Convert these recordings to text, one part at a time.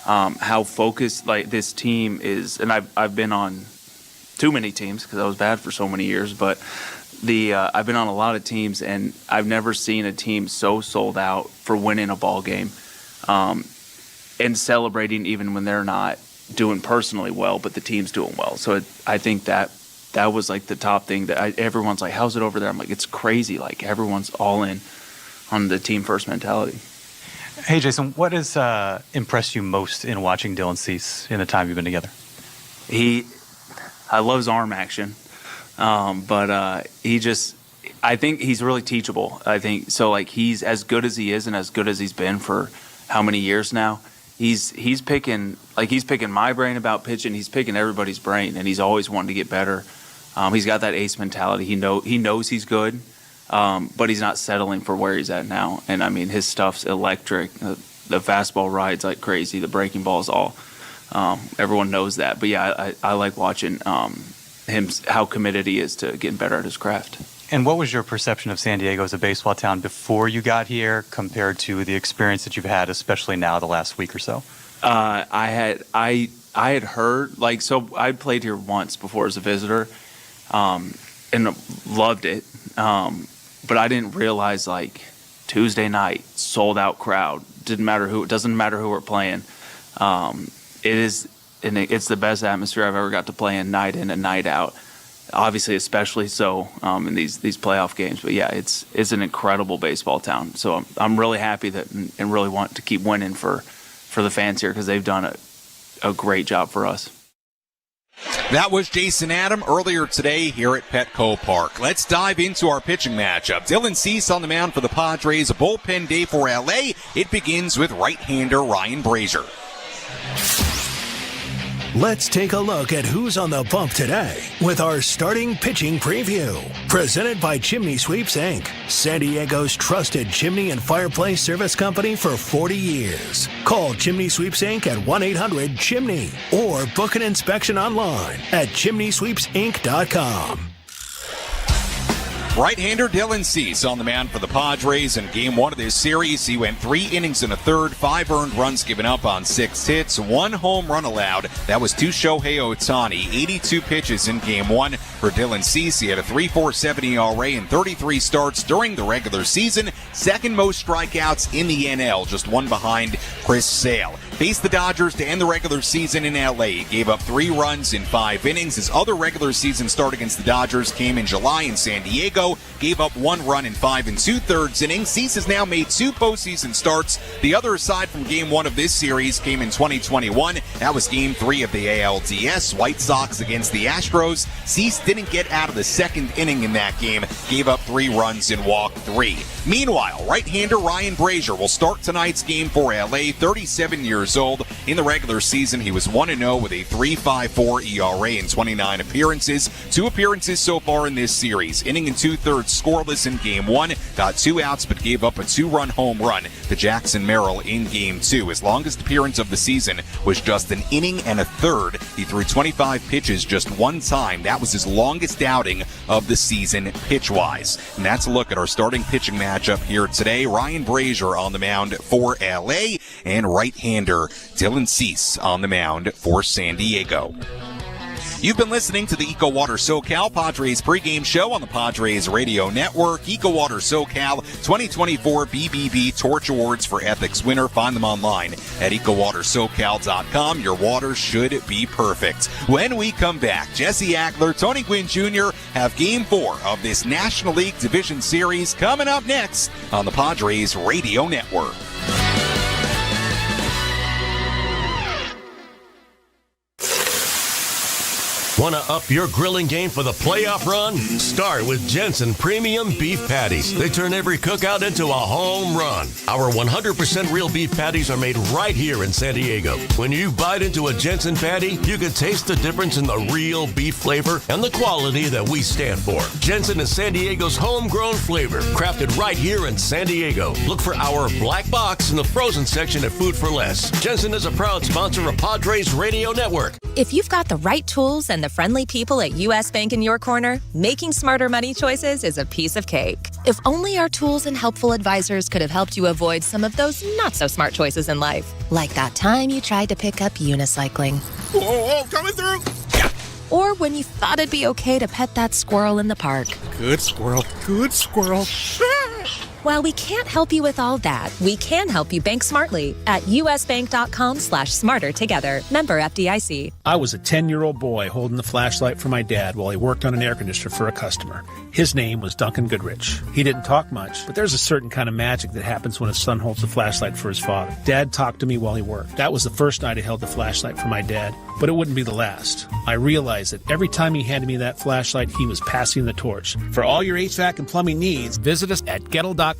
how focused like this team is. And I've been on too many teams because I was bad for so many years, but I've been on a lot of teams, and I've never seen a team so sold out for winning a ball game, and celebrating even when they're not doing personally well, but the team's doing well. So I think that was like the top thing that everyone's like, how's it over there? I'm like, it's crazy. Like everyone's all in on the team first mentality. Hey, Jason, what has impressed you most in watching Dylan Cease in the time you've been together? I love his arm action, but I think he's really teachable. I think so. Like he's as good as he is, and as good as he's been for how many years now. He's picking my brain about pitching. He's picking everybody's brain, and he's always wanting to get better. He's got that ace mentality. He knows he's good, but he's not settling for where he's at now. And I mean, his stuff's electric. The fastball rides like crazy. The breaking ball's all. Everyone knows that. But yeah, I like watching him, how committed he is to getting better at his craft. And what was your perception of San Diego as a baseball town before you got here compared to the experience that you've had, especially now the last week or so? I had heard, like, so I played here once before as a visitor, and loved it. But I didn't realize, like, Tuesday night, sold out crowd. It doesn't matter who we're playing. It's the best atmosphere I've ever got to play in and night out. Obviously, especially so in these playoff games. But yeah, it's an incredible baseball town. So I'm really happy that and really want to keep winning for the fans here because they've done a great job for us. That was Jason Adam earlier today here at Petco Park. Let's dive into our pitching matchup. Dylan Cease on the mound for the Padres. A bullpen day for LA. It begins with right-hander Ryan Brazier. Let's take a look at who's on the bump today with our starting pitching preview. Presented by Chimney Sweeps, Inc., San Diego's trusted chimney and fireplace service company for 40 years. Call Chimney Sweeps, Inc. at 1-800-CHIMNEY or book an inspection online at chimneysweepsinc.com. Right-hander Dylan Cease on the mound for the Padres in Game 1 of this series. He went 3 innings and a third, 5 earned runs given up on 6 hits, 1 home run allowed. That was to Shohei Ohtani. 82 pitches in Game 1 for Dylan Cease. He had a 3.47 ERA in 33 starts during the regular season. Second most strikeouts in the NL, just 1 behind Chris Sale. Faced the Dodgers to end the regular season in LA. He gave up 3 runs in 5 innings. His other regular season start against the Dodgers came in July in San Diego. Gave up 1 run in 5 2/3 innings. Cease has now made 2 postseason starts. The other aside from Game 1 of this series came in 2021. That was Game 3 of the ALDS. White Sox against the Astros. Cease didn't get out of the second inning in that game. Gave up 3 runs and walked 3. Meanwhile, right-hander Ryan Brazier will start tonight's game for LA, 37 years old. In the regular season, he was 1-0 with a 3.54 ERA in 29 appearances. 2 appearances so far in this series. Inning and 2/3 scoreless in Game 1. Got 2 outs but gave up a 2-run home run to Jackson Merrill in Game 2. His longest appearance of the season was just an inning and a third. He threw 25 pitches just 1 time. That was his longest outing of the season pitch-wise. And that's a look at our starting pitching matchup here today. Ryan Brazier on the mound for LA and right-hander Dylan Cease on the mound for San Diego. You've been listening to the EcoWater SoCal Padres pregame show on the Padres Radio Network. EcoWater SoCal 2024 BBB Torch Awards for Ethics winner. Find them online at EcoWaterSoCal.com. Your water should be perfect. When we come back, Jesse Agler, Tony Gwynn Jr. have Game 4 of this National League Division Series coming up next on the Padres Radio Network. Want to up your grilling game for the playoff run? Start with Jensen Premium Beef Patties. They turn every cookout into a home run. Our 100% real beef patties are made right here in San Diego. When you bite into a Jensen patty, you can taste the difference in the real beef flavor and the quality that we stand for. Jensen is San Diego's homegrown flavor, crafted right here in San Diego. Look for our black box in the frozen section at Food for Less. Jensen is a proud sponsor of Padres Radio Network. If you've got the right tools and the friendly people at U.S. Bank in your corner, making smarter money choices is a piece of cake. If only our tools and helpful advisors could have helped you avoid some of those not-so-smart choices in life. Like that time you tried to pick up unicycling. Whoa, coming through! Yeah. Or when you thought it'd be okay to pet that squirrel in the park. Good squirrel, good squirrel. While we can't help you with all that, we can help you bank smartly at usbank.com/smarter together. Member FDIC. I was a 10-year-old boy holding the flashlight for my dad while he worked on an air conditioner for a customer. His name was Duncan Goodrich. He didn't talk much, but there's a certain kind of magic that happens when a son holds the flashlight for his father. Dad talked to me while he worked. That was the first night I held the flashlight for my dad, but it wouldn't be the last. I realized that every time he handed me that flashlight, he was passing the torch. For all your HVAC and plumbing needs, visit us at Gettle.com.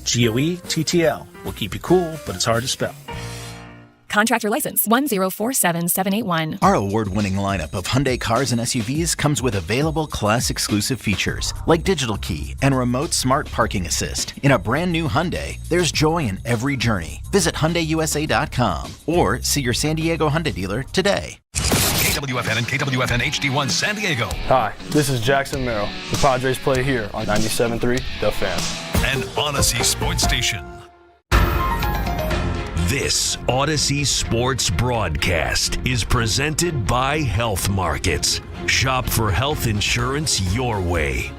GOETTL. We'll keep you cool, but it's hard to spell. Contractor license 1047781. Our award-winning lineup of Hyundai cars and SUVs comes with available class-exclusive features like digital key and remote smart parking assist. In a brand new Hyundai, there's joy in every journey. Visit HyundaiUSA.com or see your San Diego Hyundai dealer today. KWFN and KWFN HD1 San Diego. Hi, this is Jackson Merrill. The Padres play here on 97.3 The Fan. An Odyssey Sports Station. This Odyssey Sports broadcast is presented by Health Markets. Shop for health insurance your way.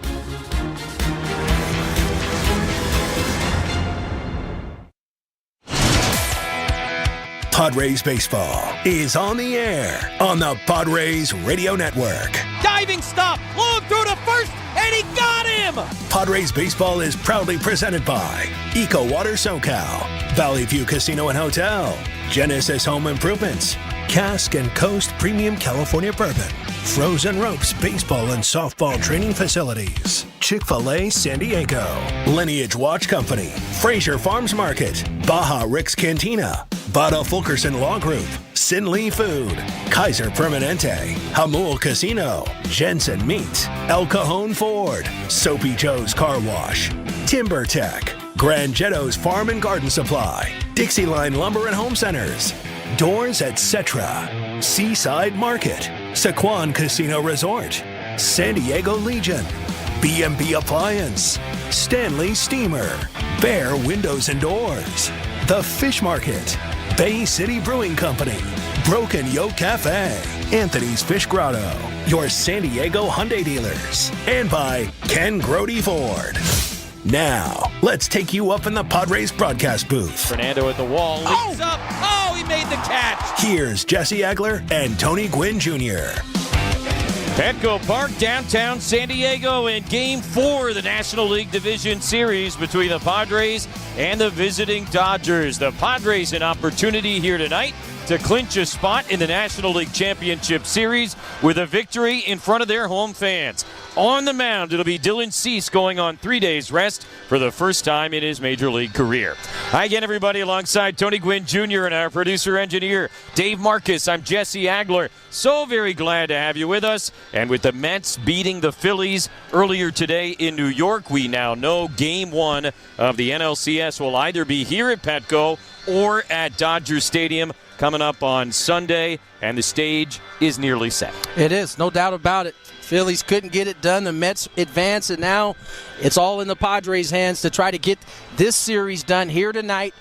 Padres baseball is on the air on the Padres Radio Network. Diving stop, long through to first, and he got him! Padres baseball is proudly presented by Eco Water SoCal, Valley View Casino and Hotel, Genesis Home Improvements, Cask and Coast Premium California Bourbon, Frozen Ropes Baseball and Softball Training Facilities, Chick-fil-A San Diego, Lineage Watch Company, Fraser Farms Market, Baja Rick's Cantina, Bada Fulkerson Law Group, Sin Lee Food, Kaiser Permanente, Hamul Casino, Jensen Meats, El Cajon Ford, Soapy Joe's Car Wash, Timber Tech, Grand Jetto's Farm and Garden Supply, Dixieline Lumber and Home Centers, Doors Etc., Seaside Market, Saquon Casino Resort, San Diego Legion, B&B Appliance, Stanley Steamer, Bear Windows and Doors, The Fish Market, Bay City Brewing Company, Broken Yoke Cafe, Anthony's Fish Grotto, your San Diego Hyundai dealers, and by Ken Grody Ford. Now, let's take you up in the Padres broadcast booth. Fernando at the wall, leaps up. Oh, he made the catch. Here's Jesse Agler and Tony Gwynn Jr. Petco Park, downtown San Diego, in Game 4 of the National League Division Series between the Padres and the visiting Dodgers. The Padres an opportunity here tonight to clinch a spot in the National League Championship Series with a victory in front of their home fans. On the mound, it'll be Dylan Cease going on 3 days rest for the first time in his Major League career. Hi again, everybody, alongside Tony Gwynn Jr. and our producer-engineer, Dave Marcus. I'm Jesse Agler. So very glad to have you with us. And with the Mets beating the Phillies earlier today in New York, we now know Game 1 of the NLCS will either be here at Petco or at Dodger Stadium coming up on Sunday, and the stage is nearly set. It is, no doubt about it. Phillies couldn't get it done. The Mets advance, and now it's all in the Padres' hands to try to get this series done here tonight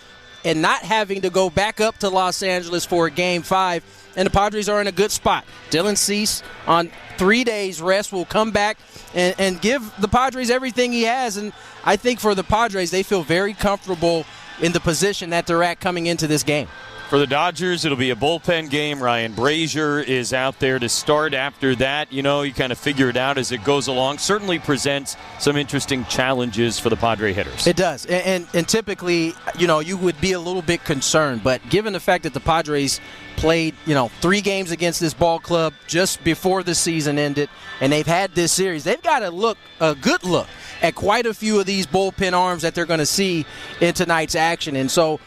and not having to go back up to Los Angeles for a Game 5. And the Padres are in a good spot. Dylan Cease on 3 days rest will come back and give the Padres everything he has. And I think for the Padres, they feel very comfortable in the position that they're at coming into this game. For the Dodgers, it'll be a bullpen game. Ryan Brazier is out there to start. After that, you kind of figure it out as it goes along. Certainly presents some interesting challenges for the Padre hitters. It does. And typically, you would be a little bit concerned. But given the fact that the Padres played, 3 games against this ball club just before the season ended, and they've had this series, they've got a good look at quite a few of these bullpen arms that they're going to see in tonight's action. And so,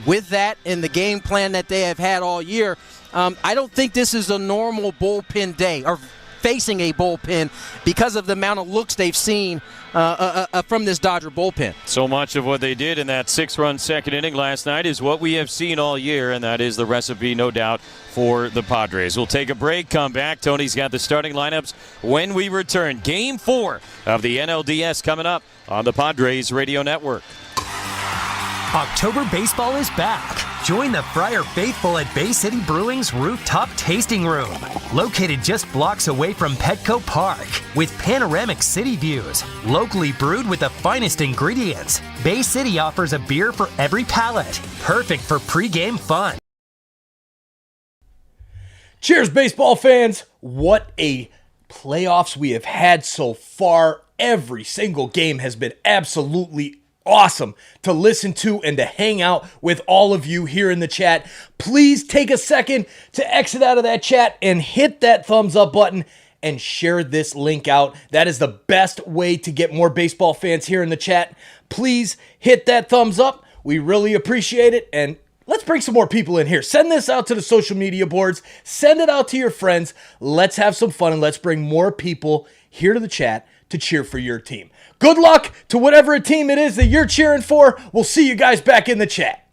with that and the game plan that they have had all year, I don't think this is a normal bullpen day or facing a bullpen because of the amount of looks they've seen from this Dodger bullpen. So much of what they did in that 6-run second inning last night is what we have seen all year, and that is the recipe, no doubt, for the Padres. We'll take a break, come back. Tony's got the starting lineups when we return. Game 4 of the NLDS coming up on the Padres Radio Network. October baseball is back. Join the Friar faithful at Bay City Brewing's Rooftop Tasting Room, located just blocks away from Petco Park, with panoramic city views, locally brewed with the finest ingredients. Bay City offers a beer for every palate, perfect for pregame fun. Cheers, baseball fans. What a playoffs we have had so far. Every single game has been absolutely awesome to listen to and to hang out with all of you here in the chat. Please take a second to exit out of that chat and hit that thumbs up button and share this link out. That is the best way to get more baseball fans here in the chat. Please hit that thumbs up. We really appreciate it. And let's bring some more people in here. Send this out to the social media boards. Send it out to your friends. Let's have some fun and let's bring more people here to the chat to cheer for your team. Good luck to whatever team it is that you're cheering for. We'll see you guys back in the chat.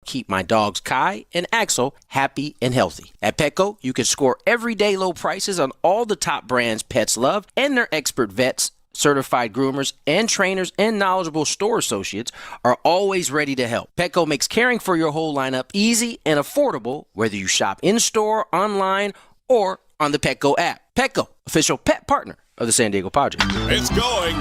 Keep my dogs Kai and Axel happy and healthy. At Petco, you can score everyday low prices on all the top brands pets love, and their expert vets, certified groomers, and trainers and knowledgeable store associates are always ready to help. Petco makes caring for your whole lineup easy and affordable, whether you shop in-store, online, or on the Petco app. Petco, official pet partner of the San Diego Padres. It's going.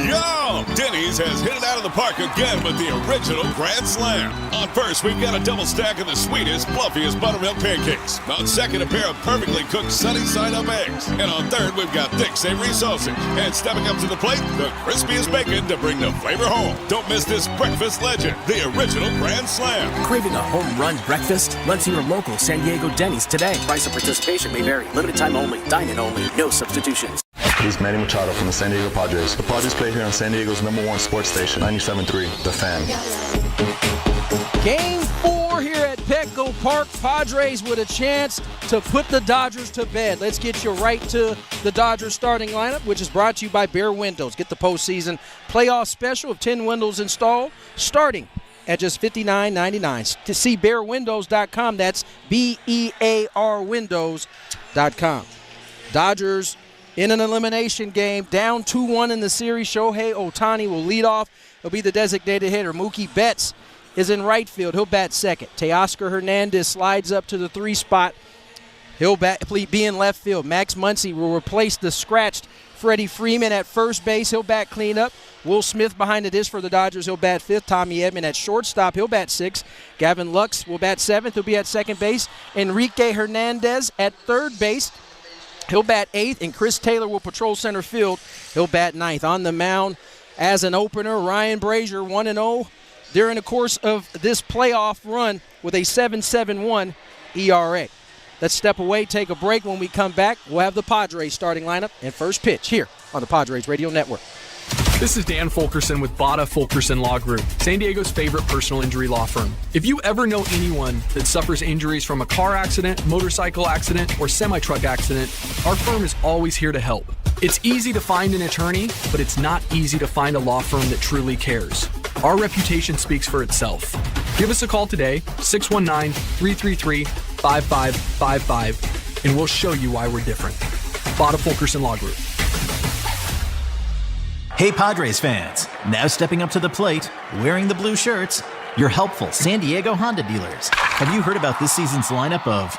Yo! Denny's has hit it out of the park again with the original Grand Slam. On first, we've got a double stack of the sweetest, fluffiest buttermilk pancakes. On second, a pair of perfectly cooked sunny-side-up eggs. And on third, we've got thick savory sausage. And stepping up to the plate, the crispiest bacon to bring the flavor home. Don't miss this breakfast legend, the original Grand Slam. Craving a home run breakfast? Lunch in your local San Diego Denny's today. Price of participation may vary. Limited time only. Dine-in only. No substitutions. This is Manny Machado from the San Diego Padres. The Padres play here on San Diego's #1 sports station, 97.3, The Fan. Game 4 here at Petco Park. Padres with a chance to put the Dodgers to bed. Let's get you right to the Dodgers starting lineup, which is brought to you by Bear Windows. Get the postseason playoff special of 10 windows installed, starting at just $59.99. To see bearwindows.com, that's BEAR windows.com. Dodgers in an elimination game, down 2-1 in the series. Shohei Ohtani will lead off. He'll be the designated hitter. Mookie Betts is in right field. He'll bat second. Teoscar Hernandez slides up to the 3 spot. He'll be in left field. Max Muncy will replace the scratched Freddie Freeman at first base. He'll bat cleanup. Will Smith behind the dish for the Dodgers. He'll bat 5th. Tommy Edman at shortstop. He'll bat 6th. Gavin Lux will bat 7th. He'll be at second base. Enrique Hernandez at third base. He'll bat 8th, and Chris Taylor will patrol center field. He'll bat 9th. On the mound as an opener, Ryan Brazier, 1-0 during the course of this playoff run with a 7.71 ERA. Let's step away, take a break. When we come back, we'll have the Padres starting lineup and first pitch here on the Padres Radio Network. This is Dan Fulkerson with Bada Fulkerson Law Group, San Diego's favorite personal injury law firm. If you ever know anyone that suffers injuries from a car accident, motorcycle accident, or semi-truck accident, our firm is always here to help. It's easy to find an attorney, but it's not easy to find a law firm that truly cares. Our reputation speaks for itself. Give us a call today, 619-333-5555, and we'll show you why we're different. Bada Fulkerson Law Group. Hey Padres fans, now stepping up to the plate, wearing the blue shirts, your helpful San Diego Honda dealers. Have you heard about this season's lineup of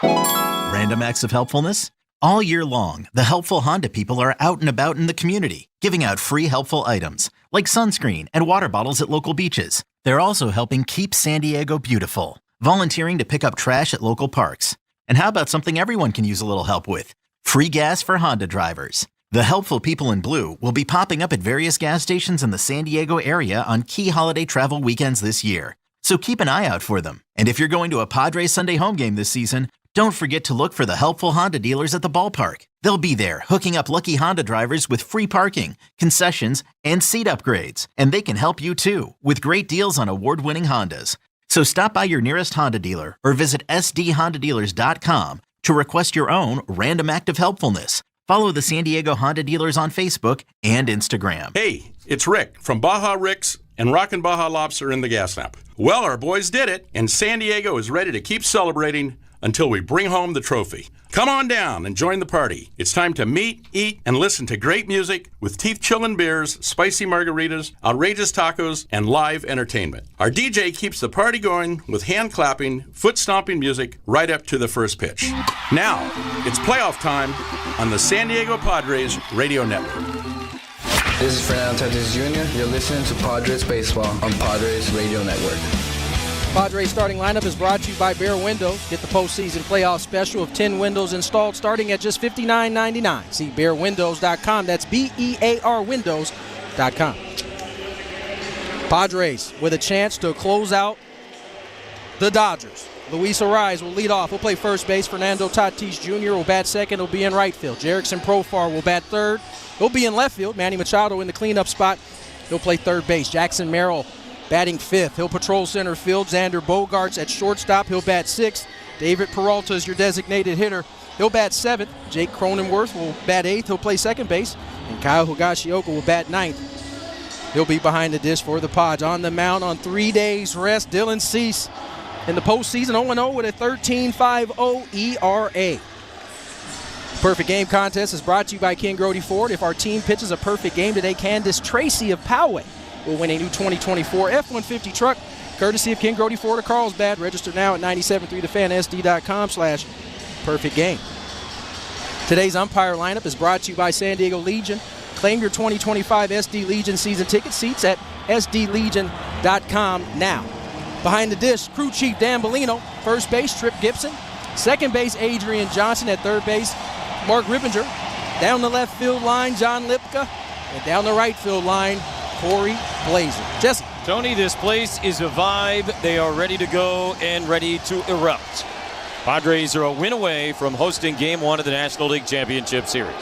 random acts of helpfulness? All year long, the helpful Honda people are out and about in the community, giving out free helpful items, like sunscreen and water bottles at local beaches. They're also helping keep San Diego beautiful, volunteering to pick up trash at local parks. And how about something everyone can use a little help with? Free gas for Honda drivers. The helpful people in blue will be popping up at various gas stations in the San Diego area on key holiday travel weekends this year. So keep an eye out for them. And if you're going to a Padres Sunday home game this season, don't forget to look for the helpful Honda dealers at the ballpark. They'll be there hooking up lucky Honda drivers with free parking, concessions, and seat upgrades. And they can help you too with great deals on award-winning Hondas. So stop by your nearest Honda dealer or visit sdhondadealers.com to request your own random act of helpfulness. Follow the San Diego Honda dealers on Facebook and Instagram. Hey, it's Rick from Baja Rick's and Rockin' Baja Lobster in the gas lamp. Well, our boys did it, and San Diego is ready to keep celebrating until we bring home the trophy. Come on down and join the party. It's time to meet, eat, and listen to great music with teeth-chilling beers, spicy margaritas, outrageous tacos, and live entertainment. Our DJ keeps the party going with hand-clapping, foot-stomping music right up to the first pitch. Now, it's playoff time on the San Diego Padres Radio Network. This is Fernando Tatis Jr. You're listening to Padres Baseball on Padres Radio Network. Padres starting lineup is brought to you by Bear Windows. Get the postseason playoff special of 10 windows installed starting at just $59.99. See bearwindows.com. That's BEAR windows.com. Padres with a chance to close out the Dodgers. Luis Ariz will lead off. He'll play first base. Fernando Tatis Jr. will bat second. He'll be in right field. Jerickson Profar will bat third. He'll be in left field. Manny Machado in the cleanup spot. He'll play third base. Jackson Merrill batting fifth. He'll patrol center field. Xander Bogaerts at shortstop. He'll bat sixth. David Peralta is your designated hitter. He'll bat seventh. Jake Cronenworth will bat eighth. He'll play second base. And Kyle Higashioka will bat ninth. He'll be behind the dish for the Pods. On the mound on 3 days rest, Dylan Cease in the postseason 0-0 with a 13.50 ERA. Perfect Game contest is brought to you by Ken Grody Ford. If our team pitches a perfect game today, Candace Tracy of Poway will win a new 2024 F-150 truck, courtesy of Ken Grody Ford of Carlsbad. Register now at 973thefan.sd.com/perfect game. Today's umpire lineup is brought to you by San Diego Legion. Claim your 2025 SD Legion season ticket seats at sdlegion.com now. Behind the dish, crew chief Dan Bellino. First base, Trip Gibson. Second base, Adrian Johnson. At third base, Mark Rippinger. Down the left field line, John Lipka. And down the right field line, Corey Blazer. Jesse. Tony, this place is a vibe. They are ready to go and ready to erupt. Padres are a win away from hosting Game 1 of the National League Championship Series.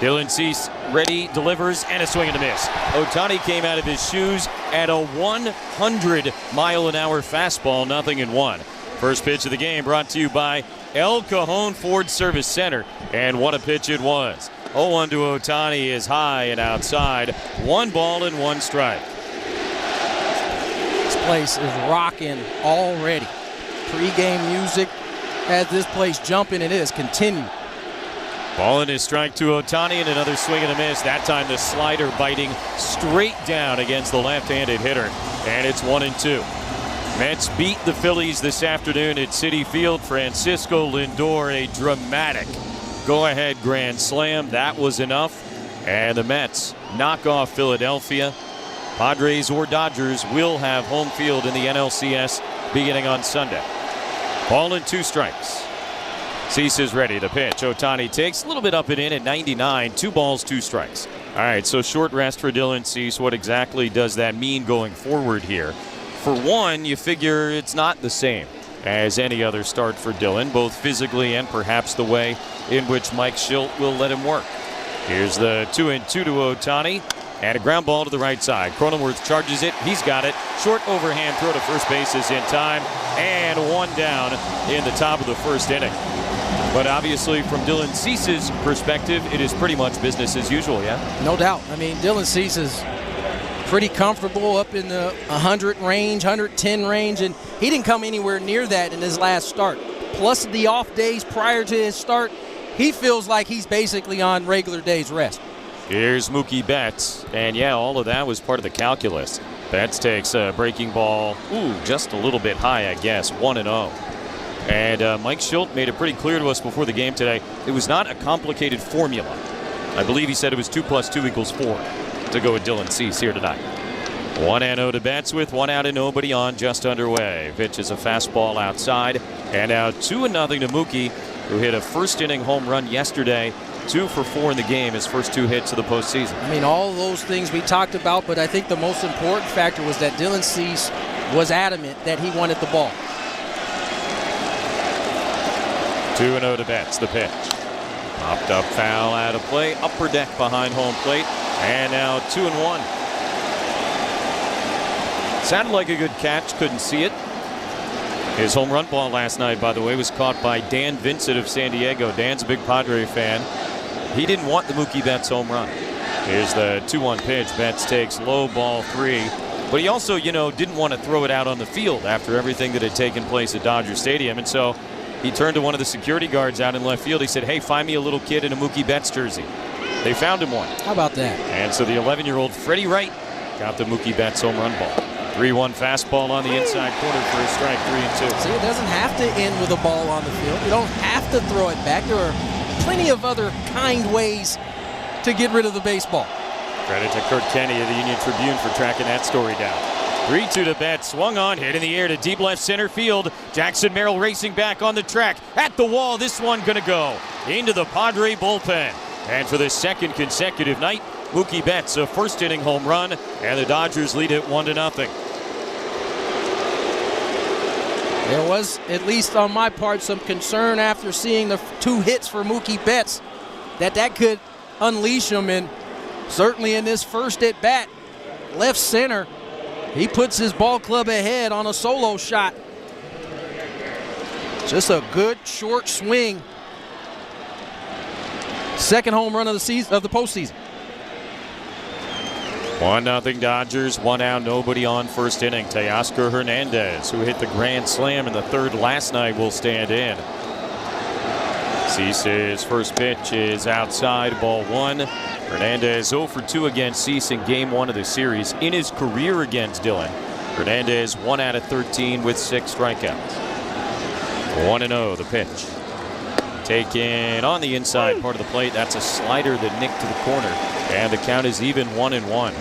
Dylan Cease ready, delivers, and a swing and a miss. Ohtani came out of his shoes at a 100-mile-an-hour fastball, 0-1. First pitch of the game brought to you by El Cajon Ford Service Center. And what a pitch it was. 0-1 to Ohtani is high and outside. 1 ball and 1 strike. This place is rocking already. Pre-game music has this place jumping, and it has continued. Ball and his strike to Ohtani, and another swing and a miss. That time the slider biting straight down against the left-handed hitter. And it's 1-2. Mets beat the Phillies this afternoon at Citi Field. Francisco Lindor, a dramatic go-ahead grand slam. That was enough. And the Mets knock off Philadelphia. Padres or Dodgers will have home field in the NLCS beginning on Sunday. Ball and 2 strikes. Cease is ready to pitch. Ohtani takes a little bit up and in at 99. 2 balls, 2 strikes. All right, so short rest for Dylan Cease. What exactly does that mean going forward here? For one, you figure it's not the same as any other start for Dylan, both physically and perhaps the way in which Mike Shildt will let him work. Here's the 2-2 to Ohtani, and a ground ball to the right side. Cronenworth charges it. He's got it. Short overhand throw to first base is in time, and 1 down in the top of the first inning. But obviously, from Dylan Cease's perspective, it is pretty much business as usual, yeah? No doubt. I mean, Dylan Cease is pretty comfortable up in the 100 range, 110 range, and he didn't come anywhere near that in his last start. Plus the off days prior to his start, he feels like he's basically on regular days rest. Here's Mookie Betts, and yeah, all of that was part of the calculus. Betts takes a breaking ball, just a little bit high, I guess, 1-0. And Mike Shildt made it pretty clear to us before the game today, it was not a complicated formula. I believe he said it was 2 + 2 = 4 to go with Dylan Cease here tonight. 1-0 to Betts with 1 out and nobody on, just underway. Pitch is a fastball outside, and now 2-0 to Mookie, who hit a first-inning home run yesterday. 2 for 4 in the game, his first 2 hits of the postseason. I mean, all those things we talked about, but I think the most important factor was that Dylan Cease was adamant that he wanted the ball. 2-0 to Betts, the pitch. Popped up foul out of play, upper deck behind home plate, and now 2-1. Sounded like a good catch, couldn't see it. His home run ball last night, by the way, was caught by Dan Vincent of San Diego. Dan's a big Padre fan. He didn't want the Mookie Betts home run. Here's the 2-1 pitch. Betts takes low, ball 3. But he also, didn't want to throw it out on the field after everything that had taken place at Dodger Stadium. And so he turned to one of the security guards out in left field. He said, "Hey, find me a little kid in a Mookie Betts jersey." They found him one. How about that? And so the 11-year-old Freddie Wright got the Mookie Betts home run ball. 3-1 fastball on the inside corner for a strike, 3-2. See, it doesn't have to end with a ball on the field. You don't have to throw it back. There are plenty of other kind ways to get rid of the baseball. Credit to Kurt Kenny of the Union Tribune for tracking that story down. 3-2 to Betts, swung on, hit in the air to deep left center field. Jackson Merrill racing back on the track. At the wall, this one gonna go into the Padre bullpen. And for the second consecutive night, Mookie Betts a first inning home run, and the Dodgers lead it 1-0. There was, at least on my part, some concern after seeing the 2 hits for Mookie Betts that could unleash him, and certainly in this first at bat, left center, he puts his ball club ahead on a solo shot. Just a good short swing. Second home run of the season, of the postseason. 1-0 Dodgers, 1 out, nobody on first inning. Teoscar Hernandez, who hit the grand slam in the third last night, will stand in. Cease's first pitch is outside, ball 1. Hernandez 0 for 2 against Cease in game 1 of the series. In his career against Dillon, Hernandez 1 out of 13 with 6 strikeouts. 1-0 the pitch. Taken on the inside part of the plate. That's a slider that nicked to the corner. And the count is even 1-1.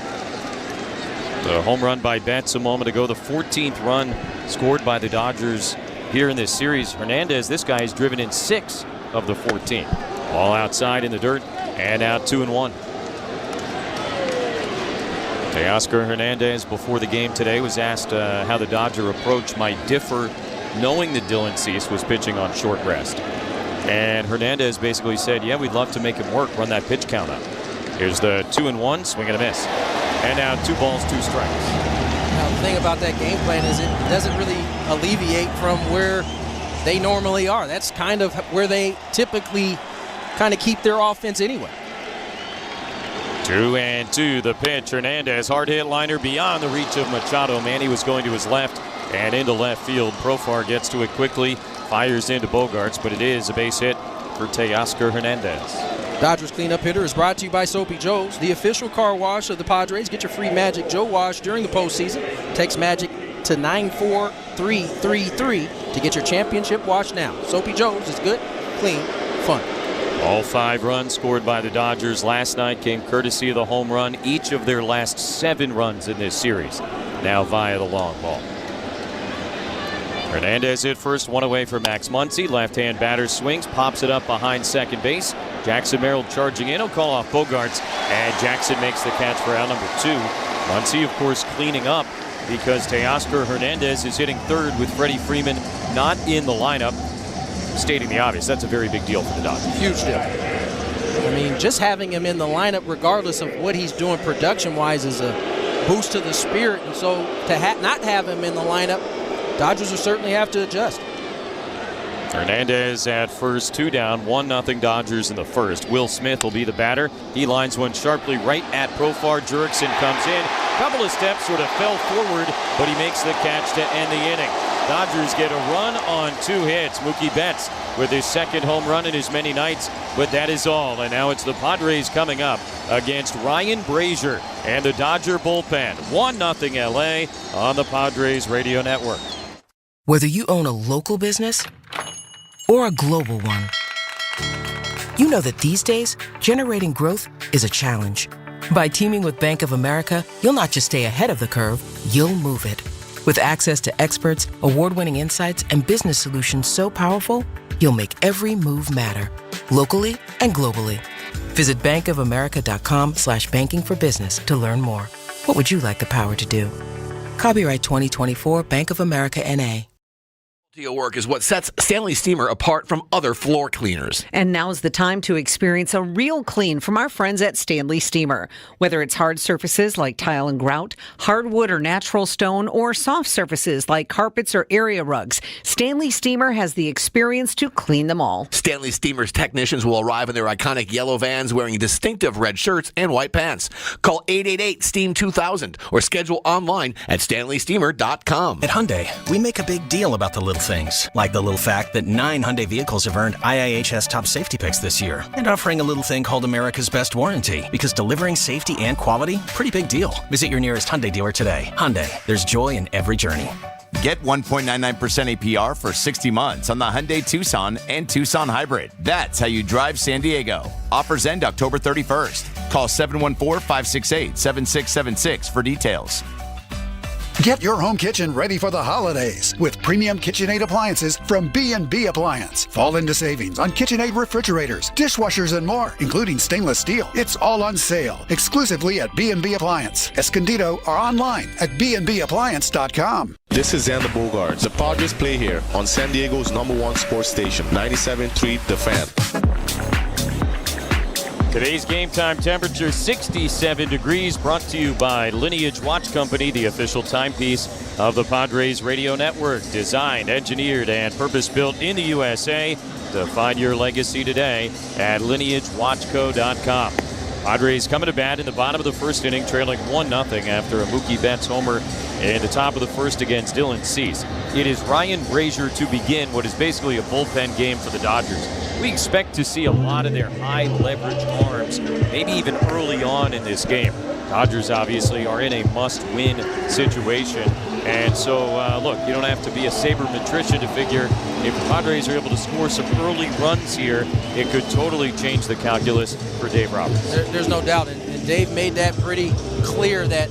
The home run by Betts a moment ago. The 14th run scored by the Dodgers here in this series. Hernandez, this guy has driven in 6 of the 14. All outside in the dirt and out 2-1. Teoscar Hernandez before the game today was asked how the Dodger approach might differ knowing that Dylan Cease was pitching on short rest. And Hernandez basically said, yeah, we'd love to make him work, run that pitch count up. Here's the 2-1, swing and a miss. And now 2 balls, 2 strikes. Now, the thing about that game plan is it doesn't really alleviate from where they normally are. That's kind of where they typically kind of keep their offense anyway. 2-2, the pitch. Hernandez, hard hit liner beyond the reach of Machado. Manny was going to his left and into left field. Profar gets to it quickly, fires into Bogarts, but it is a base hit for Teoscar Hernandez. Dodgers Cleanup Hitter is brought to you by Soapy Joe's, the official car wash of the Padres. Get your free Magic Joe wash during the postseason. Text Magic to 94333 to get your championship wash now. Soapy Joe's is good, clean, fun. All 5 runs scored by the Dodgers last night came courtesy of the home run. Each of their last 7 runs in this series now via the long ball. Hernandez hit first, 1 away for Max Muncy. Left-hand batter swings, pops it up behind second base. Jackson Merrill charging in. He'll call off Bogarts, and Jackson makes the catch for out number 2. Muncy, of course, cleaning up because Teoscar Hernandez is hitting third with Freddie Freeman not in the lineup. Stating the obvious, that's a very big deal for the Dodgers. Huge deal. I mean, just having him in the lineup, regardless of what he's doing production-wise, is a boost to the spirit. And so to not have him in the lineup, Dodgers will certainly have to adjust. Hernandez at first, 2 down, 1-0 Dodgers in the first. Will Smith will be the batter. He lines one sharply right at Profar. Jurickson comes in. Couple of steps, sort of fell forward, but he makes the catch to end the inning. Dodgers get a run on 2 hits. Mookie Betts with his second home run in as many nights, but that is all. And now it's the Padres coming up against Ryan Brazier and the Dodger bullpen. 1-0 LA on the Padres Radio Network. Whether you own a local business or a global one, you know that these days, generating growth is a challenge. By teaming with Bank of America, you'll not just stay ahead of the curve, you'll move it. With access to experts, award-winning insights, and business solutions so powerful, you'll make every move matter, locally and globally. Visit bankofamerica.com/banking for business to learn more. What would you like the power to do? Copyright 2024 Bank of America N.A. Steel work is what sets Stanley Steamer apart from other floor cleaners. And now's the time to experience a real clean from our friends at Stanley Steamer. Whether it's hard surfaces like tile and grout, hardwood or natural stone, or soft surfaces like carpets or area rugs, Stanley Steamer has the experience to clean them all. Stanley Steamer's technicians will arrive in their iconic yellow vans wearing distinctive red shirts and white pants. Call 888-STEAM-2000 or schedule online at StanleySteamer.com. At Hyundai, we make a big deal about the little things, like the little fact that 9 Hyundai vehicles have earned IIHS top safety picks this year, and offering a little thing called America's Best Warranty, because delivering safety and quality, pretty big deal. Visit your nearest Hyundai dealer today. Hyundai, there's joy in every journey. Get 1.99% APR for 60 months on the Hyundai Tucson and Tucson Hybrid. That's how you drive San Diego. Offers end October 31st. Call 714-568-7676 for details. Get your home kitchen ready for the holidays with premium KitchenAid appliances from B&B Appliance. Fall into savings on KitchenAid refrigerators, dishwashers, and more, including stainless steel. It's all on sale, exclusively at B&B Appliance, Escondido, or online at bnbappliance.com. This is Xander Bogaerts. The Padres play here on San Diego's #1 sports station, 97.3 The Fan. Today's game time temperature 67 degrees, brought to you by Lineage Watch Company, the official timepiece of the Padres radio network. Designed, engineered, and purpose-built in the USA. Define your legacy today at lineagewatchco.com. Padres coming to bat in the bottom of the first inning, trailing 1-0 after a Mookie Betts homer in the top of the first against Dylan Cease. It is Ryan Brazier to begin what is basically a bullpen game for the Dodgers. We expect to see a lot of their high leverage arms, maybe even early on in this game. Dodgers obviously are in a must-win situation. And so, look, you don't have to be a sabermetrician to figure if the Padres are able to score some early runs here, it could totally change the calculus for Dave Roberts. There's no doubt. And Dave made that pretty clear that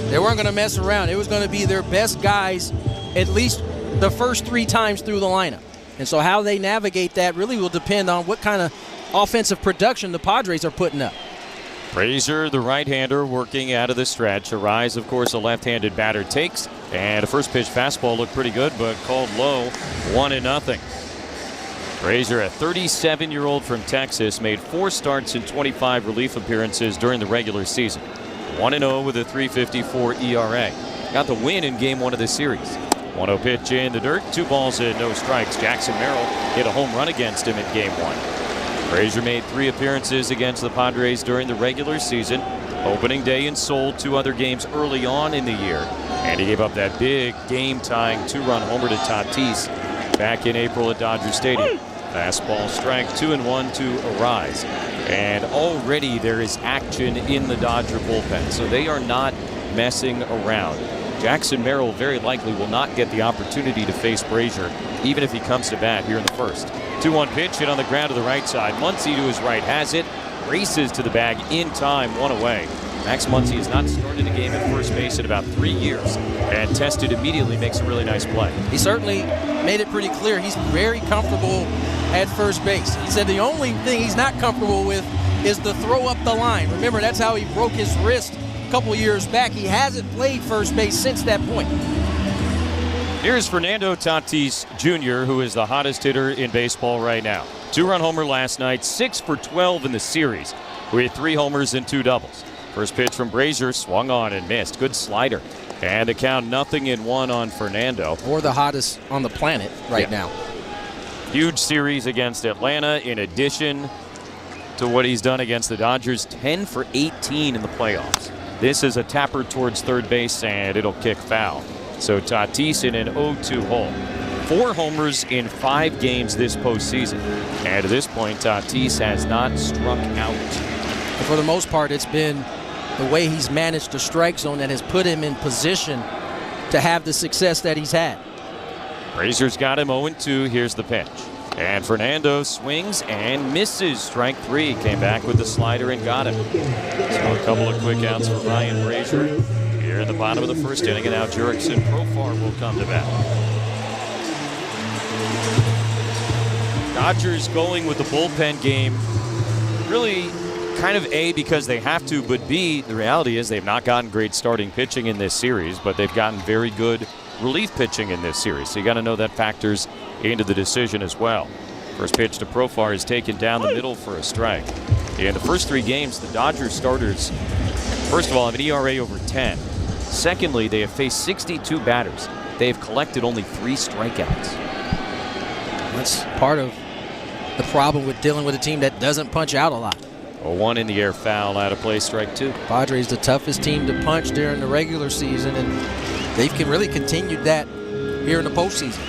they weren't going to mess around. It was going to be their best guys at least the first 3 times through the lineup. And so how they navigate that really will depend on what kind of offensive production the Padres are putting up. Brazier, the right-hander, working out of the stretch. Arise, of course, a left-handed batter takes. And a first pitch fastball looked pretty good, but called low, 1-0. Brazier, a 37-year-old from Texas, made 4 starts and 25 relief appearances during the regular season. 1-0 with a 3.54 ERA. Got the win in Game 1 of the series. 1-0 pitch in the dirt, 2 balls and no strikes. Jackson Merrill hit a home run against him in Game 1. Brazier made 3 appearances against the Padres during the regular season. Opening day and sold 2 other games early on in the year. And he gave up that big game-tying 2-run homer to Tatis back in April at Dodger Stadium. Fastball strike 2-1 to Arise. And already there is action in the Dodger bullpen, so they are not messing around. Jackson Merrill very likely will not get the opportunity to face Brazier, even if he comes to bat here in the first. 2-1 pitch hit on the ground to the right side. Muncy to his right has it, races to the bag in time, 1 away. Max Muncy has not started a game at first base in about 3 years, and tested immediately, makes a really nice play. He certainly made it pretty clear he's very comfortable at first base. He said the only thing he's not comfortable with is the throw up the line. Remember, that's how he broke his wrist a couple years back. He hasn't played first base since that point. Here's Fernando Tatis Jr., who is the hottest hitter in baseball right now. 2-run homer last night, 6 for 12 in the series, with 3 homers and 2 doubles. First pitch from Brazier, swung on and missed. Good slider. And the count 0-1 on Fernando. Or the hottest on the planet right now. Huge series against Atlanta, in addition to what he's done against the Dodgers. 10 for 18 in the playoffs. This is a tapper towards third base, and it'll kick foul. So Tatis in an 0-2 hole. 4 homers in 5 games this postseason. And to this point, Tatis has not struck out. And for the most part, it's been the way he's managed the strike zone that has put him in position to have the success that he's had. Brazier's got him 0-2. Here's the pitch. And Fernando swings and misses. Strike 3. Came back with the slider and got him. So a couple of quick outs for Ryan Brazier here in the bottom of the first inning. And now Jurickson Profar will come to bat. Dodgers going with the bullpen game. Really kind of A, because they have to, but B, the reality is they've not gotten great starting pitching in this series, but they've gotten very good relief pitching in this series. So you got to know that factors into the decision as well. First pitch to Profar is taken down the middle for a strike. In the first 3 games, the Dodgers starters, first of all, have an ERA over 10. Secondly, they have faced 62 batters. They have collected only 3 strikeouts. That's part of the problem with dealing with a team that doesn't punch out a lot. A 1 in the air foul, out of play, strike 2. Padres the toughest team to punch during the regular season, and they've really continued that here in the postseason.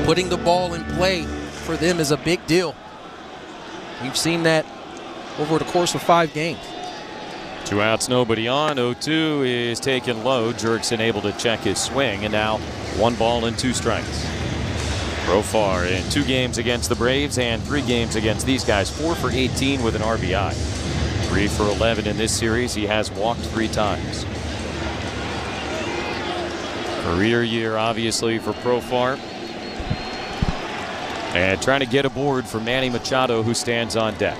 Putting the ball in play for them is a big deal. We've seen that over the course of 5 games. 2 outs, nobody on. 0-2 is taken low. Jurickson able to check his swing, and now 1 ball and 2 strikes. Profar in 2 games against the Braves and 3 games against these guys. 4 for 18 with an RBI. 3 for 11 in this series. He has walked 3 times. Career year, obviously, for Profar. And trying to get aboard for Manny Machado, who stands on deck.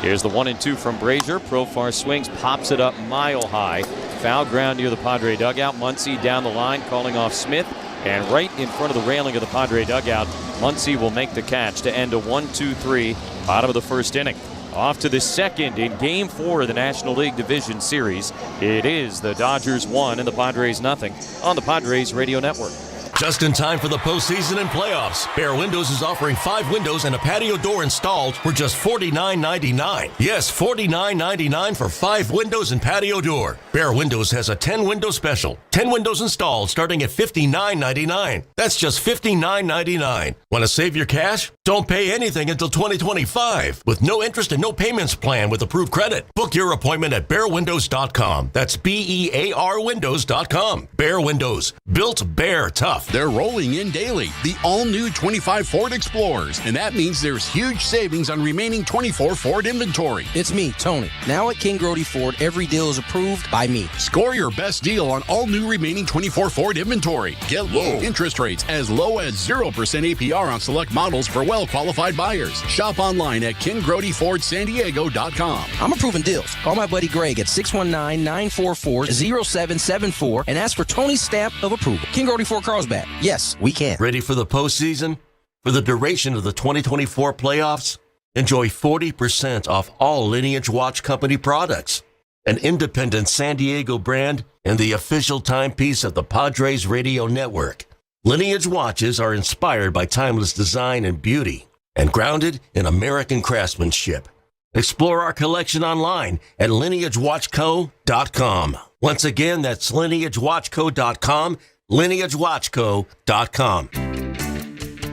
Here's the 1-2 from Brazier. Profar swings, pops it up mile high. Foul ground near the Padre dugout. Muncy down the line, calling off Smith. And right in front of the railing of the Padre dugout, Muncy will make the catch to end a 1-2-3 bottom of the first inning. Off to the second in Game 4 of the National League Division Series. It is the Dodgers 1 and the Padres nothing on the Padres Radio Network. Just in time for the postseason and playoffs, Bear Windows is offering 5 windows and a patio door installed for just $49.99. Yes, $49.99 for 5 windows and patio door. Bear Windows has a 10-window special. 10 windows installed starting at $59.99. That's just $59.99. Want to save your cash? Don't pay anything until 2025 with no interest and no payments plan with approved credit. Book your appointment at bearwindows.com. That's BEAR Windows.com. Bear Windows. Built Bear Tough. They're rolling in daily. The all-new 25 Ford Explorers. And that means there's huge savings on remaining 24 Ford inventory. It's me, Tony. Now at King Grody Ford, every deal is approved by me. Score your best deal on all new remaining 24 Ford inventory. Get low interest rates as low as 0% APR on select models for well-qualified buyers. Shop online at KingGrodyFordSanDiego.com. I'm approving deals. Call my buddy Greg at 619-944-0774 and ask for Tony's stamp of approval. King Grody Ford Carlsbad. Yes, we can. Ready for the postseason? For the duration of the 2024 playoffs, enjoy 40% off all Lineage Watch Company products, an independent San Diego brand and the official timepiece of the Padres Radio Network. Lineage watches are inspired by timeless design and beauty and grounded in American craftsmanship. Explore our collection online at lineagewatchco.com. Once again, that's lineagewatchco.com, lineagewatchco.com.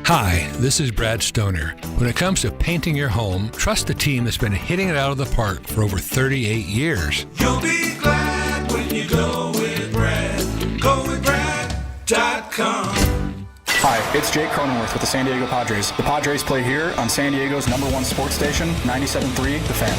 Hi, this is Brad Stoner. When it comes to painting your home, trust a team that's been hitting it out of the park for over 38 years. You'll be glad when you go with Brad. Go with Brad.com. Hi, it's Jake Cronenworth with the San Diego Padres. The Padres play here on San Diego's #1 sports station, 97.3 The Fan.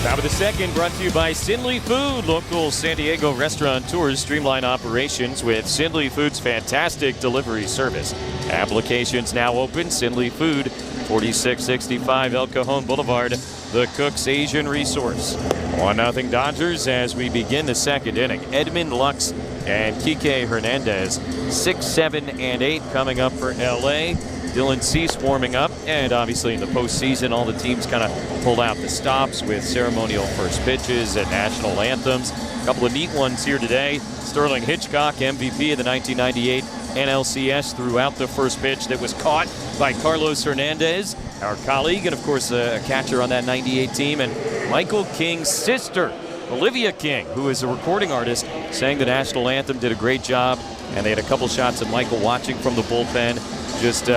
Top of the second, brought to you by Sindley Food. Local San Diego restaurateurs streamline operations with Sindley Food's fantastic delivery service. Applications now open. Sindley Food, 4665 El Cajon Boulevard, the Cook's Asian Resource. 1-0 Dodgers as we begin the second inning. Edmund Lux and Kike Hernandez, 6, 7, and 8 coming up for L.A. Dylan Cease warming up, and obviously in the postseason, all the teams kind of pulled out the stops with ceremonial first pitches and national anthems. A couple of neat ones here today. Sterling Hitchcock, MVP of the 1998 NLCS, threw out the first pitch that was caught by Carlos Hernandez, our colleague, and of course a catcher on that 98 team, and Michael King's sister, Olivia King, who is a recording artist, sang the national anthem, did a great job, and they had a couple shots of Michael watching from the bullpen, just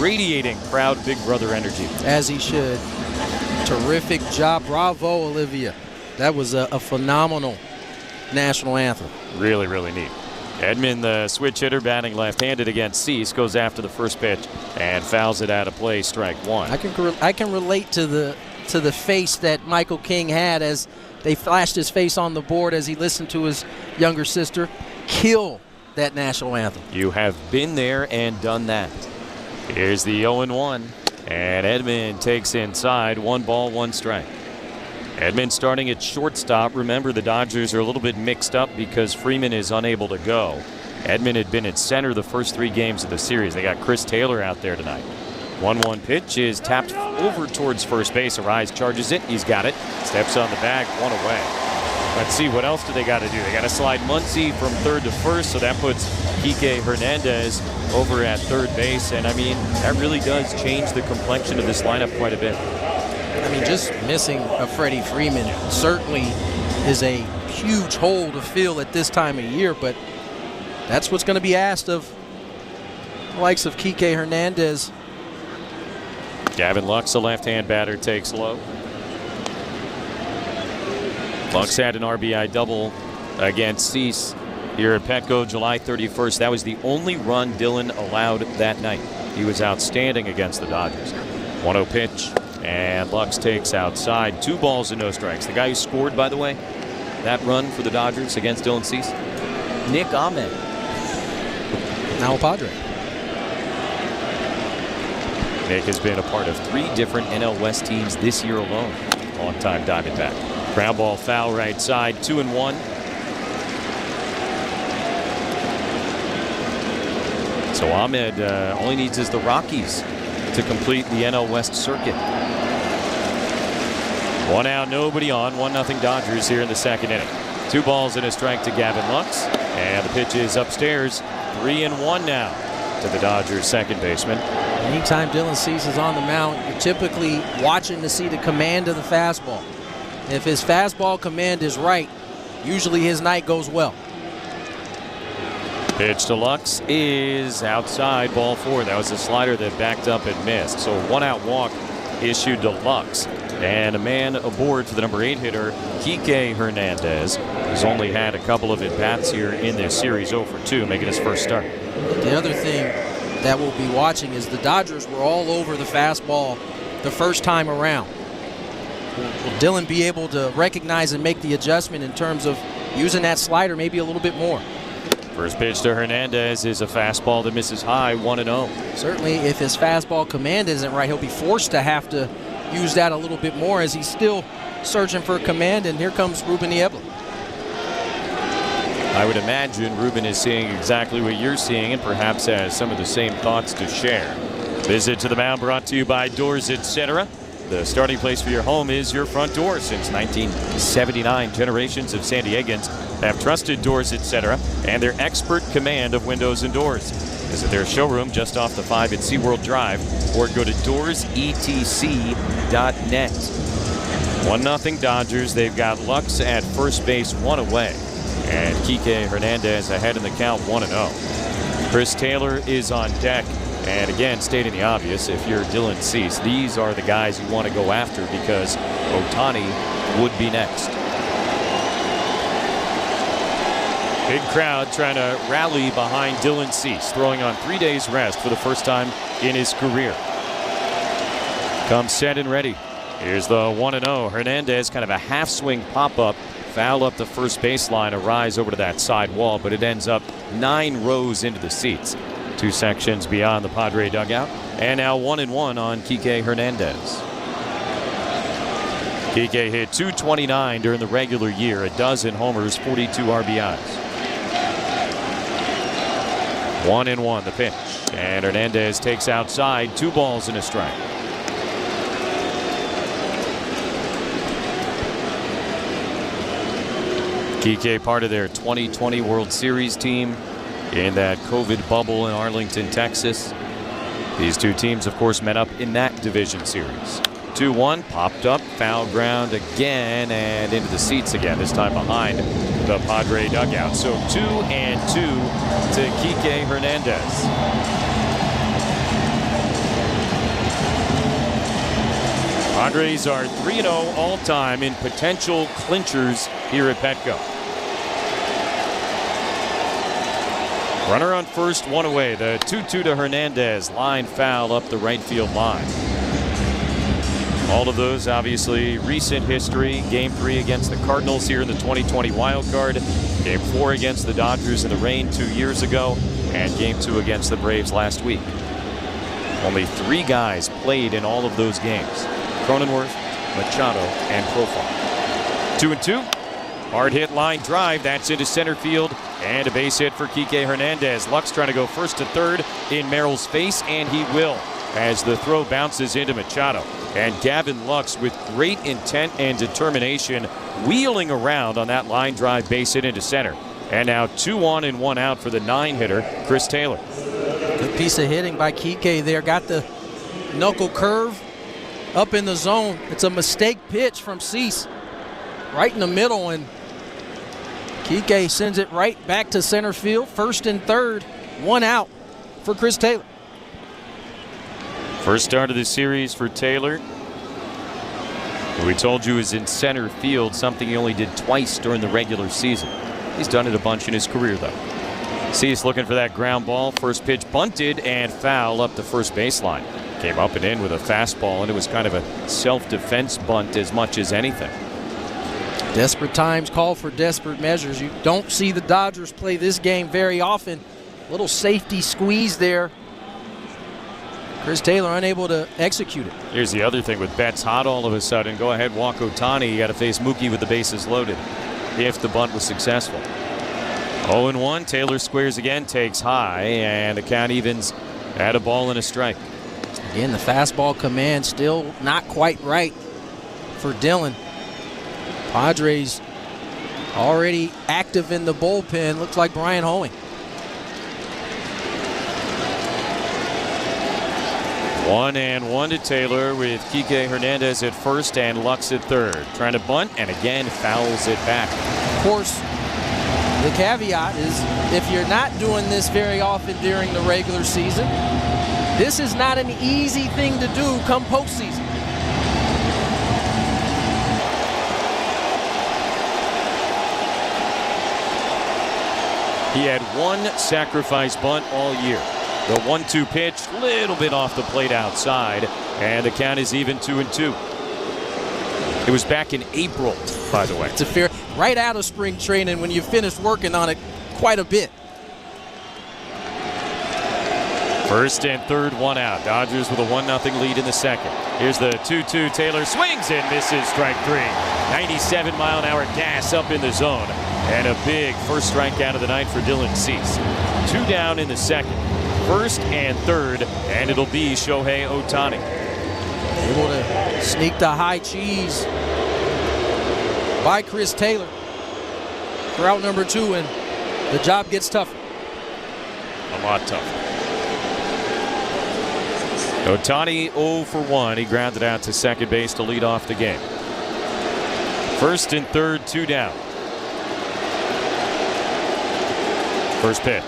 radiating proud big brother energy. As he should. Terrific job. Bravo, Olivia. That was a phenomenal national anthem. Really, really neat. Edmund, the switch hitter, batting left-handed against Cease, goes after the first pitch and fouls it out of play, strike 1. I can relate to the face that Michael King had as they flashed his face on the board as he listened to his younger sister kill that national anthem. You have been there and done that. Here's the 0-1, and Edmund takes inside. 1 ball, 1 strike. Edmund starting at shortstop. Remember, the Dodgers are a little bit mixed up because Freeman is unable to go. Edman had been at center the first 3 games of the series. They got Chris Taylor out there tonight. 1-1 pitch is tapped over towards first base. Arise charges it. He's got it. Steps on the bag. 1 away. Let's see, what else do they got to do? They got to slide Muncy from third to first, so that puts Kike Hernandez over at third base. And, I mean, that really does change the complexion of this lineup quite a bit. I mean, just missing a Freddie Freeman certainly is a huge hole to fill at this time of year, but that's what's going to be asked of the likes of Kike Hernandez. Gavin Lux, a left-hand batter, takes low. Lux had an RBI double against Cease here at Petco July 31st. That was the only run Dylan allowed that night. He was outstanding against the Dodgers. 1-0 pitch, and Lux takes outside. 2 balls and no strikes. The guy who scored, by the way, that run for the Dodgers against Dylan Cease, Nick Ahmed. Now a Padre. Nick has been a part of 3 different NL West teams this year alone. Long-time Diamondback. Ground ball foul right side, 2-1. So Ahmed all he needs is the Rockies to complete the NL West circuit. 1 out, nobody on. 1-0 Dodgers here in the second inning. 2 balls and a strike to Gavin Lux. And the pitch is upstairs. 3-1 now to the Dodgers second baseman. Anytime Dylan Cease is on the mound, you're typically watching to see the command of the fastball. If his fastball command is right, usually his night goes well. Pitch to Lux is outside, ball 4. That was a slider that backed up and missed. So 1-out walk issued to Lux. And a man aboard for the number 8 hitter, Kike Hernandez, who's only had a couple of at-bats here in this series, 0 for 2, making his first start. The other thing that we'll be watching is the Dodgers were all over the fastball the first time around. Will Dylan be able to recognize and make the adjustment in terms of using that slider maybe a little bit more? First pitch to Hernandez is a fastball that misses high, 1-0. Certainly, if his fastball command isn't right, he'll be forced to have to use that a little bit more as he's still searching for command, and here comes Ruben Niebla. I would imagine Ruben is seeing exactly what you're seeing and perhaps has some of the same thoughts to share. Visit to the mound brought to you by Doors Etc. The starting place for your home is your front door. Since 1979, generations of San Diegans have trusted Doors Etc. and their expert command of windows and doors. Visit their showroom just off the 5 at SeaWorld Drive or go to doorsetc.net. 1-0 Dodgers. They've got Lux at first base, 1 away. And Kike Hernandez ahead in the count, 1-0. Chris Taylor is on deck. And again, stating the obvious, if you're Dylan Cease, these are the guys you want to go after because Ohtani would be next. Big crowd trying to rally behind Dylan Cease, throwing on 3 days rest for the first time in his career. Comes set and ready. Here's the 1-0. Hernandez, kind of a half swing pop-up, foul up the first baseline, a rise over to that side wall, but it ends up 9 rows into the seats. 2 sections beyond the Padre dugout. And now 1-1 on Kike Hernandez. Kike hit .229 during the regular year, a dozen homers, 42 RBIs. 1-1 the pitch. And Hernandez takes outside, 2 balls and a strike. Kike part of their 2020 World Series team in that COVID bubble in Arlington, Texas. These 2 teams, of course, met up in that division series. 2-1, popped up, foul ground again, and into the seats again, this time behind the Padre dugout. So 2-2 to Kike Hernandez. Padres are 3-0 all-time in potential clinchers here at Petco. Runner on first, 1 away. The 2-2 to Hernandez. Line foul up the right field line. All of those, obviously, recent history. Game 3 against the Cardinals here in the 2020 wild card. Game 4 against the Dodgers in the rain 2 years ago. And Game 2 against the Braves last week. Only 3 guys played in all of those games. Cronenworth, Machado, and Profar. 2-2. Hard hit line drive. That's into center field. And a base hit for Kike Hernandez. Lux trying to go first to third in Merrill's face, and he will, as the throw bounces into Machado. And Gavin Lux, with great intent and determination, wheeling around on that line drive base hit into center. And now 2 on and 1 out for the 9-hitter, Chris Taylor. Good piece of hitting by Kike there. Got the knuckle curve up in the zone. It's a mistake pitch from Cease. Right in the middle, and Kike sends it right back to center field. First and third, 1 out for Chris Taylor. First start of the series for Taylor, who we told you is in center field, something he only did twice during the regular season. He's done it a bunch in his career, though. Cease looking for that ground ball. First pitch bunted and foul up the first baseline. Came up and in with a fastball, and it was kind of a self-defense bunt as much as anything. Desperate times call for desperate measures. You don't see the Dodgers play this game very often. Little safety squeeze there. Chris Taylor unable to execute it. Here's the other thing with Betts hot all of a sudden. Go ahead, walk Ohtani. You got to face Mookie with the bases loaded if the bunt was successful. 0-1. Taylor squares again, takes high, and the count evens at a ball and a strike. Again, the fastball command still not quite right for Dillon. Padres already active in the bullpen. Looks like Brian Hoeing. 1-1 to Taylor with Kike Hernandez at first and Lux at third. Trying to bunt and again fouls it back. Of course, the caveat is if you're not doing this very often during the regular season, this is not an easy thing to do come postseason. He had 1 sacrifice bunt all year. The 1-2 pitch, little bit off the plate outside, and the count is even 2-2. It was back in April, by the way. It's a fair, right out of spring training when you finished working on it quite a bit. First and third, 1 out. Dodgers with a 1-0 lead in the second. Here's the 2-2. Taylor swings and misses strike 3. 97-mile-an-hour gas up in the zone. And a big first strikeout of the night for Dylan Cease. 2 down in the second. First and third, and it'll be Shohei Ohtani. Able to sneak the high cheese by Chris Taylor for out number 2, and the job gets tougher. A lot tougher. Ohtani 0 for 1. He grounded out to second base to lead off the game. First and third, 2 down. First pitch.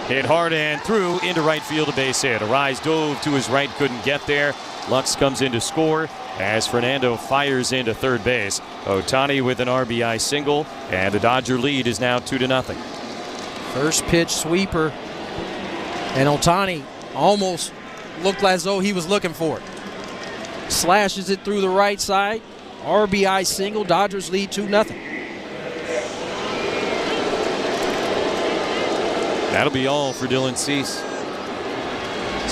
Hit hard and through into right field, a base hit. Arise dove to his right, couldn't get there. Lux comes in to score as Fernando fires into third base. Ohtani with an RBI single, and the Dodger lead is now 2-0. First pitch sweeper, and Ohtani almost looked as though he was looking for it. Slashes it through the right side. RBI single. Dodgers lead 2-0. That'll be all for Dylan Cease.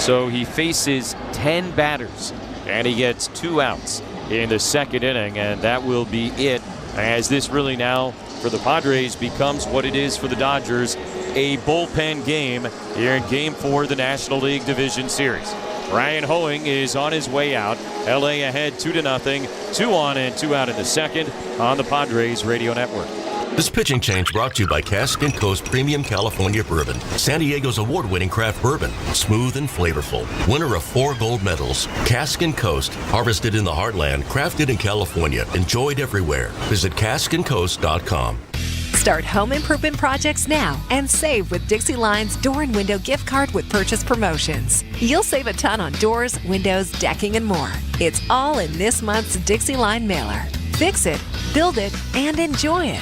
So he faces 10 batters, and he gets 2 outs in the second inning, and that will be it, as this really now for the Padres becomes what it is for the Dodgers, a bullpen game here in Game 4 of the National League Division Series. Brian Hoeing is on his way out. LA ahead 2-0, 2 on and 2 out in the second on the Padres Radio Network. This pitching change brought to you by Cask & Coast Premium California Bourbon, San Diego's award-winning craft bourbon, smooth and flavorful. Winner of 4 gold medals, Cask & Coast, harvested in the heartland, crafted in California, enjoyed everywhere. Visit caskandcoast.com. Start home improvement projects now and save with Dixie Line's door and window gift card with purchase promotions. You'll save a ton on doors, windows, decking, and more. It's all in this month's Dixie Line mailer. Fix it, build it, and enjoy it.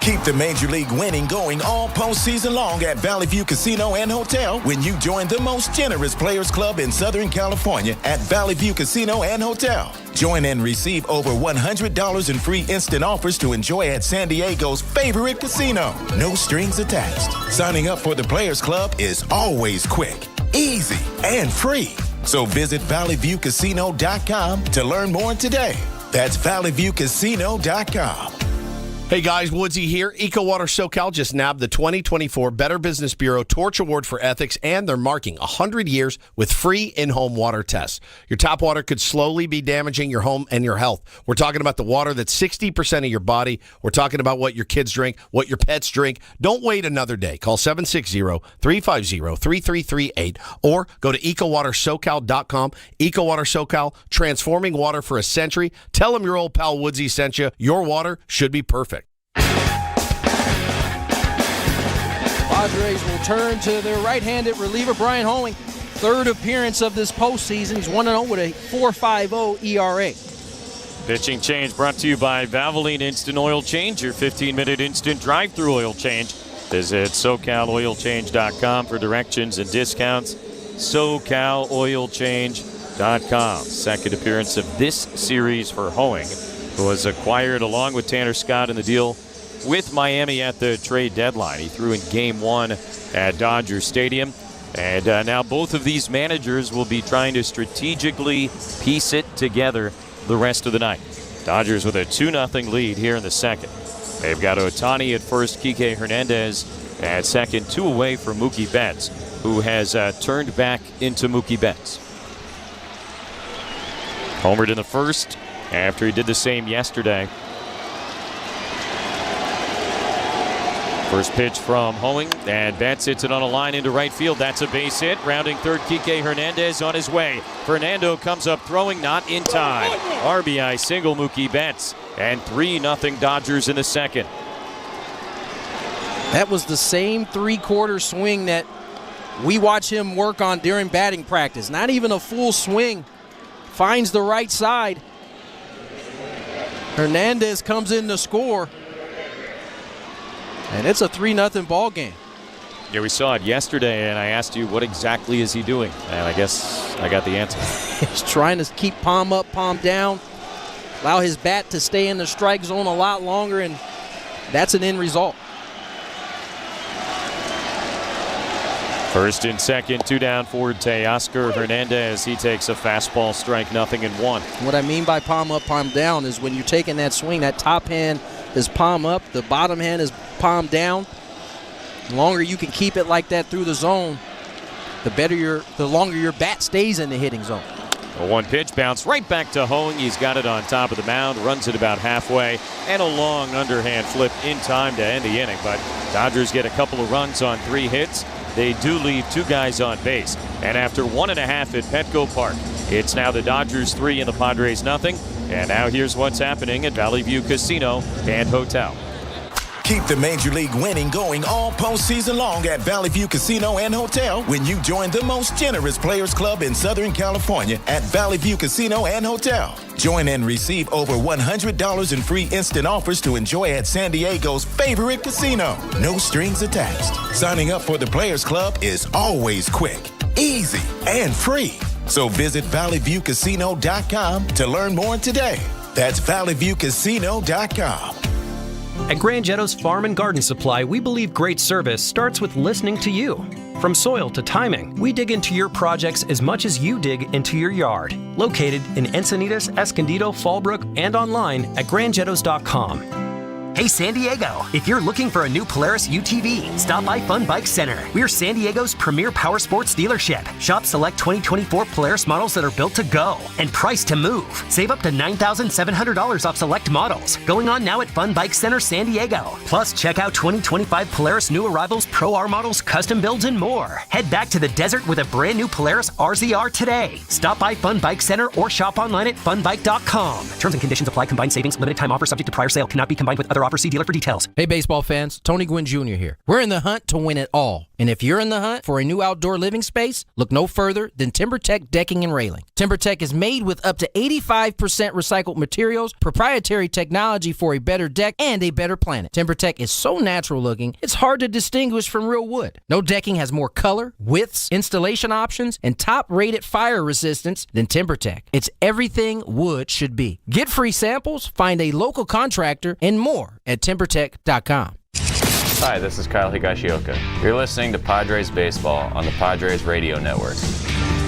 Keep the Major League winning going all postseason long at Valley View Casino and Hotel when you join the most generous Players Club in Southern California at Valley View Casino and Hotel. Join and receive over $100 in free instant offers to enjoy at San Diego's favorite casino. No strings attached. Signing up for the Players Club is always quick, easy, and free. So visit valleyviewcasino.com to learn more today. That's valleyviewcasino.com. Hey guys, Woodsy here. EcoWater SoCal just nabbed the 2024 Better Business Bureau Torch Award for Ethics, and they're marking 100 years with free in-home water tests. Your tap water could slowly be damaging your home and your health. We're talking about the water that's 60% of your body. We're talking about what your kids drink, what your pets drink. Don't wait another day. Call 760-350-3338 or go to EcoWaterSoCal.com. EcoWater SoCal, transforming water for a century. Tell them your old pal Woodsy sent you. Your water should be perfect. Padres will turn to their right-handed reliever, Brian Hoeing. Third appearance of this postseason. He's 1-0 with a 4.50 ERA. Pitching change brought to you by Valvoline Instant Oil Change, your 15-minute instant drive-through oil change. Visit SoCalOilChange.com for directions and discounts. SoCalOilChange.com. Second appearance of this series for Hoeing, who was acquired along with Tanner Scott in the deal with Miami at the trade deadline. He threw in Game 1 at Dodger Stadium. And now both of these managers will be trying to strategically piece it together the rest of the night. Dodgers with a 2-0 lead here in the second. They've got Ohtani at first, Kike Hernandez at second, 2 away from Mookie Betts, who has turned back into Mookie Betts. Homered in the first after he did the same yesterday. First pitch from Hoeing, and Betts hits it on a line into right field. That's a base hit. Rounding third, Kike Hernandez on his way. Fernando comes up throwing, not in time. RBI single, Mookie Betts, and 3-0 Dodgers in the second. That was the same three-quarter swing that we watch him work on during batting practice. Not even a full swing. Finds the right side. Hernandez comes in to score. And it's a 3-0 ball game. Yeah, we saw it yesterday, and I asked you, what exactly is he doing? And I guess I got the answer. He's trying to keep palm up, palm down, allow his bat to stay in the strike zone a lot longer, and that's an end result. First and second, 2 down for Teoscar Hernandez. He takes a fastball, strike nothing, and 1. What I mean by palm up, palm down is when you're taking that swing, that top hand is palm up, the bottom hand is palm down. The longer you can keep it like that through the zone, the longer your bat stays in the hitting zone. A 1 pitch bounce right back to Hoeing. He's got it on top of the mound, runs it about halfway, and a long underhand flip in time to end the inning. But Dodgers get a couple of runs on 3 hits. They do leave 2 guys on base. And after 1.5 at Petco Park, it's now the Dodgers 3 and the Padres nothing. And now here's what's happening at Valley View Casino and Hotel. Keep the Major League winning going all postseason long at Valley View Casino and Hotel when you join the most generous Players Club in Southern California at Valley View Casino and Hotel. Join and receive over $100 in free instant offers to enjoy at San Diego's favorite casino. No strings attached. Signing up for the Players Club is always quick, easy, and free. So visit valleyviewcasino.com to learn more today. That's valleyviewcasino.com. At Grand Jetto's Farm and Garden Supply, we believe great service starts with listening to you. From soil to timing, we dig into your projects as much as you dig into your yard. Located in Encinitas, Escondido, Fallbrook, and online at grandjettos.com. Hey San Diego, if you're looking for a new Polaris UTV, stop by Fun Bike Center. We're San Diego's premier power sports dealership. Shop select 2024 Polaris models that are built to go and priced to move. Save up to $9,700 off select models. Going on now at Fun Bike Center San Diego. Plus, check out 2025 Polaris new arrivals, Pro R models, custom builds, and more. Head back to the desert with a brand new Polaris RZR today. Stop by Fun Bike Center or shop online at funbike.com. Terms and conditions apply. Combined savings, limited time offer subject to prior sale. Cannot be combined with other offers. See dealer for details. Hey baseball fans, Tony Gwynn Jr. here. We're in the hunt to win it all. And if you're in the hunt for a new outdoor living space, look no further than TimberTech Decking and Railing. TimberTech is made with up to 85% recycled materials, proprietary technology for a better deck and a better planet. TimberTech is so natural looking, it's hard to distinguish from real wood. No decking has more color, widths, installation options, and top-rated fire resistance than TimberTech. It's everything wood should be. Get free samples, find a local contractor, and more at timbertech.com. Hi, this is Kyle Higashioka. You're listening to Padres Baseball on the Padres Radio Network.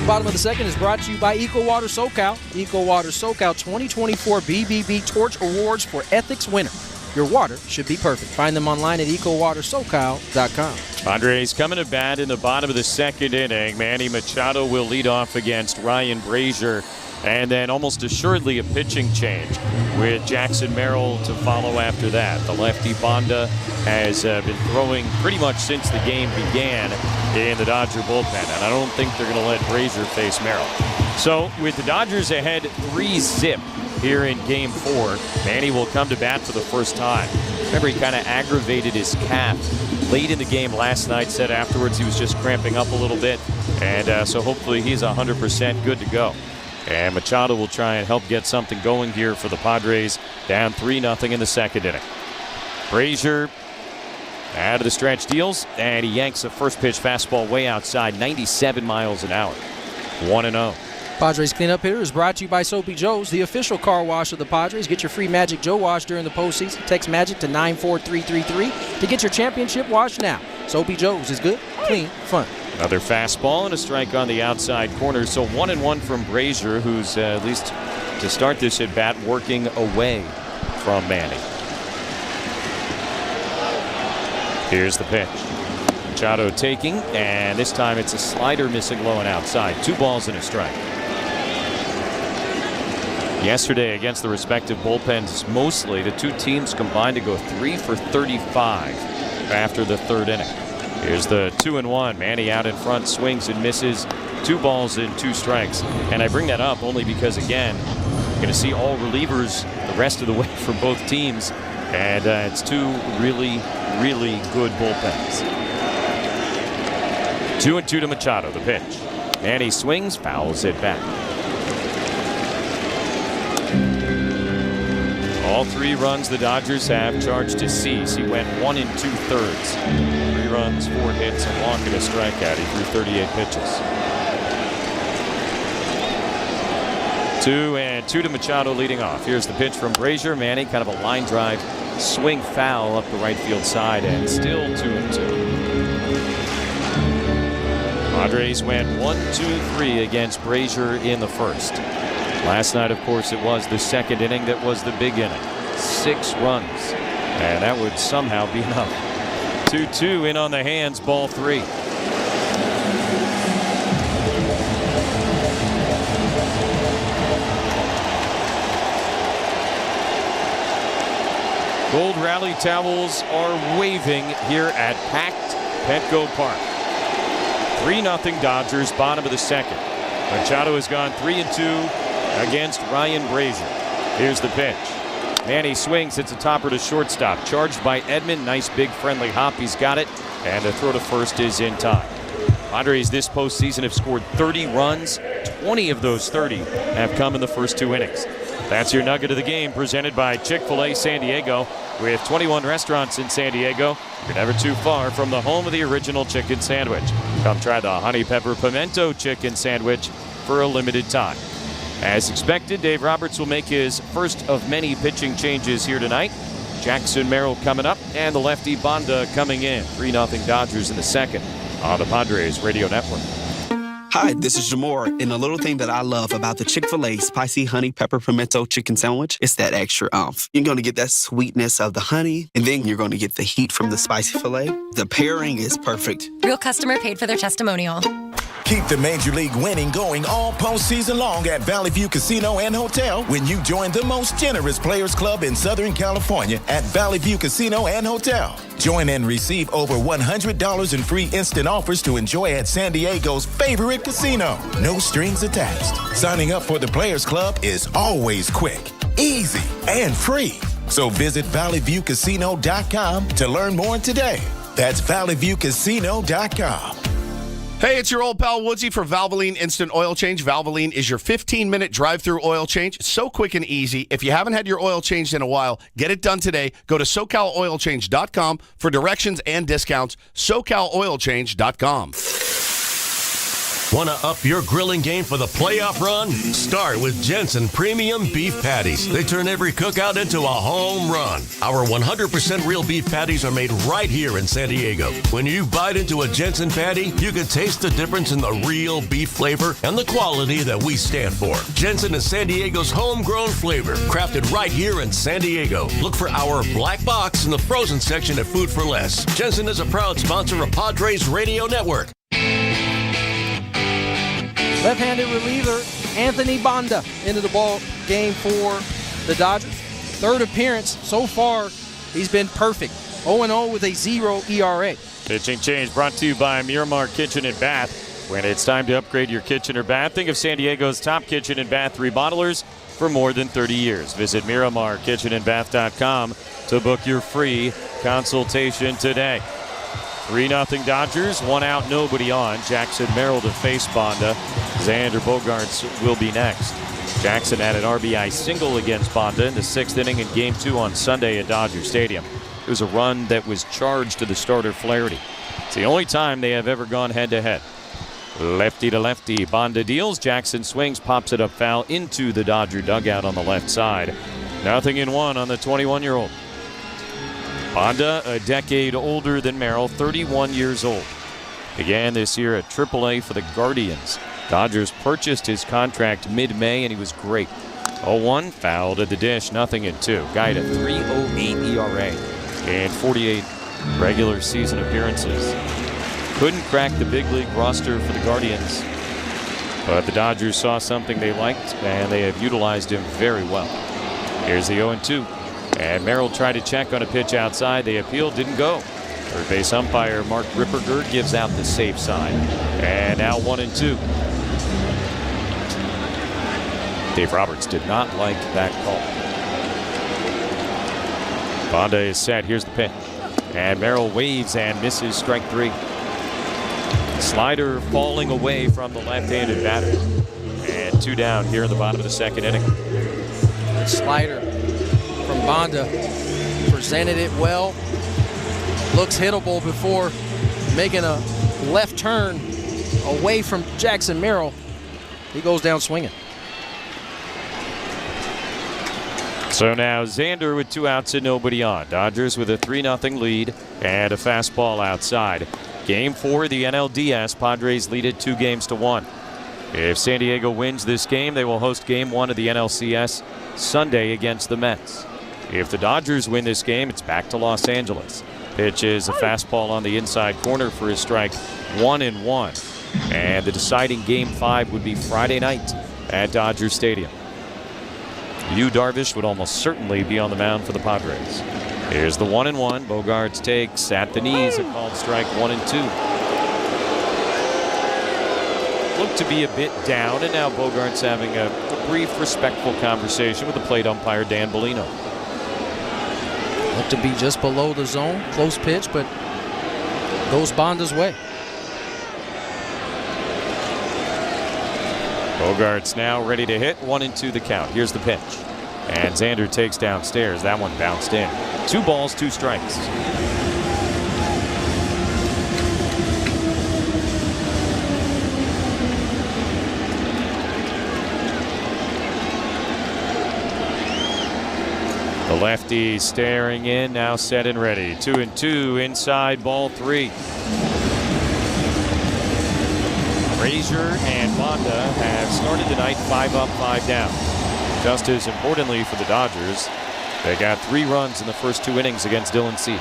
Bottom of the second is brought to you by EcoWater SoCal. EcoWater SoCal 2024 BBB Torch Awards for Ethics winner. your water should be perfect. Find them online at ecowatersocal.com. Padres coming to bat in the bottom of the second inning. Manny Machado will lead off against Ryan Brazier. And then almost assuredly a pitching change with Jackson Merrill to follow after that. The lefty Banda has been throwing pretty much since the game began in the Dodger bullpen. And I don't think they're going to let Brazier face Merrill. So with the Dodgers ahead 3-0 here in Game 4, Manny will come to bat for the first time. Remember, he kind of aggravated his calf late in the game last night. Said afterwards he was just cramping up a little bit. And so hopefully he's 100% good to go. And Machado will try and help get something going here for the Padres, down 3-0 in the second inning. Brazier out of the stretch deals, and he yanks a first pitch fastball way outside, 97 miles an hour. 1-0. Padres Cleanup Hitter is brought to you by Soapy Joe's, the official car wash of the Padres. Get your free Magic Joe wash during the postseason. Text MAGIC to 94333 to get your championship wash now. Soapy Joe's is good, clean, fun. Another fastball and a strike on the outside corner. So 1-1 from Brazier, who's at least to start this at bat working away from Manny. Here's the pitch. Machado taking, and this time it's a slider missing low and outside. 2 balls and a strike. Yesterday against the respective bullpens, mostly the two teams combined to go 3 for 35 after the third inning. Here's the 2-1. Manny out in front, swings and misses. 2 balls and 2 strikes. And I bring that up only because, again, you're going to see all relievers the rest of the way from both teams. And it's 2 really, really good bullpens. 2-2 to Machado, the pitch. Manny swings, fouls it back. All 3 runs the Dodgers have charged to Cease. He went 1 2/3. 3 runs, 4 hits, a walk and a strikeout. He threw 38 pitches. 2-2 to Machado leading off. Here's the pitch from Brazier. Manny, kind of a line drive, swing foul up the right field side, and still 2-2. Padres went 1-2-3 against Brazier in the first. Last night, of course, it was the second inning that was the big inning. 6 runs, and that would somehow be enough. 2-2 in on the hands, ball 3. Gold rally towels are waving here at packed Petco Park. 3-0 Dodgers, bottom of the second. Machado has gone 3-2 against Ryan Brazier. Here's the pitch. Manny swings. It's a topper to shortstop. Charged by Edman. Nice big friendly hop. He's got it. And the throw to first is in time. Padres this postseason have scored 30 runs. 20 of those 30 have come in the first 2 innings. That's your nugget of the game, presented by Chick-fil-A San Diego. With 21 restaurants in San Diego, you're never too far from the home of the original chicken sandwich. Come try the honey pepper pimento chicken sandwich for a limited time. As expected, Dave Roberts will make his first of many pitching changes here tonight. Jackson Merrill coming up, and the lefty Banda coming in. 3-0 Dodgers in the second on the Padres Radio Network. Hi, this is Jamor, and the little thing that I love about the Chick-fil-A Spicy Honey Pepper Pimento Chicken Sandwich is that extra oomph. You're going to get that sweetness of the honey, and then you're going to get the heat from the spicy filet. The pairing is perfect. Real customer paid for their testimonial. Keep the Major League winning going all postseason long at Valley View Casino and Hotel when you join the most generous Players Club in Southern California at Valley View Casino and Hotel. Join and receive over $100 in free instant offers to enjoy at San Diego's favorite casino. No strings attached. Signing up for the Players Club is always quick, easy, and free. So visit valleyviewcasino.com to learn more today. That's valleyviewcasino.com. Hey, it's your old pal Woodsy for Valvoline Instant Oil Change. Valvoline is your 15-minute drive-through oil change. It's so quick and easy. If you haven't had your oil changed in a while, get it done today. Go to SoCalOilChange.com for directions and discounts. SoCalOilChange.com. Want to up your grilling game for the playoff run? Start with Jensen Premium Beef Patties. They turn every cookout into a home run. Our 100% real beef patties are made right here in San Diego. When you bite into a Jensen patty, you can taste the difference in the real beef flavor and the quality that we stand for. Jensen is San Diego's homegrown flavor, crafted right here in San Diego. Look for our black box in the frozen section at Food for Less. Jensen is a proud sponsor of Padres Radio Network. Left-handed reliever Anthony Banda into the ball game for the Dodgers. Third appearance so far, he's been perfect. 0-0 with a 0 ERA. Pitching change brought to you by Miramar Kitchen and Bath. When it's time to upgrade your kitchen or bath, think of San Diego's top kitchen and bath remodelers for more than 30 years. Visit MiramarKitchenandBath.com to book your free consultation today. 3-0 Dodgers, 1 out, nobody on. Jackson Merrill to face Banda. Xander Bogaerts will be next. Jackson had an RBI single against Banda in the 6th inning in Game 2 on Sunday at Dodger Stadium. It was a run that was charged to the starter Flaherty. It's the only time they have ever gone head-to-head. Lefty to lefty, Banda deals. Jackson swings, pops it up foul into the Dodger dugout on the left side. 0-1 on the 21-year-old. Banda, a decade older than Merrill, 31 years old. Began this year at AAA for the Guardians. Dodgers purchased his contract mid-May, and he was great. 0-1, fouled at the dish, 0-2. Guy at 3.08 ERA in 48 regular season appearances. Couldn't crack the big league roster for the Guardians, but the Dodgers saw something they liked, and they have utilized him very well. Here's the 0-2. And Merrill tried to check on a pitch outside. They appealed, didn't go. Third base umpire Mark Ripperger gives out the safe sign. And now 1-2. Dave Roberts did not like that call. Banda is set. Here's the pitch. And Merrill waves and misses strike 3. Slider falling away from the left-handed batter. And 2 down here in the bottom of the 2nd inning. The slider from Banda presented it well. Looks hittable before making a left turn away from Jackson Merrill. He goes down swinging. So now Xander with 2 outs and nobody on. Dodgers with a 3-0 lead and a fastball outside. Game 4 of the NLDS. Padres lead it 2-1. If San Diego wins this game, they will host Game 1 of the NLCS Sunday against the Mets. If the Dodgers win this game, it's back to Los Angeles. Pitch is a fastball on the inside corner for a strike, 1-1. And the deciding Game 5 would be Friday night at Dodger Stadium. Yu Darvish would almost certainly be on the mound for the Padres. Here's the 1-1. Bogaerts takes at the knees, a called strike, 1-2. Looked to be a bit down, and now Bogaerts having a brief, respectful conversation with the plate umpire Dan Bellino. Looked to be just below the zone, close pitch, but goes Banda's way. Bogaerts now ready to hit, 1-2 the count. Here's the pitch. And Xander takes downstairs. That one bounced in. 2 balls, 2 strikes. The lefty staring in, now set and ready. 2-2 inside, ball 3. Frazier and Banda have started the night 5 up, 5 down. Just as importantly for the Dodgers, they got 3 runs in the first 2 innings against Dylan Cease.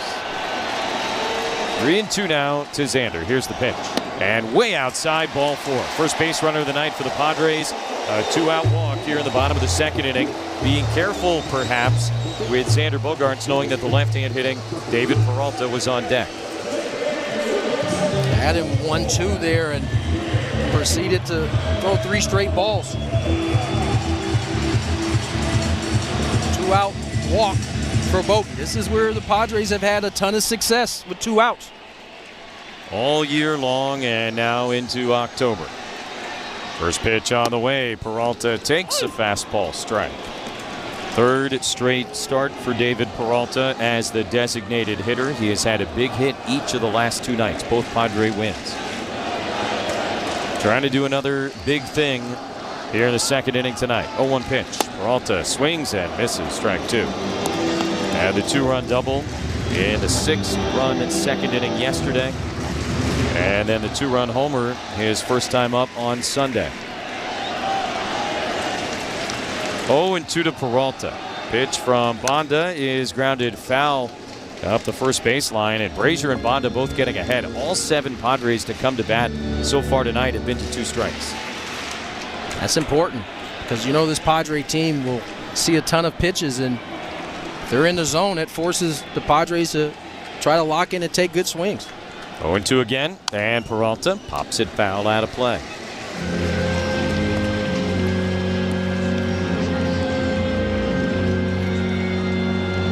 3-2 now to Xander. Here's the pitch. And way outside, ball 4. First base runner of the night for the Padres. A 2-out walk here in the bottom of the 2nd inning. Being careful, perhaps, with Xander Bogaerts, knowing that the left-hand hitting David Peralta was on deck. Had him 1-2 there and proceeded to throw 3 straight balls. 2-out walk for Bogey. This is where the Padres have had a ton of success with 2 outs. All year long and now into October. First pitch on the way. Peralta takes a fastball strike. 3rd straight start for David Peralta as the designated hitter. He has had a big hit each of the last 2 nights, both Padre wins. trying to do another big thing here in the second inning tonight. 0-1 pitch. Peralta swings and misses. Strike 2. Had the 2-run double in the 6-run second inning yesterday. And then the 2-run homer his first time up on Sunday. 0-2 to Peralta. Pitch from Banda is grounded foul up the first baseline, and Brazier and Banda both getting ahead. All 7 Padres to come to bat so far tonight have been to 2 strikes. That's important because you know this Padre team will see a ton of pitches, and if they're in the zone, it forces the Padres to try to lock in and take good swings. 0-2 again, and Peralta pops it foul out of play.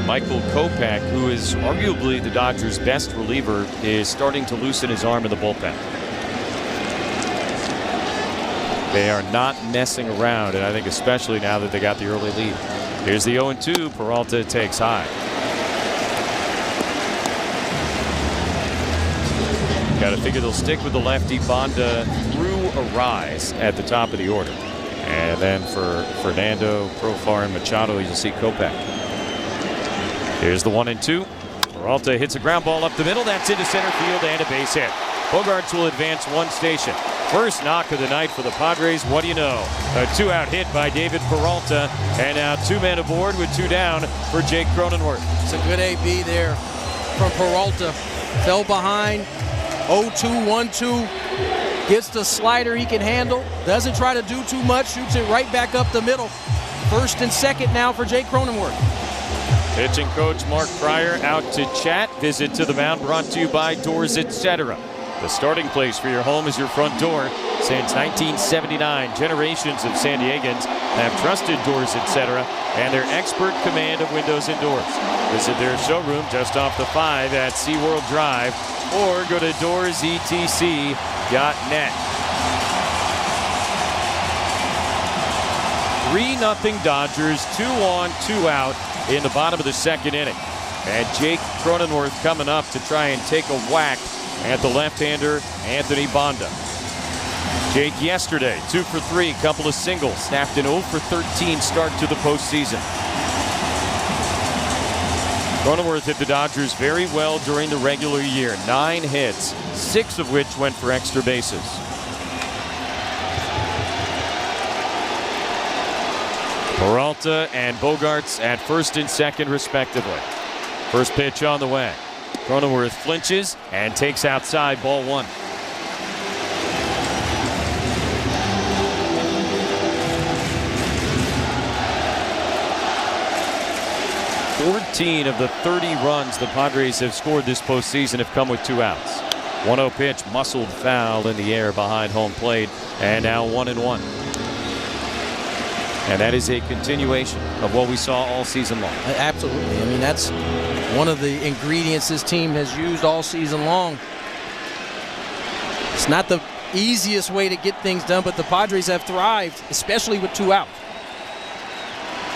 Michael Kopech, who is arguably the Dodgers' best reliever, is starting to loosen his arm in the bullpen. They are not messing around, and I think especially now that they got the early lead. Here's the 0-2. Peralta takes high. Got to figure they'll stick with the lefty. Banda through a rise at the top of the order. And then for Fernando, Profar, and Machado, you'll see Kopech. Here's the 1-2. Peralta hits a ground ball up the middle. That's into center field and a base hit. Bogarts will advance 1 station. First knock of the night for the Padres. What do you know? A 2-out hit by David Peralta. And now 2 men aboard with 2 down for Jake Cronenworth. It's a good AB there from Peralta. Fell behind. 0-2, 1-2. Gets the slider he can handle. Doesn't try to do too much. Shoots it right back up the middle. First and second now for Jake Cronenworth. Pitching coach Mark Pryor out to chat. Visit to the mound brought to you by Doors Etc. The starting place for your home is your front door. Since 1979, generations of San Diegans have trusted Doors Etc. and their expert command of windows and doors. Visit their showroom just off the 5 at SeaWorld Drive or go to doorsetc.net. 3-0 Dodgers, 2 on, 2 out in the bottom of the second inning. And Jake Cronenworth coming up to try and take a whack at the left-hander Anthony Banda. Jake yesterday, 2 for 3, couple of singles, snapped an 0 for 13 start to the postseason. Cronenworth hit the Dodgers very well during the regular year. 9 hits, 6 of which went for extra bases. Peralta and Bogarts at first and second, respectively. First pitch on the way. Cronenworth flinches and takes outside, ball 1. of the 30 runs the Padres have scored this postseason have come with 2 outs. 1-0 pitch, muscled foul in the air behind home plate, and now 1-1. And that is a continuation of what we saw all season long. Absolutely. I mean, that's one of the ingredients this team has used all season long. It's not the easiest way to get things done, but the Padres have thrived, especially with 2 outs.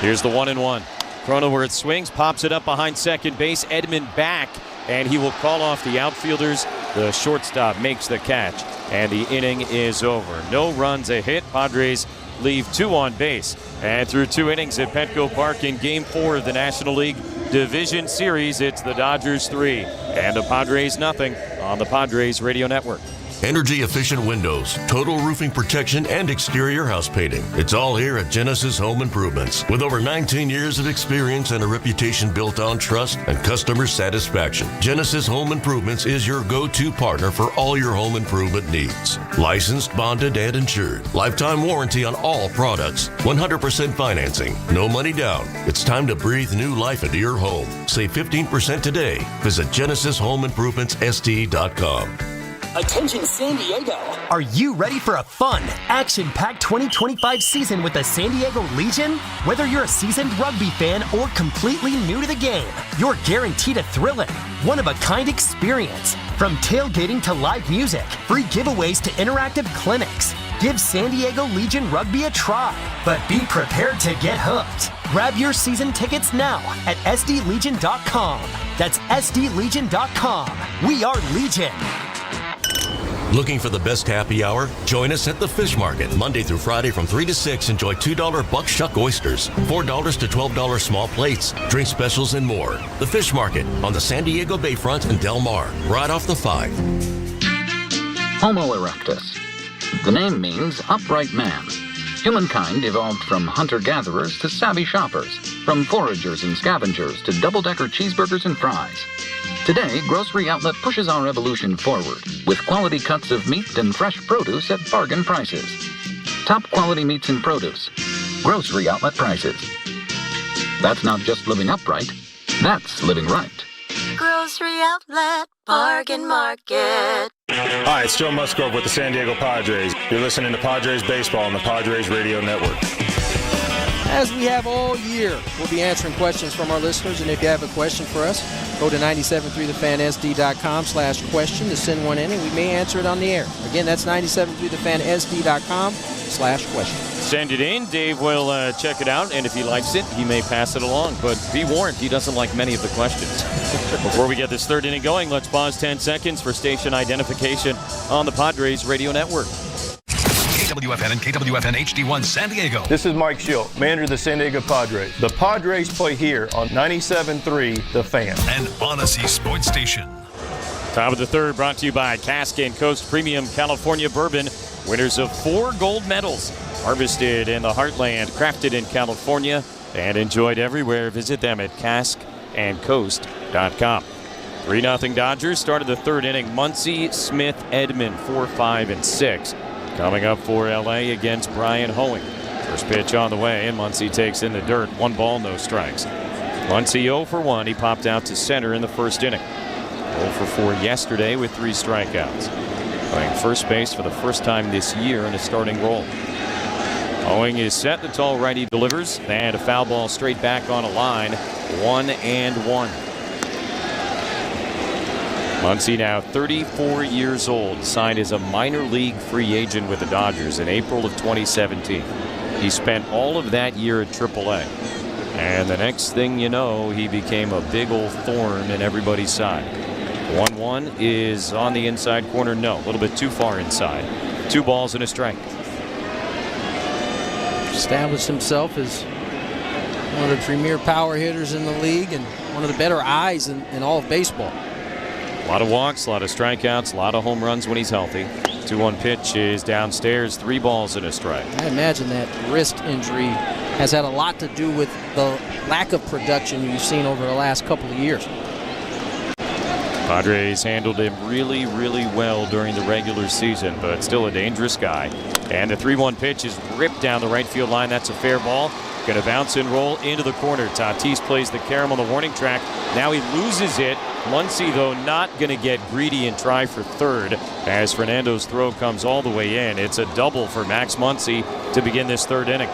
Here's the 1-1. Cronenworth swings, pops it up behind second base. Edman back, and he will call off the outfielders. The shortstop makes the catch, and the inning is over. No runs, a hit. Padres leave 2 on base. And through 2 innings at Petco Park in Game 4 of the National League Division Series, it's the Dodgers 3 and the Padres nothing on the Padres Radio Network. Energy-efficient windows, total roofing protection, and exterior house painting. It's all here at Genesis Home Improvements. With over 19 years of experience and a reputation built on trust and customer satisfaction, Genesis Home Improvements is your go-to partner for all your home improvement needs. Licensed, bonded, and insured. Lifetime warranty on all products. 100% financing. No money down. It's time to breathe new life into your home. Save 15% today. Visit GenesisHomeImprovementsST.com. Attention San Diego! Are you ready for a fun, action-packed 2025 season with the San Diego Legion? Whether you're a seasoned rugby fan or completely new to the game, you're guaranteed a thrilling, one-of-a-kind experience. From tailgating to live music, free giveaways to interactive clinics. Give San Diego Legion Rugby a try, but be prepared to get hooked. Grab your season tickets now at SDLegion.com. That's SDLegion.com. We are Legion. Looking for the best happy hour? Join us at the Fish Market. Monday through Friday from 3 to 6. Enjoy $2 buck-shuck oysters, $4 to $12 small plates, drink specials, and more. The Fish Market on the San Diego Bayfront in Del Mar, right off the 5. Homo erectus. The name means upright man. Humankind evolved from hunter-gatherers to savvy shoppers, from foragers and scavengers to double-decker cheeseburgers and fries. Today, Grocery Outlet pushes our evolution forward with quality cuts of meat and fresh produce at bargain prices. Top quality meats and produce. Grocery Outlet prices. That's not just living upright, that's living right. Grocery Outlet Bargain Market. Hi, it's Joe Musgrove with the San Diego Padres. You're listening to Padres Baseball on the Padres Radio Network. As we have all year, we'll be answering questions from our listeners, and if you have a question for us, go to 973thefansd.com/question to send one in, and we may answer it on the air. Again, that's 973thefansd.com/question. Send it in. Dave will check it out, and if he likes it, he may pass it along. But be warned, he doesn't like many of the questions. Before we get this third inning going, let's pause 10 seconds for station identification on the Padres Radio Network. KWFN and KWFN HD1 San Diego. This is Mike Schilt, manager of the San Diego Padres. The Padres play here on 97.3 The Fan. An Odyssey Sports Station. Top of the third, brought to you by Cask and Coast Premium California Bourbon. Winners of 4 gold medals. Harvested in the heartland, crafted in California, and enjoyed everywhere. Visit them at caskandcoast.com. 3-0 Dodgers started the third inning. Muncy, Smith, Edman, 4, 5, and 6. Coming up for L.A. against Brian Hoeing. First pitch on the way, and Muncy takes in the dirt. 1 ball, no strikes. Muncy 0 for 1. He popped out to center in the first inning. 0 for 4 yesterday with 3 strikeouts. Playing first base for the first time this year in a starting role. Hoeing is set. The tall righty delivers, and a foul ball straight back on a line. 1-1. Muncy, now 34 years old, signed as a minor league free agent with the Dodgers in April of 2017. He spent all of that year at AAA. And the next thing you know, he became a big old thorn in everybody's side. 1-1 is on the inside corner. No, a little bit too far inside. 2 balls and a strike. Established himself as one of the premier power hitters in the league and one of the better eyes in all of baseball. A lot of walks, a lot of strikeouts, a lot of home runs when he's healthy. 2-1 pitch is downstairs, 3 balls and a strike. I imagine that wrist injury has had a lot to do with the lack of production you've seen over the last couple of years. Padres handled him really, really well during the regular season, but still a dangerous guy. And the 3-1 pitch is ripped down the right field line. That's a fair ball. Going to bounce and roll into the corner. Tatis plays the carom on the warning track. Now he loses it. Muncy, though, not going to get greedy and try for third as Fernando's throw comes all the way in. It's a double for Max Muncy to begin this third inning.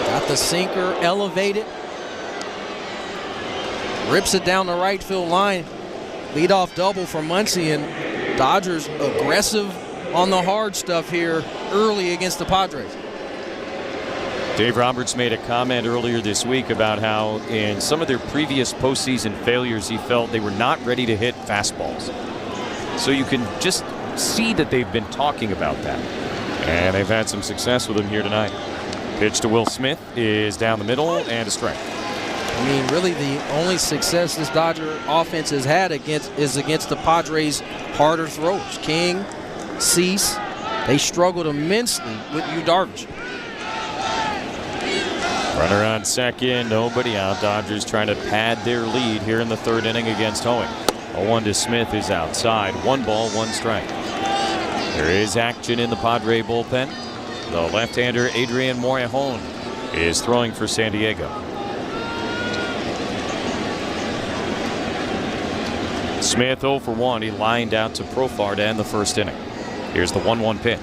Got the sinker elevated. Rips it down the right field line. Leadoff double for Muncy, and Dodgers aggressive on the hard stuff here early against the Padres. Dave Roberts made a comment earlier this week about how in some of their previous postseason failures, he felt they were not ready to hit fastballs. So you can just see that they've been talking about that. And they've had some success with him here tonight. Pitch to Will Smith is down the middle and a strike. I mean, really the only success this Dodger offense has had is against the Padres' harder throwers. King, Cease, they struggled immensely with Yu Darvish. Runner on second, nobody out. Dodgers trying to pad their lead here in the third inning against Hoeing. 0-1 to Smith is outside. 1 ball, 1 strike. There is action in the Padre bullpen. The left-hander Adrian Morejon is throwing for San Diego. Smith 0 for 1. He lined out to Profar to end the first inning. Here's the 1-1 pitch.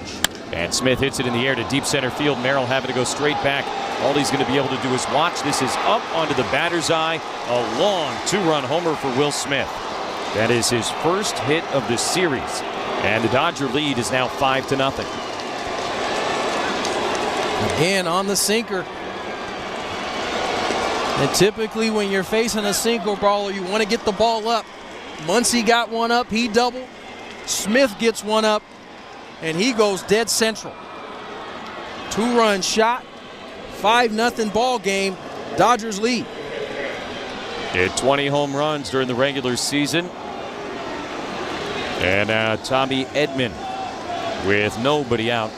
And Smith hits it in the air to deep center field. Merrill having to go straight back. All he's going to be able to do is watch. This is up onto the batter's eye. A long 2-run homer for Will Smith. That is his first hit of the series. And the Dodger lead is now 5-0. Again on the sinker. And typically when you're facing a sinker baller, you want to get the ball up. Muncy got one up. He doubled. Smith gets one up, and he goes dead central. 2-run shot. 5-0 ball game. Dodgers lead. Hit 20 home runs during the regular season. And now Tommy Edman with nobody out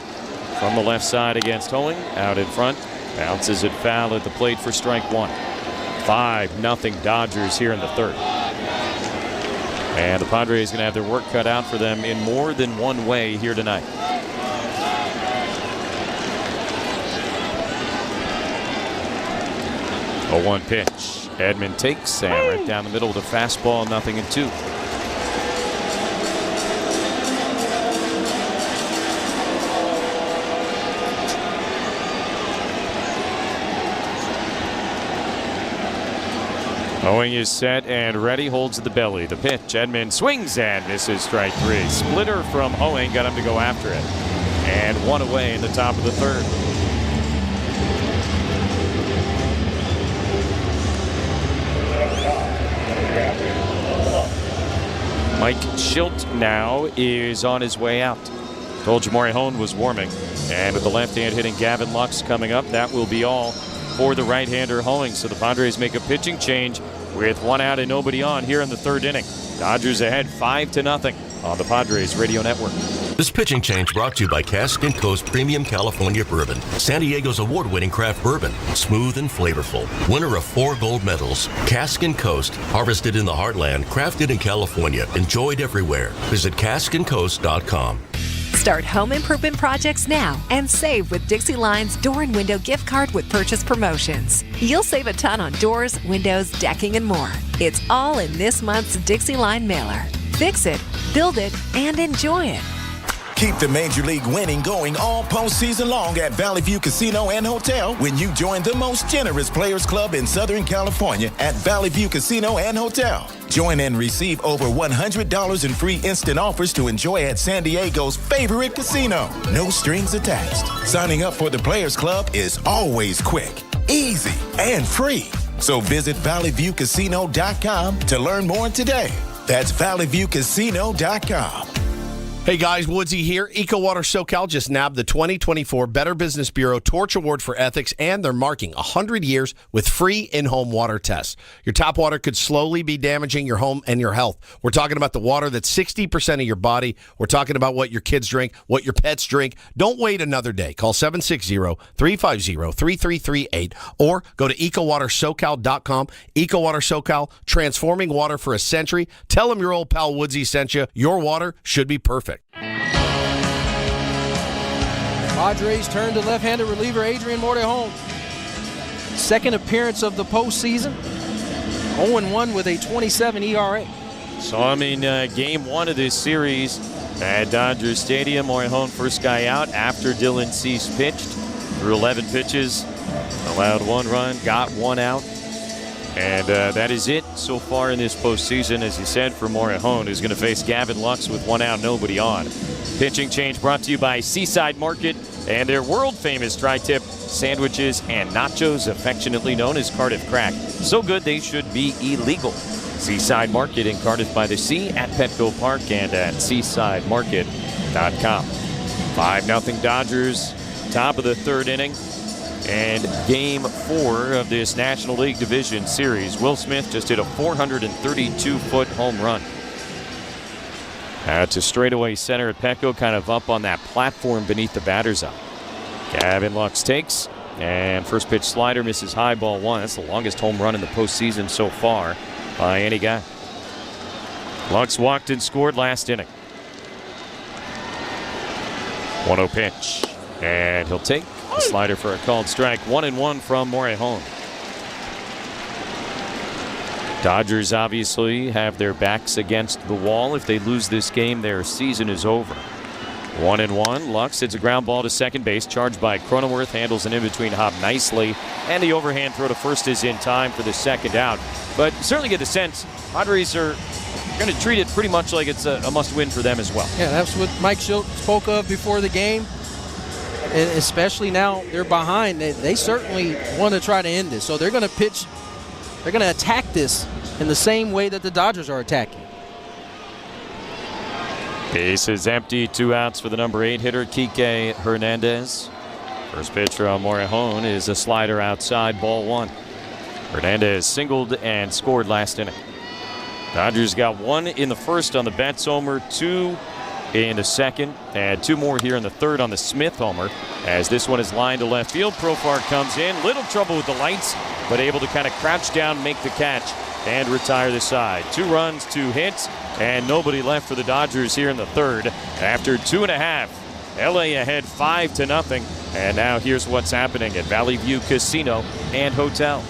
from the left side against Hoeing. Out in front. Bounces it foul at the plate for strike one. 5-0 Dodgers here in the third. And the Padres going to have their work cut out for them in more than one way here tonight. A 1 pitch. Edman takes and right down the middle with a fastball, 0-2. Hoeing is set and ready, holds at the belly. The pitch, Edman swings and misses, strike three. Splitter from Hoeing, got him to go after it. And one away in the top of the third. Mike Schilt now is on his way out. Told you Maury Hoehn was warming. And with the left hand hitting Gavin Lux coming up, that will be all for the right-hander Hoeing. So the Padres make a pitching change with one out and nobody on here in the third inning. Dodgers ahead 5-0 on the Padres Radio Network. This pitching change brought to you by Cask & Coast Premium California Bourbon. San Diego's award-winning craft bourbon. Smooth and flavorful. Winner of 4 gold medals. Cask & Coast. Harvested in the heartland. Crafted in California. Enjoyed everywhere. Visit caskandcoast.com. Start home improvement projects now and save with Dixie Line's door and window gift card with purchase promotions. You'll save a ton on doors, windows, decking, and more. It's all in this month's Dixie Line mailer. Fix it, build it, and enjoy it. Keep the Major League winning going all postseason long at Valley View Casino and Hotel when you join the most generous Players Club in Southern California at Valley View Casino and Hotel. Join and receive over $100 in free instant offers to enjoy at San Diego's favorite casino. No strings attached. Signing up for the Players Club is always quick, easy, and free. So visit valleyviewcasino.com to learn more today. That's valleyviewcasino.com. Hey guys, Woodsy here. EcoWater SoCal just nabbed the 2024 Better Business Bureau Torch Award for Ethics, and they're marking 100 years with free in-home water tests. Your tap water could slowly be damaging your home and your health. We're talking about the water that's 60% of your body. We're talking about what your kids drink, what your pets drink. Don't wait another day. Call 760-350-3338 or go to EcoWaterSoCal.com. EcoWater SoCal, transforming water for a century. Tell them your old pal Woodsy sent you. Your water should be perfect. Padres turn to left-handed reliever Adrian Morejon. Second appearance of the postseason. 0-1 with a 27 ERA. Saw him in game one of this series at Dodger Stadium. Morejon, first guy out after Dylan Cease pitched. Threw 11 pitches, allowed 1 run, got 1 out. And that is it so far in this postseason, as he said, for Morejon, who's going to face Gavin Lux with 1 out, nobody on. Pitching change brought to you by Seaside Market and their world-famous tri-tip sandwiches and nachos, affectionately known as Cardiff Crack. So good they should be illegal. Seaside Market in Cardiff by the Sea at Petco Park and at seasidemarket.com. 5-0 Dodgers, top of the third inning. And game 4 of this National League Division Series. Will Smith just hit a 432-foot home run. To straightaway center at Petco, kind of up on that platform beneath the batter's eye. Gavin Lux takes, and first pitch slider misses high, ball 1. That's the longest home run in the postseason so far by any guy. Lux walked and scored last inning. 1-0 pitch, and he'll take the slider for a called strike. 1-1 from Morejon. Dodgers obviously have their backs against the wall. If they lose this game, their season is over. 1-1. Lux hits a ground ball to second base, charged by Cronenworth, handles an in-between hop nicely, and the overhand throw to first is in time for the second out. But certainly get the sense Padres are going to treat it pretty much like it's a must-win for them as well. Yeah, that's what Mike Schilt spoke of before the game. And especially now they're behind. They certainly want to try to end this. So they're going to pitch. They're going to attack this in the same way that the Dodgers are attacking. Base is empty. 2 outs for the number 8 hitter, Kike Hernandez. First pitch from Morejon is a slider outside, ball 1. Hernandez singled and scored last inning. Dodgers got 1 in the first on the Betts homer, 2 in the second, and 2 more here in the third on the Smith homer. As this one is lined to left field, Profar comes in. Little trouble with the lights, but able to kind of crouch down, make the catch, and retire the side. 2 runs, 2 hits, and nobody left for the Dodgers here in the third. After 2.5, LA ahead 5-0. And now here's what's happening at Valley View Casino and Hotel.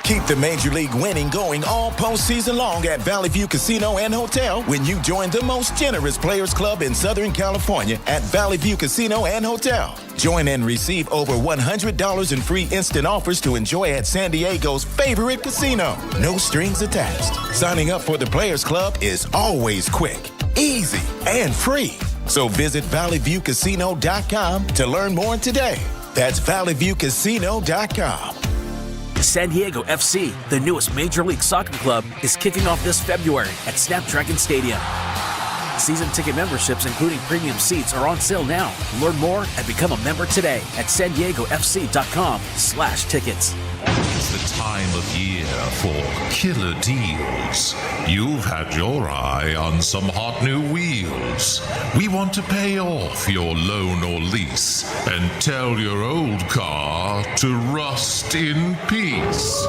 Keep the Major League winning going all postseason long at Valley View Casino and Hotel when you join the most generous Players Club in Southern California at Valley View Casino and Hotel. Join and receive over $100 in free instant offers to enjoy at San Diego's favorite casino. No strings attached. Signing up for the Players Club is always quick, easy, and free. So visit valleyviewcasino.com to learn more today. That's valleyviewcasino.com. San Diego FC, the newest Major League Soccer club, is kicking off this February at Snapdragon Stadium. Season ticket memberships, including premium seats, are on sale now. Learn more and become a member today at sandiegofc.com/tickets. It's the time of year for killer deals. You've had your eye on some hot new wheels. We want to pay off your loan or lease and tell your old car to rust in peace.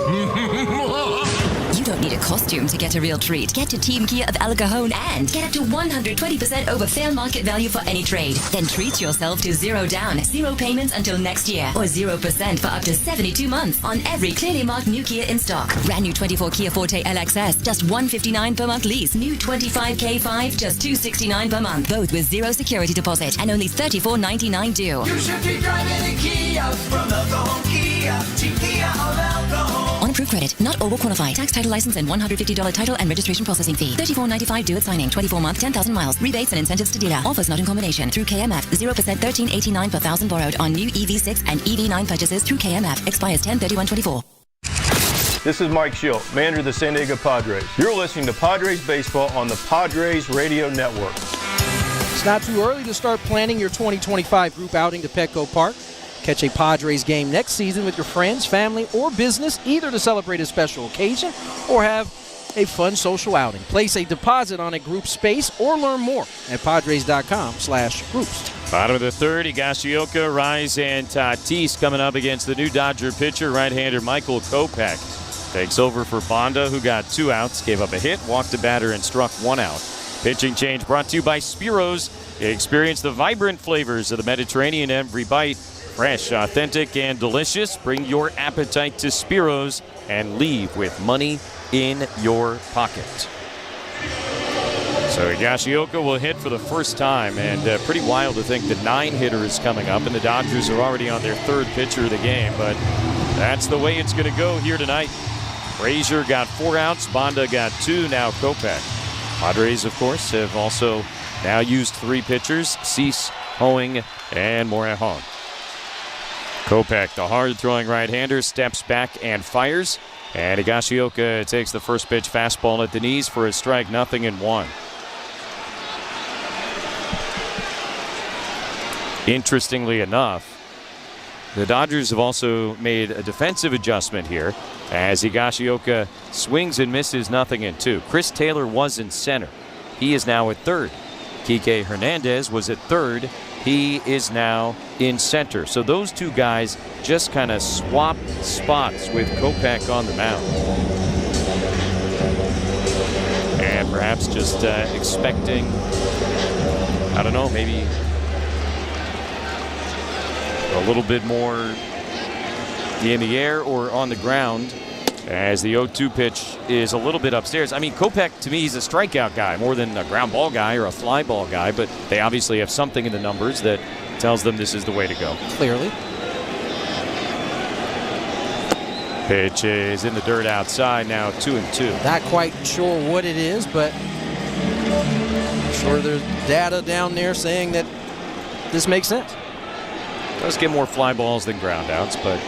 You don't need a costume to get a real treat. Get to Team Kia of El Cajon and get up to 120% over fair market value for any trade. Then treat yourself to 0 down, 0 payments until next year, or 0% for up to 72 months on every clearly marked new Kia in stock. Brand new 24 Kia Forte LXS, just $159 per month lease. New 25 K5, just $269 per month. Both with 0 security deposit and only $34.99 due. You should be driving a Kia from El Cajon Kia. Team Kia of El Cajon. On approved credit, not all will qualify. Tax, title, license, and $150 title and registration processing fee. $34.95 due at signing. 24-month, 10,000 miles. Rebates and incentives to dealer. Offers not in combination. Through KMF. 0% $13.89 per thousand borrowed on new EV6 and EV9 purchases through KMF. Expires 10/31/24. This is Mike Schilt, manager of the San Diego Padres. You're listening to Padres Baseball on the Padres Radio Network. It's not too early to start planning your 2025 group outing to Petco Park. Catch a Padres game next season with your friends, family, or business, either to celebrate a special occasion or have a fun social outing. Place a deposit on a group space or learn more at padres.com/groups. Bottom of the third, Higashioka, Rise, and Tatis coming up against the new Dodger pitcher, right-hander Michael Kopech. Takes over for Bonda, who got 2 outs, gave up a hit, walked a batter, and struck 1 out. Pitching change brought to you by Spiros. Experience the vibrant flavors of the Mediterranean every bite. Fresh, authentic, and delicious. Bring your appetite to Spiros and leave with money in your pocket. So Higashioka will hit for the first time, and pretty wild to think the 9-hitter is coming up, and the Dodgers are already on their 3rd pitcher of the game, but that's the way it's going to go here tonight. Frazier got 4 outs, Bonda got 2, now Kopech. Padres, of course, have also now used 3 pitchers, Cease, Hoeing, and Morejon. Kopech, the hard-throwing right-hander, steps back and fires. And Higashioka takes the first pitch fastball at the knees for a strike, 0-1. Interestingly enough, the Dodgers have also made a defensive adjustment here as Higashioka swings and misses 0-2. Chris Taylor was in center. He is now at third. Kike Hernandez was at third. He is now in center. So those 2 guys just kind of swapped spots with Kopech on the mound. And perhaps just expecting, I don't know, maybe a little bit more in the air or on the ground, as the 0-2 pitch is a little bit upstairs. I mean, Kopech, to me, he's a strikeout guy more than a ground ball guy or a fly ball guy, but they obviously have something in the numbers that tells them this is the way to go. Clearly. Pitch is in the dirt outside, now 2-2. Not quite sure what it is, but I'm sure there's data down there saying that this makes sense. Does get more fly balls than ground outs, but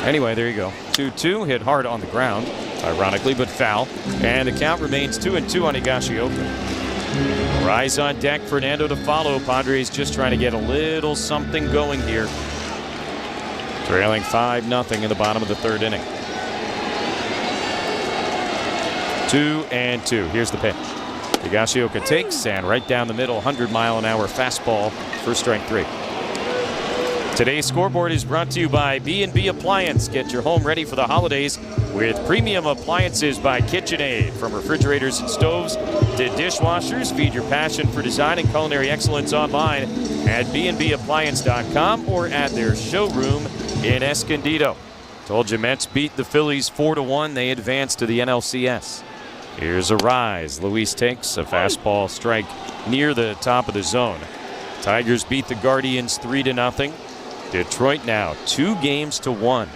anyway, there you go. 2-2, hit hard on the ground, ironically, but foul. And the count remains 2-2 on Higashioka. Rise on deck, Fernando to follow. Padres just trying to get a little something going here. Trailing 5-0 in the bottom of the third inning. 2-2. Here's the pitch. Higashioka takes and right down the middle, 100-mile-an-hour fastball for strike 3. Today's scoreboard is brought to you by B&B Appliance. Get your home ready for the holidays with premium appliances by KitchenAid. From refrigerators and stoves to dishwashers, feed your passion for design and culinary excellence online at bnbappliance.com or at their showroom in Escondido. Told you Mets beat the Phillies 4-1. They advance to the NLCS. Here's a rise. Luis takes a fastball strike near the top of the zone. Tigers beat the Guardians 3-0. Detroit now 2-1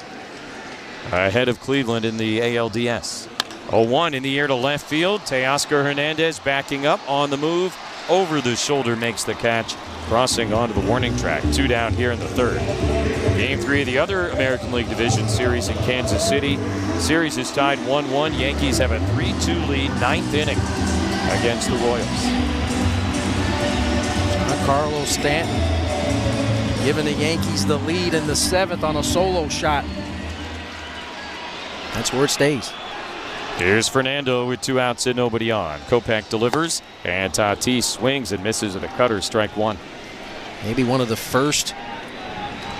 ahead of Cleveland in the ALDS. 0-1 in the air to left field. Teoscar Hernandez backing up on the move. Over the shoulder makes the catch, crossing onto the warning track. 2 down here in the third. Game 3 of the other American League Division Series in Kansas City. Series is tied 1-1. Yankees have a 3-2 lead, 9th inning against the Royals. Giancarlo Stanton giving the Yankees the lead in the 7th on a solo shot. That's where it stays. Here's Fernando with 2 outs and nobody on. Kopech delivers, and Tatis swings and misses at a cutter, strike 1. Maybe one of the first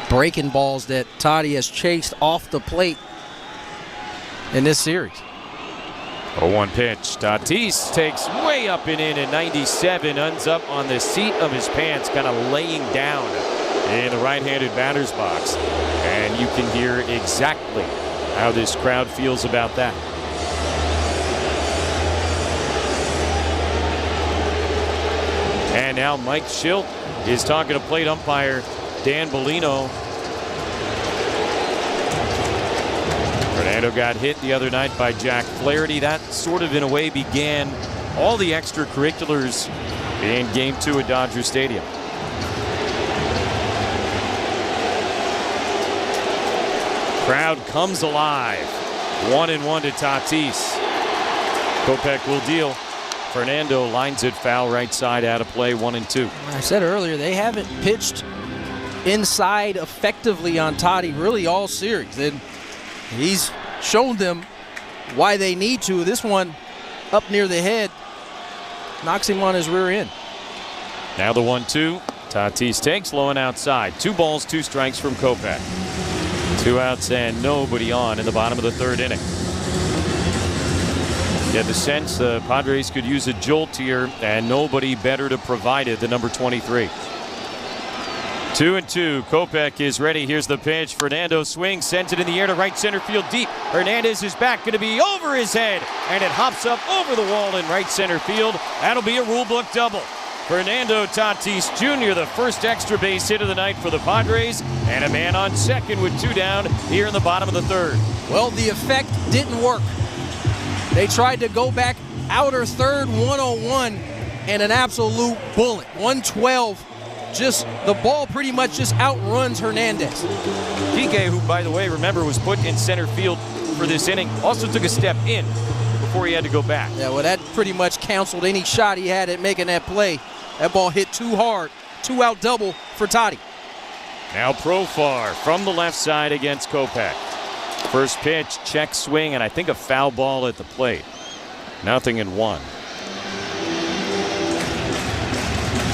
breaking balls that Toddy has chased off the plate in this series. 0-1 pitch. Tatis takes way up and in at 97, ends up on the seat of his pants, kind of laying down in the right-handed batter's box. And you can hear exactly how this crowd feels about that. And now Mike Schilt is talking to plate umpire Dan Bellino. Fernando got hit the other night by Jack Flaherty. That sort of in a way began all the extracurriculars in Game 2 at Dodger Stadium. Crowd comes alive. 1-1 to Tatis. Kopech will deal. Fernando lines it foul right side out of play, 1-2. I said earlier, they haven't pitched inside effectively on Toddy really all series. And he's shown them why they need to. This one up near the head knocks him on his rear end. Now the 1-2. Tatis takes low and outside. 2 balls, 2 strikes from Kopech. 2 outs and nobody on in the bottom of the third inning. Get the sense the Padres could use a jolt here, and nobody better to provide it than number 23. 2-2. Kopech is ready. Here's the pitch. Fernando swings, sends it in the air to right center field deep. Hernandez is back, going to be over his head, and it hops up over the wall in right center field. That'll be a rule book double. Fernando Tatis Jr., the first extra base hit of the night for the Padres, and a man on second with 2 down here in the bottom of the third. Well, the effect didn't work. They tried to go back outer third, 101, and an absolute bullet. 112. Just the ball pretty much just outruns Hernandez. Kike, who, by the way, remember, was put in center field for this inning, also took a step in before he had to go back. Yeah, well, that pretty much canceled any shot he had at making that play. That ball hit too hard. 2-out double for Toddy. Now Profar from the left side against Kopech. First pitch, check swing, and I think a foul ball at the plate. 0-1.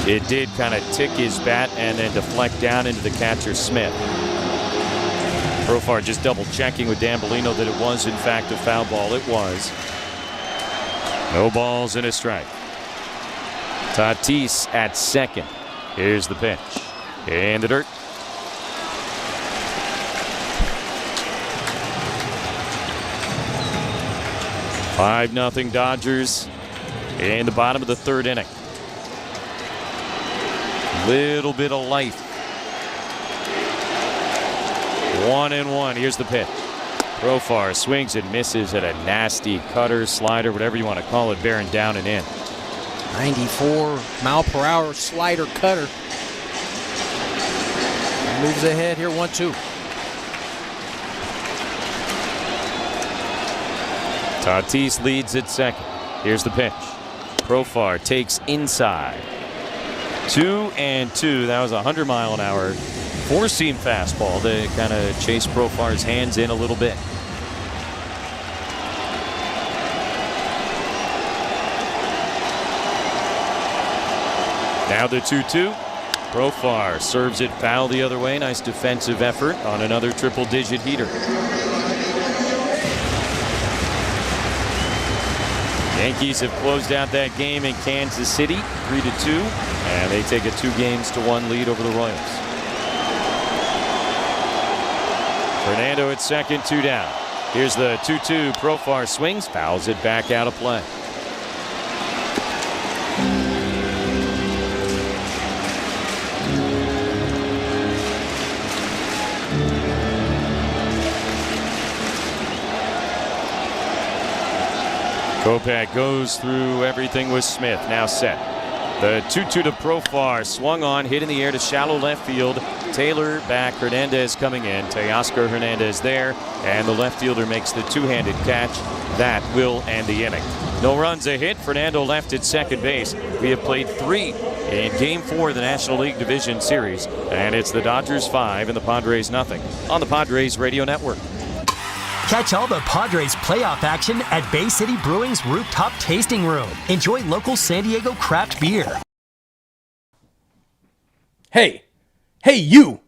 It did kind of tick his bat and then deflect down into the catcher Smith. Profar just double checking with Dan Bellino that it was in fact a foul ball. It was. No balls and a strike. Tatis at second. Here's the pitch. In the dirt. Five 5-0 Dodgers in the bottom of the third inning. Little bit of life. 1-1. Here's the pitch. Profar swings and misses at a nasty cutter, slider, whatever you want to call it, bearing down and in. 94 mile per hour slider cutter. Moves ahead here, 1-2. Tatis leads at second. Here's the pitch. Profar takes inside. 2-2. That was a 100-mile-an-hour four-seam fastball to kind of chase Profar's hands in a little bit. Now the 2-2. Profar serves it foul the other way. Nice defensive effort on another triple-digit heater. Yankees have closed out that game in Kansas City, 3-2, and they take a 2-1 lead over the Royals. Fernando at second, 2 down. Here's the 2-2. Profar swings, fouls it back out of play. Kopech goes through everything with Smith, now set. The 2-2 to Profar, swung on, hit in the air to shallow left field. Taylor back, Hernandez coming in. Teoscar Hernandez there, and the left fielder makes the two-handed catch. That will end the inning. No runs, a hit. Fernando left at second base. We have played 3 in Game 4 of the National League Division Series, and it's the Dodgers 5 and the Padres nothing on the Padres Radio Network. Catch all the Padres playoff action at Bay City Brewing's Rooftop Tasting Room. Enjoy local San Diego craft beer. Hey, you.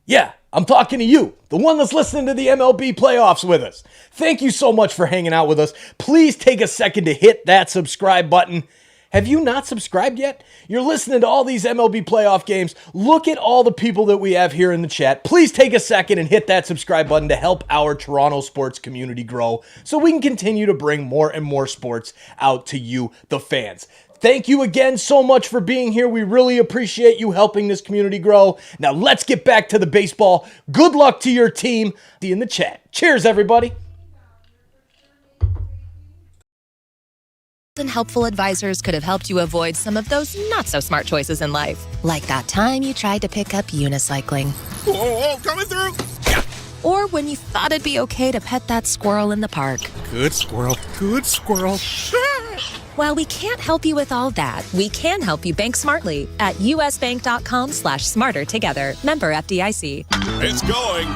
Yeah, I'm talking to you, the one that's listening to the MLB playoffs with us. Thank you so much for hanging out with us. Please take a second to hit that subscribe button. Have you not subscribed yet? You're listening to all these MLB playoff games. Look at all the people that we have here in the chat. Please take a second and hit that subscribe button to help our Toronto sports community grow so we can continue to bring more and more sports out to you, the fans. Thank you again so much for being here. We really appreciate you helping this community grow. Now let's get back to the baseball. Good luck to your team. See you in the chat. Cheers, everybody. And helpful advisors could have helped you avoid some of those not-so-smart choices in life. Like that time you tried to pick up unicycling. Whoa, coming through! Or when you thought it'd be okay to pet that squirrel in the park. Good squirrel, good squirrel. While we can't help you with all that, we can help you bank smartly at usbank.com/smarter together. Member FDIC. It's going!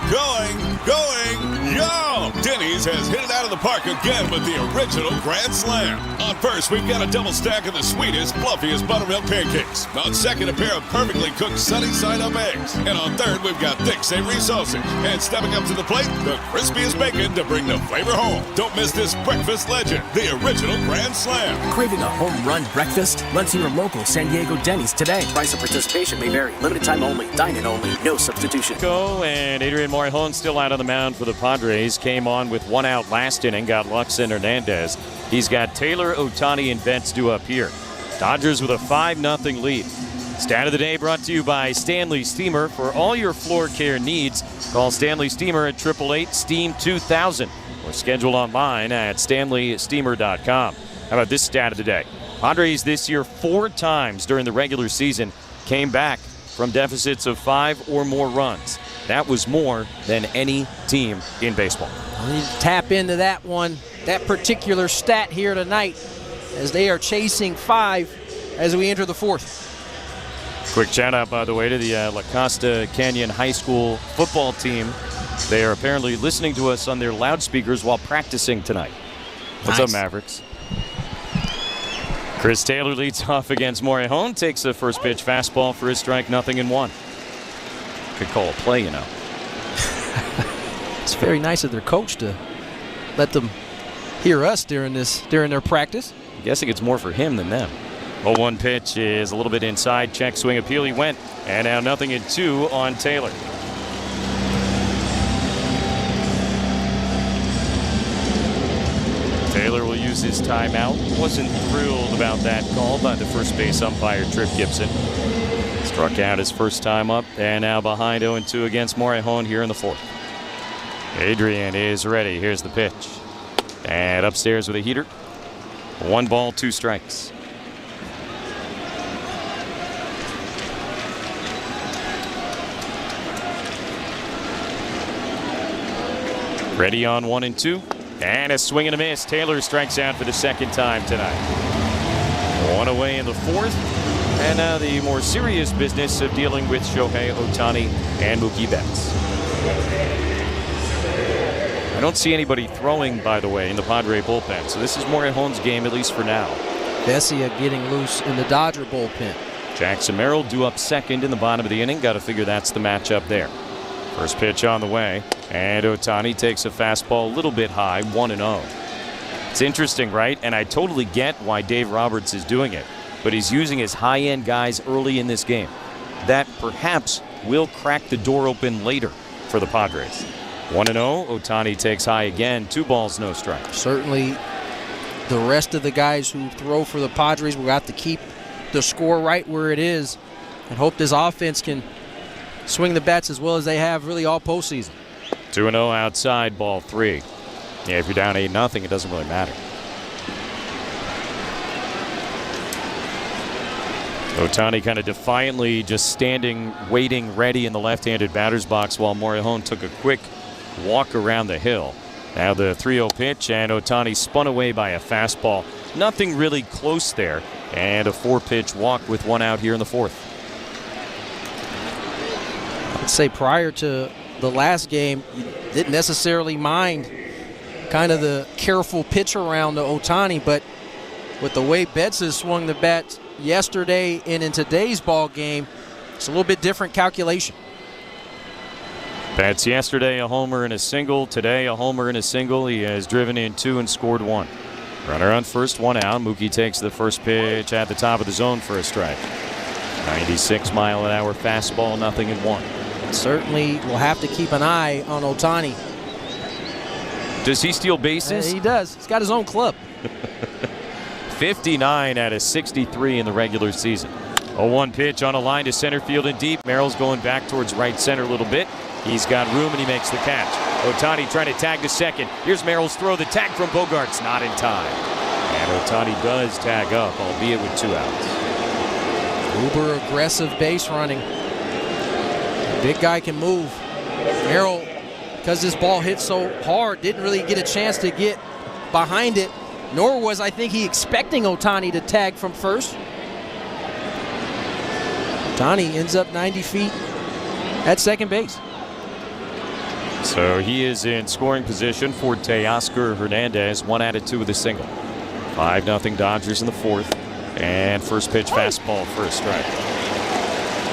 Yo! Denny's has hit it out of the park again with the original Grand Slam. On first, we've got a double stack of the sweetest, fluffiest buttermilk pancakes. On second, a pair of perfectly cooked sunny-side-up eggs. And on third, we've got thick savory sausage. And stepping up to the plate, the crispiest bacon to bring the flavor home. Don't miss this breakfast legend, the original Grand Slam. Craving a home run breakfast? Run to your local San Diego Denny's today. Price of participation may vary. Limited time only. Dine-in only. No substitution. And Adrian Morejon still out on the mound for the Padres. Came on with 1 out last inning. Got Lux and Hernandez. He's got Taylor, Ohtani, and Betts due up here. Dodgers with a 5-0 lead. Stat of the day brought to you by Stanley Steamer. For all your floor care needs, call Stanley Steamer at 888-STEAM-2000 or schedule online at stanleysteamer.com. How about this stat of the day? Padres this year 4 times during the regular season came back from deficits of 5 or more runs. That was more than any team in baseball. We need to tap into that one, that particular stat here tonight, as they are chasing 5 as we enter the 4th. Quick shout out, by the way, to the La Costa Canyon High School football team. They are apparently listening to us on their loudspeakers while practicing tonight. What's up, Mavericks? Chris Taylor leads off against Morejon, takes the first pitch fastball for his strike, 0-1. Could call a play, you know. It's very nice of their coach to let them hear us during their practice. I'm guessing it's more for him than them. 0-1 pitch is a little bit inside. Check swing appeal. He went. And now 0-2 on Taylor. Taylor will use his timeout. Wasn't thrilled about that call by the first base umpire, Tripp Gibson. Struck out his first time up, and now behind 0-2 against Morejon here in the 4th. Adrian is ready. Here's the pitch. And upstairs with a heater. 1 ball, 2 strikes. Ready on 1-2. And a swing and a miss. Taylor strikes out for the second time tonight. One away in the fourth. And now the more serious business of dealing with Shohei Ohtani and Mookie Betts. I don't see anybody throwing, by the way, in the Padre bullpen. So this is Morejon's game, at least for now. Bessia getting loose in the Dodger bullpen. Jackson Merrill due up second in the bottom of the inning. Got to figure that's the matchup there. First pitch on the way. And Ohtani takes a fastball a little bit high, 1-0. It's interesting, right? And I totally get why Dave Roberts is doing it. But he's using his high-end guys early in this game. That perhaps will crack the door open later for the Padres. 1-0. Ohtani takes high again. 2 balls, no strike. Certainly the rest of the guys who throw for the Padres will have to keep the score right where it is and hope this offense can swing the bats as well as they have really all postseason. 2-0 outside, ball 3. Yeah, if you're down 8-0, it doesn't really matter. Ohtani kind of defiantly just standing, waiting, ready in the left-handed batter's box while Morejon took a quick walk around the hill. Now the 3-0 pitch, and Ohtani spun away by a fastball. Nothing really close there, and a 4-pitch walk with 1 out here in the fourth. I'd say prior to the last game, you didn't necessarily mind kind of the careful pitch around to Ohtani, but with the way Betts has swung the bat yesterday and in today's ball game, it's a little bit different calculation. Betts yesterday a homer and a single. Today a homer and a single. He has driven in 2 and scored 1. Runner on first, 1 out. Mookie takes the first pitch at the top of the zone for a strike. 96-mile-an-hour fastball, 0-1. Certainly will have to keep an eye on Ohtani. Does he steal bases? He does. He's got his own club. 59 out of 63 in the regular season. 0-1 pitch on a line to center field and deep. Merrill's going back towards right center a little bit. He's got room and he makes the catch. Ohtani trying to tag to second. Here's Merrill's throw. The tag from Bogarts, not in time. And Ohtani does tag up, albeit with 2 outs. Uber aggressive base running. Big guy can move. Merrill, because this ball hit so hard, didn't really get a chance to get behind it. Nor was, I think, he expecting Ohtani to tag from first. Ohtani ends up 90 feet at second base. So he is in scoring position for Teoscar Hernandez. 1 out of 2 with a single. 5-0 Dodgers in the fourth. And first pitch fastball for a strike.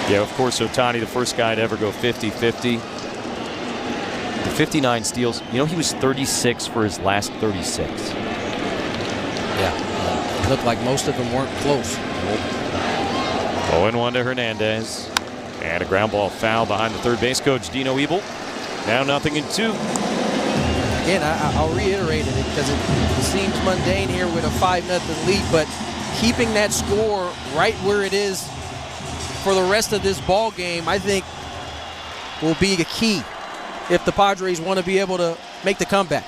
Yeah, of course, Ohtani, the first guy to ever go 50-50. The 59 steals. You know, he was 36 for his last 36. Yeah, it looked like most of them weren't close. 0-1 to Hernandez. And a ground ball foul behind the third base coach, Dino Ebel. Now 0-2. Again, I'll reiterate it because it seems mundane here with a 5-0 lead, but keeping that score right where it is for the rest of this ball game, I think, will be the key if the Padres want to be able to make the comeback.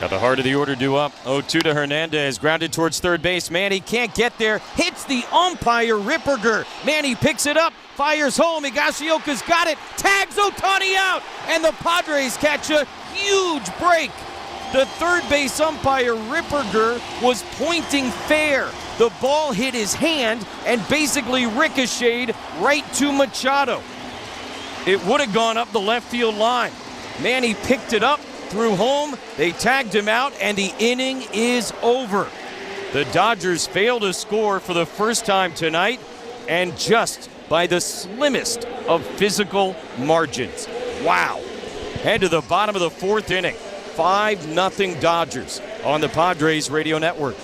Got the heart of the order due up. 0-2 to Hernandez. Grounded towards third base. Manny can't get there. Hits the umpire, Ripperger. Manny picks it up. Fires home. Higashioka's got it. Tags Ohtani out. And the Padres catch a huge break. The third base umpire, Ripperger, was pointing fair. The ball hit his hand and basically ricocheted right to Machado. It would have gone up the left field line. Manny picked it up, threw home, they tagged him out, and the inning is over. The Dodgers fail to score for the first time tonight, and just by the slimmest of physical margins. Wow. Head to the bottom of the fourth inning. 5-0 Dodgers on the Padres Radio Network.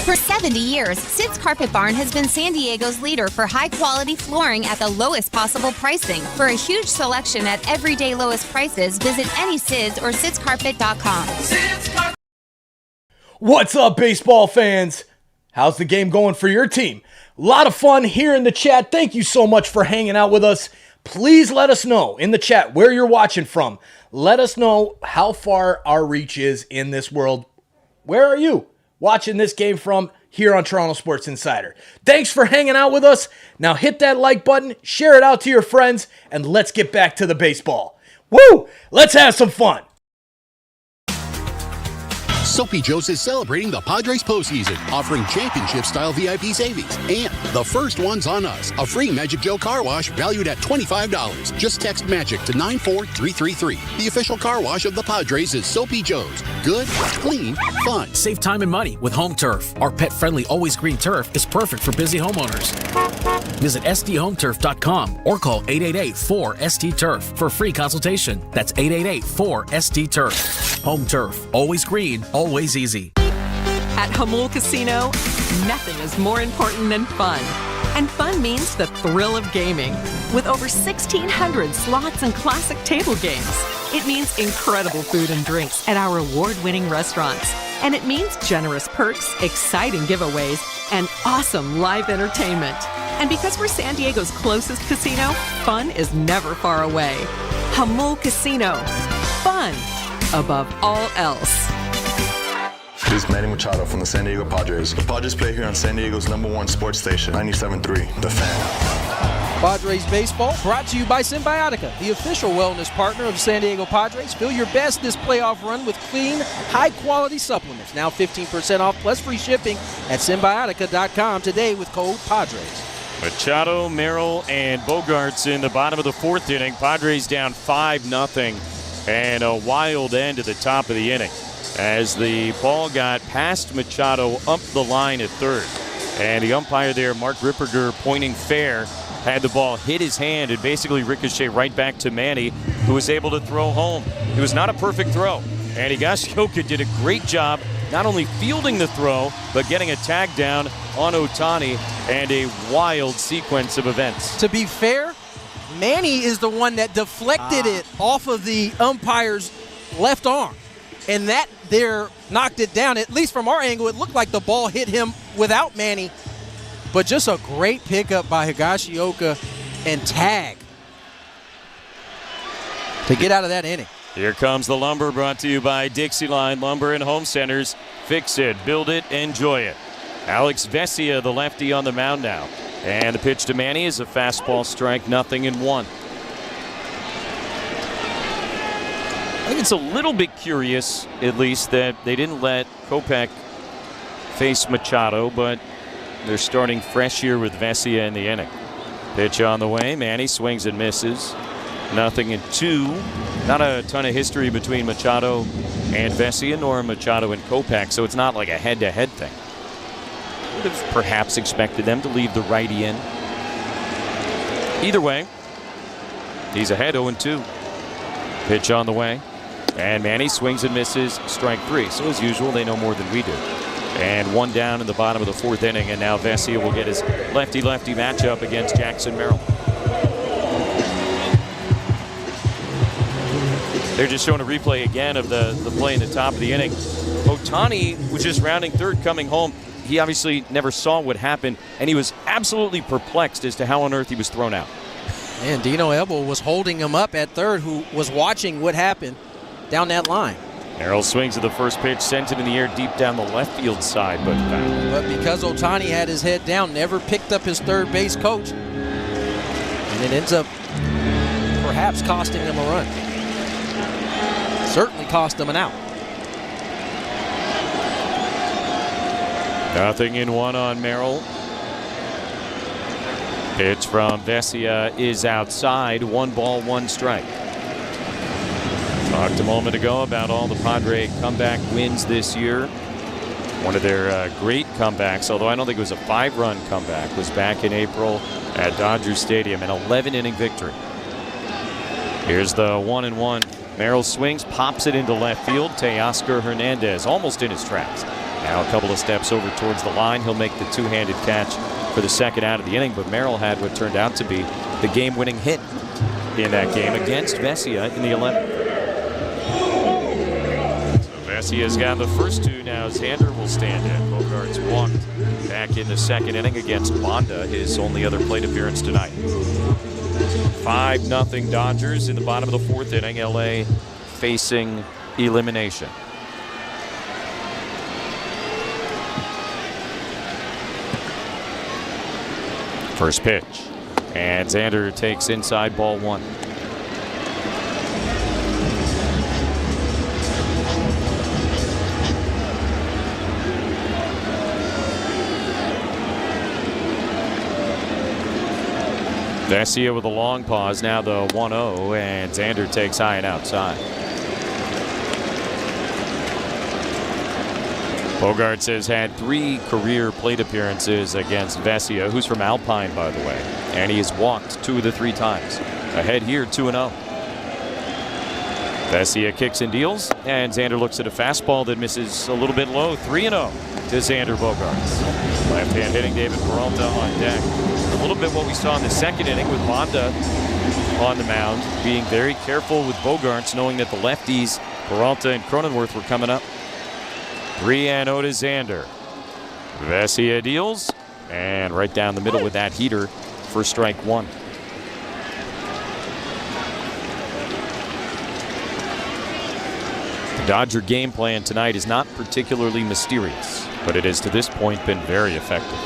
For 70 years, Sid's Carpet Barn has been San Diego's leader for high-quality flooring at the lowest possible pricing. For a huge selection at everyday lowest prices, visit any Sid's or sidscarpet.com. What's up, baseball fans? How's the game going for your team? A lot of fun here in the chat. Thank you so much for hanging out with us. Please let us know in the chat where you're watching from. Let us know how far our reach is in this world. Where are you watching this game from here on Toronto Sports Insider? Thanks for hanging out with us. Now hit that like button, share it out to your friends, and let's get back to the baseball. Woo! Let's have some fun. Soapy Joe's is celebrating the Padres postseason, offering championship-style VIP savings. And the first one's on us, a free Magic Joe car wash valued at $25. Just text MAGIC to 94333. The official car wash of the Padres is Soapy Joe's. Good, clean, fun. Save time and money with Home Turf. Our pet-friendly, always green turf is perfect for busy homeowners. Visit STHometurf.com or call 888-4ST-TURF for a free consultation. That's 888-4ST-TURF. Home Turf. Always green, always easy. At Hamul Casino, nothing is more important than fun. And fun means the thrill of gaming. With over 1,600 slots and classic table games, it means incredible food and drinks at our award-winning restaurants. And it means generous perks, exciting giveaways, and awesome live entertainment. And because we're San Diego's closest casino, fun is never far away. Hamul Casino. Fun above all else. This is Manny Machado from the San Diego Padres. The Padres play here on San Diego's #1 sports station, 97.3, The Fan. Padres baseball brought to you by Symbiotica, the official wellness partner of San Diego Padres. Feel your best this playoff run with clean, high-quality supplements. Now 15% off plus free shipping at Symbiotica.com today with code PADRES. Machado, Merrill, and Bogarts in the bottom of the fourth inning. Padres down 5-0, and a wild end at the top of the inning as the ball got past Machado up the line at third. And the umpire there, Mark Ripperger, pointing fair, had the ball hit his hand and basically ricochet right back to Manny, who was able to throw home. It was not a perfect throw, and Higashioka did a great job not only fielding the throw, but getting a tag down on Ohtani, and a wild sequence of events. To be fair, Manny is the one that deflected it off of the umpire's left arm, and that there knocked it down. At least from our angle, it looked like the ball hit him without Manny, but just a great pickup by Higashioka and tag to get out of that inning. Here comes the Lumber, brought to you by Dixieline Lumber and Home Centers. Fix it, build it, enjoy it. Alex Vesia, the lefty, on the mound now. And the pitch to Manny is a fastball strike, 0-1. I think it's a little bit curious, at least, that they didn't let Kopech face Machado, but they're starting fresh here with Vesia in the inning. Pitch on the way. Manny swings and misses. 0-2. Not a ton of history between Machado and Vesia, nor Machado and Kopech, so it's not like a head-to-head thing. Would have perhaps expected them to leave the righty in. Either way, he's ahead 0-2. Pitch on the way. And Manny swings and misses, strike 3. So as usual, they know more than we do. And one down in the bottom of the fourth inning, and now Vesia will get his lefty-lefty matchup against Jackson Merrill. They're just showing a replay again of the play in the top of the inning. Ohtani was just rounding third coming home. He obviously never saw what happened, and he was absolutely perplexed as to how on earth he was thrown out. And Dino Ebel was holding him up at third, who was watching what happened down that line. Merrill swings at the first pitch, sent it in the air deep down the left field side, but because Ohtani had his head down, never picked up his third base coach, and it ends up perhaps costing them a run. Certainly cost them an out. 0-1 on Merrill. Pitch from Vesia is outside. 1 ball, 1 strike. Talked a moment ago about all the Padre comeback wins this year. One of their great comebacks, although I don't think it was a 5-run comeback, was back in April at Dodger Stadium, an 11-inning victory. Here's the 1-1. Merrill swings, pops it into left field. Teoscar Hernandez almost in his tracks. Now a couple of steps over towards the line. He'll make the two-handed catch for the second out of the inning, but Merrill had what turned out to be the game-winning hit in that game against Vesia in the 11th. So Vesia's got the first two. Now Xander will stand in. Bogarts walked back in the second inning against Bonda, his only other plate appearance tonight. 5-0 Dodgers in the bottom of the fourth inning. LA facing elimination. First pitch, and Xander takes inside, ball 1. Vesia with a long pause, now the 1-0, and Xander takes high and outside. Bogaerts has had 3 career plate appearances against Vesia, who's from Alpine, by the way, and he has walked 2 of the 3 times. Ahead here, 2-0. Vesia kicks and deals, and Xander looks at a fastball that misses a little bit low. 3-0 to Xander Bogaerts. Left-hand hitting David Peralta on deck. A little bit what we saw in the second inning with Banda on the mound, being very careful with Bogaerts, knowing that the lefties, Peralta and Cronenworth, were coming up. 3-0 to Xander. Vesia deals, and right down the middle with that heater for strike 1. The Dodger game plan tonight is not particularly mysterious, but it has to this point been very effective.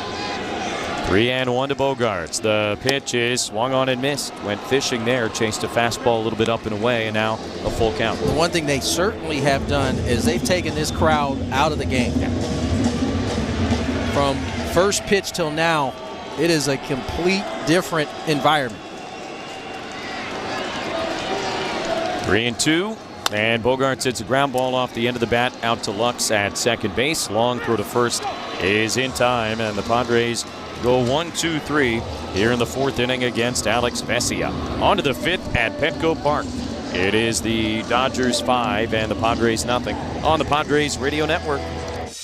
3-1 to Bogaerts. The pitch is swung on and missed. Went fishing there, chased a fastball a little bit up and away, and now a full count. The one thing they certainly have done is they've taken this crowd out of the game. From first pitch till now, it is a complete different environment. 3-2. And Bogaerts hits a ground ball off the end of the bat out to Lux at second base. Long throw to first is in time, and the Padres go 1-2-3 here in the 4th inning against Alex Vesia. On to the 5th at Petco Park. It is the Dodgers 5 and the Padres nothing on the Padres Radio Network.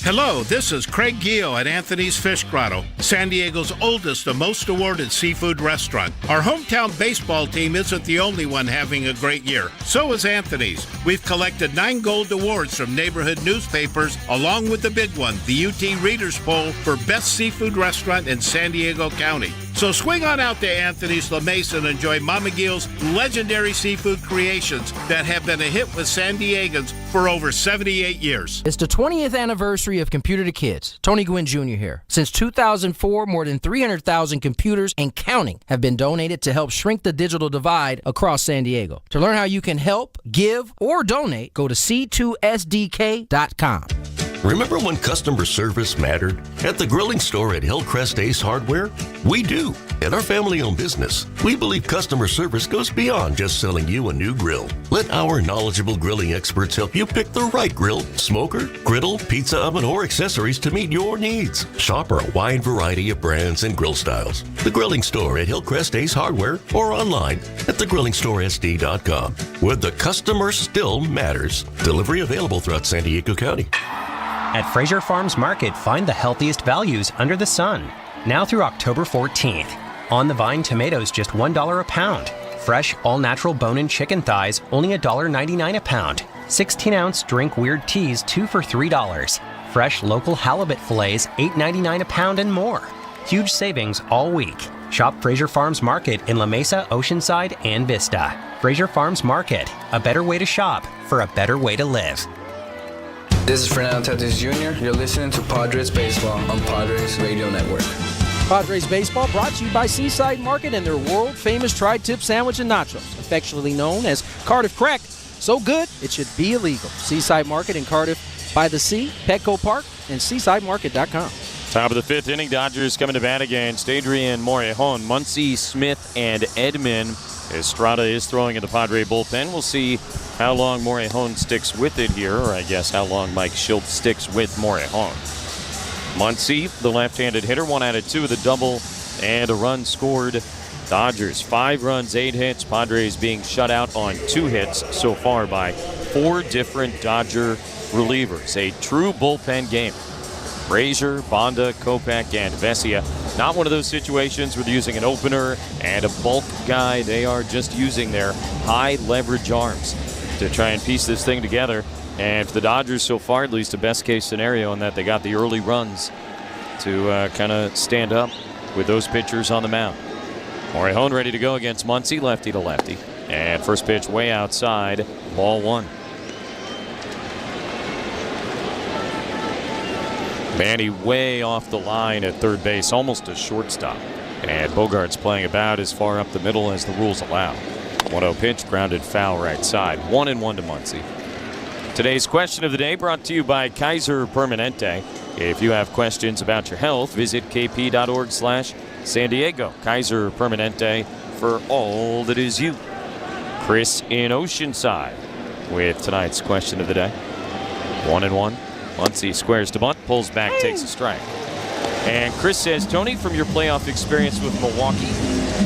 Hello, this is Craig Gio at Anthony's Fish Grotto, San Diego's oldest and most awarded seafood restaurant. Our hometown baseball team isn't the only one having a great year. So is Anthony's. We've collected 9 gold awards from neighborhood newspapers, along with the big one, the UT Readers Poll for Best Seafood Restaurant in San Diego County. So swing on out to Anthony's La Mesa and enjoy Mama Gil's legendary seafood creations that have been a hit with San Diegans for over 78 years. It's the 20th anniversary of Computer to Kids. Tony Gwynn Jr. here. Since 2004, more than 300,000 computers and counting have been donated to help shrink the digital divide across San Diego. To learn how you can help, give, or donate, go to c2sdk.com. Remember when customer service mattered? At the grilling store at Hillcrest Ace Hardware, we do. At our family-owned business, we believe customer service goes beyond just selling you a new grill. Let our knowledgeable grilling experts help you pick the right grill, smoker, griddle, pizza oven, or accessories to meet your needs. Shop our wide variety of brands and grill styles. The Grilling Store at Hillcrest Ace Hardware or online at thegrillingstoresd.com, where the customer still matters. Delivery available throughout San Diego County. At Fraser Farms Market, find the healthiest values under the sun. Now through October 14th. On the Vine tomatoes just $1 a pound. Fresh, all-natural bone-in chicken thighs only $1.99 a pound. 16-ounce drink weird teas 2 for $3. Fresh local halibut fillets $8.99 a pound and more. Huge savings all week. Shop Fraser Farms Market in La Mesa, Oceanside, and Vista. Fraser Farms Market, a better way to shop for a better way to live. This is Fernando Tatis Jr. You're listening to Padres Baseball on Padres Radio Network. Padres Baseball brought to you by Seaside Market and their world-famous tri-tip sandwich and nachos, affectionately known as Cardiff Crack. So good, it should be illegal. Seaside Market in Cardiff by the Sea, Petco Park, and seasidemarket.com. Top of the 5th inning, Dodgers coming to bat against Adrian Morejon, Muncy, Smith, and Edman. Estrada is throwing in the Padre bullpen. We'll see how long Morejon sticks with it here, or I guess how long Mike Schultz sticks with Morejon. Muncy, the left-handed hitter, 1 out of 2 with a double and a run scored. Dodgers 5 runs, 8 hits. Padres being shut out on 2 hits so far by 4 different Dodger relievers. A true bullpen game. Frazier, Banda, Kopech, and Vesia. Not one of those situations where they're using an opener and a bulk guy. They are just using their high leverage arms to try and piece this thing together. And for the Dodgers so far, at least a best case scenario in that they got the early runs to kind of stand up with those pitchers on the mound. Morejon ready to go against Muncy, lefty to lefty. And first pitch way outside, ball 1. Manny way off the line at third base, almost a shortstop. And Bogaerts playing about as far up the middle as the rules allow. 1-0 pitch, grounded foul right side. 1-1 to Muncy. Today's question of the day brought to you by Kaiser Permanente. If you have questions about your health, visit kp.org/ San Diego, Kaiser Permanente for all that is you. Chris in Oceanside with tonight's question of the day. 1-1. Muncy squares to bunt, pulls back, takes a strike. And Chris says, Tony, from your playoff experience with Milwaukee,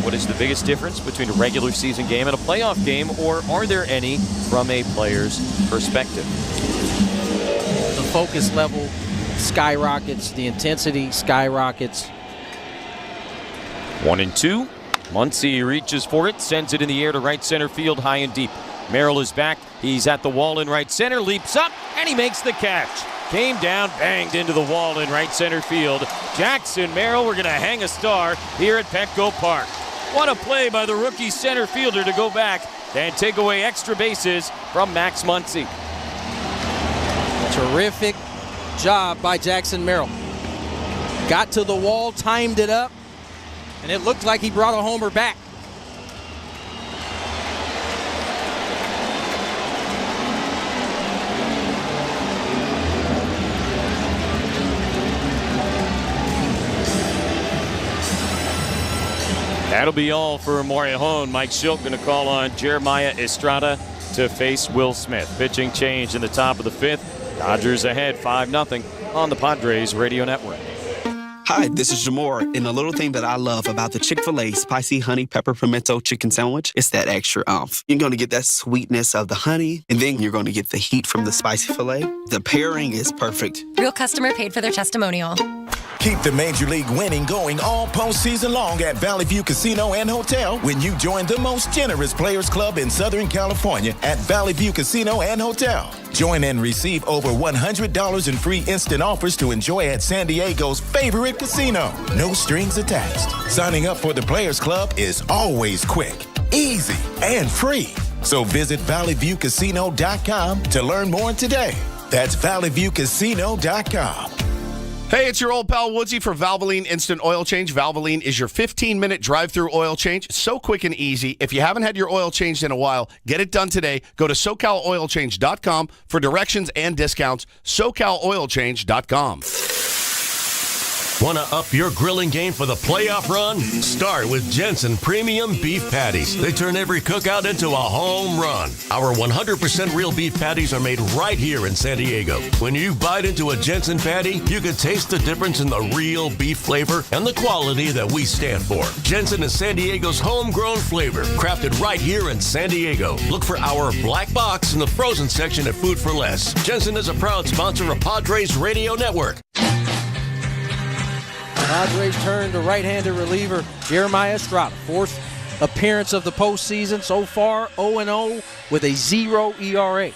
what is the biggest difference between a regular season game and a playoff game, or are there any from a player's perspective? The focus level skyrockets, the intensity skyrockets. 1-2. Muncy reaches for it, sends it in the air to right center field, high and deep. Merrill is back. He's at the wall in right center, leaps up, and he makes the catch. Came down, banged into the wall in right center field. Jackson Merrill, we're going to hang a star here at Petco Park. What a play by the rookie center fielder to go back and take away extra bases from Max Muncy. Terrific job by Jackson Merrill. Got to the wall, timed it up, and it looked like he brought a homer back. That'll be all for Morejon. Mike Schilt going to call on Jeremiah Estrada to face Will Smith. Pitching change in the top of the fifth. Dodgers ahead 5-0 on the Padres Radio Network. Hi, this is Jamor, and the little thing that I love about the Chick-fil-A Spicy Honey Pepper Pimento Chicken Sandwich is that extra oomph. You're going to get that sweetness of the honey, and then you're going to get the heat from the spicy filet. The pairing is perfect. Real customer paid for their testimonial. Keep the Major League winning going all postseason long at Valley View Casino and Hotel when you join the most generous Players Club in Southern California at Valley View Casino and Hotel. Join and receive over $100 in free instant offers to enjoy at San Diego's favorite casino. No strings attached. Signing up for the Players Club is always quick, easy, and free. So visit valleyviewcasino.com to learn more today. That's valleyviewcasino.com. Hey, it's your old pal Woodsy for Valvoline Instant Oil Change. Valvoline is your 15-minute drive-through oil change. So quick and easy. If you haven't had your oil changed in a while, get it done today. Go to SoCalOilChange.com for directions and discounts. SoCalOilChange.com. Want to up your grilling game for the playoff run? Start with Jensen Premium Beef Patties. They turn every cookout into a home run. Our 100% real beef patties are made right here in San Diego. When you bite into a Jensen patty, you can taste the difference in the real beef flavor and the quality that we stand for. Jensen is San Diego's homegrown flavor, crafted right here in San Diego. Look for our black box in the frozen section at Food for Less. Jensen is a proud sponsor of Padres Radio Network. Padres turn to right-handed reliever Jeremiah Estrada. Fourth appearance of the postseason. So far, 0-0 with a 0 ERA.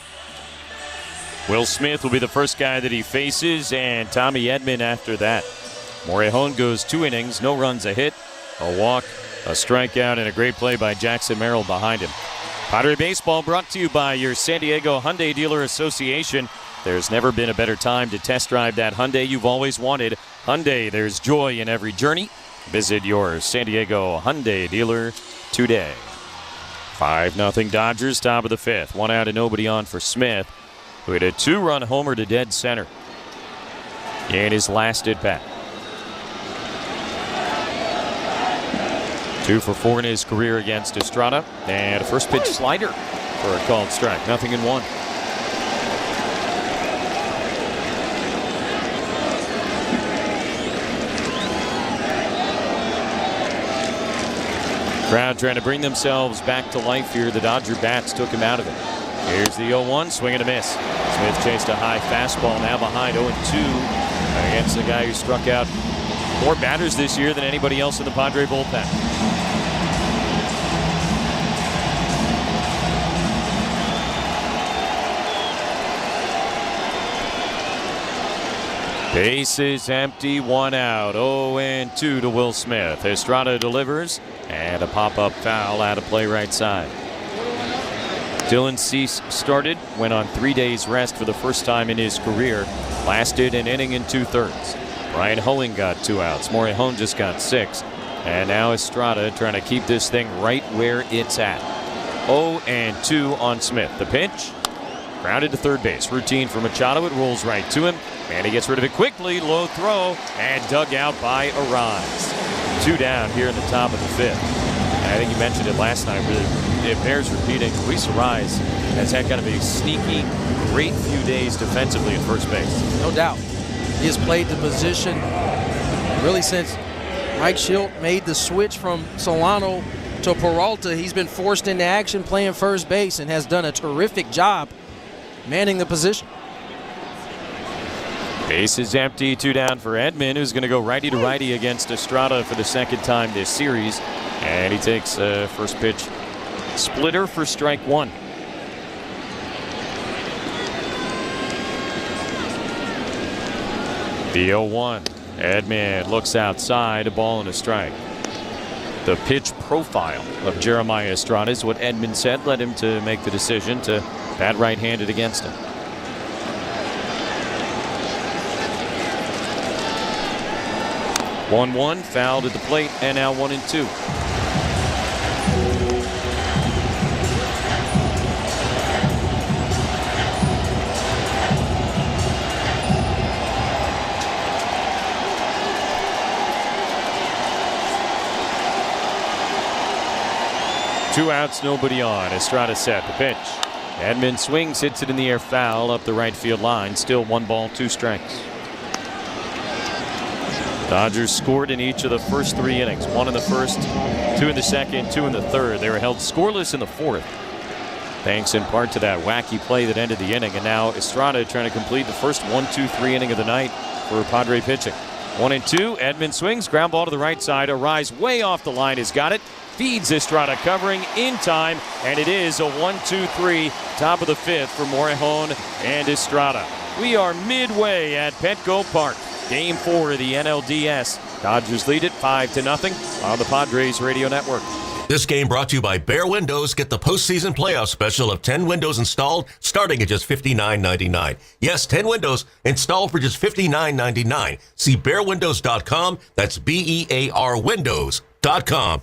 Will Smith will be the first guy that he faces, and Tommy Edman after that. Morejon goes 2 innings, no runs, a hit, a walk, a strikeout, and a great play by Jackson Merrill behind him. Padre Baseball brought to you by your San Diego Hyundai Dealer Association. There's never been a better time to test drive that Hyundai you've always wanted. Hyundai, there's joy in every journey. Visit your San Diego Hyundai dealer today. 5-0 Dodgers, top of the fifth. 1 out and nobody on for Smith, who hit a 2-run homer to dead center in his last at-bat. 2 for 4 in his career against Estrada. And a first pitch slider for a called strike. 0-1. Crowd trying to bring themselves back to life here. The Dodger bats took him out of it. Here's the 0-1, swing and a miss. Smith chased a high fastball, now behind 0-2 against the guy who struck out more batters this year than anybody else in the Padre bullpen. Bases empty, 1 out. 0-2 to Will Smith. Estrada delivers, and a pop-up foul out of play right side. Dylan Cease started, went on 3 days rest for the first time in his career. Lasted an inning and 2/3. Brian Hoeing got 2 outs. Morejon just got 6. And now Estrada trying to keep this thing right where it's at. 0-2 on Smith. The pitch, grounded to third base. Routine for Machado. It rolls right to him, and he gets rid of it quickly. Low throw, and dug out by Arise. 2 down here in the top of the 5th. And I think you mentioned it last night, but it bears repeating. Luis Arraez has had kind of a sneaky, great few days defensively at first base. No doubt. He has played the position really since Mike Shildt made the switch from Solano to Peralta. He's been forced into action playing first base and has done a terrific job manning the position. Base is empty, 2 down for Edman, who's going to go righty to righty against Estrada for the second time this series. And he takes first pitch splitter for strike 1. The 0-1. Edman looks outside, a ball and a strike. The pitch profile of Jeremiah Estrada is what Edman said led him to make the decision to bat right-handed against him. 1-1, fouled at the plate, and now 1-2. Two outs, nobody on. Estrada set the pitch. Edman swings, hits it in the air, foul up the right field line. Still 1 ball, 2 strikes. Dodgers scored in each of the first 3 innings. 1 in the first, 2 in the second, 2 in the third. They were held scoreless in the 4th, thanks in part to that wacky play that ended the inning. And now Estrada trying to complete the first 1-2-3 inning of the night for Padre pitching. 1-2. Edman swings, ground ball to the right side. Arraez way off the line has got it. Feeds Estrada, covering in time, and it is a 1-2-3, top of the 5th for Morejon and Estrada. We are midway at Petco Park. Game 4 of the NLDS. Dodgers lead it 5-0 on the Padres Radio Network. This game brought to you by Bear Windows. Get the postseason playoff special of 10 windows installed starting at just $59.99. Yes, 10 windows installed for just $59.99. See bearwindows.com. That's BEAR Windows.com.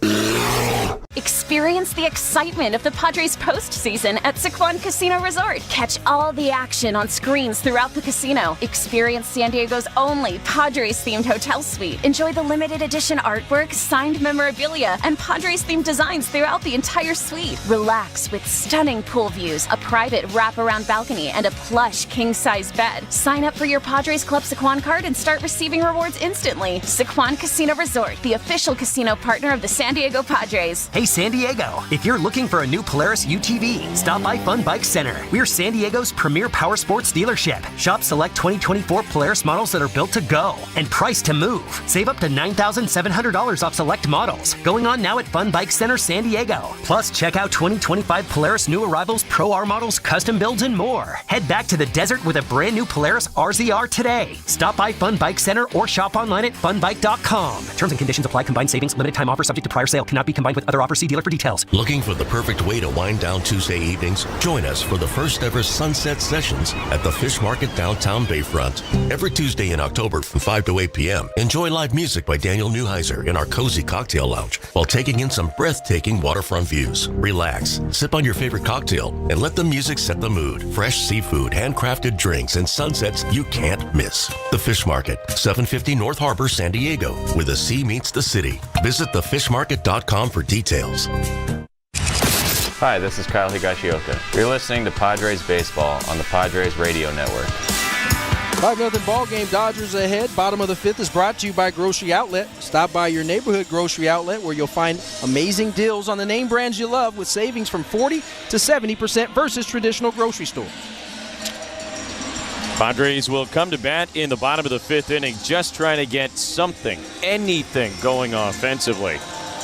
Experience the excitement of the Padres postseason at Sycuan Casino Resort. Catch all the action on screens throughout the casino. Experience San Diego's only Padres-themed hotel suite. Enjoy the limited edition artwork, signed memorabilia, and Padres-themed designs throughout the entire suite. Relax with stunning pool views, a private wraparound balcony, and a plush king-size bed. Sign up for your Padres Club Sycuan card and start receiving rewards instantly. Sycuan Casino Resort, the official casino partner of the San Diego Padres. Hey, San Diego, if you're looking for a new Polaris UTV, stop by Fun Bike Center. We're San Diego's premier power sports dealership. Shop select 2024 Polaris models that are built to go and priced to move. Save up to $9,700 off select models. Going on now at Fun Bike Center San Diego. Plus, check out 2025 Polaris new arrivals, Pro R models, custom builds, and more. Head back to the desert with a brand new Polaris RZR today. Stop by Fun Bike Center or shop online at funbike.com. Terms and conditions apply. Combined savings, limited time offer subject to prior sale. Cannot be combined with other offers. See dealer for details. Looking for the perfect way to wind down Tuesday evenings? Join us for the first ever Sunset Sessions at the Fish Market downtown Bayfront. Every Tuesday in October from 5 to 8 p.m. Enjoy live music by Daniel Neuheiser in our cozy cocktail lounge while taking in some breathtaking waterfront views. Relax, sip on your favorite cocktail, and let the music set the mood. Fresh seafood, handcrafted drinks, and sunsets you can't miss. The Fish Market, 750 North Harbor, San Diego, where the sea meets the city. Visit thefishmarket.com for details. Hi, this is Kyle Higashioka. You're listening to Padres Baseball on the Padres Radio Network. 5-0 ball game, Dodgers ahead. Bottom of the 5th is brought to you by Grocery Outlet. Stop by your neighborhood Grocery Outlet where you'll find amazing deals on the name brands you love with savings from 40 to 70% versus traditional grocery store. Padres will come to bat in the bottom of the 5th inning, just trying to get something, anything going offensively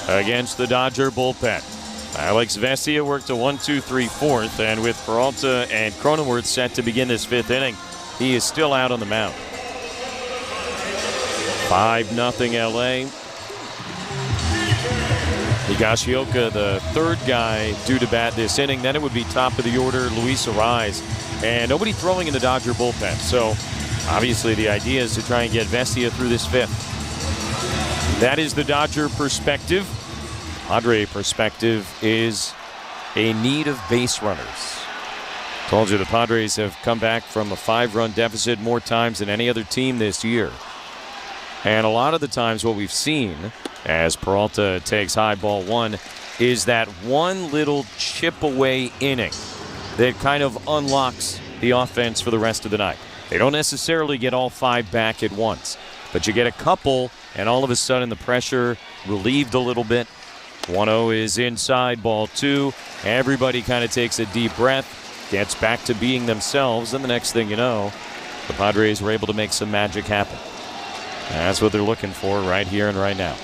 against the Dodger bullpen. Alex Vesia worked a 1-2-3 fourth, and with Peralta and Cronenworth set to begin this 5th inning, he is still out on the mound. 5-0 LA. Higashioka, the third guy due to bat this inning. Then it would be top of the order, Luis Arraez. And nobody throwing in the Dodger bullpen. So obviously the idea is to try and get Vesia through this 5th. That is the Dodger perspective. Padre perspective is a need of base runners. Told you the Padres have come back from a 5-run deficit more times than any other team this year. And a lot of the times what we've seen as Peralta takes high. Ball 1 is that one little chip away inning that kind of unlocks the offense for the rest of the night. They don't necessarily get all 5 back at once, but you get a couple, and all of a sudden the pressure relieved a little bit. 1-0 is inside, ball 2. Everybody kind of takes a deep breath, gets back to being themselves, and the next thing you know, the Padres were able to make some magic happen. And that's what they're looking for right here and right now.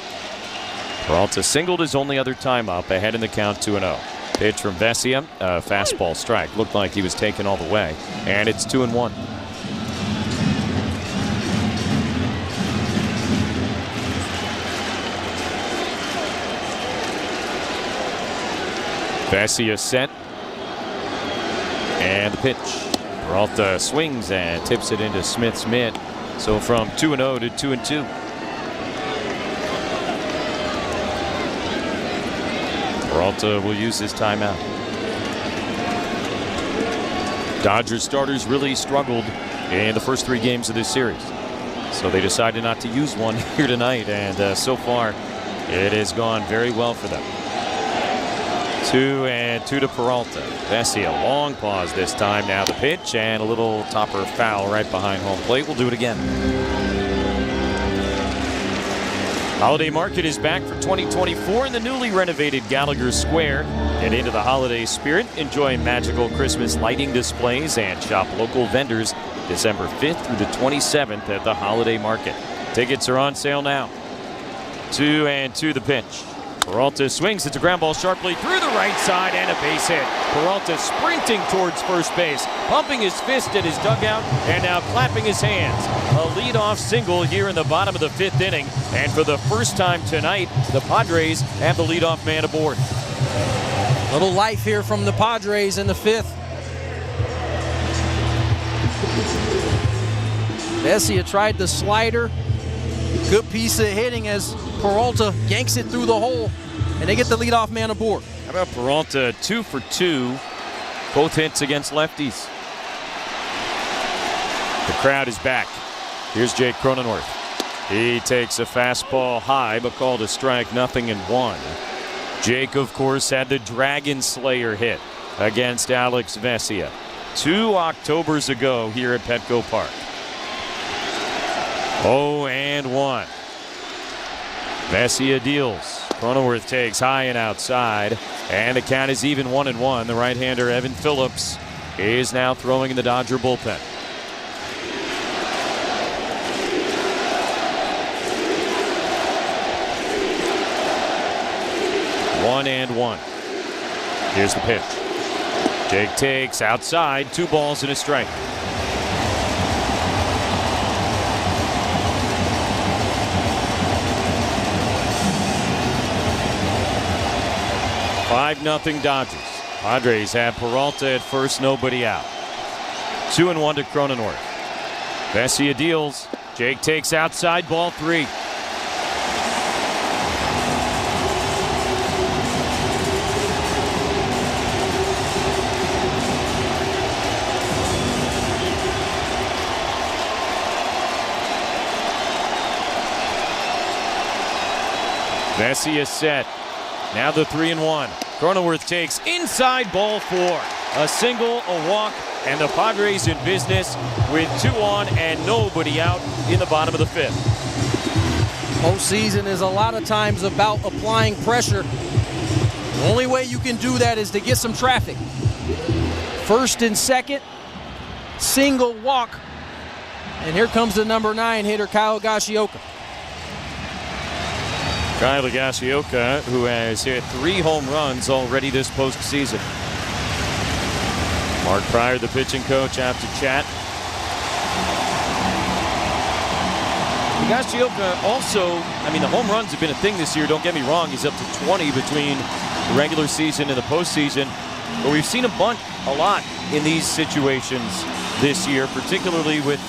Peralta singled his only other time up, ahead in the count 2-0. Pitch from Vesia, fastball strike. Looked like he was taken all the way, and it's 2-1. Vesia set, and the pitch. Peralta swings and tips it into Smith's mitt. So from 2-0 to 2-2. Peralta will use his timeout. Dodgers starters really struggled in the first 3 games of this series, so they decided not to use one here tonight, and so far it has gone very well for them. 2-2 to Peralta. Vesia, long pause this time. Now the pitch, and a little topper foul right behind home plate. We'll do it again. Holiday Market is back for 2024 in the newly renovated Gallagher Square. Get into the holiday spirit, enjoy magical Christmas lighting displays, and shop local vendors December 5th through the 27th at the Holiday Market. Tickets are on sale now. 2-2 the pitch. Peralta swings. It's a ground ball sharply through the right side and a base hit. Peralta sprinting towards first base, pumping his fist at his dugout, and now clapping his hands. A leadoff single here in the bottom of the 5th inning, and for the first time tonight, the Padres have the leadoff man aboard. Little life here from the Padres in the 5th. Vesia tried the slider. Good piece of hitting as Peralta yanks it through the hole, and they get the leadoff man aboard. How about Peralta? 2 for 2, both hits against lefties. The crowd is back. Here's Jake Cronenworth. He takes a fastball high, but called a strike, 0-1. Jake, of course, had the Dragon Slayer hit against Alex Vesia 2 Octobers ago here at Petco Park. 0-1. Vesia deals. Cronenworth takes high and outside, and the count is even 1-1. The right-hander Evan Phillips is now throwing in the Dodger bullpen. One and one. Here's the pitch. Jake takes outside, 2 balls and a strike. 5-0 Dodgers. Padres have Peralta at first, nobody out. 2-1 to Cronenworth. Vesia deals. Jake takes outside, ball 3. Vesia set. Now the 3-1. Cronenworth takes inside, ball 4. A single, a walk, and the Padres in business with 2 on and nobody out in the bottom of the 5th. Postseason is a lot of times about applying pressure. The only way you can do that is to get some traffic. First and second, single walk. And here comes the number 9 hitter, Kyle Higashioka. Kyle Higashioka, who has hit 3 home runs already this postseason. Mark Pryor, the pitching coach, after chat. Higashioka also, I mean, the home runs have been a thing this year, don't get me wrong. He's up to 20 between the regular season and the postseason. But we've seen him bunt a lot in these situations this year, particularly with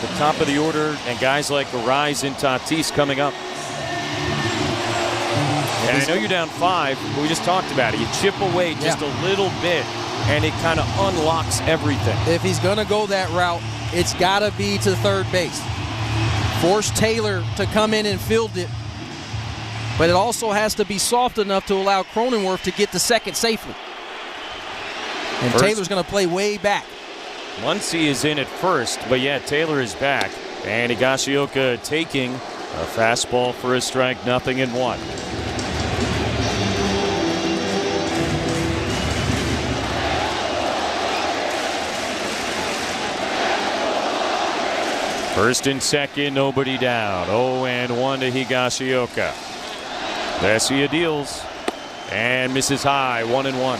the top of the order and guys like Arise and Tatis coming up. And I know you're down 5, but we just talked about it. You chip away just a little bit, and it kind of unlocks everything. If he's going to go that route, it's got to be to third base. Force Taylor to come in and field it. but it also has to be soft enough to allow Cronenworth to get to second safely. And Taylor's going to play way back. Muncy is in at first, but yeah, Taylor is back. And Higashioka taking a fastball for a strike, 0-1. First and second, nobody down. 0-1 to Higashioka. Vesia deals and misses high, 1-1.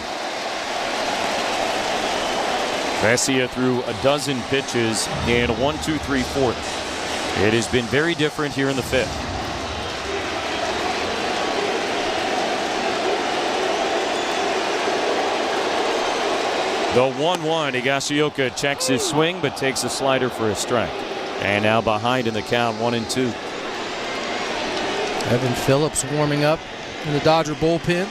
Vesia threw a dozen pitches in 1, 2, 3, 4. It has been very different here in the fifth. The 1-1, Higashioka checks his swing but takes a slider for a strike. And now behind in the count, 1-2. Evan Phillips warming up in the Dodger bullpen.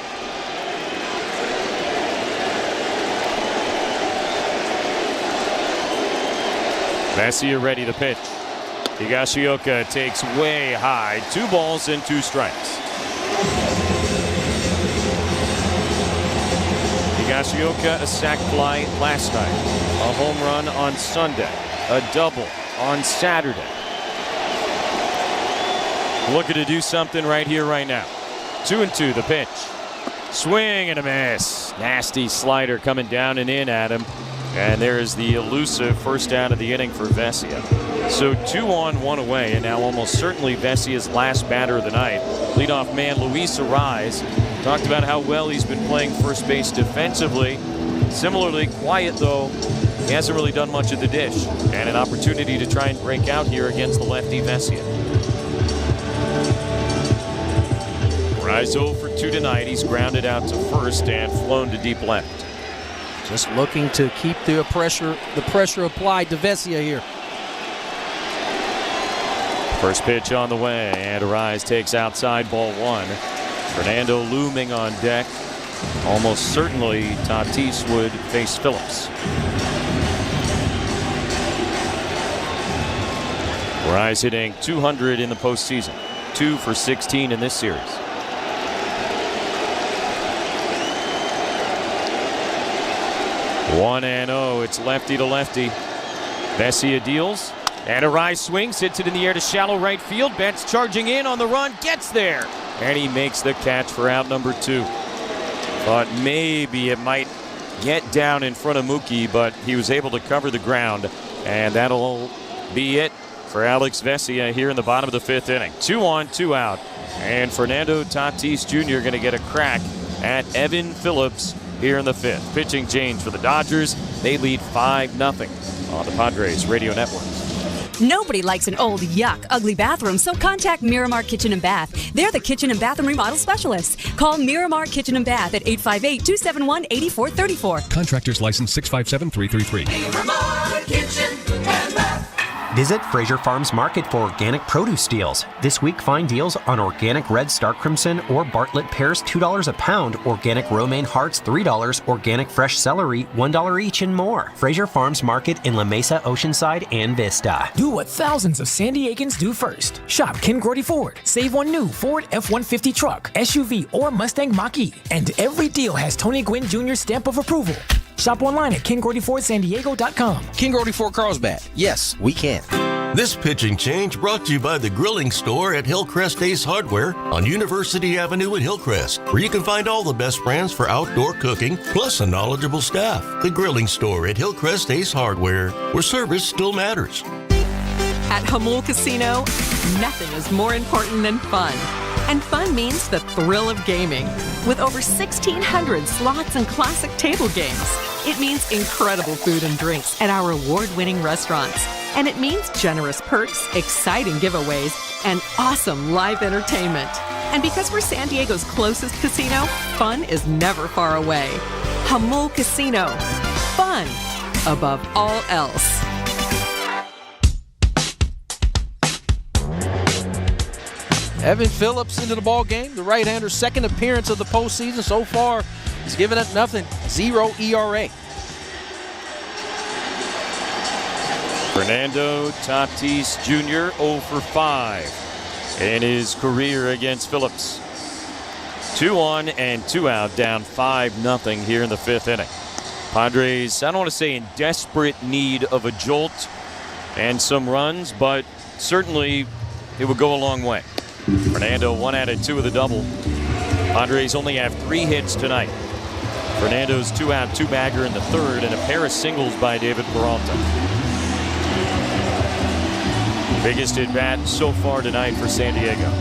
Vesia ready to pitch. Higashioka takes way high. 2 balls and 2 strikes. Higashioka, a sac fly last night. A home run on Sunday. A double on Saturday. Looking to do something right here, right now. 2-2, the pitch. Swing and a miss. Nasty slider coming down and in at him. And there's the elusive first down of the inning for Vesia. So 2 on, 1 away, and now almost certainly Vesia's last batter of the night. Leadoff man Luis Arise talked about how well he's been playing first base defensively. Similarly quiet, though. He hasn't really done much of the dish. And an opportunity to try and break out here against the lefty Vesia. Arise 0 for 2 tonight. He's grounded out to first and flown to deep left. Just looking to keep the pressure applied to Vesia here. First pitch on the way, and Arise takes outside, ball 1. Fernando looming on deck. Almost certainly Tatis would face Phillips. Arise hitting .200 in the postseason. 2 for 16 in this series. 1-0. It's lefty to lefty. Vesia deals. And Arise swings, hits it in the air to shallow right field. Betts charging in on the run, gets there. And he makes the catch for out number 2. Thought maybe it might get down in front of Mookie, but he was able to cover the ground. And that'll be it for Alex Vesia here in the bottom of the 5th inning. 2 on, 2 out. And Fernando Tatis Jr. going to get a crack at Evan Phillips here in the 5th. Pitching change for the Dodgers. They lead 5-0 on the Padres Radio Network. Nobody likes an old, yuck, ugly bathroom, so contact Miramar Kitchen and Bath. They're the kitchen and bathroom remodel specialists. Call Miramar Kitchen and Bath at 858-271-8434. Contractors license 657333. Miramar Kitchen and Bath. Visit Fraser Farms Market for organic produce deals. This week, find deals on organic red star crimson or Bartlett pears $2 a pound, organic romaine hearts $3, organic fresh celery $1 each, and more. Fraser Farms Market in La Mesa, Oceanside, and Vista. Do what thousands of San Diegans do first. Shop Ken Gordy Ford. Save on new Ford F-150 truck, SUV, or Mustang Mach-E. And every deal has Tony Gwynn Jr.'s stamp of approval. Shop online at KenGordyFordSanDiego.com. Ken Gordy Ford Carlsbad. Yes, we can. This pitching change brought to you by the Grilling Store at Hillcrest Ace Hardware on University Avenue in Hillcrest, where you can find all the best brands for outdoor cooking, plus a knowledgeable staff. The Grilling Store at Hillcrest Ace Hardware, where service still matters. At Hamul Casino, nothing is more important than fun. And fun means the thrill of gaming. With over 1,600 slots and classic table games, it means incredible food and drinks at our award-winning restaurants. And it means generous perks, exciting giveaways, and awesome live entertainment. And because we're San Diego's closest casino, fun is never far away. Hamul Casino. Fun above all else. Evan Phillips into the ball game. The right-hander's second appearance of the postseason so far. He's given up nothing. 0 ERA. Fernando Tatis Jr. 0 for 5 in his career against Phillips. 2 on and 2 out, down 5-0 here in the 5th inning. Padres, I don't want to say in desperate need of a jolt and some runs, but certainly it would go a long way. Fernando 1 out of 2 with a double. Padres only have 3 hits tonight. Fernando's 2-out, 2-bagger in the 3rd, and a pair of singles by David Peralta. Biggest at bat so far tonight for San Diego.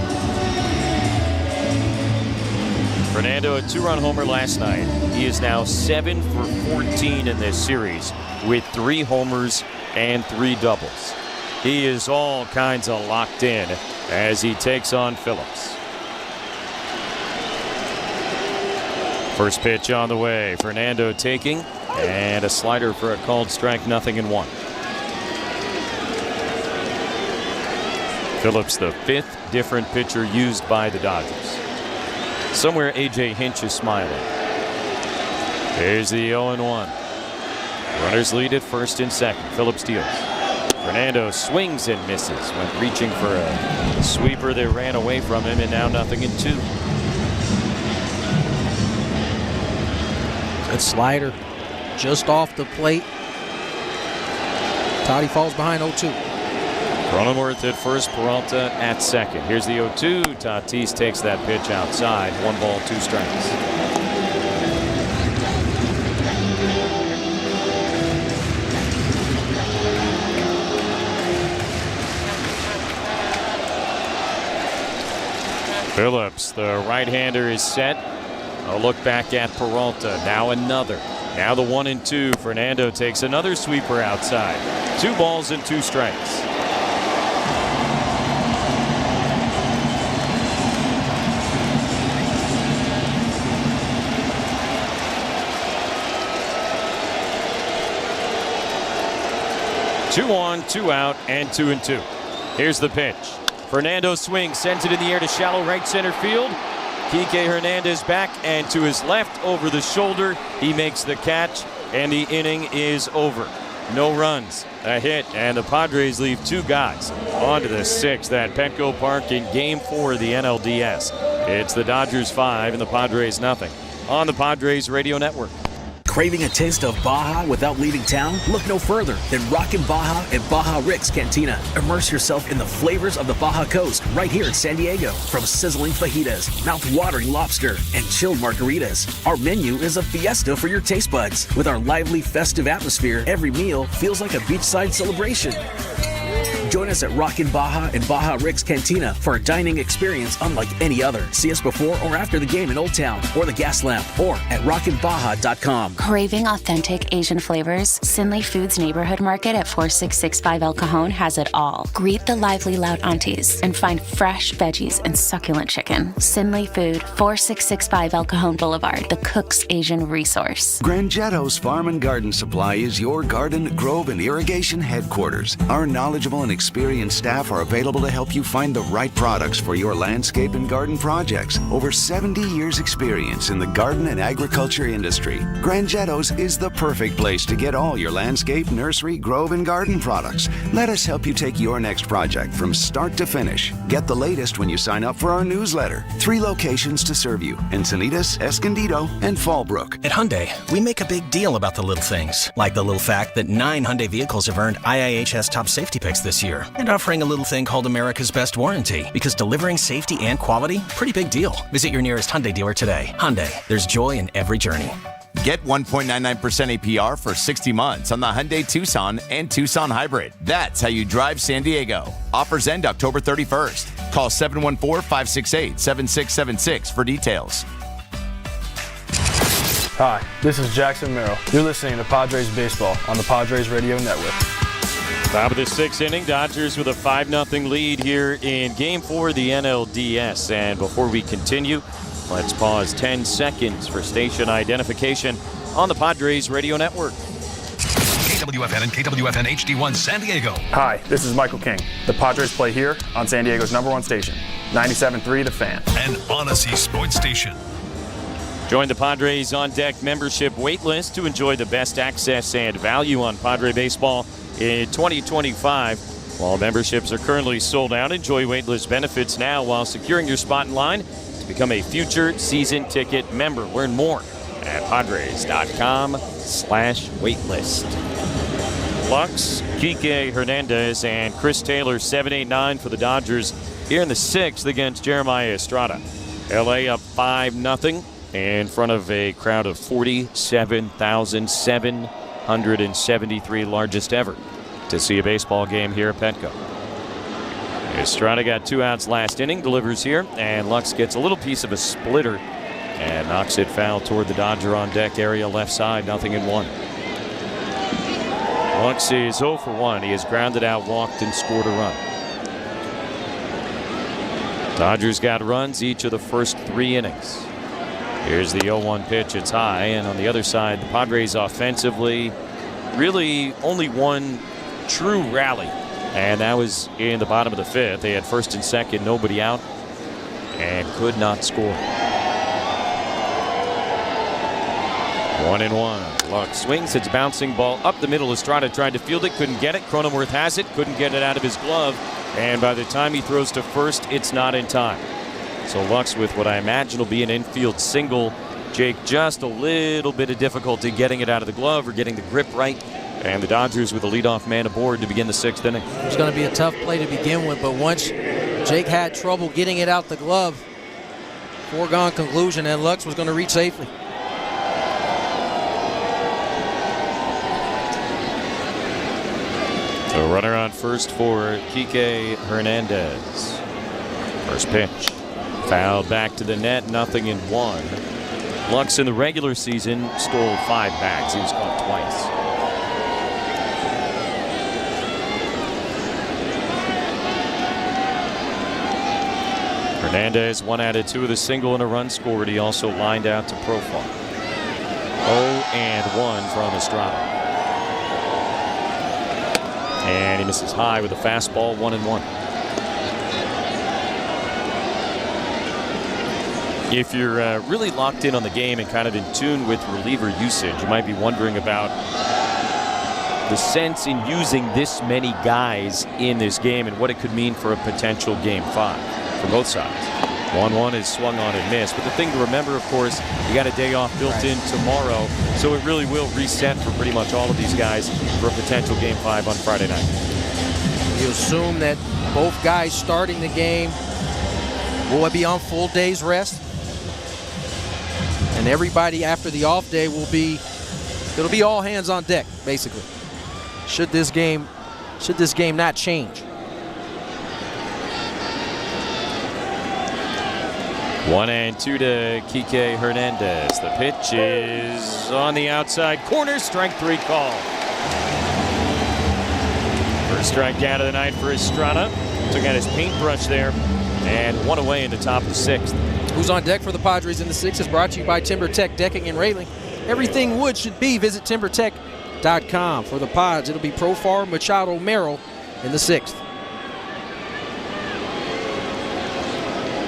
Fernando, a 2-run homer last night. He is now 7 for 14 in this series with 3 homers and 3 doubles. He is all kinds of locked in as he takes on Phillips. First pitch on the way. Fernando taking, and a slider for a called strike, 0-1. Phillips, the 5th different pitcher used by the Dodgers. Somewhere A.J. Hinch is smiling. Here's the 0-1. Runners lead at first and second. Phillips deals. Fernando swings and misses when reaching for a sweeper that ran away from him, and now 0-2. Good slider just off the plate. Toddy falls behind 0-2. Cronenworth at first, Peralta at second. Here's the 0-2. Tatis takes that pitch outside. 1 ball, 2 strikes. Phillips, the right-hander, is set. A look back at Peralta. Now another. Now the 1-2. Fernando takes another sweeper outside. 2 balls and 2 strikes. Two on, 2 out, and 2-2. Here's the pitch. Fernando swings, sends it in the air to shallow right center field. Kike Hernandez back and to his left over the shoulder. He makes the catch, and the inning is over. No runs, a hit, and the Padres leave 2 guys on to the 6th at Petco Park in Game 4 of the NLDS. It's the Dodgers 5 and the Padres 0 on the Padres Radio Network. Craving a taste of Baja without leaving town? Look no further than Rockin' Baja at Baja Rick's Cantina. Immerse yourself in the flavors of the Baja Coast right here in San Diego. From sizzling fajitas, mouth-watering lobster, and chilled margaritas, our menu is a fiesta for your taste buds. With our lively, festive atmosphere, every meal feels like a beachside celebration. Join us at Rockin' Baja and Baja Rick's Cantina for a dining experience unlike any other. See us before or after the game in Old Town or the Gas Lamp or at rockinbaja.com. Craving authentic Asian flavors? Sinley Foods Neighborhood Market at 4665 El Cajon has it all. Greet the lively loud aunties and find fresh veggies and succulent chicken. Sinley Food, 4665 El Cajon Boulevard, the Cook's Asian Resource. Grangetto's Farm and Garden Supply is your garden, grove, and irrigation headquarters. Our knowledgeable and experienced staff are available to help you find the right products for your landscape and garden projects. Over 70 years experience in the garden and agriculture industry. Grangetto's is the perfect place to get all your landscape, nursery, grove, and garden products. Let us help you take your next project from start to finish. Get the latest when you sign up for our newsletter. 3 locations to serve you: Encinitas, Escondido, and Fallbrook. At Hyundai, we make a big deal about the little things, like the little fact that 9 Hyundai vehicles have earned IIHS top safety picks this year, and offering a little thing called America's Best Warranty, because delivering safety and quality, pretty big deal. Visit your nearest Hyundai dealer today. Hyundai, there's joy in every journey. Get 1.99% APR for 60 months on the Hyundai Tucson and Tucson Hybrid. That's how you drive San Diego. Offers end October 31st. Call 714-568-7676 for details. Hi, this is Jackson Merrill. You're listening to Padres Baseball on the Padres Radio Network. Top of the 6th inning, Dodgers with a 5-0 lead here in Game 4 of the NLDS. And before we continue, let's pause 10 seconds for station identification on the Padres Radio Network. KWFN and KWFN HD1 San Diego. Hi, this is Michael King. The Padres play here on San Diego's #1 station, 97.3 The Fan. And Odyssey Sports Station. Join the Padres On Deck membership waitlist to enjoy the best access and value on Padre Baseball in 2025. While memberships are currently sold out, enjoy waitlist benefits now while securing your spot in line to become a future season ticket member. Learn more at Padres.com/waitlist. Lux, Kike Hernandez, and Chris Taylor, 7-8-9 for the Dodgers here in the 6th against Jeremiah Estrada. LA up 5-0 in front of a crowd of 47,773, largest ever to see a baseball game here at Petco. Estrada got 2 outs last inning, delivers here, and Lux gets a little piece of a splitter and knocks it foul toward the Dodger on deck area left side, 0-1. Lux is 0 for 1. He has grounded out, walked, and scored a run. Dodgers got runs each of the first 3 innings. Here's the 0-1 pitch. It's high, and on the other side, the Padres offensively really only one true rally, and that was in the bottom of the 5th. They had first and second, nobody out, and could not score. 1-1. Lux swings. It's a bouncing ball up the middle. Estrada tried to field it, couldn't get it. Cronenworth has it, couldn't get it out of his glove, and by the time he throws to first, it's not in time. So Lux with what I imagine will be an infield single. Jake, just a little bit of difficulty getting it out of the glove or getting the grip right. And the Dodgers with a leadoff man aboard to begin the 6th inning. It's going to be a tough play to begin with, but once Jake had trouble getting it out the glove, foregone conclusion that Lux was going to reach safely. So runner on first for Kike Hernandez. First pitch. Fouled back to the net, 0-1. Lux in the regular season stole 5 bags. He was caught twice. Hernandez 1 out of 2 with a single and a run scored. He also lined out to Profar. 0-1 from Estrada. And he misses high with a fastball, 1-1. If you're really locked in on the game and kind of in tune with reliever usage, you might be wondering about the sense in using this many guys in this game and what it could mean for a potential Game 5 for both sides. 1-1 is swung on and missed. But the thing to remember, of course, you got a day off built in tomorrow, so it really will reset for pretty much all of these guys for a potential Game 5 on Friday night. You assume that both guys starting the game will be on full day's rest, and everybody after the off day it'll be all hands on deck, basically. Should this game not change? 1-2 to Kike Hernandez. The pitch is on the outside corner. Strike 3 call. First strikeout of the night for Estrada. Took out his paintbrush there and 1 away in the top of the 6th. Who's on deck for the Padres in the 6th is brought to you by TimberTech Decking and Railing. Everything wood should be. Visit TimberTech.com. For the Pods, it'll be Profar, Machado, Merrill in the 6th.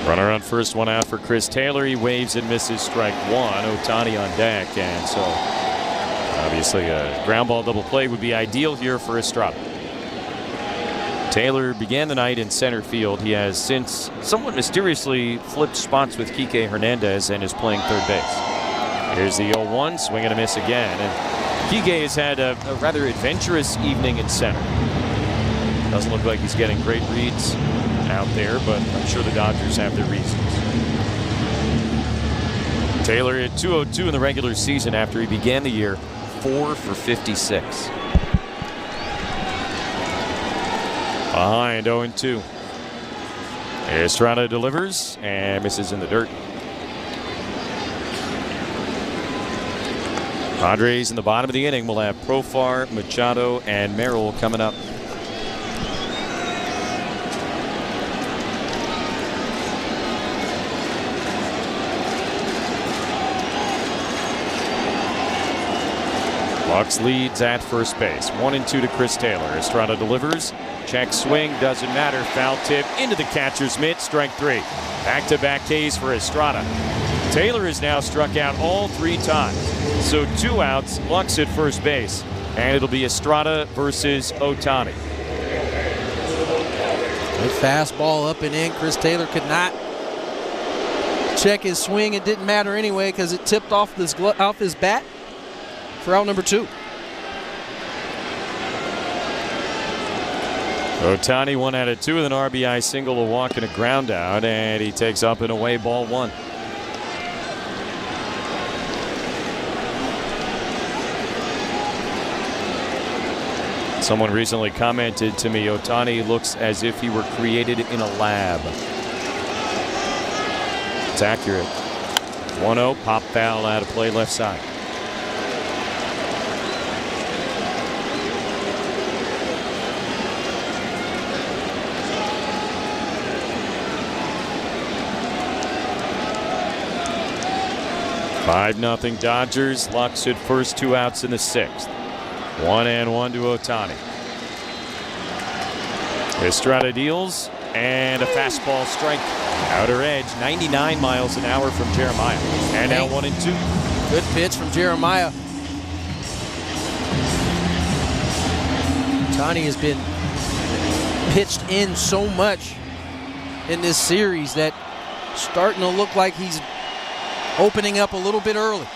Runner on first, 1 out for Chris Taylor. He waves and misses strike 1. Ohtani on deck, and so obviously a ground ball double play would be ideal here for Estrada. Taylor began the night in center field. He has since somewhat mysteriously flipped spots with Kike Hernandez and is playing third base. Here's the 0-1, swing and a miss again. And Kike has had a rather adventurous evening in center. Doesn't look like he's getting great reads out there, but I'm sure the Dodgers have their reasons. Taylor hit .202 in the regular season after he began the year 4 for 56. Behind 0-2. Estrada delivers and misses in the dirt. Padres in the bottom of the inning will have Profar, Machado, and Merrill coming up. Lux leads at first base. 1-2 to Chris Taylor. Estrada delivers. Check swing. Doesn't matter. Foul tip into the catcher's mitt. Strike 3. Back-to-back Ks for Estrada. Taylor has now struck out all 3 times. So 2 outs. Lux at first base. And it'll be Estrada versus Ohtani. A fastball up and in. Chris Taylor could not check his swing. It didn't matter anyway because it tipped off his bat for out number 2. Ohtani 1 out of 2 with an RBI single, a walk, and a ground out, and he takes up and away ball 1. Someone recently commented to me, Ohtani looks as if he were created in a lab. It's accurate. 1-0, pop foul out of play left side. Five 5-0 Dodgers. Lux at first, 2 outs in the 6th. 1-1 to Ohtani. Estrada deals, and a fastball strike. Outer edge, 99 miles an hour from Jeremiah. And now 1-2. Good pitch from Jeremiah. Ohtani has been pitched in so much in this series that starting to look like he's opening up a little bit early.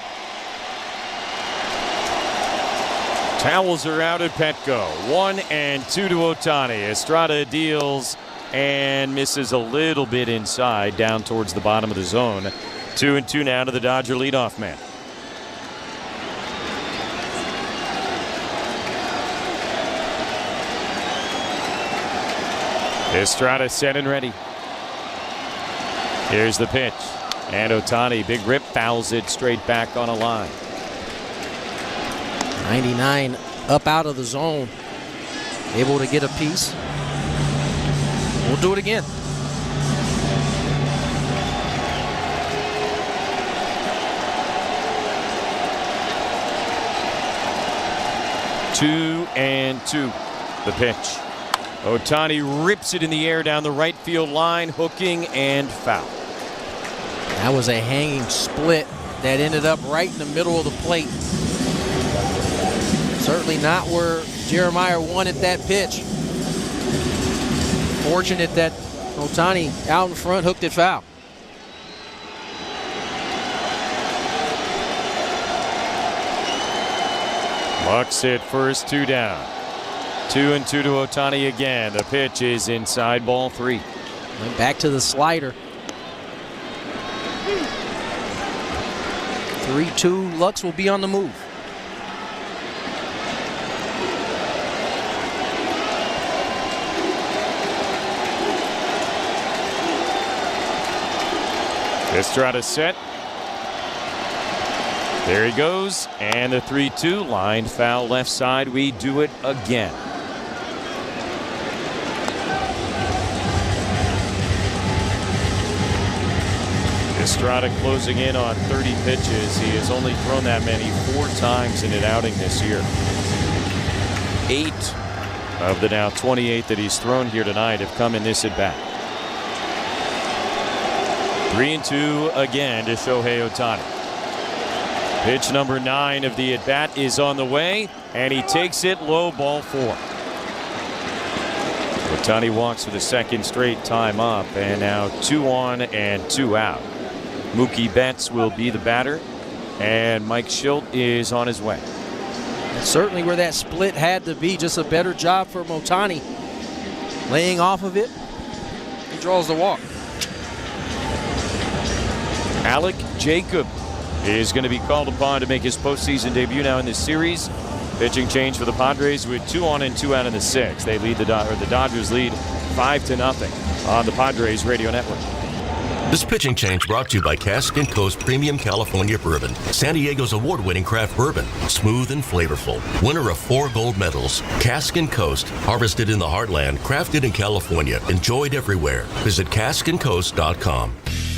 Towels are out at Petco. 1-2 to Ohtani. Estrada deals and misses a little bit inside, down towards the bottom of the zone. 2-2 now to the Dodger leadoff man. Estrada set and ready. Here's the pitch. And Ohtani, big rip, fouls it straight back on a line. 99 up out of the zone. Able to get a piece. We'll do it again. Two and 2. The pitch. Ohtani rips it in the air down the right field line, hooking and foul. That was a hanging split that ended up right in the middle of the plate. Certainly not where Jeremiah wanted that pitch. Fortunate that Ohtani out in front hooked it foul. Lux at first, 2 down. 2-2 to Ohtani again. The pitch is inside, ball 3. Went back to the slider. 3-2. Lux will be on the move. Estrada set. There he goes. And the 3-2 line foul left side. We do it again. Estrada closing in on 30 pitches. He has only thrown that many 4 times in an outing this year. 8 of the now 28 that he's thrown here tonight have come in this at bat. 3-2 again to Shohei Ohtani. Pitch number 9 of the at-bat is on the way, and he takes it low, ball 4. Ohtani walks for the second straight time up, and now 2 on and 2 out. Mookie Betts will be the batter, and Mike Schilt is on his way. That's certainly where that split had to be. Just a better job from Ohtani. Laying off of it, he draws the walk. Alec Jacob is going to be called upon to make his postseason debut now in this series. Pitching change for the Padres with 2 on and 2 out in the 6th. They lead the Dodgers lead 5-0 on the Padres radio network. This pitching change brought to you by Cask & Coast Premium California Bourbon, San Diego's award-winning craft bourbon, smooth and flavorful. Winner of 4 gold medals, Cask & Coast, harvested in the heartland, crafted in California, enjoyed everywhere. Visit caskandcoast.com.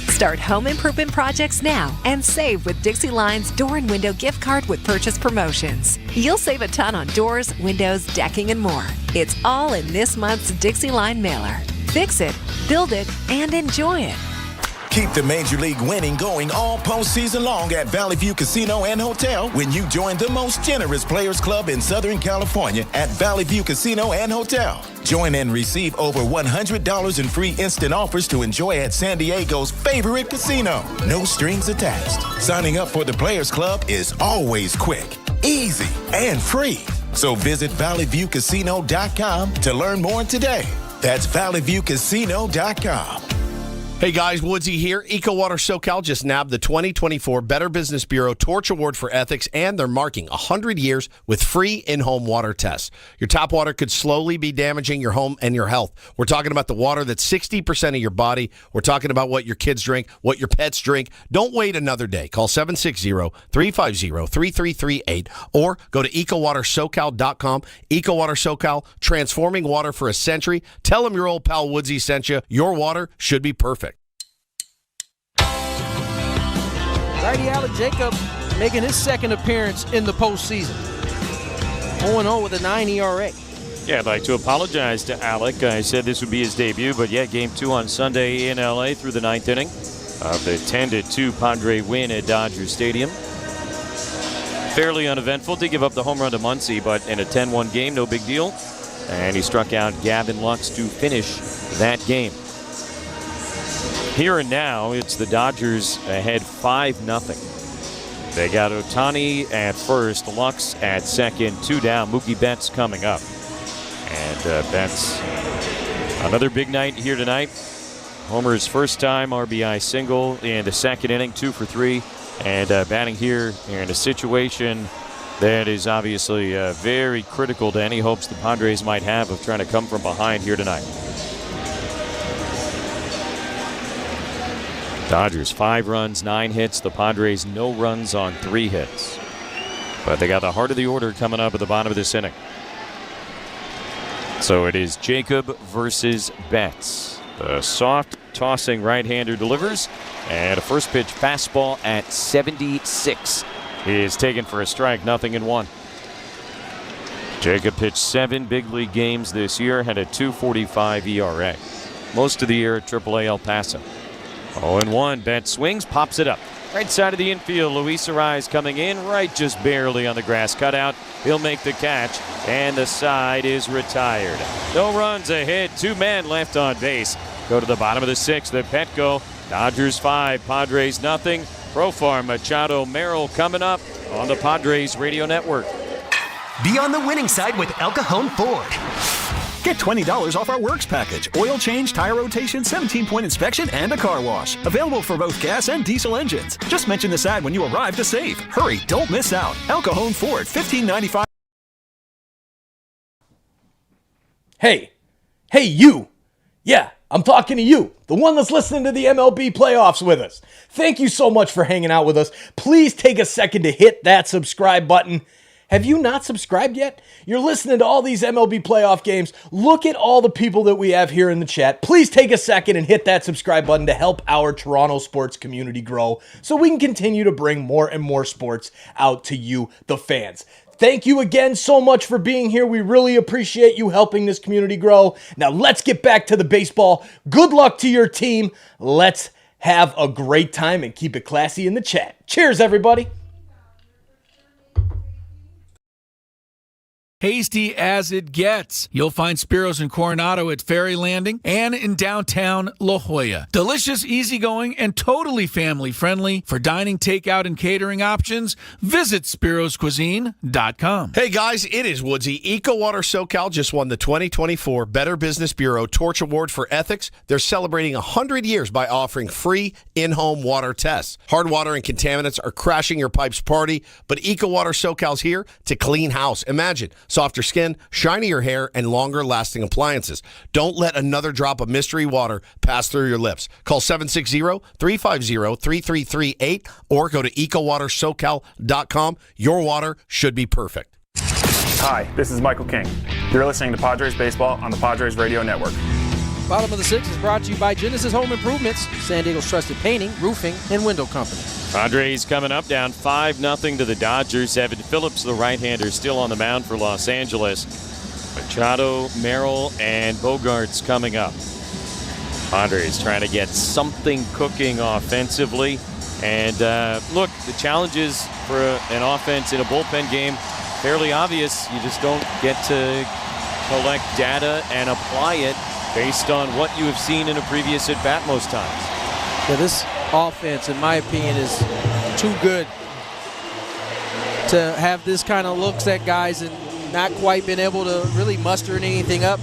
Start home improvement projects now and save with Dixie Line's door and window gift card with purchase promotions. You'll save a ton on doors, windows, decking, and more. It's all in this month's Dixie Line mailer. Fix it, build it, and enjoy it. Keep the Major League winning going all postseason long at Valley View Casino and Hotel when you join the most generous Players Club in Southern California at Valley View Casino and Hotel. Join and receive over $100 in free instant offers to enjoy at San Diego's favorite casino. No strings attached. Signing up for the Players Club is always quick, easy, and free. So visit valleyviewcasino.com to learn more today. That's valleyviewcasino.com. Hey guys, Woodsy here. EcoWater SoCal just nabbed the 2024 Better Business Bureau Torch Award for Ethics, and they're marking 100 years with free in-home water tests. Your tap water could slowly be damaging your home and your health. We're talking about the water that's 60% of your body. We're talking about what your kids drink, what your pets drink. Don't wait another day. Call 760-350-3338 or go to EcoWaterSoCal.com. EcoWater SoCal, transforming water for a century. Tell them your old pal Woodsy sent you. Your water should be perfect. Righty Alec Jacob making his second appearance in the postseason. 0-0 with a 9 ERA. Yeah, I'd like to apologize to Alec. I said this would be his debut, but yeah, Game 2 on Sunday in L.A. through the 9th inning of the 10-2 Padre win at Dodger Stadium. Fairly uneventful to give up the home run to Muncy, but in a 10-1 game, no big deal. And he struck out Gavin Lux to finish that game. Here and now, it's the Dodgers ahead 5-0. They got Ohtani at first, Lux at second, 2 down. Mookie Betts coming up. And Betts, another big night here tonight. Homer's first time RBI single in the second inning, 2 for 3. And batting here in a situation that is obviously very critical to any hopes the Padres might have of trying to come from behind here tonight. Dodgers 5 runs, 9 hits. The Padres no runs on 3 hits. But they got the heart of the order coming up at the bottom of this inning. So it is Jacob versus Betts. The soft tossing right-hander delivers. And a first pitch fastball at 76 is taken for a strike, 0-1. Jacob pitched 7 big league games this year, had a 2.45 ERA. Most of the year at AAA El Paso. 0-1. Betts swings, pops it up. Right side of the infield. Luis Arraez coming in right just barely on the grass cutout. He'll make the catch, and the side is retired. No runs, a hit, 2 men left on base. Go to the bottom of the 6th at Petco. Dodgers 5, Padres 0. Profar Machado Merrill coming up on the Padres Radio Network. Be on the winning side with El Cajon Ford. Get $20 off our Works package. Oil change, tire rotation, 17-point inspection, and a car wash. Available for both gas and diesel engines. Just mention this ad when you arrive to save. Hurry, don't miss out. El Cajon Ford, $15.95. Hey, you. Yeah, I'm talking to you, the one that's listening to the MLB playoffs with us. Thank you so much for hanging out with us. Please take a second to hit that subscribe button. Have you not subscribed yet? You're listening to all these MLB playoff games. Look at all the people that we have here in the chat. Please take a second and hit that subscribe button to help our Toronto sports community grow so we can continue to bring more and more sports out to you, the fans. Thank you again so much for being here. We really appreciate you helping this community grow. Now let's get back to the baseball. Good luck to your team. Let's have a great time and keep it classy in the chat. Cheers, everybody. Hasty as it gets. You'll find Spiros and Coronado at Ferry Landing and in downtown La Jolla. Delicious, easygoing, and totally family-friendly. For dining, takeout, and catering options, visit SpirosCuisine.com. Hey guys, it is Woodsy. EcoWater SoCal just won the 2024 Better Business Bureau Torch Award for Ethics. They're celebrating 100 years by offering free in-home water tests. Hard water and contaminants are crashing your pipes party, but EcoWater SoCal's here to clean house. Imagine softer skin, shinier hair, and longer-lasting appliances. Don't let another drop of mystery water pass through your lips. Call 760-350-3338 or go to EcoWaterSoCal.com. Your water should be perfect. Hi, this is Michael King. You're listening to Padres Baseball on the Padres Radio Network. Bottom of the 6th is brought to you by Genesis Home Improvements, San Diego's trusted painting, roofing, and window company. Padres coming up down 5-0 to the Dodgers. Evan Phillips, the right-hander, still on the mound for Los Angeles. Machado, Merrill, and Bogarts coming up. Padres trying to get something cooking offensively. And look, the challenges for an offense in a bullpen game, fairly obvious. You just don't get to collect data and apply it based on what you have seen in a previous at-bat most times. Yeah, this offense, in my opinion, is too good to have this kind of looks at guys and not quite been able to really muster anything up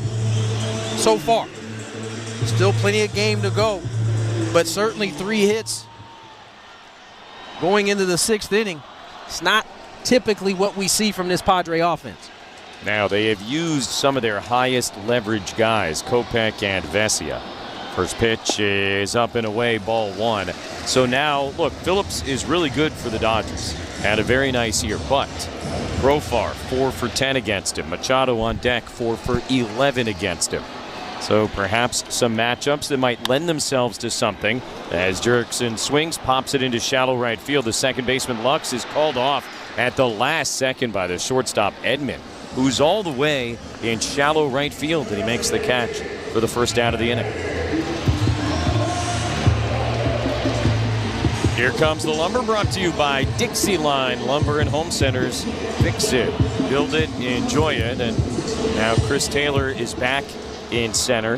so far. Still plenty of game to go, but certainly 3 hits going into the 6th inning. It's not typically what we see from this Padre offense. Now they have used some of their highest leverage guys, Kopech and Vesia. First pitch is up and away, ball 1. So now, look, Phillips is really good for the Dodgers. Had a very nice year, but Profar 4 for 10 against him. Machado on deck 4 for 11 against him. So perhaps some matchups that might lend themselves to something. As Jurickson swings, pops it into shallow right field. The second baseman Lux is called off at the last second by the shortstop Edman, who's all the way in shallow right field, and he makes the catch for the first out of the inning. Here comes the Lumber, brought to you by Dixie Line Lumber and Home Centers. Fix it, build it, enjoy it. And now Chris Taylor is back in center,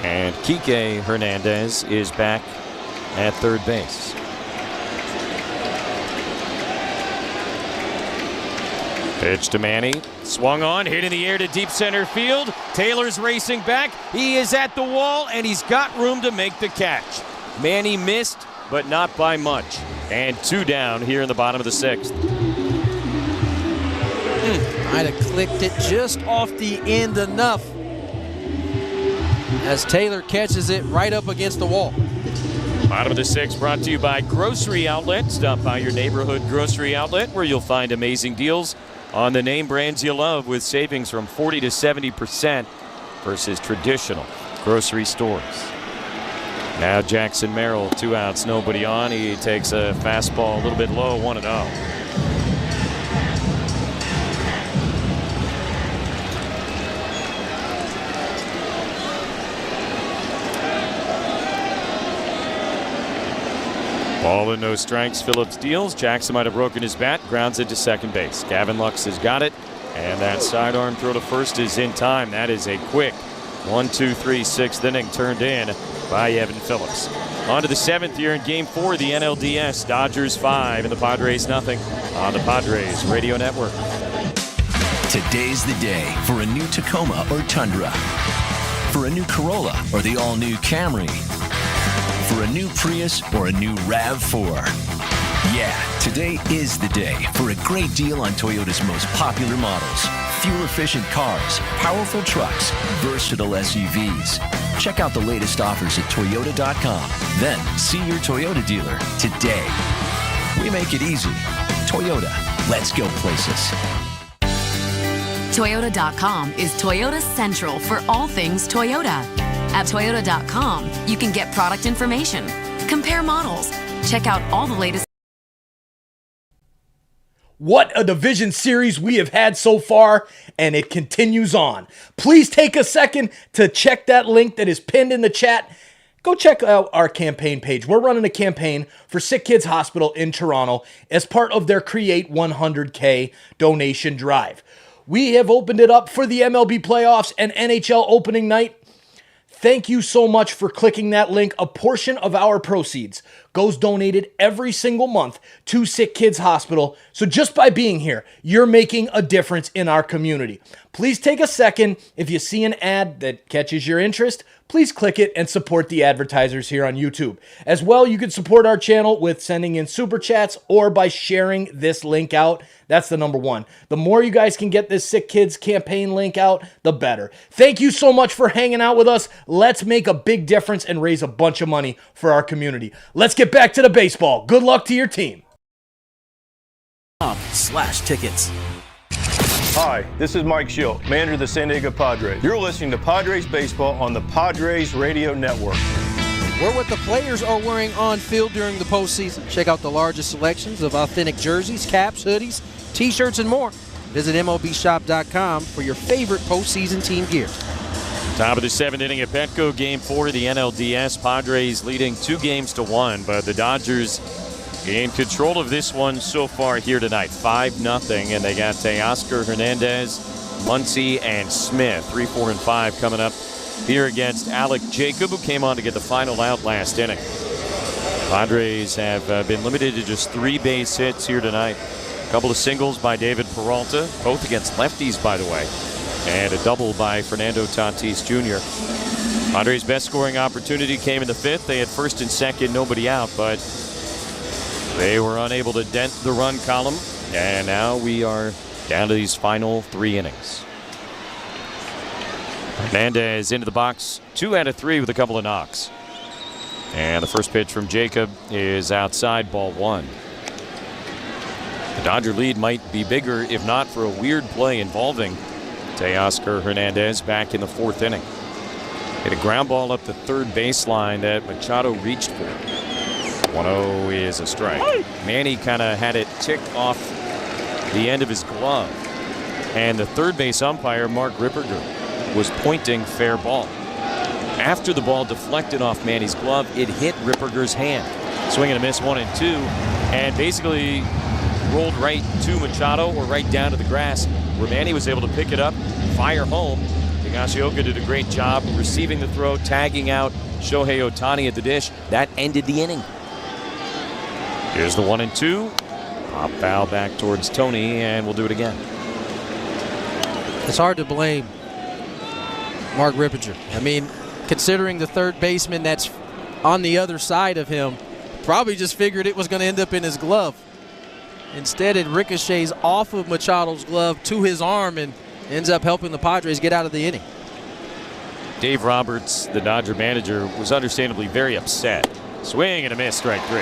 and Kike Hernandez is back at third base. Pitch to Manny, swung on, hit in the air to deep center field. Taylor's racing back, he is at the wall, and he's got room to make the catch. Manny missed, but not by much. And 2 down here in the bottom of the 6th. Might have clicked it just off the end enough as Taylor catches it right up against the wall. Bottom of the 6th brought to you by Grocery Outlet. Stop by your neighborhood grocery outlet where you'll find amazing deals on the name brands you love, with savings from 40 to 70% versus traditional grocery stores. Now Jackson Merrill, 2 outs, nobody on. He takes a fastball a little bit low, 1-0. Ball and no strikes. Phillips deals. Jackson might have broken his bat. Grounds into second base. Gavin Lux has got it. And that sidearm throw to first is in time. That is a quick 1-2-3 6th inning turned in by Evan Phillips. On to the 7th here in Game 4 of the NLDS. Dodgers 5 and the Padres nothing on the Padres Radio Network. Today's the day for a new Tacoma or Tundra, for a new Corolla or the all-new Camry, for a new Prius or a new RAV4. Yeah, today is the day for a great deal on Toyota's most popular models. Fuel-efficient cars, powerful trucks, versatile SUVs. Check out the latest offers at Toyota.com. Then see your Toyota dealer today. We make it easy. Toyota, let's go places. Toyota.com is Toyota Central for all things Toyota. At Toyota.com, you can get product information, compare models, check out all the latest. What a division series we have had so far, and it continues on. Please take a second to check that link that is pinned in the chat. Go check out our campaign page. We're running a campaign for Sick Kids Hospital in Toronto as part of their Create 100K donation drive. We have opened it up for the MLB playoffs and NHL opening night. Thank you so much for clicking that link. A portion of our proceeds goes donated every single month to Sick Kids Hospital. So just by being here, you're making a difference in our community. Please take a second. If you see an ad that catches your interest, please click it and support the advertisers here on YouTube. As well, you can support our channel with sending in super chats or by sharing this link out. That's the number one. The more you guys can get this Sick Kids campaign link out, the better. Thank you so much for hanging out with us. Let's make a big difference and raise a bunch of money for our community. Let's get back to the baseball. Good luck to your team. /tickets. Hi, this is Mike Schilt, manager of the San Diego Padres. You're listening to Padres Baseball on the Padres Radio Network. We're what the players are wearing on field during the postseason. Check out the largest selections of authentic jerseys, caps, hoodies, t-shirts, and more. Visit MLBshop.com for your favorite postseason team gear. Top of the 7th inning at Petco, Game 4 of the NLDS. Padres leading 2-1, but the Dodgers in control of this one so far here tonight. 5-0, and they got Teoscar, Hernandez, Muncy, and Smith. 3, 4, and 5 coming up here against Alec Jacob, who came on to get the final out last inning. Padres have been limited to just 3 base hits here tonight. A couple of singles by David Peralta, both against lefties, by the way, and a double by Fernando Tatis Jr. Padres' best scoring opportunity came in the 5th. They had first and second, nobody out, but they were unable to dent the run column, and now we are down to these final 3 innings. Hernandez into the box, 2 out of 3 with a couple of knocks. And the first pitch from Jacob is outside, ball 1. The Dodger lead might be bigger if not for a weird play involving Teoscar Hernandez back in the 4th inning. Hit a ground ball up the third baseline that Machado reached for. 1-0 is a strike. Manny kind of had it tick off the end of his glove. And the third base umpire, Mark Ripperger, was pointing fair ball. After the ball deflected off Manny's glove, it hit Ripperger's hand. Swing and a miss, 1-2, and basically rolled right to Machado or right down to the grass, where Manny was able to pick it up, fire home. Higashioka did a great job receiving the throw, tagging out Shohei Ohtani at the dish. That ended the inning. Here's the 1-2. Pop foul back towards Tony, and we'll do it again. It's hard to blame Mark Ripperger. I mean, considering the third baseman that's on the other side of him probably just figured it was going to end up in his glove. Instead, it ricochets off of Machado's glove to his arm and ends up helping the Padres get out of the inning. Dave Roberts, the Dodger manager, was understandably very upset. Swing and a miss, strike 3.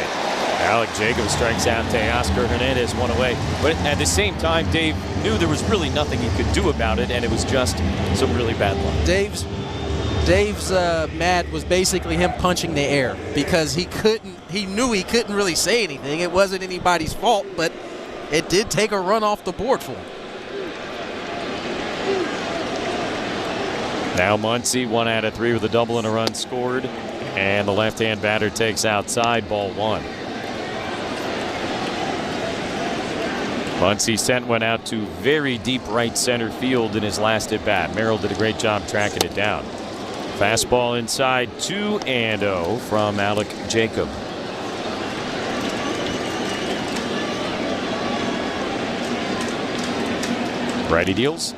Alec Jacob strikes out Teoscar Hernandez, 1 away. But at the same time, Dave knew there was really nothing he could do about it, and it was just some really bad luck. Dave's mad was basically him punching the air because he knew he couldn't really say anything. It wasn't anybody's fault, but it did take a run off the board for him. Now Muncy, 1 out of 3 with a double and a run scored. And the left-hand batter takes outside, ball 1. Muncy sent one out to very deep right center field in his last at-bat. Merrill did a great job tracking it down. Fastball inside, 2-0 from Alec Jacob. Righty deals.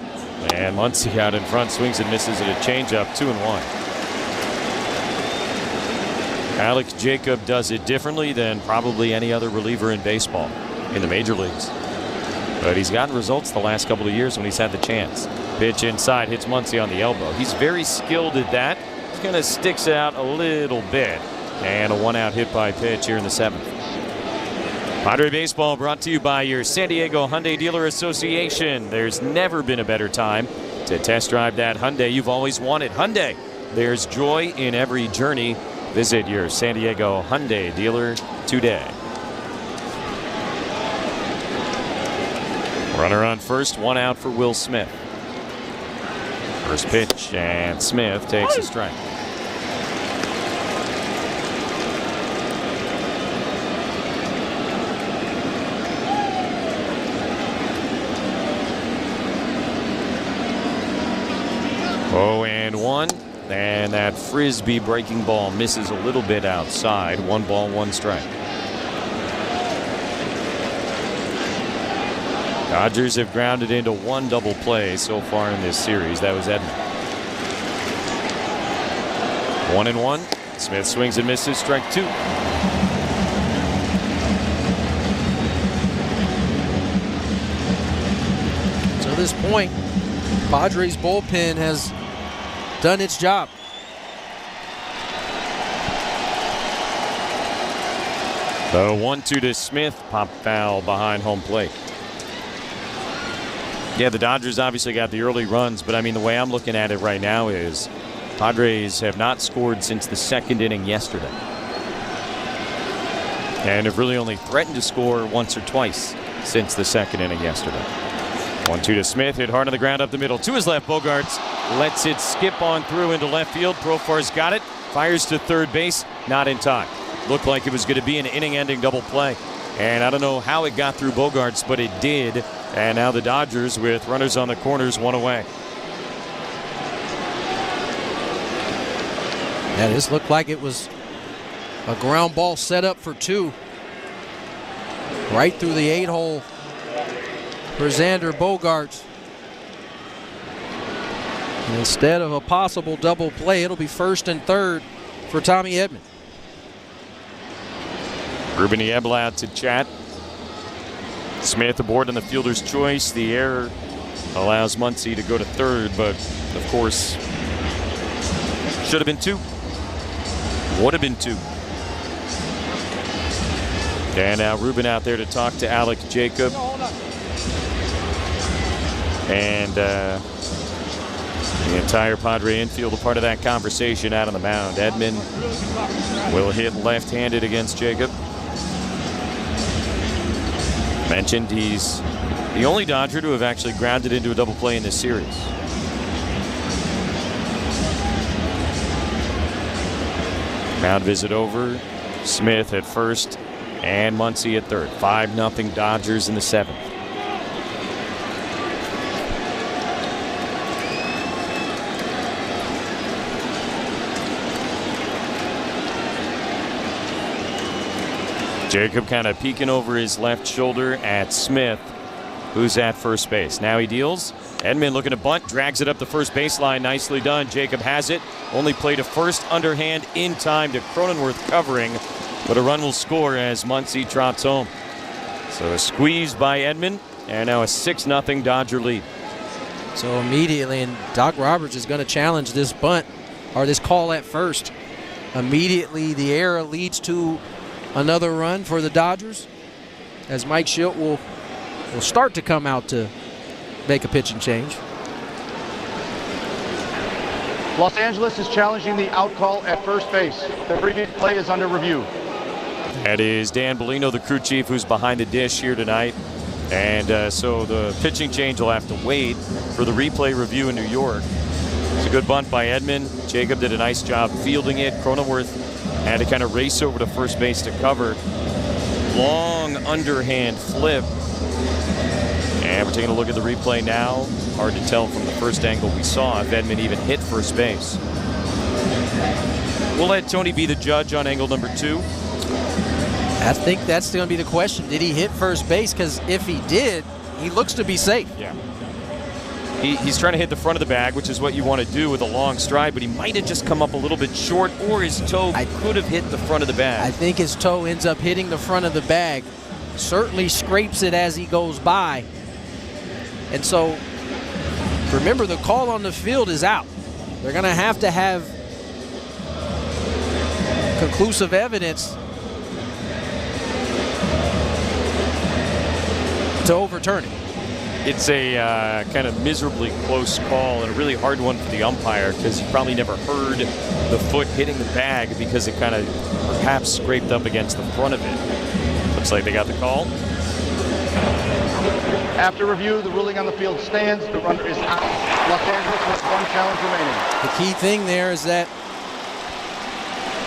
And Muncy out in front, swings and misses at a changeup, 2-1. Alec Jacob does it differently than probably any other reliever in baseball in the major leagues. But he's gotten results the last couple of years when he's had the chance. Pitch inside, hits Muncy on the elbow. He's very skilled at that. He's kind of sticks it out a little bit. And a 1-out hit by pitch here in the 7th. Padre Baseball brought to you by your San Diego Hyundai Dealer Association. There's never been a better time to test drive that Hyundai you've always wanted. Hyundai, there's joy in every journey. Visit your San Diego Hyundai dealer today. Runner on first, 1 out for Will Smith. First pitch, and Smith takes a strike. Oh, and 1. And that frisbee breaking ball misses a little bit outside. 1 ball, 1 strike. Dodgers have grounded into 1 double play so far in this series. That was Edman. 1-1. Smith swings and misses. Strike 2. To this point, Padres bullpen has done its job. The 1-2 to Smith. Pop foul behind home plate. Yeah, the Dodgers obviously got the early runs, but I mean, the way I'm looking at it right now is Padres have not scored since the 2nd inning yesterday. And have really only threatened to score once or twice since the 2nd inning yesterday. 1-2 to Smith, hit hard on the ground up the middle. To his left, Bogarts lets it skip on through into left field. Profar's got it, fires to third base, not in time. Looked like it was going to be an inning-ending double play. And I don't know how it got through Bogaerts, but it did. And now the Dodgers with runners on the corners, one away. Yeah, this looked like it was a ground ball set up for two. Right through the 8-hole for Xander Bogaerts. And instead of a possible double play, it'll be first and third for Tommy Edman. Ruben Niebla out to chat. Smith aboard on the fielder's choice. The error allows Muncy to go to third, but of course, should have been two. Would have been two. And now Ruben out there to talk to Alex Jacob. And the entire Padre infield a part of that conversation out on the mound. Edman will hit left-handed against Jacob. Mentioned he's the only Dodger to have actually grounded into a double play in this series. Mound visit over. Smith at first and Muncy at third. 5-0 Dodgers in the seventh. Jacob kind of peeking over his left shoulder at Smith, who's at first base. Now he deals. Edman looking to bunt, drags it up the first baseline. Nicely done. Jacob has it. Only play to first underhand in time to Cronenworth covering, but a run will score as Muncy trots home. So a squeeze by Edman, and now a 6-0 Dodger lead. So immediately, and Doc Roberts is going to challenge this bunt, or this call at first. Immediately, the error leads to another run for the Dodgers, as Mike Schilt will start to come out to make a pitching change. Los Angeles is challenging the out call at first base. The previous play is under review. That is Dan Bellino, the crew chief, who's behind the dish here tonight. And so the pitching change will have to wait for the replay review in New York. It's a good bunt by Edman. Jacob did a nice job fielding it. Cronenworth had to kind of race over to first base to cover. Long underhand flip. And we're taking a look at the replay now. Hard to tell from the first angle we saw if Edman even hit first base. We'll let Tony be the judge on angle number 2. I think that's going to be the question. Did he hit first base? Because if he did, he looks to be safe. Yeah. He's trying to hit the front of the bag, which is what you want to do with a long stride, but he might have just come up a little bit short, or his toe could have hit the front of the bag. I think his toe ends up hitting the front of the bag. Certainly scrapes it as he goes by. And so, remember, the call on the field is out. They're going to have conclusive evidence to overturn it. It's a kind of miserably close call and a really hard one for the umpire, because you probably never heard the foot hitting the bag because it kind of perhaps scraped up against the front of it. Looks like they got the call. After review, the ruling on the field stands. The runner is out. Los Angeles has one challenge remaining. The key thing there is that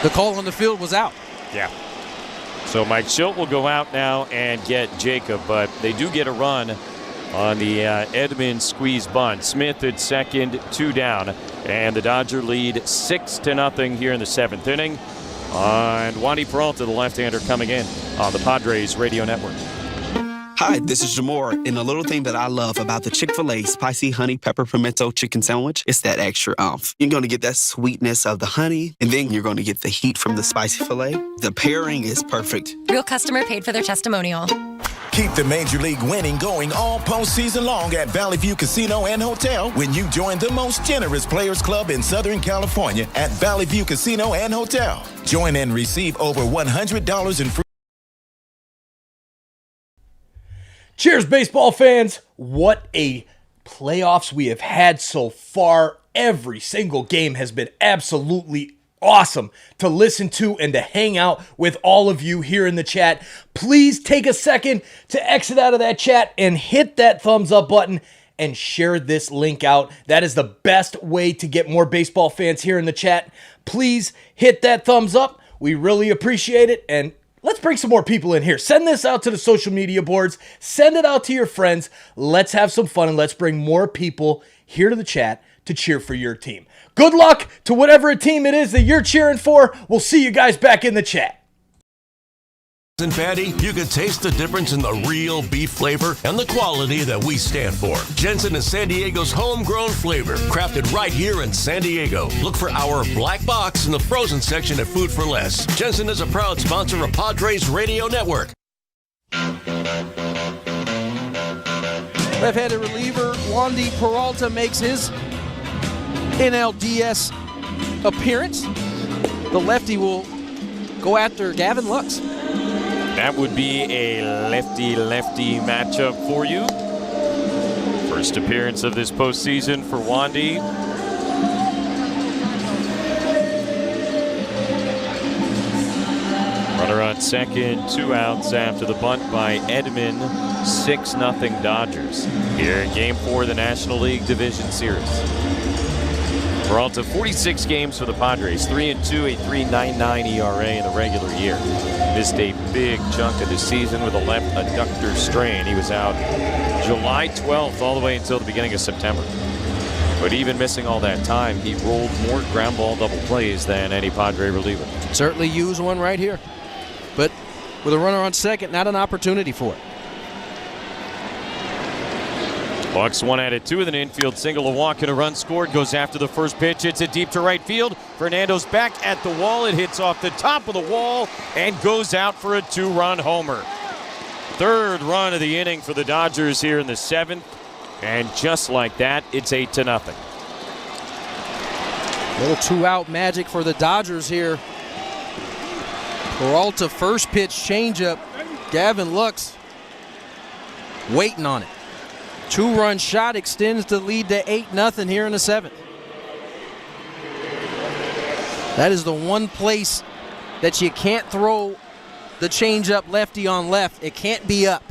the call on the field was out. Yeah. So Mike Schilt will go out now and get Jacob, but they do get a run on the Edman squeeze bunt. Smith at second, 2 down, and the Dodger lead 6-0 here in the 7th inning. And Wandy Peralta, the left-hander, coming in on the Padres Radio Network. Hi, this is Jamor, and a little thing that I love about the Chick-fil-A Spicy Honey Pepper Pimento Chicken Sandwich is that extra oomph. You're going to get that sweetness of the honey, and then you're going to get the heat from the spicy filet. The pairing is perfect. Real customer paid for their testimonial. Keep the Major League winning going all postseason long at Valley View Casino and Hotel when you join the most generous Players Club in Southern California at Valley View Casino and Hotel. Join and receive over $100 in free. Cheers, baseball fans. What a playoffs we have had so far. Every single game has been absolutely awesome to listen to and to hang out with all of you here in the chat. Please take a second to exit out of that chat and hit that thumbs up button and share this link out. That is the best way to get more baseball fans here in the chat. Please hit that thumbs up. We really appreciate it. And let's bring some more people in here. Send this out to the social media boards. Send it out to your friends. Let's have some fun and let's bring more people here to the chat to cheer for your team. Good luck to whatever team it is that you're cheering for. We'll see you guys back in the chat. And Patty, you can taste the difference in the real beef flavor and the quality that we stand for. Jensen is San Diego's homegrown flavor, crafted right here in San Diego. Look for our black box in the frozen section at Food for Less. Jensen is a proud sponsor of Padres Radio Network. Left-handed reliever Wandy Peralta makes his NLDS appearance. The lefty will go after Gavin Lux. That would be a lefty-lefty matchup for you. First appearance of this postseason for Wandy. Runner on second, 2 outs after the bunt by Edman. 6-0 Dodgers here in Game 4 of the National League Division Series. Peralta, 46 games for the Padres, 3-2, a 3.99 ERA in the regular year. Missed a big chunk of the season with a left adductor strain. He was out July 12th all the way until the beginning of September. But even missing all that time, he rolled more ground ball double plays than any Padre reliever. Certainly use one right here. But with a runner on second, not an opportunity for it. Bucks 1 out of 2 with an infield single, a walk and a run scored. Goes after the first pitch. It's it deep to right field. Fernando's back at the wall. It hits off the top of the wall and goes out for a 2-run homer. Third run of the inning for the Dodgers here in the 7th. And just like that, it's 8-0. Little 2-out magic for the Dodgers here. Peralta first pitch changeup. Gavin Lux waiting on it. 2-run shot extends the lead to 8-0 here in the 7th. That is the one place that you can't throw the changeup lefty on left. It can't be up.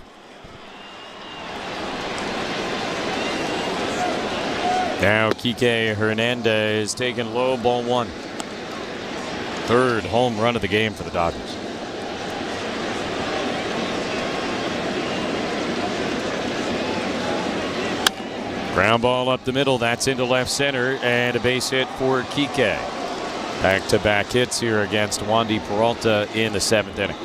Now Kike Hernandez taking low, ball 1. Third home run of the game for the Dodgers. Ground ball up the middle. That's into left center and a base hit for Kike. Back-to-back hits here against Wandy Peralta in the 7th inning.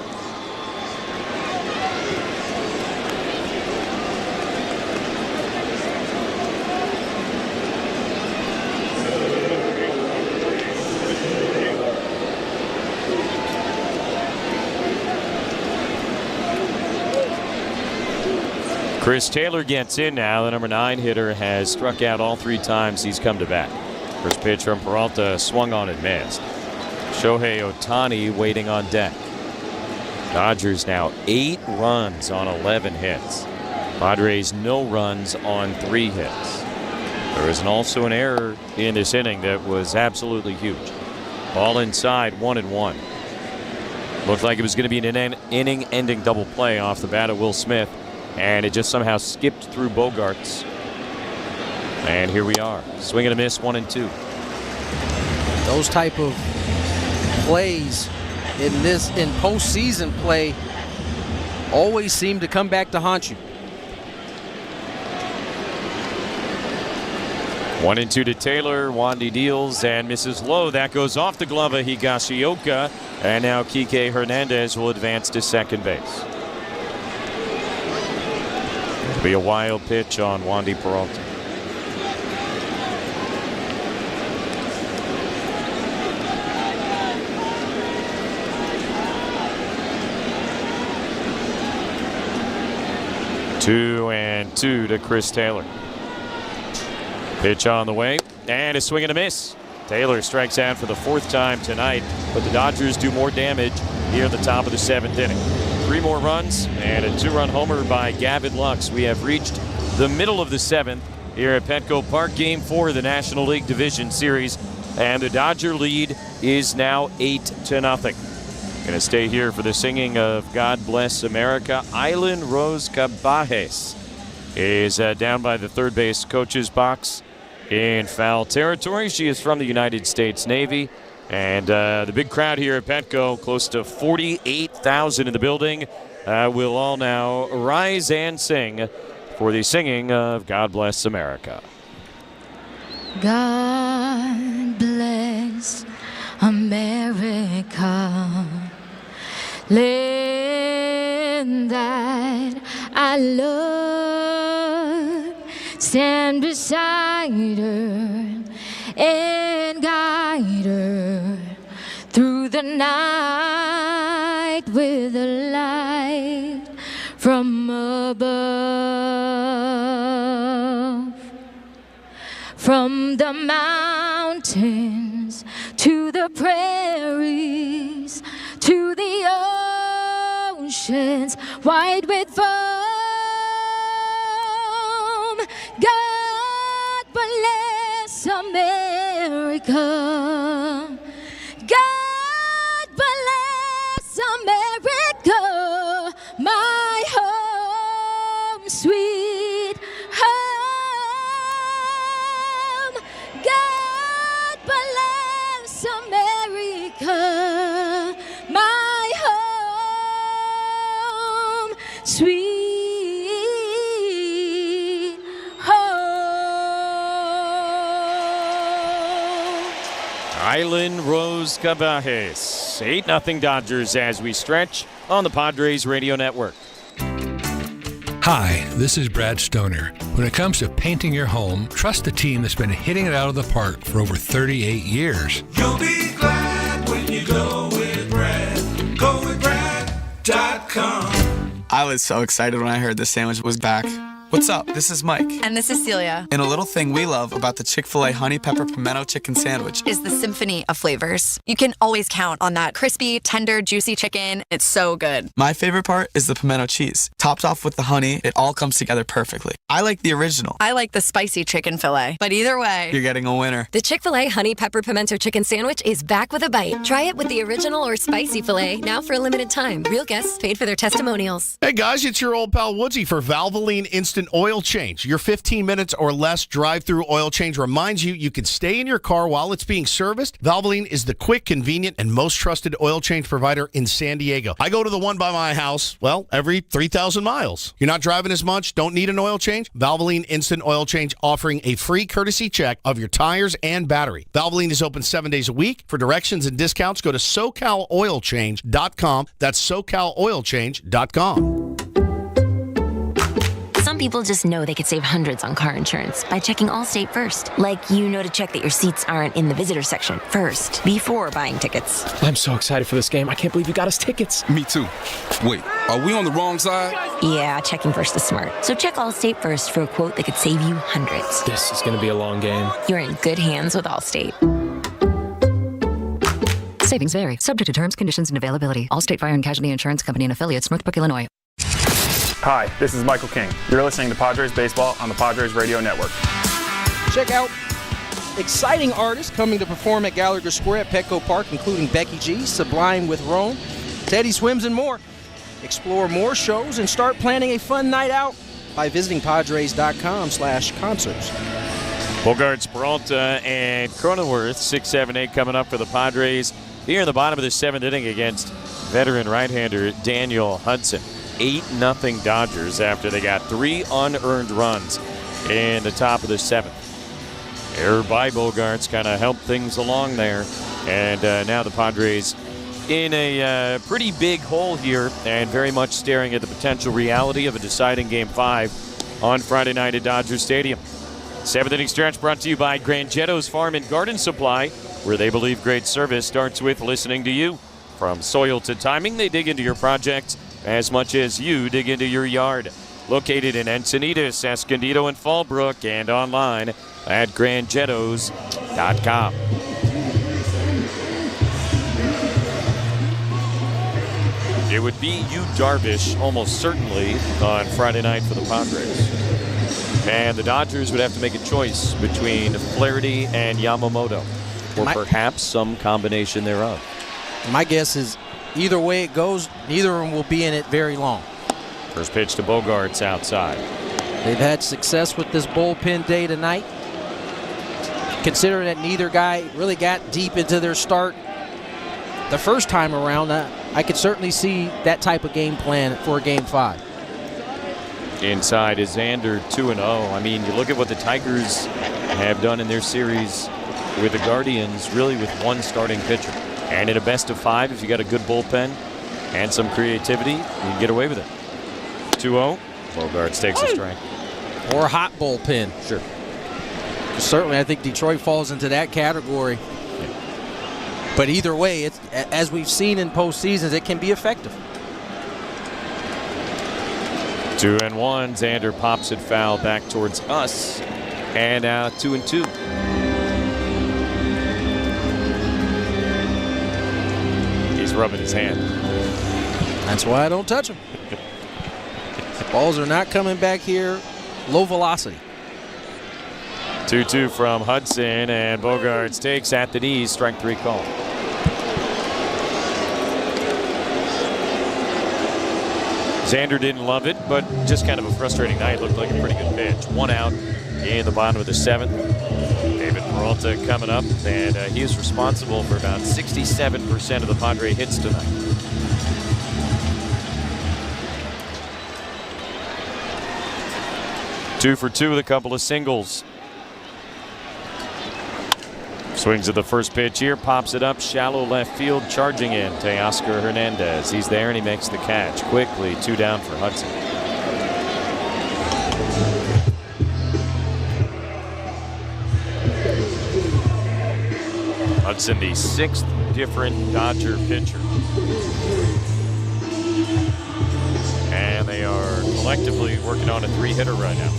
Chris Taylor gets in now. The number 9 hitter has struck out all 3 times he's come to bat. First pitch from Peralta swung on and missed. Shohei Ohtani waiting on deck. Dodgers now 8 runs on 11 hits. Padres no runs on 3 hits. There was also an error in this inning that was absolutely huge. Ball inside, 1-1. Looked like it was going to be an inning-ending double play off the bat of Will Smith. And it just somehow skipped through Bogarts. And here we are. Swing and a miss, 1-2. Those type of plays in postseason play always seem to come back to haunt you. 1-2 to Taylor. Wandy deals and misses low. That goes off the glove of Higashioka. And now Kike Hernandez will advance to second base. Be a wild pitch on Wandy Peralta. Two and 2 to Chris Taylor. Pitch on the way and a swing and a miss. Taylor strikes out for the 4th time tonight, but the Dodgers do more damage here at the top of the 7th inning. 3 more runs and a 2-run homer by Gavin Lux. We have reached the middle of the 7th here at Petco Park. Game 4 of the National League Division Series. And the Dodger lead is now 8-0. Going to stay here for the singing of God Bless America. Island Rose Cabajes is down by the third base coach's box in foul territory. She is from the United States Navy. And the big crowd here at Petco, close to 48,000 in the building, will all now rise and sing for the singing of God Bless America. God bless America, land that I love. Stand beside her and guide her through the night with a light from above. From the mountains to the prairies to the oceans wide with foam. God bless America. God bless America, my home, sweet home. God bless America, my home, sweet home. Island Rose Cabajes. 8-0 Dodgers as we stretch on the Padres Radio Network. Hi, this is Brad Stoner. When it comes to painting your home, trust the team that's been hitting it out of the park for over 38 years. You'll be glad when you go with Brad. Go with Brad.com. I was so excited when I heard the sandwich was back. What's up? This is Mike. And this is Celia. And a little thing we love about the Chick-fil-A Honey Pepper Pimento Chicken Sandwich Is the symphony of flavors. You can always count on that crispy, tender, juicy chicken. It's so good. My favorite part is the pimento cheese. Topped off with the honey, it all comes together perfectly. I like the original. I like the spicy chicken fillet. But either way, You're getting a winner. The Chick-fil-A Honey Pepper Pimento Chicken Sandwich is back with a bite. Try it with the original or spicy filet, now for a limited time. Real guests paid for their testimonials. Hey guys, it's your old pal Woodsy for Valvoline Instant Oil Change. Your 15 minutes or less drive-through oil change reminds you can stay in your car while it's being serviced. Valvoline is the quick, convenient, and most trusted oil change provider in San Diego. I go to the one by my house, every 3,000 miles. You're not driving as much, don't need an oil change? Valvoline Instant Oil Change offering a free courtesy check of your tires and battery. Valvoline is open 7 days a week. For directions and discounts, go to SoCalOilChange.com. That's SoCalOilChange.com. Some people just know they could save hundreds on car insurance by checking Allstate first. Like, to check that your seats aren't in the visitor section first, before buying tickets. I'm so excited for this game. I can't believe you got us tickets. Me too. Wait, are we on the wrong side? Yeah, checking first is smart. So check Allstate first for a quote that could save you hundreds. This is going to be a long game. You're in good hands with Allstate. Savings vary, subject to terms, conditions, and availability. Allstate Fire and Casualty Insurance Company and Affiliates, Northbrook, Illinois. Hi, this is Michael King. You're listening to Padres Baseball on the Padres Radio Network. Check out exciting artists coming to perform at Gallagher Square at Petco Park, including Becky G, Sublime with Rome, Teddy Swims, and more. Explore more shows and start planning a fun night out by visiting Padres.com/concerts. Bogarts, Peralta, and Cronenworth, 6, 7, 8 coming up for the Padres here in the bottom of the 7th inning against veteran right-hander Daniel Hudson. 8-0 Dodgers after they got 3 unearned runs in the top of the 7th. Error by Bogarts kind of helped things along there. And now the Padres in a pretty big hole here and very much staring at the potential reality of a deciding Game 5 on Friday night at Dodger Stadium. 7th inning stretch brought to you by Grangetto's Farm and Garden Supply, where they believe great service starts with listening to you. From soil to timing, they dig into your project as much as you dig into your yard. Located in Encinitas, Escondido, and Fallbrook, and online at grangettos.com. It would be Yu Darvish almost certainly on Friday night for the Padres. And the Dodgers would have to make a choice between Flaherty and Yamamoto, or perhaps some combination thereof. My guess is either way it goes, neither of them will be in it very long. First pitch to Bogarts outside. They've had success with this bullpen day tonight. Considering that neither guy really got deep into their start the first time around, I could certainly see that type of game plan for Game 5. Inside is Xander, 2-0. I mean, you look at what the Tigers have done in their series with the Guardians, really with one starting pitcher. And in a best of 5, if you got a good bullpen and some creativity, you can get away with it. 2-0. Bogarts takes a strike. Or a hot bullpen. Sure. Certainly, I think Detroit falls into that category. But either way, it's, as we've seen in postseasons, it can be effective. 2-1. Xander pops it foul back towards us. And now 2-2. He's rubbing his hand. That's why I don't touch him. Balls are not coming back here. Low velocity. 2-2 from Hudson, and Bogarts takes at the knees, strike 3 call. Xander didn't love it, but just kind of a frustrating night. Looked like a pretty good pitch. 1 out in the bottom of the 7th. David Peralta coming up, and he is responsible for about 67% of the Padre hits tonight. Two for two with a couple of singles. Swings at the first pitch here, pops it up, shallow left field, charging in Teoscar Hernandez. He's there and he makes the catch quickly. 2 down for Hudson. Hudson, the 6th different Dodger pitcher. And they are collectively working on a 3-hitter right now.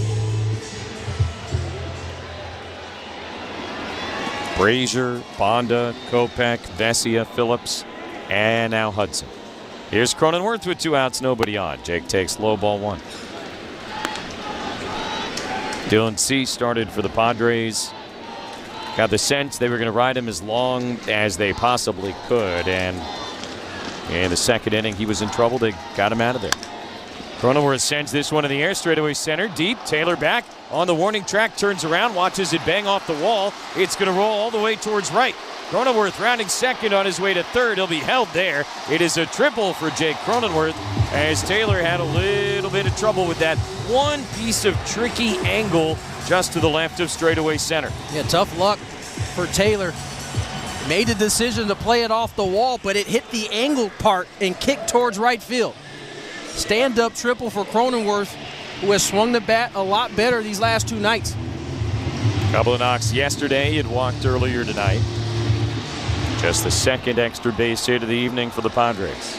Brazier, Bonda, Kopech, Vesia, Phillips, and now Hudson. Here's Cronenworth with 2 outs, nobody on. Jake takes low, ball 1. Dylan Cease started for the Padres. Got the sense they were going to ride him as long as they possibly could, and in the 2nd inning he was in trouble. They got him out of there. Cronenworth sends this one in the air, straightaway center, deep. Taylor back on the warning track, turns around, watches it bang off the wall. It's going to roll all the way towards right. Cronenworth rounding second on his way to third. He'll be held there. It is a triple for Jake Cronenworth, as Taylor had a little bit of trouble with that one piece of tricky angle just to the left of straightaway center. Yeah, tough luck for Taylor. Made the decision to play it off the wall, but it hit the angled part and kicked towards right field. Stand-up triple for Cronenworth, who has swung the bat a lot better these last 2 nights. Couple of knocks yesterday. He had walked earlier tonight. Just the 2nd extra base hit of the evening for the Padres.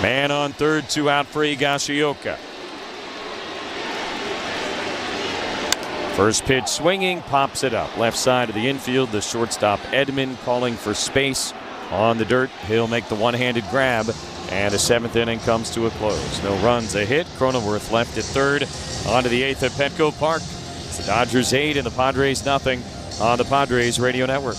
Man on third, 2 out for Higashioka. First pitch swinging, pops it up. Left side of the infield, the shortstop Edman calling for space on the dirt. He'll make the one-handed grab. And the 7th inning comes to a close. No runs, a hit. Cronenworth left at third. On to the 8th at Petco Park. It's the Dodgers 8 and the Padres nothing on the Padres Radio Network.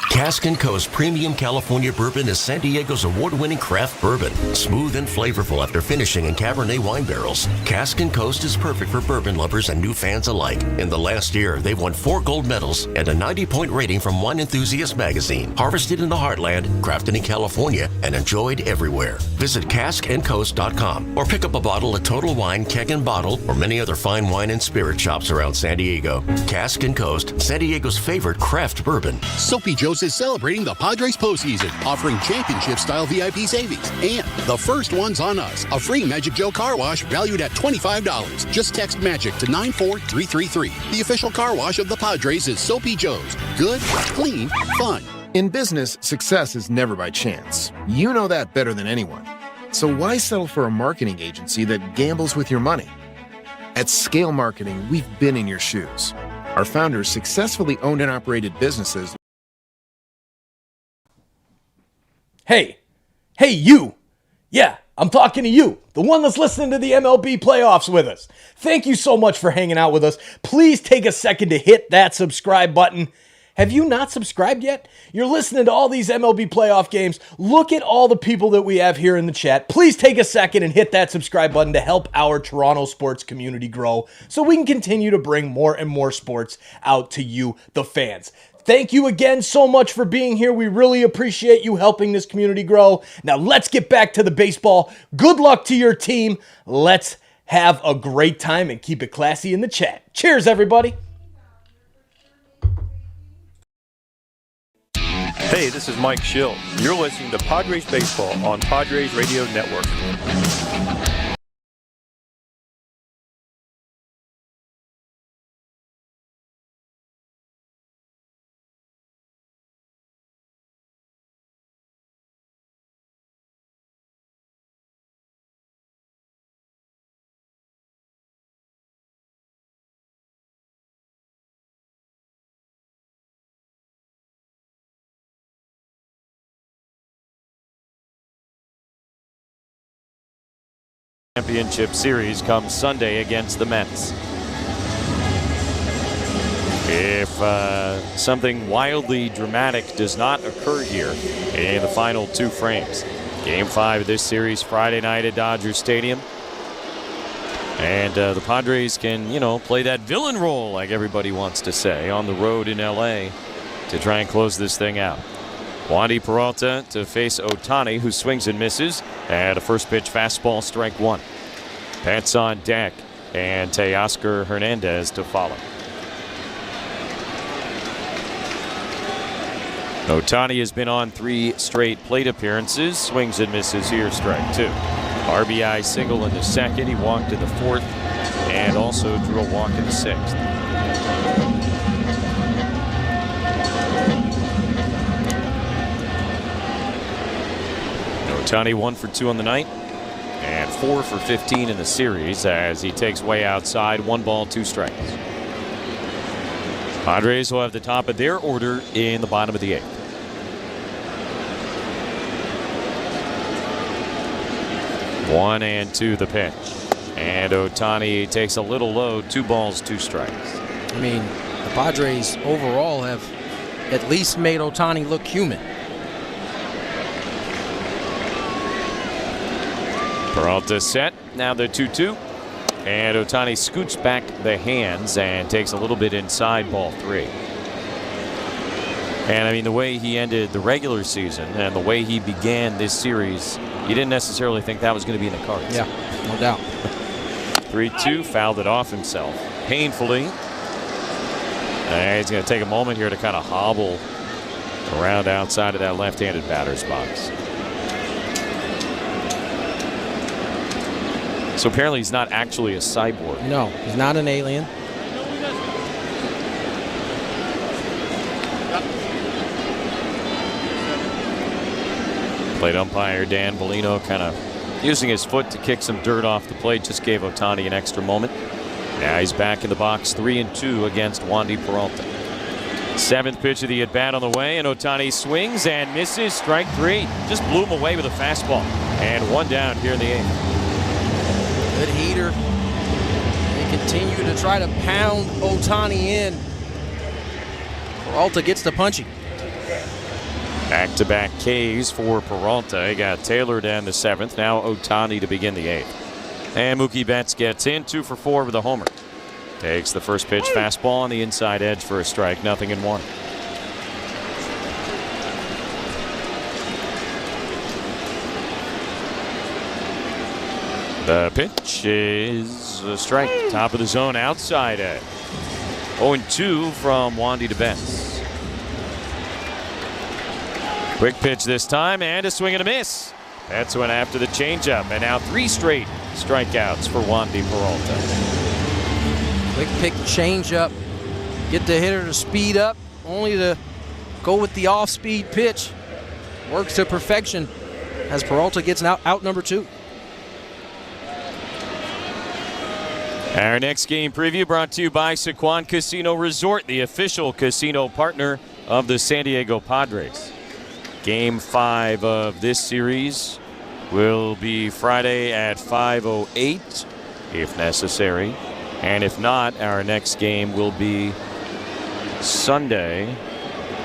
Cask & Co's Premium California Bourbon is San Diego's award-winning craft bourbon. Smooth and flavorful after finishing in Cabernet wine barrels, Cask & Coast is perfect for bourbon lovers and new fans alike. In the last year, they've won 4 gold medals and a 90-point rating from Wine Enthusiast magazine. Harvested in the heartland, crafted in California, and enjoyed everywhere. Visit caskandcoast.com or pick up a bottle of Total Wine, Keg and Bottle, or many other fine wine and spirit shops around San Diego. Cask & Coast, San Diego's favorite craft bourbon. Soapy Joe's is celebrating the Padres postseason, offering championship-style VIP savings. And the first one's on us, a free Magic Joe car wash valued at $25. Just text MAGIC to 94333. The official car wash of the Padres is Soapy Joe's. Good, clean, fun. In business, success is never by chance. You know that better than anyone. So why settle for a marketing agency that gambles with your money? At Scale Marketing, we've been in your shoes. Our founders successfully owned and operated businesses. Hey, you. Yeah, I'm talking to you, the one that's listening to the MLB playoffs with us. Thank you so much for hanging out with us. Please take a second to hit that subscribe button. Have you not subscribed yet? You're listening to all these MLB playoff games. Look at all the people that we have here in the chat. Please take a second and hit that subscribe button to help our Toronto sports community grow so we can continue to bring more and more sports out to you, the fans. Thank you again so much for being here. We really appreciate you helping this community grow. Now let's get back to the baseball. Good luck to your team. Let's have a great time and keep it classy in the chat. Cheers, everybody. Hey, this is Mike Schill. You're listening to Padres Baseball on Padres Radio Network. Championship Series comes Sunday against the Mets. If something wildly dramatic does not occur here in the final two frames. Game 5 of this series Friday night at Dodger Stadium. And the Padres can, play that villain role, like everybody wants to say, on the road in LA to try and close this thing out. Wandy Peralta to face Ohtani, who swings and misses at a first pitch fastball, strike one. Pats on deck, and Teoscar Hernandez to follow. Ohtani has been on 3 straight plate appearances, swings and misses here, strike 2. RBI single in the second, he walked in the 4th, and also drew a walk in the 6th. Ohtani 1 for 2 on the night and 4 for 15 in the series as he takes way outside. 1 ball, 2 strikes. Padres will have the top of their order in the bottom of the 8th. One and 2 the pitch. And Ohtani takes a little low. 2 balls, 2 strikes. I mean, the Padres overall have at least made Ohtani look human. Peralta set. Now the 2-2. And Ohtani scoots back the hands and takes a little bit inside, ball 3. And I mean, the way he ended the regular season and the way he began this series, you didn't necessarily think that was going to be in the cards. Yeah, no doubt. 3-2, fouled it off himself painfully. And he's going to take a moment here to kind of hobble around outside of that left-handed batter's box. So apparently he's not actually a cyborg. No, he's not an alien. Plate umpire Dan Bellino kind of using his foot to kick some dirt off the plate. Just gave Ohtani an extra moment. Now he's back in the box, 3-2 against Wandy Peralta. 7th pitch of the at-bat on the way, and Ohtani swings and misses, strike 3. Just blew him away with a fastball. And 1 down here in the 8th. Good heater. They continue to try to pound Ohtani in. Peralta gets the punchy. Back-to-back Ks for Peralta. He got Taylor down the 7th. Now Ohtani to begin the 8th. And Mookie Betts gets in, 2 for 4 with a homer. Takes the first pitch fastball on the inside edge for a strike. 0-1. The pitch is a strike. Top of the zone, outside edge. 0-2 from Wandy to Betts. Quick pitch this time, and a swing and a miss. Betts went after the changeup, and now 3 straight strikeouts for Wandy Peralta. Quick pick changeup. Get the hitter to speed up, only to go with the off-speed pitch. Works to perfection as Peralta gets out number 2. Our next game preview brought to you by Sycuan Casino Resort, the official casino partner of the San Diego Padres. Game 5 of this series will be Friday at 5:08, if necessary. And if not, our next game will be Sunday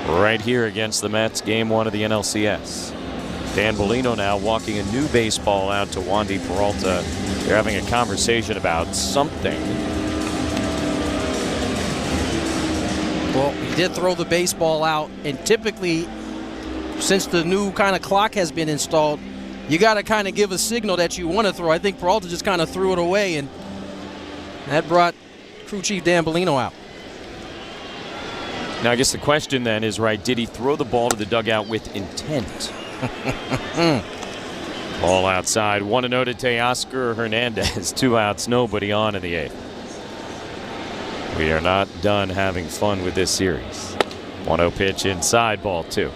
right here against the Mets, game 1 of the NLCS. Dan Bellino now walking a new baseball out to Wandy Peralta. They're having a conversation about something. Well, he did throw the baseball out, and typically, since the new kind of clock has been installed, you got to kind of give a signal that you want to throw. I think Peralta just kind of threw it away, and that brought crew chief Dan Bellino out. Now, I guess the question then is, right, did he throw the ball to the dugout with intent? Ball outside. 1-0 to Teoscar Hernandez. 2 outs, nobody on in the 8th. We are not done having fun with this series. 1-0 pitch inside, ball 2.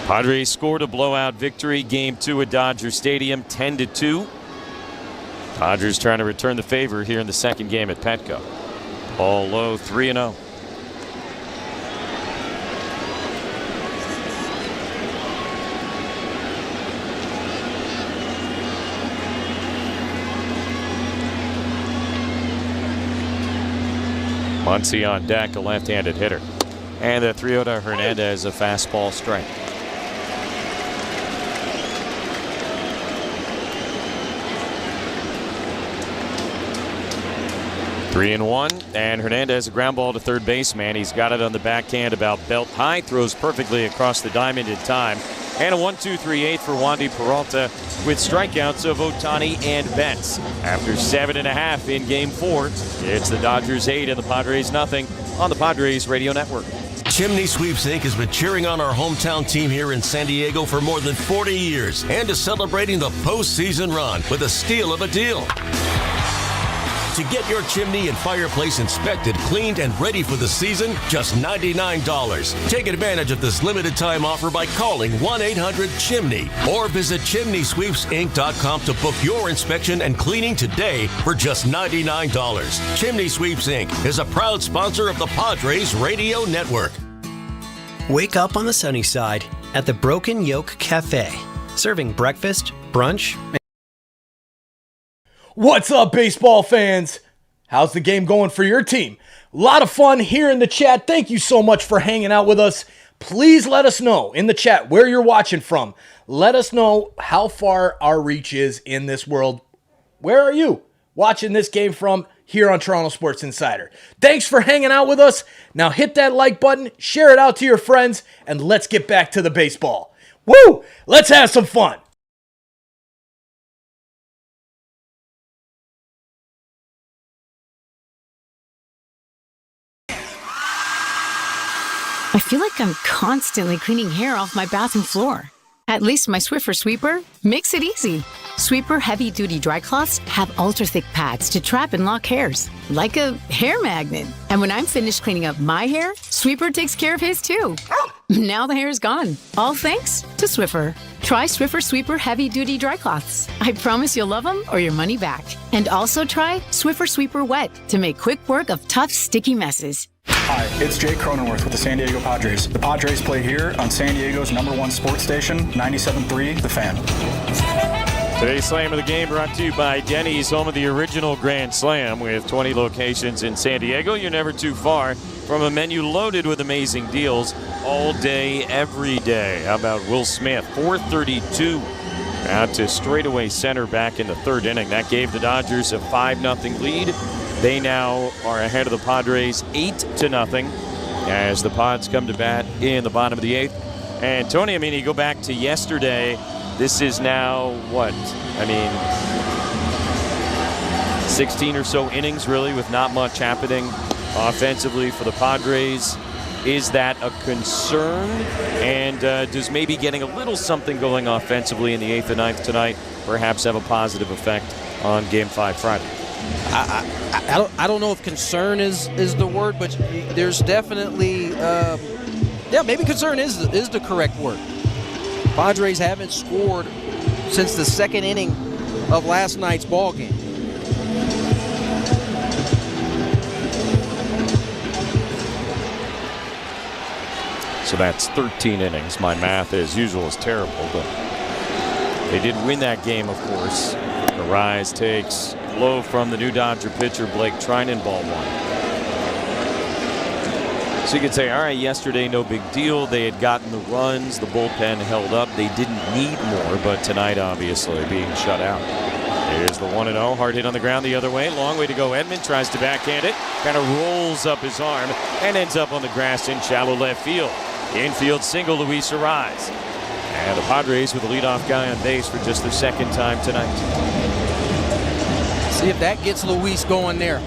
Padres scored a blowout victory, game 2 at Dodger Stadium, 10-2. Dodgers trying to return the favor here in the second game at Petco. Ball low, 3-0. Muncy on deck, a left-handed hitter. And the 3-0 to Hernandez, a fastball strike. 3-1, and Hernandez a ground ball to third baseman. He's got it on the backhand about belt high, throws perfectly across the diamond in time. And a 1-2-3-8 for Wandy Peralta with strikeouts of Ohtani and Betts. After 7.5 in game 4, it's the Dodgers 8 and the Padres nothing on the Padres Radio Network. Chimney Sweeps Inc. has been cheering on our hometown team here in San Diego for more than 40 years and is celebrating the postseason run with a steal of a deal. To get your chimney and fireplace inspected, cleaned, and ready for the season, just $99. Take advantage of this limited time offer by calling 1-800-CHIMNEY or visit ChimneySweepsInc.com to book your inspection and cleaning today for just $99. Chimney Sweeps Inc. is a proud sponsor of the Padres Radio Network. Wake up on the sunny side at the Broken Yoke Cafe, serving breakfast, brunch, What's up, baseball fans? How's the game going for your team? A lot of fun here in the chat. Thank you so much for hanging out with us. Please let us know in the chat where you're watching from. Let us know how far our reach is in this world. Where are you watching this game from here on Toronto Sports Insider? Thanks for hanging out with us. Now hit that like button, share it out to your friends, and let's get back to the baseball. Woo! Let's have some fun. I feel like I'm constantly cleaning hair off my bathroom floor. At least my Swiffer Sweeper makes it easy. Sweeper heavy-duty dry cloths have ultra-thick pads to trap and lock hairs, like a hair magnet. And when I'm finished cleaning up my hair, Sweeper takes care of his too. Now the hair is gone, all thanks to Swiffer. Try Swiffer Sweeper heavy-duty dry cloths. I promise you'll love them or your money back. And also try Swiffer Sweeper Wet to make quick work of tough, sticky messes. Hi, it's Jake Cronenworth with the San Diego Padres. The Padres play here on San Diego's #1 sports station, 97.3 The Fan. Today's Slam of the Game brought to you by Denny's, home of the original Grand Slam. With 20 locations in San Diego, you're never too far from a menu loaded with amazing deals all day, every day. How about Will Smith, 432 out to straightaway center back in the third inning. That gave the Dodgers a 5-0 lead. They now are ahead of the Padres 8-0 as the Pods come to bat in the bottom of the 8th. And Tony, I mean, you go back to yesterday, this is now what? I mean, 16 or so innings really with not much happening offensively for the Padres. Is that a concern? And does maybe getting a little something going offensively in the 8th and 9th tonight perhaps have a positive effect on Game 5 Friday? I don't know if concern is the word, but there's definitely maybe concern is the correct word. Padres haven't scored since the second inning of last night's ball game. So that's 13 innings. My math, as usual, is terrible, but they did win that game, of course. The rise takes low from the new Dodger pitcher, Blake Trinan, ball 1. So you could say, all right, yesterday, no big deal. They had gotten the runs. The bullpen held up. They didn't need more, but tonight, obviously, being shut out. Here's the 1-0. Hard hit on the ground the other way. Long way to go. Edman tries to backhand it. Kind of rolls up his arm and ends up on the grass in shallow left field. Infield single, Luis Arise. And the Padres with the leadoff guy on base for just the second time tonight. See if that gets Luis going there.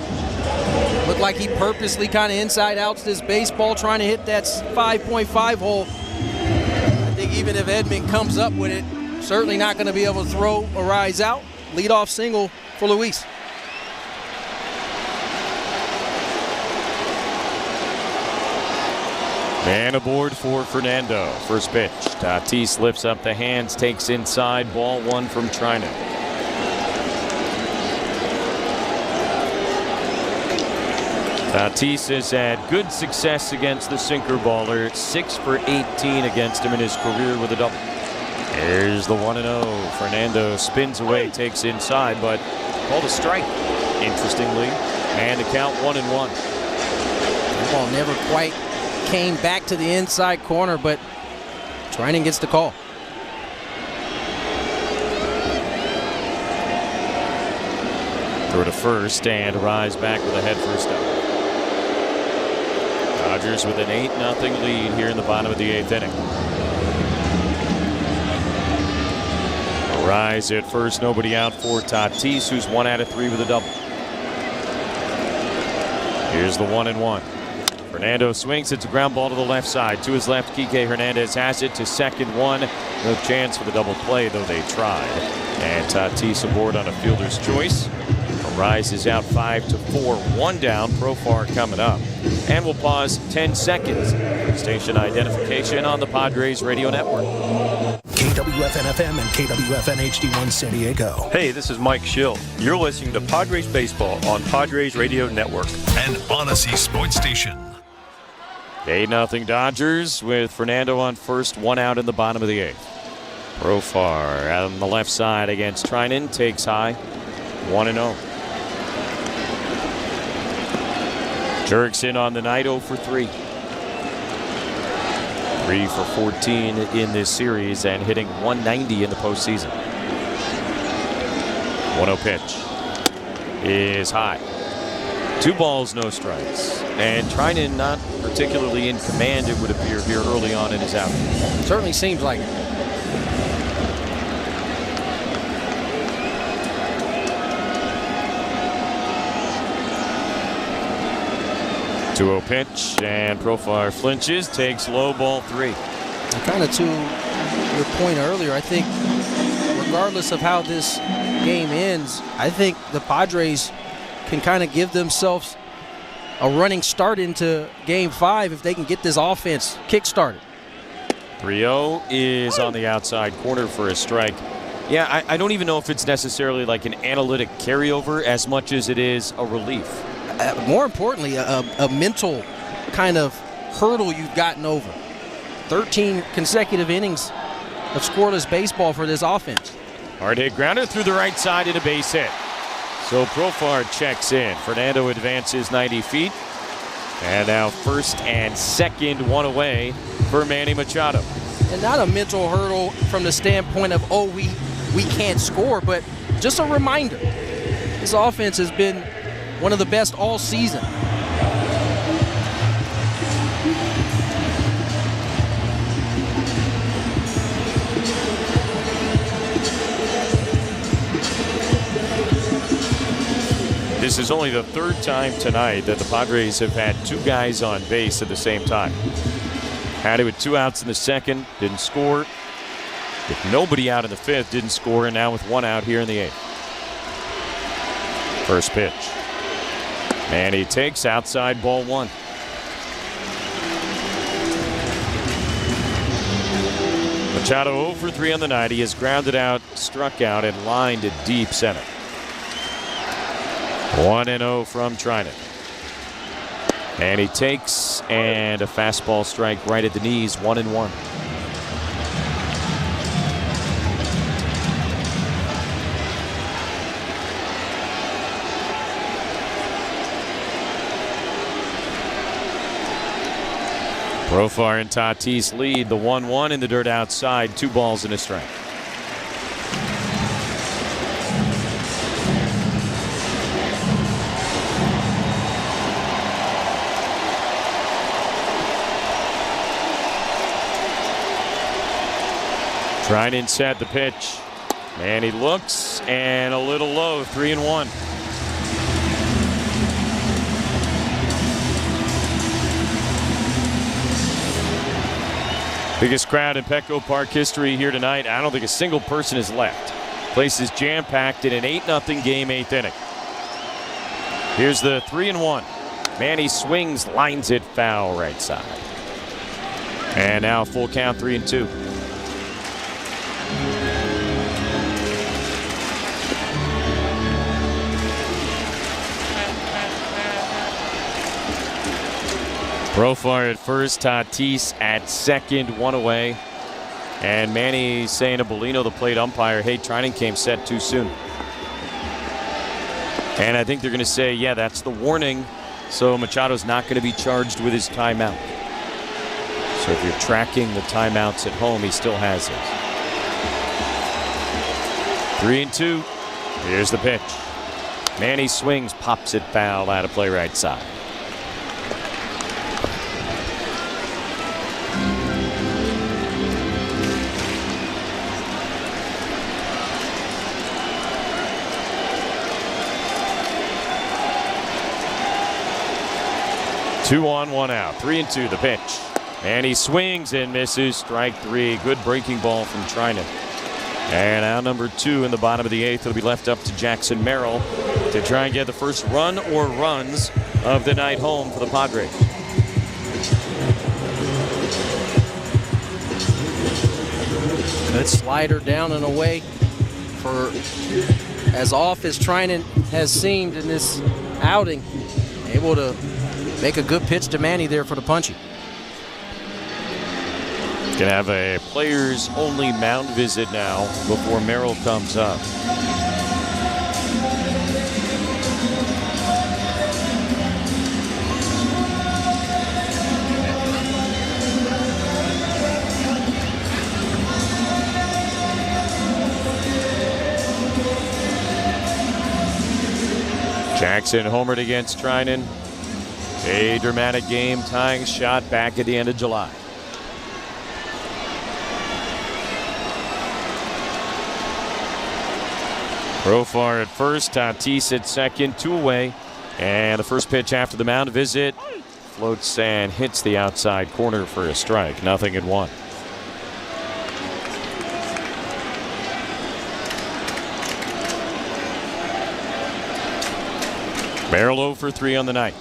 Looked like he purposely kind of inside outs this baseball trying to hit that 5.5 hole. I think even if Edman comes up with it, certainly not going to be able to throw Arise out. Leadoff single for Luis. Man aboard for Fernando. First pitch. Tatis lifts up the hands, takes inside. Ball one from Trinan. Tatis has had good success against the sinker baller. 6 for 18 against him in his career with a double. Here's the 1-0. Fernando spins away, takes inside, but called a strike, interestingly. And the count 1-1. The ball never quite came back to the inside corner, but Trinan gets the call. Throw to first and Rise back with a head first out. Dodgers with an 8-0 lead here in the bottom of the 8th inning. Rise at first, nobody out for Tatis, who's 1 out of 3 with a double. Here's the 1-1. Fernando swings. It's a ground ball to the left side. To his left, Kike Hernandez has it to second one. No chance for the double play, though they tried. And Tatis aboard on a fielder's choice. Rise is out 5-4. 1 down. Profar coming up. And we'll pause 10 seconds for station identification on the Padres Radio Network. KWFN-FM and KWFN HD1 San Diego. Hey, this is Mike Schill. You're listening to Padres Baseball on Padres Radio Network. An Odyssey Sports Station. 8-0 Dodgers with Fernando on first, 1 out in the bottom of the 8th. Profar on the left side against Trinan, takes high, 1-0. Jurickson on the night, 0 for 3. 3 for 14 in this series and hitting 190 in the postseason. 1-0 pitch is high. 2 balls, no strikes. And Trinan not particularly in command, it would appear, here early on in his outing. Certainly seems like it. Two 2-0 pitch, and Profar flinches, takes low, ball 3. Kind of to your point earlier, I think regardless of how this game ends, I think the Padres can kind of give themselves a running start into Game 5 if they can get this offense kick-started. 3-0 is on the outside corner for a strike. Yeah, I don't even know if it's necessarily like an analytic carryover as much as it is a relief. More importantly, a mental kind of hurdle you've gotten over. 13 consecutive innings of scoreless baseball for this offense. Hard hit grounder through the right side and a base hit. So Profar checks in. Fernando advances 90 feet. And now first and second, one away for Manny Machado. And not a mental hurdle from the standpoint of, oh, we can't score, but just a reminder. This offense has been one of the best all season. This is only the third time tonight that the Padres have had 2 guys on base at the same time. Had it with 2 outs in the second, didn't score. With nobody out in the 5th, didn't score, and now with 1 out here in the 8th. First pitch. And he takes outside, ball 1. Machado 0 for 3 on the night. He has grounded out, struck out, and lined to deep center. 1-0 from Trinan. And he takes, and a fastball strike right at the knees, 1-1. Profar and Tatis lead the 1-1 in the dirt outside. 2 balls and a strike. Trinan set the pitch. And he looks, and a little low, 3-1. Biggest crowd in Petco Park history here tonight. I don't think a single person is left. Place is jam-packed in an 8-0 game, 8th inning. Here's the 3-1. Manny swings, lines it foul right side. And now full count, 3-2. Profar at first, Tatis at second, 1 away. And Manny saying to Bellino, the plate umpire, hey, Trinan came set too soon. And I think they're going to say, yeah, that's the warning. So Machado's not going to be charged with his timeout. So if you're tracking the timeouts at home, he still has his. 3-2. Here's the pitch. Manny swings, pops it foul out of play right side. Two on, 1 out. 3-2 the pitch. And he swings and misses. Strike 3. Good breaking ball from Trinan. And out number 2 in the bottom of the 8th. It'll be left up to Jackson Merrill to try and get the first run or runs of the night home for the Padres. Good slider down and away for as off as Trinan has seemed in this outing. Able to make a good pitch to Manny there for the punchy. Gonna have a players-only mound visit now before Merrill comes up. Jackson homered against Trinan. A dramatic game tying shot back at the end of July. Profar at first, Tatis at second, 2 away. And the first pitch after the mound visit floats and hits the outside corner for a strike. 0-1. Merrill 0 for 3 on the night.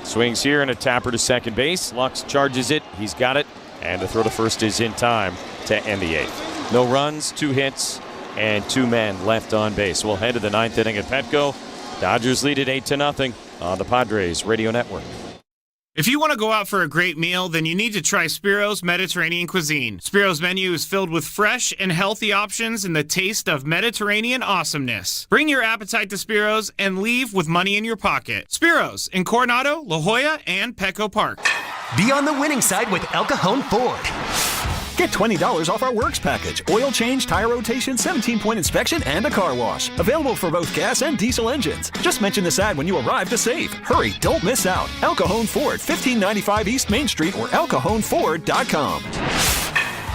Swings here and a tapper to second base. Lux charges it. He's got it. And the throw to first is in time to end the 8th. No runs, 2 hits, and 2 men left on base. We'll head to the 9th inning at Petco. Dodgers lead it 8-0 on the Padres Radio Network. If you want to go out for a great meal, then you need to try Spiro's Mediterranean cuisine. Spiro's menu is filled with fresh and healthy options and the taste of Mediterranean awesomeness. Bring your appetite to Spiro's and leave with money in your pocket. Spiro's in Coronado, La Jolla, and Petco Park. Be on the winning side with El Cajon Ford. Get $20 off our Works package. Oil change, tire rotation, 17-point inspection, and a car wash. Available for both gas and diesel engines. Just mention this ad when you arrive to save. Hurry, don't miss out. El Cajon Ford, 1595 East Main Street or elcajonford.com.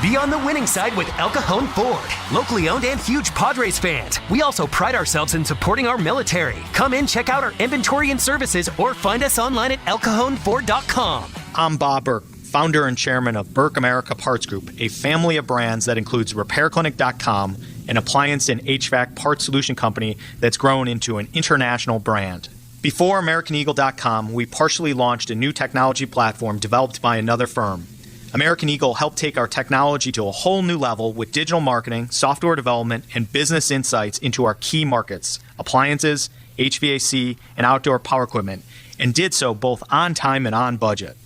Be on the winning side with El Cajon Ford. Locally owned and huge Padres fans. We also pride ourselves in supporting our military. Come in, check out our inventory and services, or find us online at elcajonford.com. I'm Bob Burke, founder and chairman of Burke America Parts Group, a family of brands that includes RepairClinic.com, an appliance and HVAC parts solution company that's grown into an international brand. Before AmericanEagle.com, we partially launched a new technology platform developed by another firm. American Eagle helped take our technology to a whole new level with digital marketing, software development, and business insights into our key markets, appliances, HVAC, and outdoor power equipment, and did so both on time and on budget.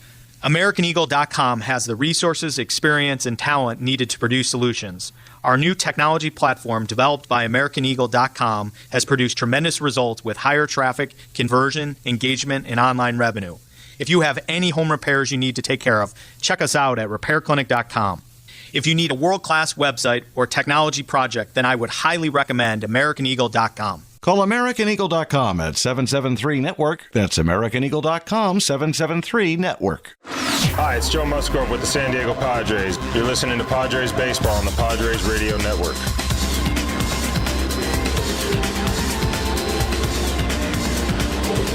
AmericanEagle.com has the resources, experience, and talent needed to produce solutions. Our new technology platform, developed by AmericanEagle.com, has produced tremendous results with higher traffic, conversion, engagement, and online revenue. If you have any home repairs you need to take care of, check us out at repairclinic.com. If you need a world-class website or technology project, then I would highly recommend AmericanEagle.com. Call AmericanEagle.com at 773-NETWORK. That's AmericanEagle.com, 773-NETWORK. Hi, it's Joe Musgrove with the San Diego Padres. You're listening to Padres Baseball on the Padres Radio Network.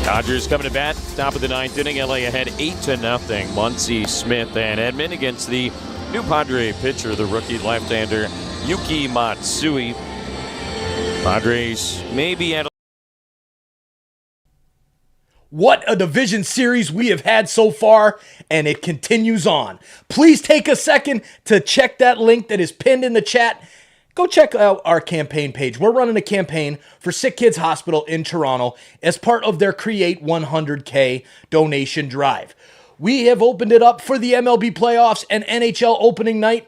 Dodgers coming to bat, top of the ninth inning. LA ahead 8-0. Muncy, Smith, and Edman against the new Padre pitcher, the rookie left-hander Yuki Matsui. Padres maybe at. What a division series we have had so far, and it continues on. Please take a second to check that link that is pinned in the chat. Go check out our campaign page. We're running a campaign for Sick Kids Hospital in Toronto as part of their Create 100K donation drive. We have opened it up for the MLB playoffs and NHL opening night.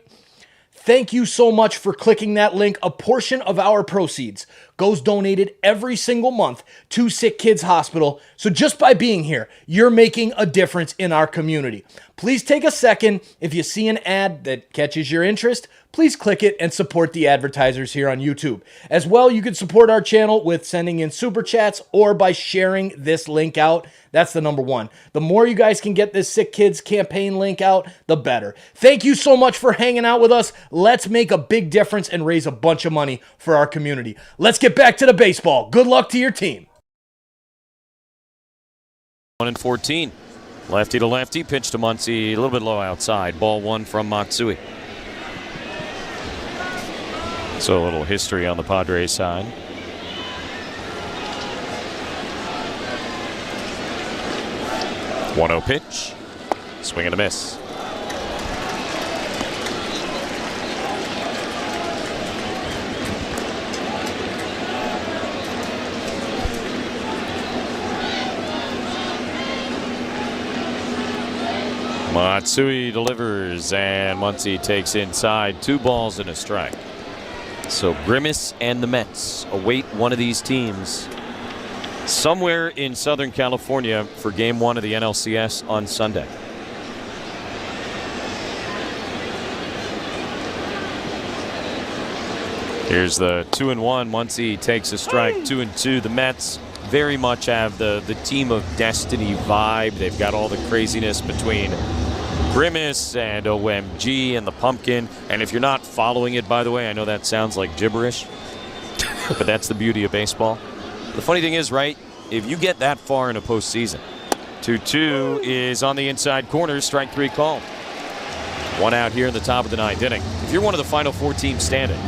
Thank you so much for clicking that link. A portion of our proceeds goes donated every single month to Sick Kids Hospital. So just by being here, you're making a difference in our community. Please take a second. If you see an ad that catches your interest, please click it and support the advertisers here on YouTube. As well, you can support our channel with sending in super chats or by sharing this link out. That's the number one. The more you guys can get this Sick Kids campaign link out, the better. Thank you so much for hanging out with us. Let's make a big difference and raise a bunch of money for our community. Let's get back to the baseball. Good luck to your team. 1-14. Lefty to lefty, pitch to Muncy, a little bit low outside. Ball one from Matsui. So a little history on the Padres side. One-0 pitch. Swing and a miss. Matsui delivers, and Muncy takes inside. 2 balls and a strike. So Grimace and the Mets await one of these teams somewhere in Southern California for Game 1 of the NLCS on Sunday. Here's the 2-1. Muncy takes a strike. 2-2. The Mets very much have the team of destiny vibe. They've got all the craziness between Grimace and OMG and the pumpkin. And if you're not following it, by the way, I know that sounds like gibberish, but that's the beauty of baseball. The funny thing is, right, if you get that far in a postseason, 2-2 is on the inside corner, strike 3 called. 1 out here in the top of the 9th inning. If you're one of the final 4 teams standing,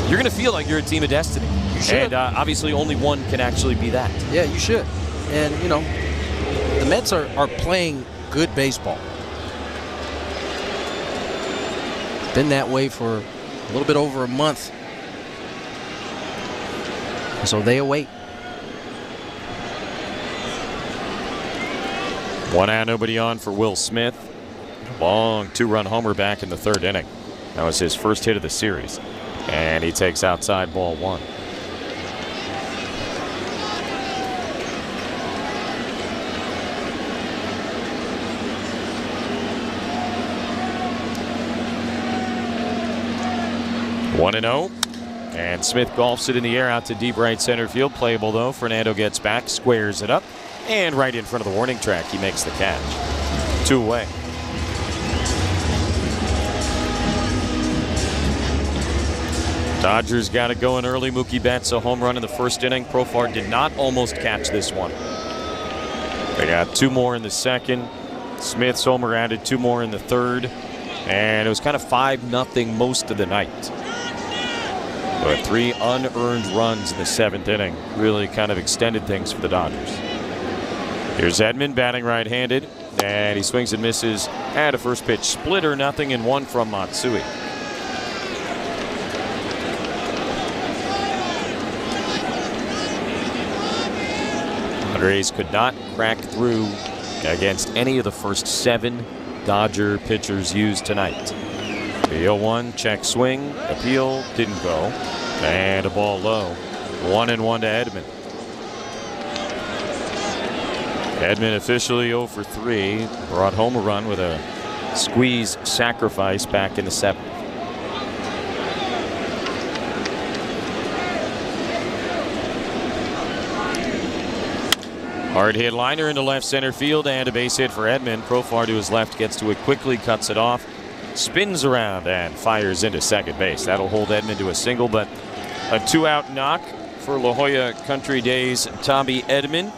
you're going to feel like you're a team of destiny. You should. And obviously only one can actually be that. Yeah, you should. And, you know, the Mets are playing good baseball. Been that way for a little bit over a month. So they await. 1 out, nobody on for Will Smith. Long 2-run homer back in the 3rd inning. That was his first hit of the series. And he takes outside ball 1. One and 0, and Smith golfs it in the air out to deep right center field. Playable though. Fernando gets back, squares it up, and right in front of the warning track, he makes the catch. 2 away. Dodgers got it going early. Mookie Betts a home run in the 1st inning. Profar did not almost catch this one. They got 2 more in the 2nd. Smith's homer added 2 more in the 3rd, and it was kind of 5-0 most of the night. But 3 unearned runs in the 7th inning really kind of extended things for the Dodgers. Here's Edman batting right-handed, and he swings and misses at a first pitch splitter. 0-1 from Matsui. Padres could not crack through against any of the first 7 Dodger pitchers used tonight. The 0-1 check swing, appeal, didn't go, and a ball low. 1-1 to Edman. Edman officially 0 for 3. Brought home a run with a squeeze sacrifice back in the 7th. Hard hit liner into left center field and a base hit for Edman. Profar to his left, gets to it quickly, cuts it off, spins around and fires into second base. That'll hold Edman to a single, but a 2-out knock for La Jolla Country Days' Tommy Edman.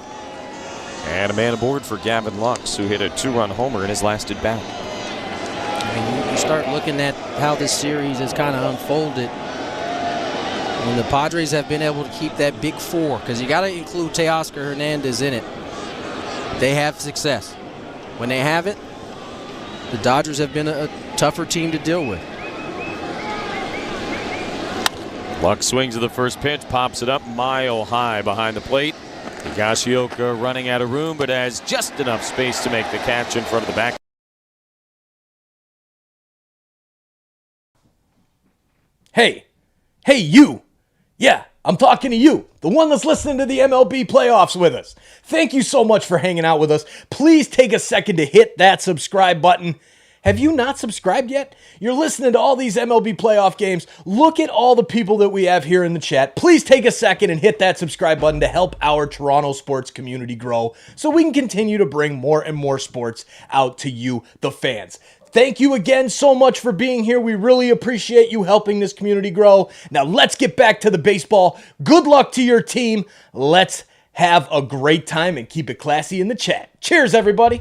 And a man aboard for Gavin Lux, who hit a 2-run homer in his last at bat. I mean, you start looking at how this series has kind of unfolded. And the Padres have been able to keep that big 4, because you got to include Teoscar Hernandez in it. They have success. When they have it, the Dodgers have been a tougher team to deal with. Lux swings to the first pitch, pops it up mile high behind the plate. Higashioka running out of room, but has just enough space to make the catch in front of the back. Hey you! Yeah, I'm talking to you, the one that's listening to the MLB playoffs with us. Thank you so much for hanging out with us. Please take a second to hit that subscribe button. Have you not subscribed yet? You're listening to all these MLB playoff games. Look at all the people that we have here in the chat. Please take a second and hit that subscribe button to help our Toronto sports community grow so we can continue to bring more and more sports out to you, the fans. Thank you again so much for being here. We really appreciate you helping this community grow. Now let's get back to the baseball. Good luck to your team. Let's have a great time and keep it classy in the chat. Cheers, everybody.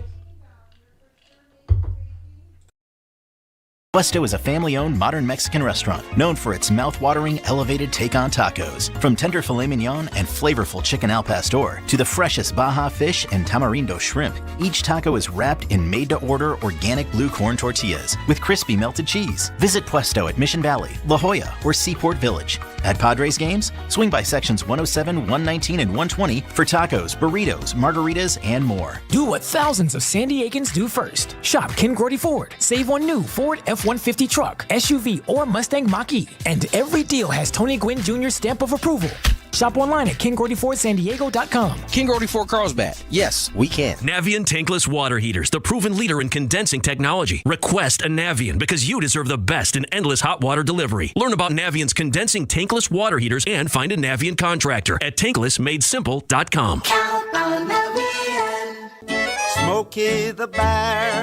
Puesto is a family-owned modern Mexican restaurant known for its mouth-watering, elevated take on tacos. From tender filet mignon and flavorful chicken al pastor to the freshest Baja fish and tamarindo shrimp, each taco is wrapped in made-to-order organic blue corn tortillas with crispy melted cheese. Visit Puesto at Mission Valley, La Jolla, or Seaport Village. At Padres games, swing by sections 107, 119, and 120 for tacos, burritos, margaritas, and more. Do what thousands of San Diegans do first. Shop Ken Gordy Ford. Save on new Ford F-150 truck, SUV, or Mustang Mach-E. And every deal has Tony Gwynn Jr.'s stamp of approval. Shop online at KenGordyFordSanDiego.com. Ken Gordy Ford Carlsbad. Yes, we can. Navien tankless water heaters, the proven leader in condensing technology. Request a Navien because you deserve the best in endless hot water delivery. Learn about Navien's condensing tankless water heaters and find a Navien contractor at tanklessmadesimple.com. Smokey the Bear.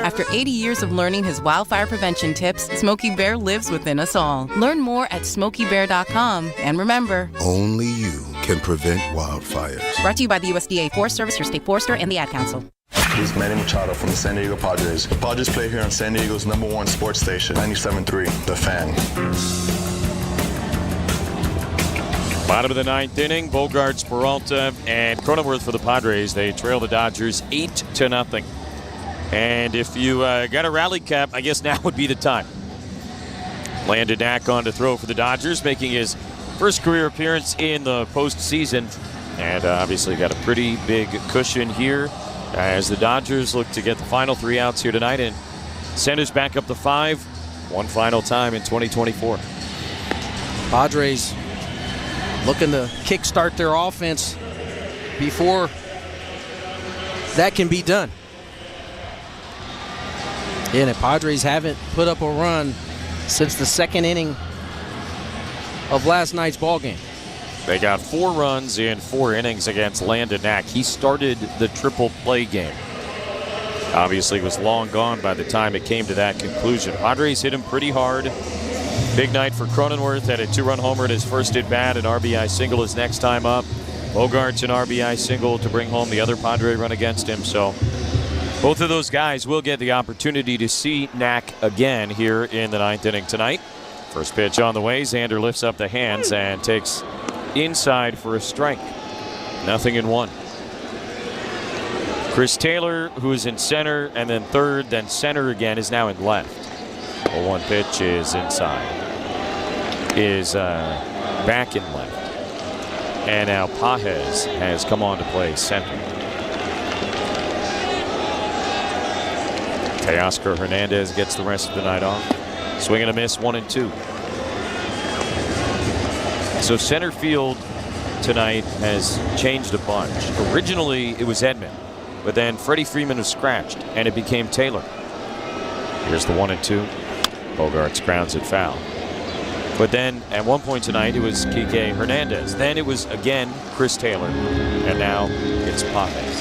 After 80 years of learning his wildfire prevention tips, Smokey Bear lives within us all. Learn more at SmokeyBear.com. And remember, only you can prevent wildfires. Brought to you by the USDA Forest Service, your state forester, and the Ad Council. This is Manny Machado from the San Diego Padres. The Padres play here on San Diego's #1 sports station, 97.3, The Fan. Bottom of the 9th inning, Bogarts, Peralta, and Cronenworth for the Padres. They trail the Dodgers 8-0. And if you got a rally cap, I guess now would be the time. Landon Knack on to throw for the Dodgers, making his first career appearance in the postseason. And obviously got a pretty big cushion here as the Dodgers look to get the final 3 outs here tonight and send us back up to 5 one final time in 2024. Padres looking to kickstart their offense before that can be done. And the Padres haven't put up a run since the 2nd inning of last night's ballgame. They got 4 runs in 4 innings against Landon Knack. He started the triple play game. Obviously was long gone by the time it came to that conclusion. Padres hit him pretty hard. Big night for Cronenworth, had a 2-run homer at his first at bat, an RBI single his next time up. Bogarts an RBI single to bring home the other Padre run against him. So both of those guys will get the opportunity to see Knack again here in the 9th inning tonight. First pitch on the way, Xander lifts up the hands and takes inside for a strike. 0-1. Chris Taylor, who is in center and then third, then center again, is now in left. The 1 pitch is inside. Is back in left. And now Pages has come on to play center. Teoscar Hernandez gets the rest of the night off. Swing and a miss, 1-2. So center field tonight has changed a bunch. Originally, it was Edman. but then Freddie Freeman was scratched, and it became Taylor. Here's the 1-2. Bogaerts grounds it foul. But then at one point tonight, it was Kike Hernandez. Then it was again Chris Taylor, and now it's Padres.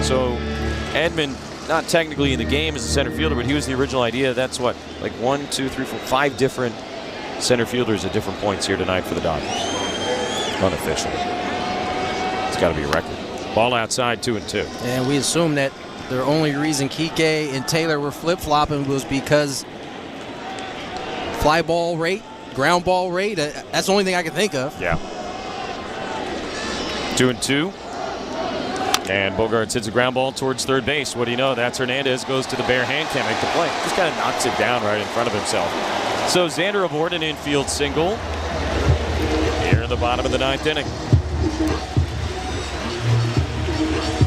So Edman, not technically in the game as a center fielder, but he was the original idea. That's what, like 1, 2, 3, 4, 5 different center fielders at different points here tonight for the Dodgers. Unofficially. It's got to be a record. Ball outside, 2-2. And we assume that the only reason Kike and Taylor were flip-flopping was because fly ball rate, ground ball rate. That's the only thing I can think of. Yeah. 2-2. And Bogaerts hits a ground ball towards third base. What do you know? That's Hernandez, goes to the bare hand, can't make the play. Just kind of knocks it down right in front of himself. So Xander aboard an infield single here in the bottom of the 9th inning.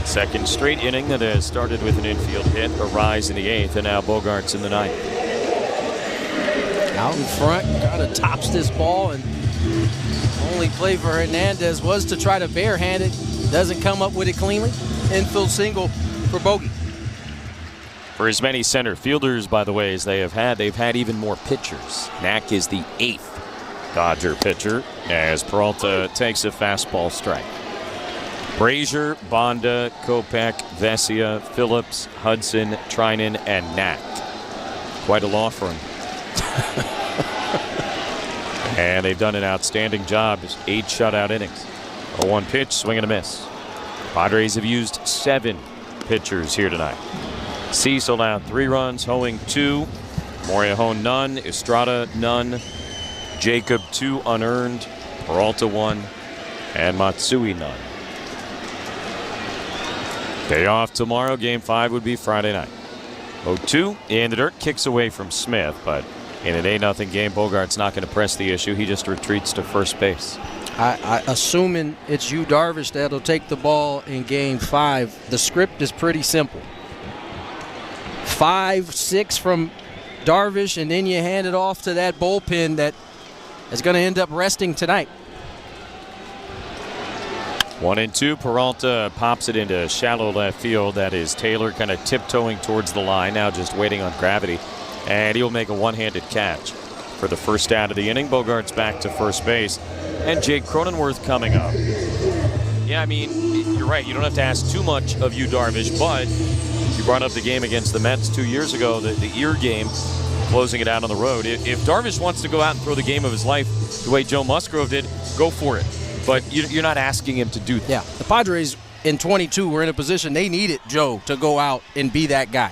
Second straight inning that has started with an infield hit, a rise in the 8th, and now Bogaerts in the 9th. Out in front, kind of tops this ball, and only play for Hernandez was to try to barehand it. Doesn't come up with it cleanly. Infield single for Bogey. For as many center fielders, by the way, as they've had even more pitchers. Knack is the 8th Dodger pitcher as Peralta takes a fastball strike. Brazier, Bonda, Kopech, Vesia, Phillips, Hudson, Trinan, and Knack. Quite a law firm. And they've done an outstanding job. 8 shutout innings. A 1 pitch, swing and a miss. Padres have used 7 pitchers here tonight. Cecil out 3 runs, Hoeing 2, Morejon none, Estrada none, Jacob 2 unearned, Peralta 1, and Matsui none. Day off tomorrow. Game 5 would be Friday night. 0-2 in the dirt, kicks away from Smith, but in an 8-0 game, Bogaerts not going to press the issue. He just retreats to first base. I assuming it's Yu Darvish that'll take the ball in Game 5. The script is pretty simple. 5-6 from Darvish, and then you hand it off to that bullpen that is going to end up resting tonight. 1-2. Peralta pops it into shallow left field. That is Taylor kind of tiptoeing towards the line, now just waiting on gravity. And he'll make a one-handed catch. For the first out of the inning, Bogaerts back to first base. And Jake Cronenworth coming up. Yeah, I mean, you're right. You don't have to ask too much of Yu Darvish, but you brought up the game against the Mets 2 years ago, the ear game, closing it out on the road. If Darvish wants to go out and throw the game of his life the way Joe Musgrove did, go for it. But you're not asking him to do that. Yeah, the Padres in 22 were in a position they needed Joe to go out and be that guy.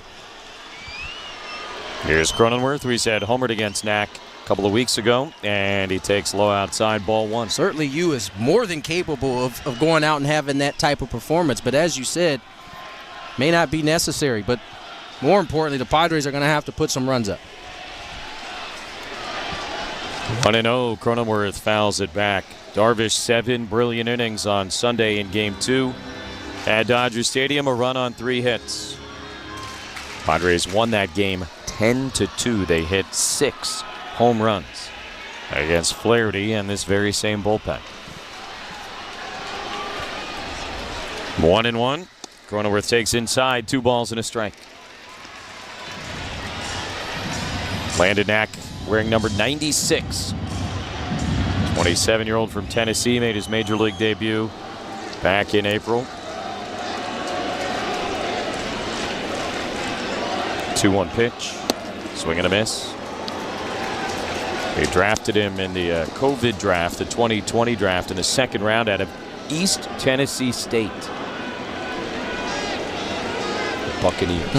Here's Cronenworth, who he said homered against Knack a couple of weeks ago, and he takes low outside, ball 1. Certainly Yu is more than capable of going out and having that type of performance, but as you said, may not be necessary. But more importantly, the Padres are going to have to put some runs up. 1-0, Cronenworth fouls it back. Darvish 7 brilliant innings on Sunday in Game 2. At Dodger Stadium, a run on 3 hits. Padres won that game 10-2. They hit 6 home runs against Flaherty and this very same bullpen. 1-1. Cronenworth takes inside, 2 balls and a strike. Landon Knack wearing number 96. 27-year-old from Tennessee made his major league debut back in April. 2-1 pitch, swing and a miss. They drafted him in the COVID draft, the 2020 draft, in the 2nd round out of East Tennessee State. The Buccaneers.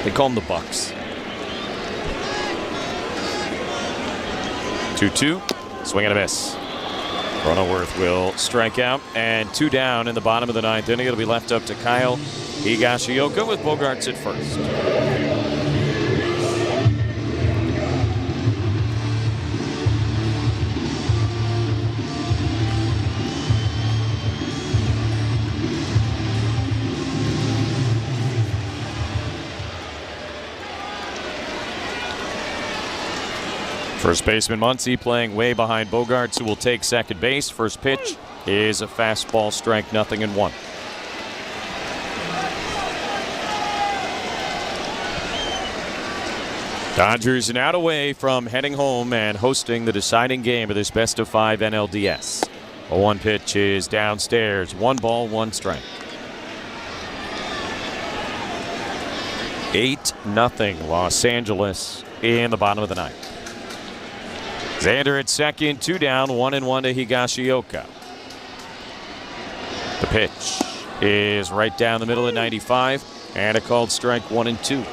They call them the Bucks. 2-2, swing and a miss. Cronenworth will strike out, and 2 down in the bottom of the 9th inning. It'll be left up to Kyle Higashioka with Bogaerts at first. First baseman Muncy playing way behind Bogaerts, who will take second base. First pitch is a fastball strike, 0-1. Dodgers an out away from heading home and hosting the deciding game of this best-of-5 NLDS. A 1 pitch is downstairs. 1 ball, 1 strike. 8-0 Los Angeles in the bottom of the 9th. Xander at second, 2 down, 1-1 to Higashioka. The pitch is right down the middle at 95, and a called strike, 1-2.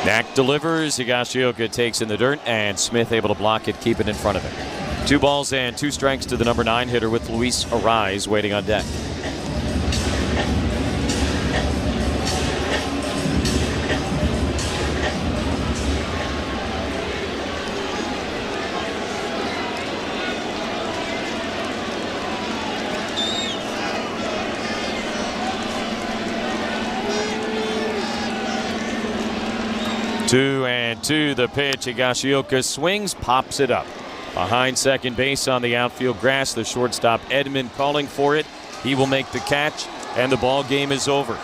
Knack delivers, Higashioka takes in the dirt, and Smith able to block it, keep it in front of him. 2 balls and 2 strikes to the number 9 hitter with Luis Arise waiting on deck. Two and 2, the pitch. Higashioka swings, pops it up. Behind second base on the outfield grass, the shortstop Edman calling for it. He will make the catch, and the ball game is over.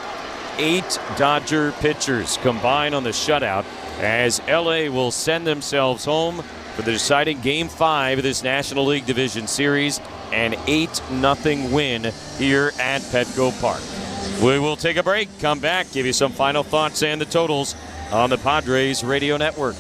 8 Dodger pitchers combine on the shutout as LA will send themselves home for the deciding Game 5 of this National League Division Series. An 8-0 win here at Petco Park. We will take a break, come back, give you some final thoughts and the totals on the Padres Radio Network.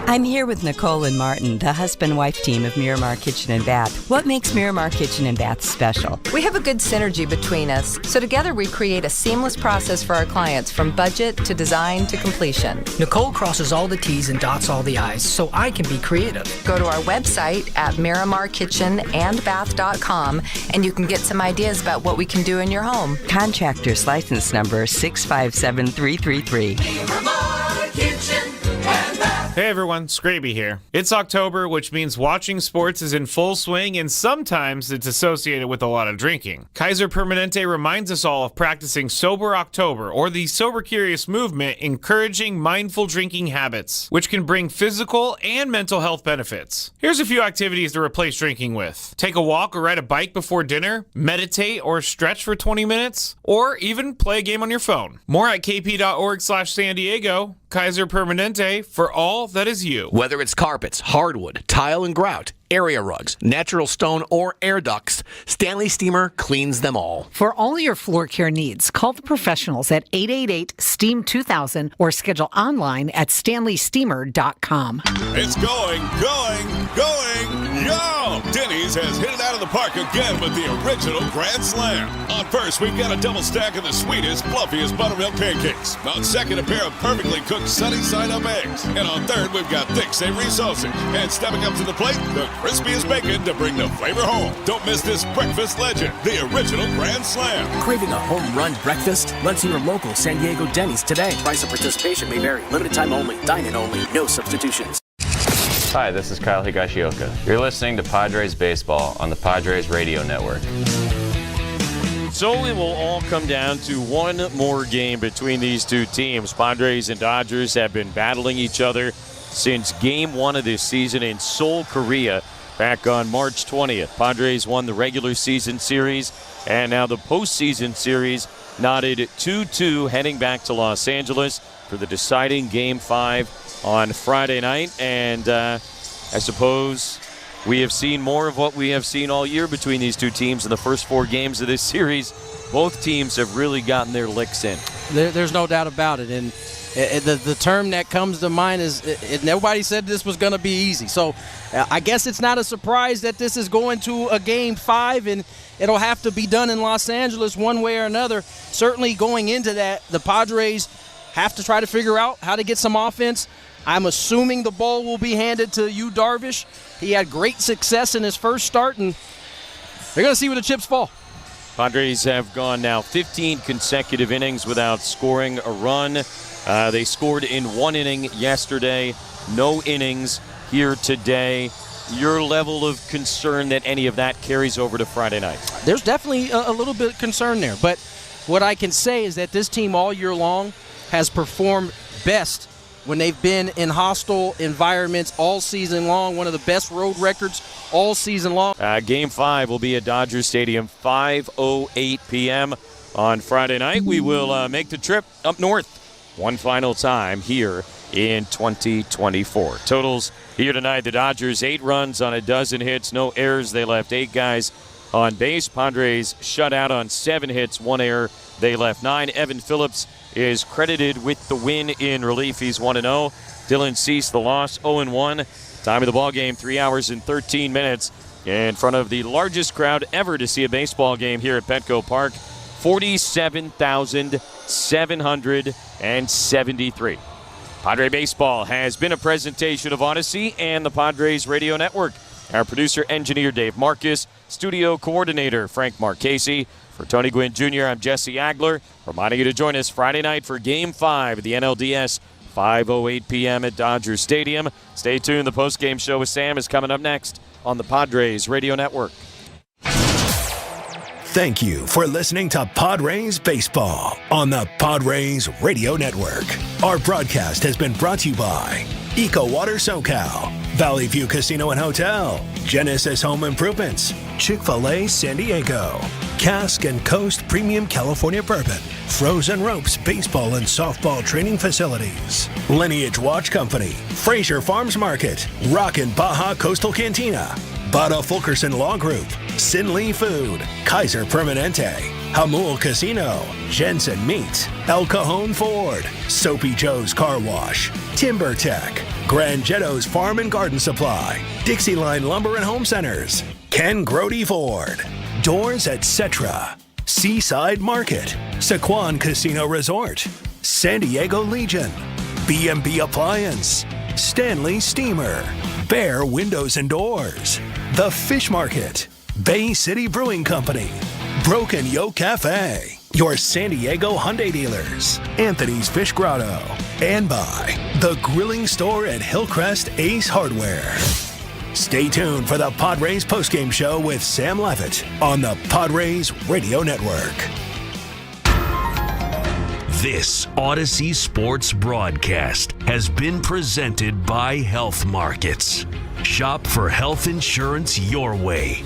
I'm here with Nicole and Martin, the husband-wife team of Miramar Kitchen and Bath. What makes Miramar Kitchen and Bath special? We have a good synergy between us, so together we create a seamless process for our clients from budget to design to completion. Nicole crosses all the T's and dots all the I's, so I can be creative. Go to our website at miramarkitchenandbath.com and you can get some ideas about what we can do in your home. Contractor's license number 657333. Miramar Kitchen and Bath. Hey everyone, Scraby here. It's October, which means watching sports is in full swing, and sometimes it's associated with a lot of drinking. Kaiser Permanente reminds us all of practicing Sober October, or the Sober Curious movement, encouraging mindful drinking habits, which can bring physical and mental health benefits. Here's a few activities to replace drinking with. Take a walk or ride a bike before dinner, meditate or stretch for 20 minutes, or even play a game on your phone. More at kp.org/San Diego. Kaiser Permanente, for all that is you. Whether it's carpets, hardwood, tile and grout, area rugs, natural stone, or air ducts, Stanley Steamer cleans them all. For all your floor care needs, call the professionals at 888-STEAM-2000 or schedule online at stanleysteamer.com. It's going! Yo! Denny's has hit it out of the park again with the original Grand Slam. On first, we've got a double stack of the sweetest, fluffiest buttermilk pancakes. On second, a pair of perfectly cooked sunny-side-up eggs. And on third, we've got thick, savory sausage. And stepping up to the plate, the crispiest bacon to bring the flavor home. Don't miss this breakfast legend, the original Grand Slam. Craving a home run breakfast? Run to your local San Diego Denny's today. Price of participation may vary. Limited time only. Dine-in only. No substitutions. Hi, this is Kyle Higashioka. You're listening to Padres Baseball on the Padres Radio Network. So it will all come down to one more game between these two teams. Padres and Dodgers have been battling each other since Game 1 of this season in Seoul, Korea, back on March 20th. Padres won the regular season series, and now the postseason series knotted 2-2 heading back to Los Angeles for the deciding Game 5 on Friday night. And I suppose we have seen more of what we have seen all year between these two teams in the first 4 games of this series. Both teams have really gotten their licks in. There's no doubt about it. And the term that comes to mind is nobody said this was going to be easy. So I guess it's not a surprise that this is going to a Game 5, and it'll have to be done in Los Angeles one way or another. Certainly going into that, the Padres have to try to figure out how to get some offense. I'm assuming the ball will be handed to Yu Darvish. He had great success in his first start, and they're going to see where the chips fall. Padres have gone now 15 consecutive innings without scoring a run. They scored in 1 inning yesterday, no innings here today. Your level of concern that any of that carries over to Friday night? There's definitely a little bit of concern there, but What I can say is that this team all year long has performed best when they've been in hostile environments all season long. One of the best road records all season long. Game 5 will be at Dodger Stadium, 5:08 p.m. on Friday night. We will make the trip up north one final time here in 2024. Totals here tonight, the Dodgers 8 runs on a dozen hits, no errors. They left 8 guys on base. Padres shut out on 7 hits, 1 error. They left 9. Evan Phillips is credited with the win in relief. He's 1-0. Dylan Cease, the loss, 0-1. Time of the ball game, 3 hours and 13 minutes. In front of the largest crowd ever to see a baseball game here at Petco Park, 47,773. Padre Baseball has been a presentation of Odyssey and the Padres Radio Network. Our producer, engineer Dave Marcus, studio coordinator Frank Marchese. For Tony Gwynn Jr., I'm Jesse Agler, reminding you to join us Friday night for Game 5 of the NLDS, 5:08 p.m. at Dodger Stadium. Stay tuned. The postgame show with Sam is coming up next on the Padres Radio Network. Thank you for listening to Padres Baseball on the Padres Radio Network. Our broadcast has been brought to you by Eco Water SoCal, Valley View Casino and Hotel, Genesis Home Improvements, Chick-fil-A San Diego, Cask and Coast Premium California Bourbon, Frozen Ropes Baseball and Softball Training Facilities, Lineage Watch Company, Fraser Farms Market, Rockin' Baja Coastal Cantina, Bada Fulkerson Law Group, Sin Lee Food, Kaiser Permanente, Hamul Casino, Jensen Meats, El Cajon Ford, Soapy Joe's Car Wash, Timber Tech, Grand Jetto's Farm and Garden Supply, Dixieline Lumber and Home Centers, Ken Grody Ford, Doors Etc., Seaside Market, Saquon Casino Resort, San Diego Legion, B&B Appliance, Stanley Steamer, Bear Windows and Doors, The Fish Market, Bay City Brewing Company, Broken Yoke Cafe, your San Diego Hyundai dealers, Anthony's Fish Grotto, and by The Grilling Store at Hillcrest Ace Hardware. Stay tuned for the Padres postgame show with Sam Levitt on the Padres Radio Network. This Odyssey Sports broadcast has been presented by Health Markets. Shop for health insurance your way.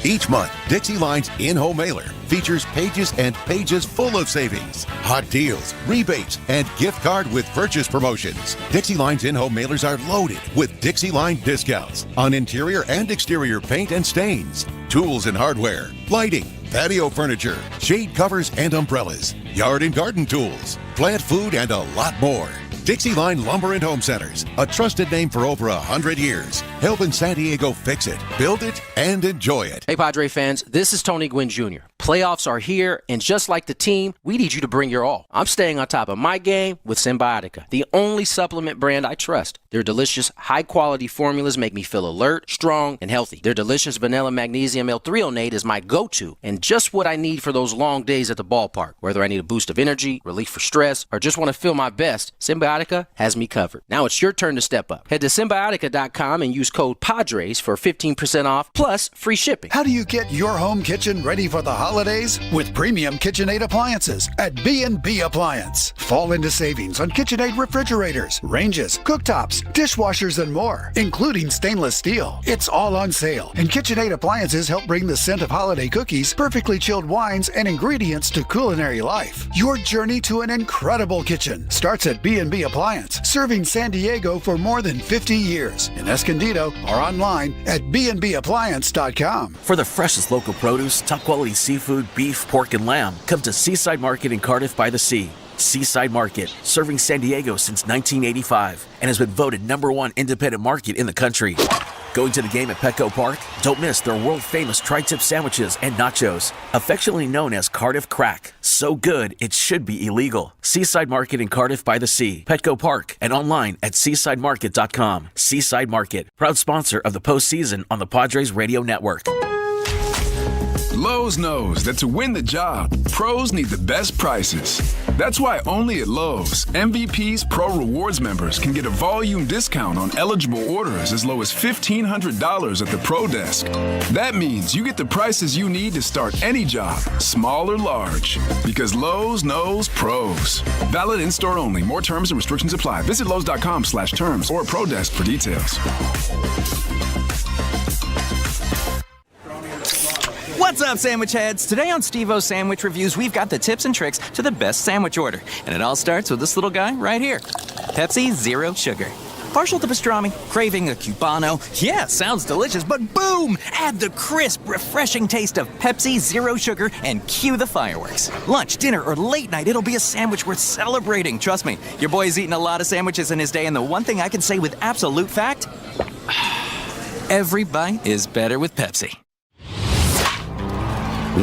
Each month, Dixie Line's in-home mailer features pages and pages full of savings, hot deals, rebates, and gift card with purchase promotions. Dixie Line's in-home mailers are loaded with Dixie Line discounts on interior and exterior paint and stains, tools and hardware, lighting, patio furniture, shade covers and umbrellas, yard and garden tools, plant food, and a lot more. Dixie Line Lumber and Home Centers, a trusted name for over 100 years, helping San Diego fix it, build it, and enjoy it. Hey, Padre fans, this is Tony Gwynn Jr. Playoffs are here, and just like the team, we need you to bring your all. I'm staying on top of my game with Symbiotica, the only supplement brand I trust. Their delicious, high-quality formulas make me feel alert, strong, and healthy. Their delicious vanilla magnesium L-threonate is my go-to, and just what I need for those long days at the ballpark. Whether I need a boost of energy, relief for stress, or just want to feel my best, Symbiotica has me covered. Now it's your turn to step up. Head to Symbiotica.com and use code PADRES for 15% off, plus free shipping. How do you get your home kitchen ready for the holidays? With premium KitchenAid appliances at B&B Appliance. Fall into savings on KitchenAid refrigerators, ranges, cooktops, dishwashers, and more, including stainless steel. It's all on sale, and KitchenAid appliances help bring the scent of holiday cookies, perfectly chilled wines, and ingredients to culinary life. Your journey to an incredible kitchen starts at B&B Appliance, serving San Diego for more than 50 years. In Escondido or online at bnbappliance.com. For the freshest local produce, top quality seafood, beef, pork, and lamb, come to Seaside Market in Cardiff by the Sea. Seaside Market, serving San Diego since 1985 and has been voted #1 independent market in the country. Going to the game at Petco Park? Don't miss their world-famous tri-tip sandwiches and nachos, affectionately known as Cardiff Crack. So good, it should be illegal. Seaside Market in Cardiff by the Sea, Petco Park, and online at seasidemarket.com. Seaside Market, proud sponsor of the postseason on the Padres Radio Network. Lowe's knows that to win the job, pros need the best prices. That's why only at Lowe's, MVP's Pro Rewards members can get a volume discount on eligible orders as low as $1,500 at the Pro Desk. That means you get the prices you need to start any job, small or large. Because Lowe's knows pros. Valid in-store only. More terms and restrictions apply. Visit Lowe's.com/terms or Pro Desk for details. What's up, sandwich heads? Today on Steve-O's Sandwich Reviews, we've got the tips and tricks to the best sandwich order. And it all starts with this little guy right here. Pepsi Zero Sugar. Partial to pastrami, craving a Cubano. Yeah, sounds delicious, but boom! Add the crisp, refreshing taste of Pepsi Zero Sugar and cue the fireworks. Lunch, dinner, or late night, it'll be a sandwich worth celebrating. Trust me, your boy's eaten a lot of sandwiches in his day, and the one thing I can say with absolute fact, every bite is better with Pepsi.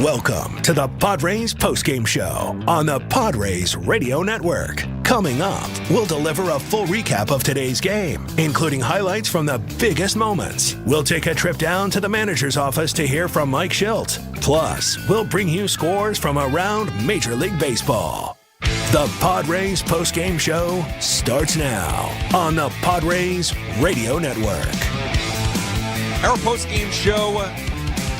Welcome to the Padres postgame show on the Padres Radio Network. Coming up, we'll deliver a full recap of today's game, including highlights from the biggest moments. We'll take a trip down to the manager's office to hear from Mike Schilt. Plus, we'll bring you scores from around Major League Baseball. The Padres postgame show starts now on the Padres Radio Network. Our postgame show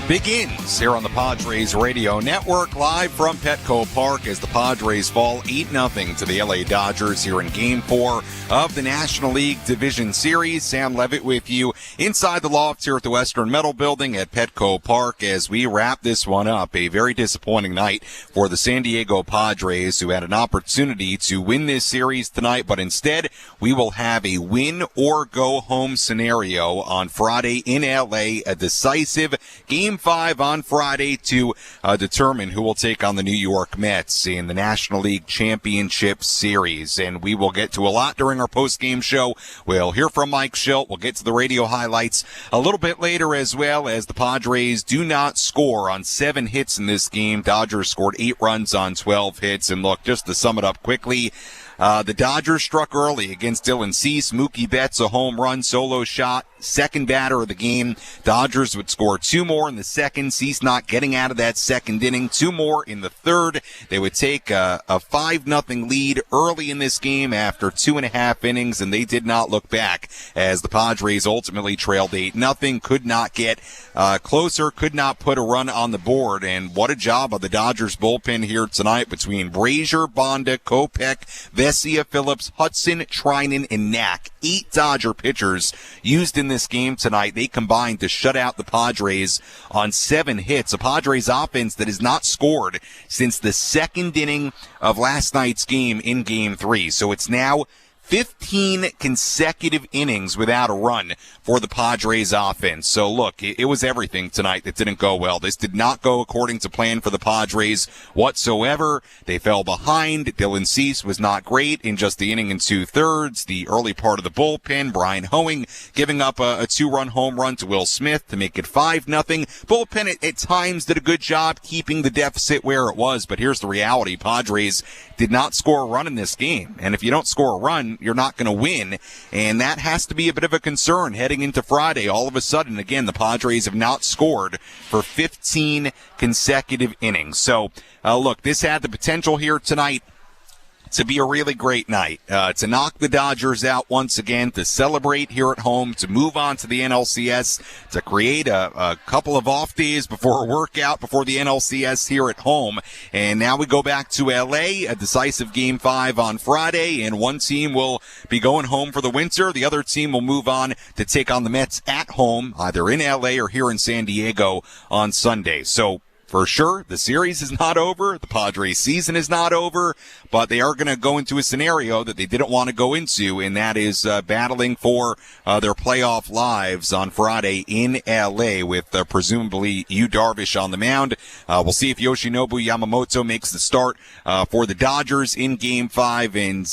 begins here on the Padres Radio Network, live from Petco Park as the Padres fall 8-0 to the LA Dodgers here in Game 4 of the National League Division Series. Sam Levitt with you inside the loft here at the Western Metal Building at Petco Park as we wrap this one up. A very disappointing night for the San Diego Padres, who had an opportunity to win this series tonight, but instead we will have a win-or-go-home scenario on Friday in LA, a decisive Game 5 on Friday to determine who will take on the New York Mets in the National League Championship Series. And we will get to a lot during our post-game show. We'll hear from Mike Schilt. We'll get to the radio highlights a little bit later, as well as the Padres do not score on 7 hits in this game. Dodgers scored 8 runs on 12 hits. And look, just to sum it up quickly, the Dodgers struck early against Dylan Cease. Mookie Betts, a home run solo shot, second batter of the game. Dodgers would score 2 more in the second. Cease not getting out of that second inning. 2 more in the third. They would take a 5-0 lead early in this game after 2.5 innings, and they did not look back as the Padres ultimately trailed 8-0. Could not get closer, could not put a run on the board. And what a job of the Dodgers bullpen here tonight between Brazier, Bonda, Kopech, Vesia, Phillips, Hudson, Trinan, and Knack. 8 Dodger pitchers used in this game tonight. They combined to shut out the Padres on 7 hits. A Padres offense that has not scored since the second inning of last night's game in Game 3. So it's now 15 consecutive innings without a run for the Padres offense. So look, it was everything tonight that didn't go well. This did not go according to plan for the Padres whatsoever. They fell behind. Dylan Cease was not great in just the inning and 2/3. The early part of the bullpen, Brian Hoeing giving up a 2-run home run to Will Smith to make it 5-0. Bullpen at times did a good job keeping the deficit where it was, but here's the reality. Padres did not score a run in this game. And if you don't score a run, you're not going to win, and that has to be a bit of a concern heading into Friday. All of a sudden, again, the Padres have not scored for 15 consecutive innings. So, look, this had the potential here tonight to be a really great night, to knock the Dodgers out once again, to celebrate here at home, to move on to the NLCS, to create a couple of off days before a workout before the NLCS here at home. And now we go back to LA, a decisive Game 5 on Friday, and one team will be going home for the winter. The other team will move on to take on the Mets at home, either in LA or here in San Diego on Sunday. So, for sure, the series is not over. The Padres season is not over, but they are going to go into a scenario that they didn't want to go into, and that is battling for their playoff lives on Friday in L.A. with presumably Yu Darvish on the mound. We'll see if Yoshinobu Yamamoto makes the start for the Dodgers in Game 5, and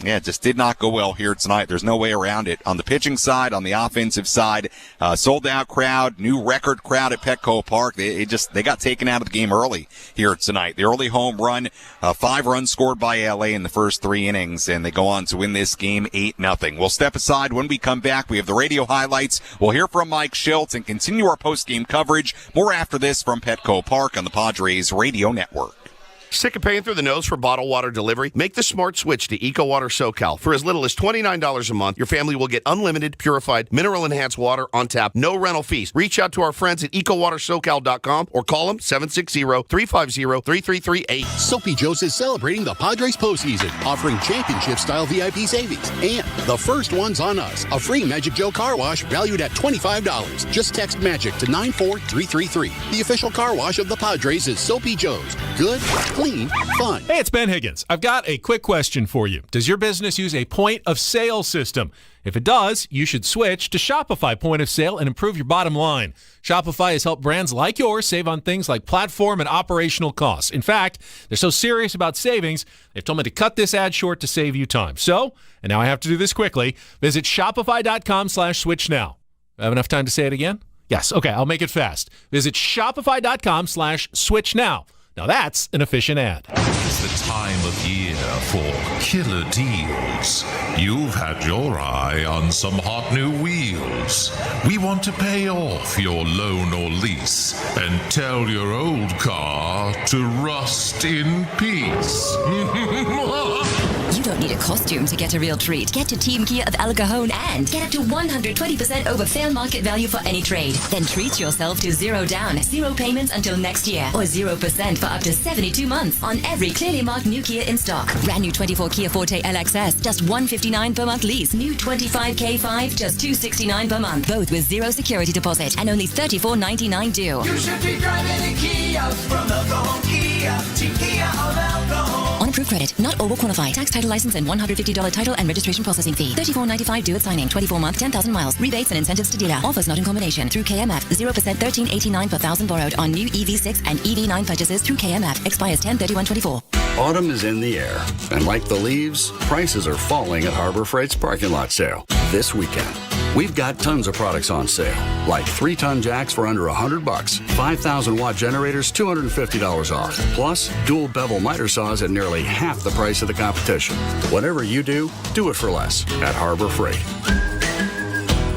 Yeah, it just did not go well here tonight. There's no way around it. On the pitching side, on the offensive side, sold-out crowd, new record crowd at Petco Park. They got taken out of the game early here tonight. The early home run, 5 runs scored by LA in the first 3 innings, and they go on to win this game 8-0. We'll step aside. When we come back, we have the radio highlights. We'll hear from Mike Schultz and continue our post-game coverage. More after this from Petco Park on the Padres Radio Network. Sick of paying through the nose for bottled water delivery? Make the smart switch to Eco Water SoCal. For as little as $29 a month, your family will get unlimited, purified, mineral-enhanced water on tap, no rental fees. Reach out to our friends at EcoWaterSoCal.com or call them 760-350-3338. Soapy Joe's is celebrating the Padres postseason, offering championship-style VIP savings. And the first one's on us, a free Magic Joe car wash valued at $25. Just text MAGIC to 94333. The official car wash of the Padres is Soapy Joe's. Good, clean, fun. Hey, it's Ben Higgins. I've got a quick question for you. Does your business use a point of sale system? If it does, you should switch to Shopify Point of Sale and improve your bottom line. Shopify has helped brands like yours save on things like platform and operational costs. In fact, they're so serious about savings, they've told me to cut this ad short to save you time. So, and now I have to do this quickly, visit shopify.com/switch now. I have enough time to say it again? Yes. Okay, I'll make it fast. Visit shopify.com/switch now. Now that's an efficient ad. It's the time of year for killer deals. You've had your eye on some hot new wheels. We want to pay off your loan or lease and tell your old car to rust in peace. You don't need a costume to get a real treat. Get to Team Kia of El Cajon and get up to 120% over fair market value for any trade. Then treat yourself to 0 down, 0 payments until next year, or 0% for up to 72 months on every clearly marked new Kia in stock. Brand new 24 Kia Forte LXS, just $159 per month lease. New 25 K5, just $269 per month. Both with 0 security deposit and only $34.99 due. You should be driving a Kia from El Cajon Kia. Team Kia of El Cajon. On approved credit, not all will qualify. Tax, title license, and $150 title and registration processing fee. $34.95 due at signing. 24 month, 10,000 miles. Rebates and incentives to dealer. Offers not in combination. Through KMF. 0% $13.89 per thousand borrowed on new EV6 and EV9 purchases through KMF. Expires 10/31/24. Autumn is in the air, and like the leaves, prices are falling at Harbor Freight's parking lot sale this weekend. We've got tons of products on sale, like 3-ton jacks for under $100, 5,000-watt generators, $250 off, plus dual bevel miter saws at nearly half the price of the competition. Whatever you do it for less at Harbor Freight.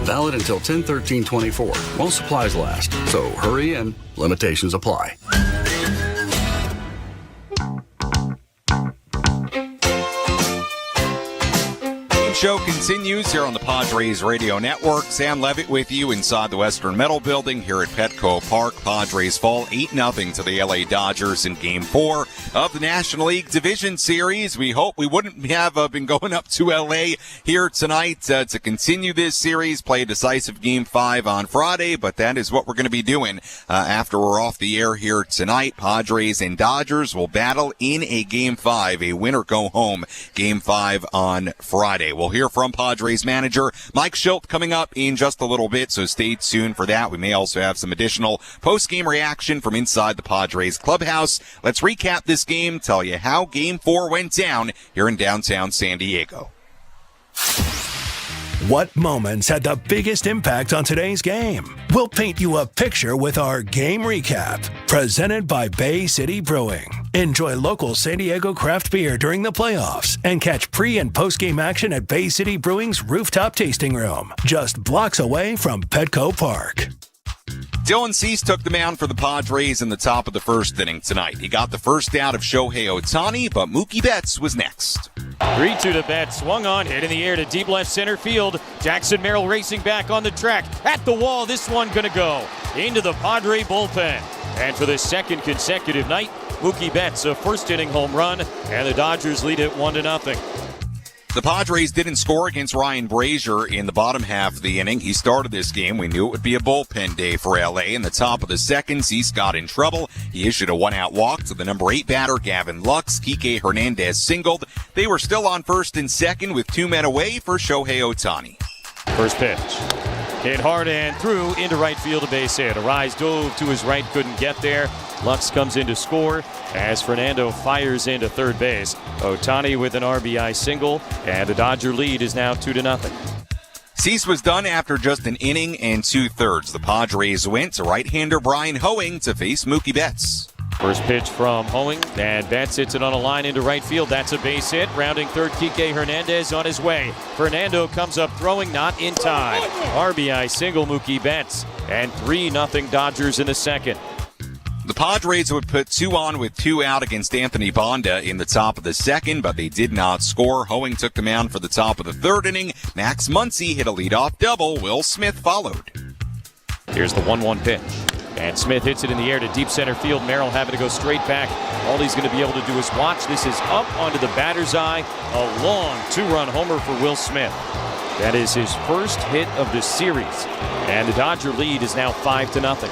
Valid until 10/13/24 while supplies last. So hurry in. Limitations apply. Show continues here on the Padres Radio Network. Sam Levitt with you inside the Western Metal Building here at Petco Park. Padres fall 8-0 to the LA Dodgers in Game 4 of the National League Division Series. We hope we wouldn't have been going up to LA here tonight to continue this series, play a decisive Game 5 on Friday, but that is what we're going to be doing after we're off the air here tonight. Padres and Dodgers will battle in a Game 5, a winner-go-home Game 5 on Friday. We'll hear from Padres manager Mike Schultz coming up in just a little bit, so stay tuned for that. We may also have some additional post-game reaction from inside the Padres clubhouse. Let's recap this game, tell you how Game 4 went down here in downtown San Diego. What moments had the biggest impact on today's game? We'll paint you a picture with our Game Recap, presented by Bay City Brewing. Enjoy local San Diego craft beer during the playoffs and catch pre- and post-game action at Bay City Brewing's rooftop tasting room, just blocks away from Petco Park. Dylan Cease took the mound for the Padres in the top of the first inning tonight. He got the first out of Shohei Ohtani, but Mookie Betts was next. 3-2 to Betts, swung on, hit in the air to deep left center field. Jackson Merrill racing back on the track. At the wall, this one gonna go into the Padre bullpen. And for the second consecutive night, Mookie Betts a first inning home run, and the Dodgers lead it 1-0. The Padres didn't score against Ryan Brazier in the bottom half of the inning. He started this game. We knew it would be a bullpen day for LA. In the top of the second, Cease got in trouble. He issued a one-out walk to the number 8 batter, Gavin Lux. Kike Hernandez singled. They were still on first and second with 2 men away for Shohei Ohtani. First pitch. Hit hard and through into right field, a base hit. Arise dove to his right, couldn't get there. Lux comes in to score as Fernando fires into third base. Ohtani with an RBI single, and the Dodger lead is now 2-0. Cease was done after just an inning and 2/3. The Padres went to right-hander Brian Hoeing to face Mookie Betts. First pitch from Hoeing, and Betts hits it on a line into right field. That's a base hit. Rounding third, Kike Hernandez on his way. Fernando comes up throwing, not in time. RBI single, Mookie Betts, and 3-0 Dodgers in the second. The Padres would put 2 on with 2 out against Anthony Bonda in the top of the second, but they did not score. Hoeing took the mound for the top of the third inning. Max Muncy hit a leadoff double. Will Smith followed. Here's the 1-1 pitch. And Smith hits it in the air to deep center field. Merrill having to go straight back. All he's going to be able to do is watch. This is up onto the batter's eye. A long 2-run homer for Will Smith. That is his first hit of the series. And the Dodger lead is now 5-0.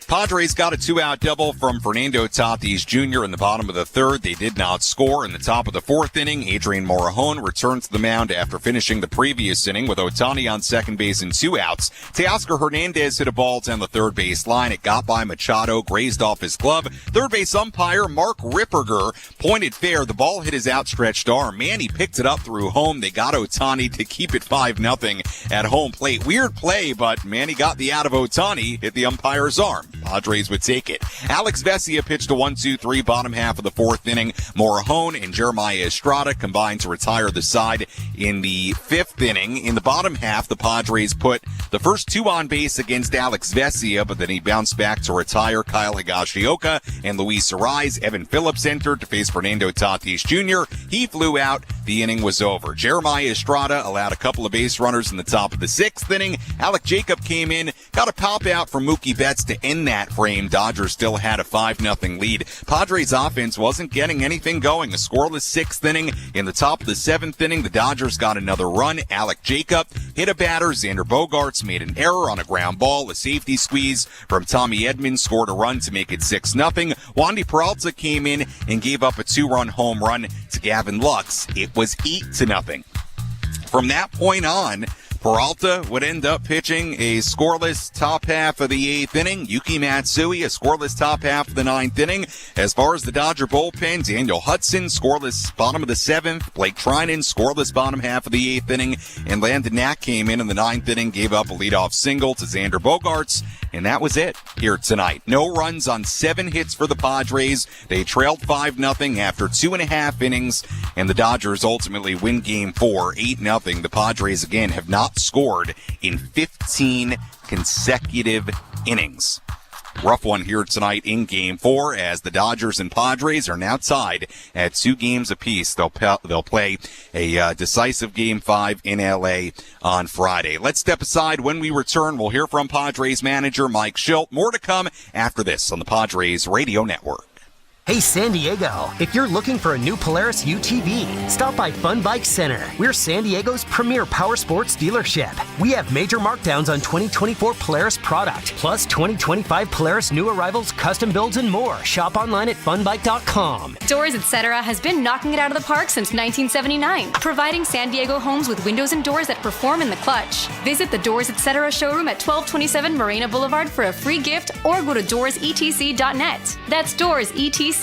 Padres got a 2-out double from Fernando Tatis Jr. in the bottom of the third. They did not score. In the top of the fourth inning, Adrian Morejon returned to the mound after finishing the previous inning with Ohtani on second base and 2 outs. Teoscar Hernandez hit a ball down the third base line. It got by Machado, grazed off his glove. Third base umpire Mark Ripperger pointed fair. The ball hit his outstretched arm. Manny picked it up through home. They got Ohtani to keep it 5-0 at home plate. Weird play, but Manny got the out of Ohtani, hit the umpire's arm. Padres would take it. Alex Vesia pitched a 1-2-3 bottom half of the fourth inning. Morejon and Jeremiah Estrada combined to retire the side in the fifth inning. In the bottom half, the Padres put the first 2 on base against Alex Vesia, but then he bounced back to retire Kyle Higashioka and Luis Arise. Evan Phillips entered to face Fernando Tatis Jr. He flew out. The inning was over. Jeremiah Estrada allowed a couple of base runners in the top of the sixth inning. Alec Jacob came in, got a pop out from Mookie Betts to end that frame. Dodgers still had a 5-0 lead. Padres offense wasn't getting anything going. A scoreless sixth inning. In the top of the seventh inning, the Dodgers got another run. Alec Jacob hit a batter. Xander Bogaerts made an error on a ground ball. A safety squeeze from Tommy Edmonds scored a run to make it 6-0. Wandy Peralta came in and gave up a 2-run home run to Gavin Lux. It was 8-0. From that point on, Peralta would end up pitching a scoreless top half of the eighth inning. Yuki Matsui, a scoreless top half of the ninth inning. As far as the Dodger bullpen, Daniel Hudson, scoreless bottom of the seventh. Blake Trinan, scoreless bottom half of the eighth inning. And Landon Knack came in the ninth inning, gave up a leadoff single to Xander Bogaerts. And that was it here tonight. No runs on 7 hits for the Padres. They trailed 5-0 after 2.5 innings. And the Dodgers ultimately win Game 4, 8-0. The Padres, again, have not scored in 15 consecutive innings. Rough one here tonight in Game 4 as the Dodgers and Padres are now tied at 2 games apiece. They'll play a decisive Game 5 in L.A. on Friday. Let's step aside. When we return, we'll hear from Padres manager Mike Schilt. More to come after this on the Padres Radio Network. Hey San Diego, if you're looking for a new Polaris UTV, stop by Fun Bike Center. We're San Diego's premier power sports dealership. We have major markdowns on 2024 Polaris product, plus 2025 Polaris new arrivals, custom builds, and more. Shop online at funbike.com. Doors Etc. has been knocking it out of the park since 1979, providing San Diego homes with windows and doors that perform in the clutch. Visit the Doors Etc. showroom at 1227 Marina Boulevard for a free gift or go to doorsetc.net. That's doorsetc.net.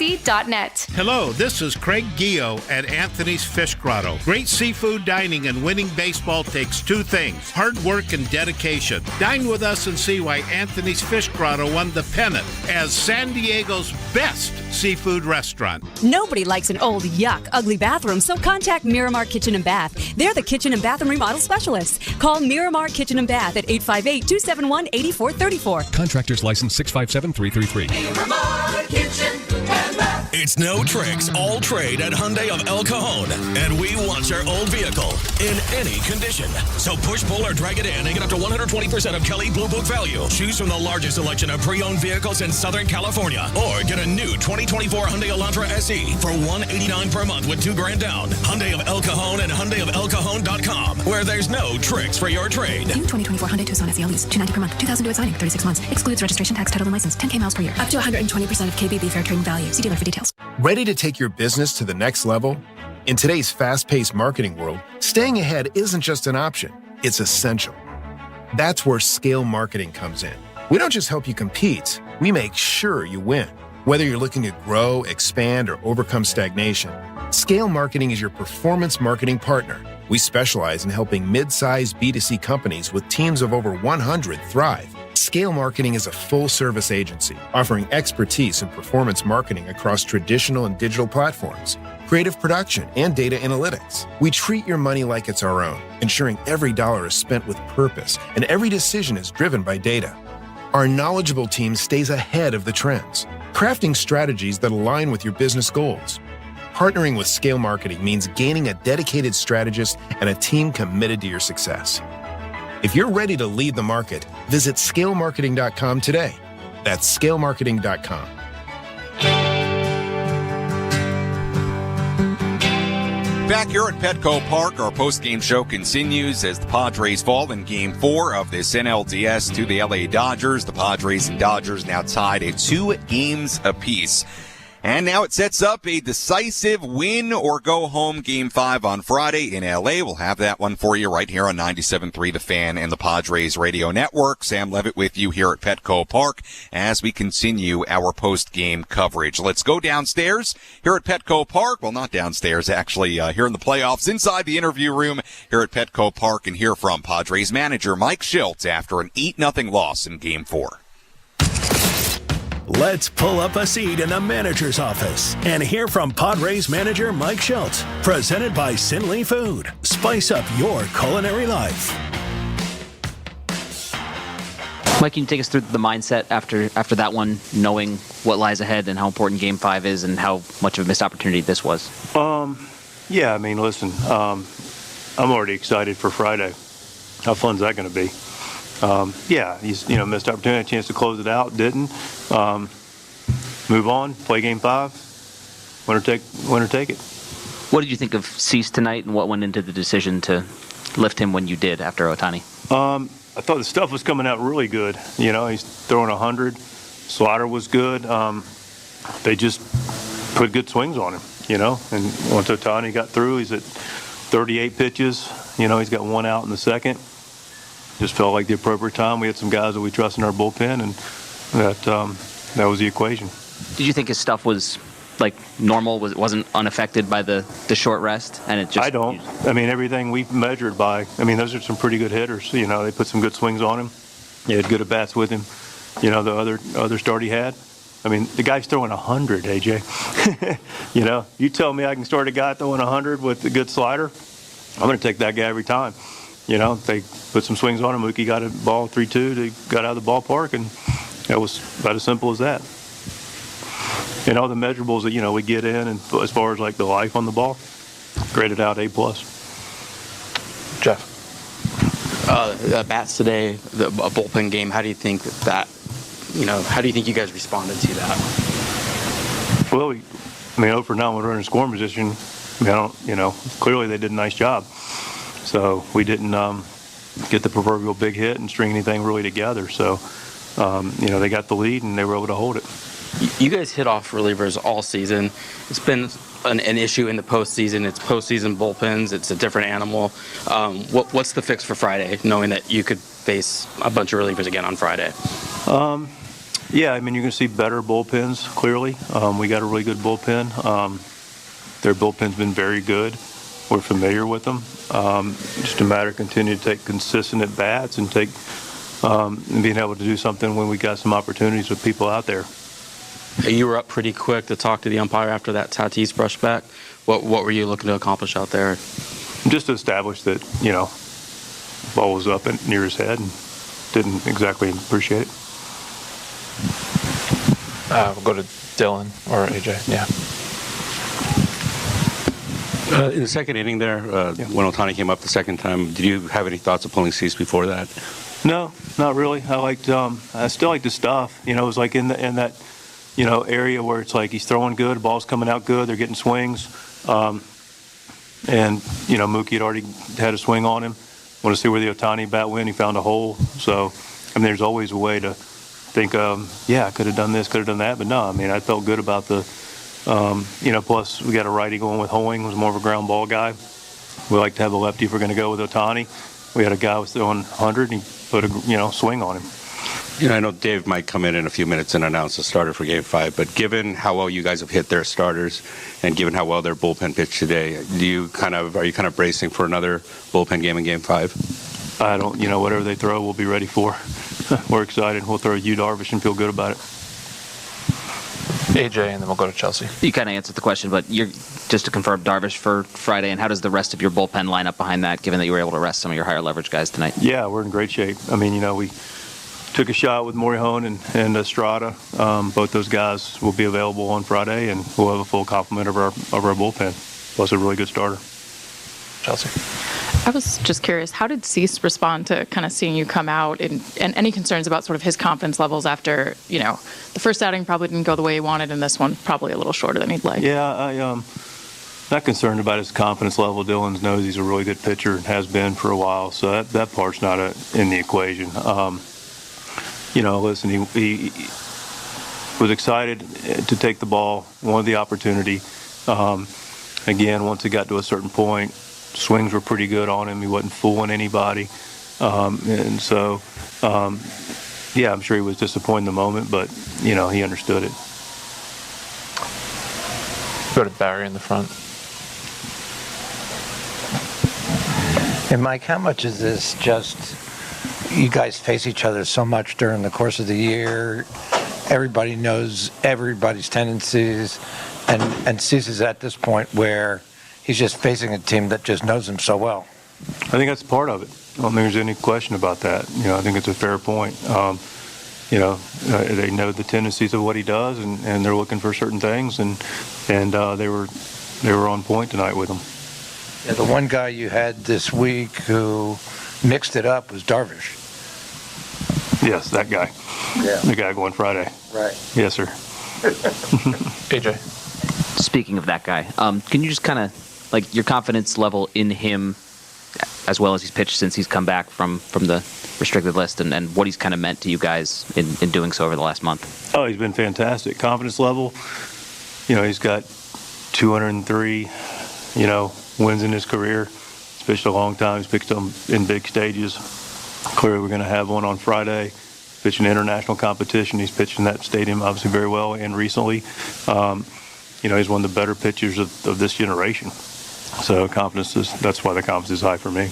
Hello, this is Craig Gio at Anthony's Fish Grotto. Great seafood dining and winning baseball takes 2 things, hard work and dedication. Dine with us and see why Anthony's Fish Grotto won the pennant as San Diego's best seafood restaurant. Nobody likes an old, yuck, ugly bathroom, so contact Miramar Kitchen and Bath. They're the kitchen and bathroom remodel specialists. Call Miramar Kitchen and Bath at 858-271-8434. Contractors license 657333. Miramar Kitchen and Bath. It's no tricks, all trade at Hyundai of El Cajon. And we want your old vehicle in any condition. So push, pull, or drag it in and get up to 120% of Kelly Blue Book value. Choose from the largest selection of pre-owned vehicles in Southern California. Or get a new 2024 Hyundai Elantra SE for $189 per month with $2,000 down. Hyundai of El Cajon and HyundaiofElCajon.com, where there's no tricks for your trade. New 2024 Hyundai Tucson SE lease, $290 per month, $2,000 due at signing, 36 months. Excludes registration, tax, title, and license, 10K miles per year. Up to 120% of KBB fair trading value. See dealer for details. Ready to take your business to the next level? In today's fast-paced marketing world, staying ahead isn't just an option, it's essential. That's where scale marketing comes in. We don't just help you compete, we make sure you win. Whether you're looking to grow, expand, or overcome stagnation, Scale Marketing is your performance marketing partner. We specialize in helping mid-sized B2C companies with teams of over 100 thrive. Scale Marketing is a full-service agency offering expertise in performance marketing across traditional and digital platforms, creative production, and data analytics. We treat your money like it's our own, ensuring every dollar is spent with purpose and every decision is driven by data. Our knowledgeable team stays ahead of the trends, crafting strategies that align with your business goals. Partnering with Scale Marketing means gaining a dedicated strategist and a team committed to your success. If you're ready to lead the market, visit scalemarketing.com today. That's scalemarketing.com. Back here at Petco Park, our post-game show continues as the Padres fall in Game 4 of this NLDS to the LA Dodgers. The Padres and Dodgers now tied at 2 games apiece. And now it sets up a decisive win-or-go-home Game 5 on Friday in L.A. We'll have that one for you right here on 97.3 The Fan and the Padres Radio Network. Sam Levitt with you here at Petco Park as we continue our post-game coverage. Let's go downstairs here at Petco Park. Well, not downstairs, actually, here in the playoffs, inside the interview room here at Petco Park, and hear from Padres manager Mike Shildt after an 8-0 loss in Game 4. Let's pull up a seat in the manager's office and hear from Padres manager Mike Shildt. Presented by Sinley Food. Spice up your culinary life. Mike, can you take us through the mindset after that one, knowing what lies ahead and how important Game 5 is and how much of a missed opportunity this was? Yeah, I mean, listen, I'm already excited for Friday. How fun is that going to be? Missed opportunity, a chance to close it out, didn't. Move on, play Game 5, winner take it. What did you think of Cease tonight, and what went into the decision to lift him when you did after Ohtani? I thought the stuff was coming out really good. You know, he's throwing 100. Slider was good. They just put good swings on him, you know. And once Ohtani got through, he's at 38 pitches. You know, he's got 1 out in the second. Just felt like the appropriate time. We had some guys that we trust in our bullpen, and that was the equation. Did you think his stuff was like normal? Wasn't unaffected by the short rest? And it just I don't. I mean, everything we've measured by. I mean, those are some pretty good hitters. You know, they put some good swings on him. They had good at bats with him. You know, the other start he had. I mean, the guy's throwing 100, AJ. You know, you tell me I can start a guy throwing 100 with a good slider, I'm going to take that guy every time. You know, they put some swings on him. Mookie got a ball 3-2. They got out of the ballpark, and that was about as simple as that. And all the measurables that, you know, we get in, and as far as like the life on the ball, graded out A+. Jeff. Bats today, a bullpen game. How do you think how do you think you guys responded to that? Well, 0 for 9 with runner in scoring position. Clearly they did a nice job. So we didn't get the proverbial big hit and string anything really together. So, they got the lead and they were able to hold it. You guys hit off relievers all season. It's been an issue in the postseason. It's postseason bullpens. It's a different animal. What's the fix for Friday, knowing that you could face a bunch of relievers again on Friday? You're going to see better bullpens, clearly. We got a really good bullpen. Their bullpen's been very good. We're familiar with them. Just a matter of continuing to take consistent at bats and being able to do something when we got some opportunities with people out there. You were up pretty quick to talk to the umpire after that Tatis brush back. What were you looking to accomplish out there? Just to establish that, ball was up and near his head and didn't exactly appreciate it. We'll go to Dylan or AJ. Yeah. In the second inning there, when Ohtani came up the second time, did you have any thoughts of pulling Cease before that? No, not really. I still like the stuff. It was like in that, area where it's like he's throwing good, ball's coming out good, they're getting swings. Mookie had already had a swing on him. Want to see where the Ohtani bat went. He found a hole. So, there's always a way to think, I could have done this, could have done that. But no, I felt good about the, plus we got a righty going with Hoeing, who's more of a ground ball guy. We like to have a lefty if we're going to go with Ohtani. we had a guy was throwing 100, and he put a swing on him. I know Dave might come in a few minutes and announce the starter for Game 5, but given how well you guys have hit their starters and given how well their bullpen pitched today, are you kind of bracing for another bullpen game in Game 5? I don't, whatever they throw, we'll be ready for. We're excited. We'll throw Yu Darvish and feel good about it. AJ, and then we'll go to Chelsea. You kind of answered the question, but you're just to confirm Darvish for Friday, and how does the rest of your bullpen line up behind that, given that you were able to rest some of your higher leverage guys tonight? Yeah, we're in great shape. I mean, we took a shot with Morihone and Estrada. Both those guys will be available on Friday, and we'll have a full complement of our bullpen, plus a really good starter. Chelsea. I was just curious, how did Cease respond to kind of seeing you come out, and any concerns about sort of his confidence levels after, the first outing probably didn't go the way he wanted, and this one probably a little shorter than he'd like? Yeah, I'm not concerned about his confidence level. Dylan knows he's a really good pitcher and has been for a while, so that part's not in the equation. Listen, he was excited to take the ball, wanted the opportunity. Again, once he got to a certain point, swings were pretty good on him. He wasn't fooling anybody. I'm sure he was disappointed in the moment, but, he understood it. Go to Barry in the front. And Mike, how much is this just... You guys face each other so much during the course of the year. Everybody knows everybody's tendencies. And Cease is at this point where he's just facing a team that just knows him so well. I think that's part of it. I don't think there's any question about that. I think it's a fair point. They know the tendencies of what he does, and they're looking for certain things. And they were on point tonight with him. Yeah, the one guy you had this week who mixed it up was Darvish. Yes, that guy. Yeah. The guy going Friday. Right. Yes, sir. AJ. Speaking of that guy, can you just kind of, your confidence level in him, as well as he's pitched since he's come back from the restricted list, and what he's kind of meant to you guys in doing so over the last month? Oh, he's been fantastic. Confidence level, he's got 203, wins in his career. He's pitched a long time. He's pitched them in big stages. Clearly, we're going to have one on Friday. Pitching international competition. He's pitched in that stadium obviously very well, and recently, he's one of the better pitchers of this generation. So that's why the confidence is high for me.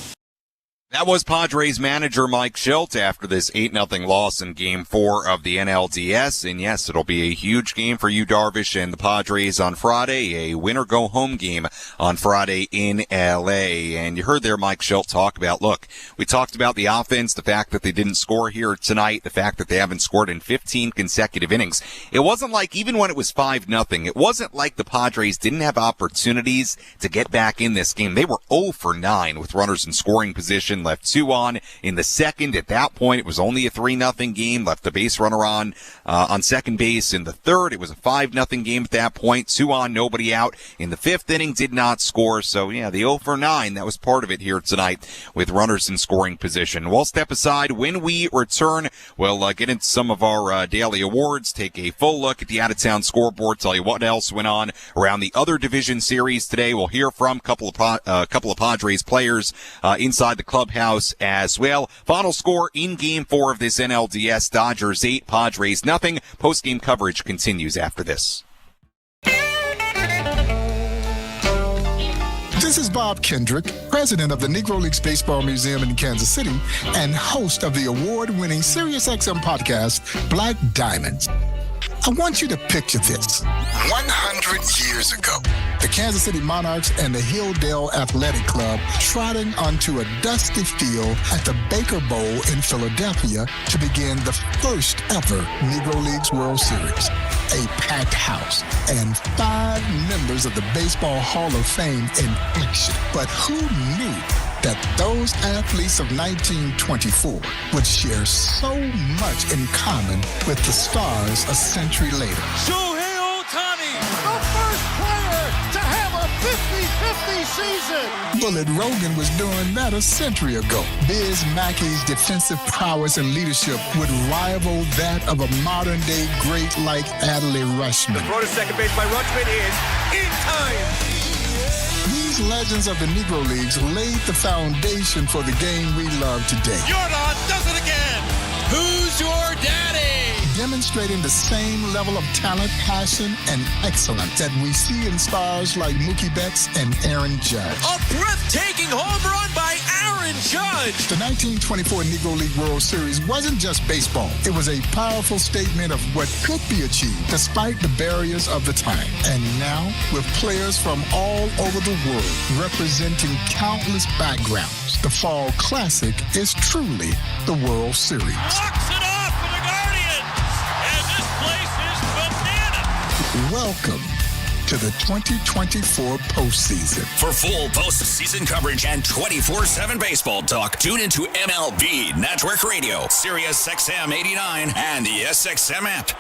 That was Padres manager Mike Shildt after this 8-0 loss in Game 4 of the NLDS. And yes, it'll be a huge game for Yu Darvish and the Padres on Friday, a win-or-go-home game on Friday in L.A. And you heard there Mike Shildt talk about, look, we talked about the offense, the fact that they didn't score here tonight, the fact that they haven't scored in 15 consecutive innings. It wasn't like, even when it was 5-0, it wasn't like the Padres didn't have opportunities to get back in this game. They were 0 for 9 with runners in scoring position. Left 2 on in the second. At that point, it was only a 3-0 game. Left the base runner on second base in the third. It was a 5-0 game at that point. 2 on, nobody out. In the fifth inning, did not score. So, yeah, the 0 for 9, that was part of it here tonight with runners in scoring position. We'll step aside. When we return, we'll get into some of our daily awards, take a full look at the out-of-town scoreboard, tell you what else went on around the other division series today. We'll hear from a couple of Padres players inside the clubhouse as well. Final score in Game 4 of this NLDS: Dodgers 8, Padres nothing. Post-game coverage continues after this. This is Bob Kendrick, president of the Negro Leagues Baseball Museum in Kansas City and host of the award-winning SiriusXM podcast, Black Diamonds. I want you to picture this. 100 years ago, the Kansas City Monarchs and the Hilldale Athletic Club trotting onto a dusty field at the Baker Bowl in Philadelphia to begin the first ever Negro Leagues World Series. A packed house and 5 members of the Baseball Hall of Fame in action. But who knew that those athletes of 1924 would share so much in common with the stars a century later? Shohei Ohtani, the first player to have a 50-50 season. Bullet Rogan was doing that a century ago. Biz Mackey's defensive prowess and leadership would rival that of a modern-day great like Adley Rushman. The throw to second base by Rutschman is in time. These legends of the Negro Leagues laid the foundation for the game we love today. Jordan does it again. Who's your daddy? Demonstrating the same level of talent, passion, and excellence that we see in stars like Mookie Betts and Aaron Judge. A breathtaking home run by Aaron Judge. The 1924 Negro League World Series wasn't just baseball. It was a powerful statement of what could be achieved despite the barriers of the time. And now, with players from all over the world representing countless backgrounds, the Fall Classic is truly the World Series. Locks it off for the Guardians. And this place is bananas. Welcome to the 2024 postseason. For full postseason coverage and 24/7 baseball talk, tune into MLB Network Radio, Sirius XM 89, and the SXM app.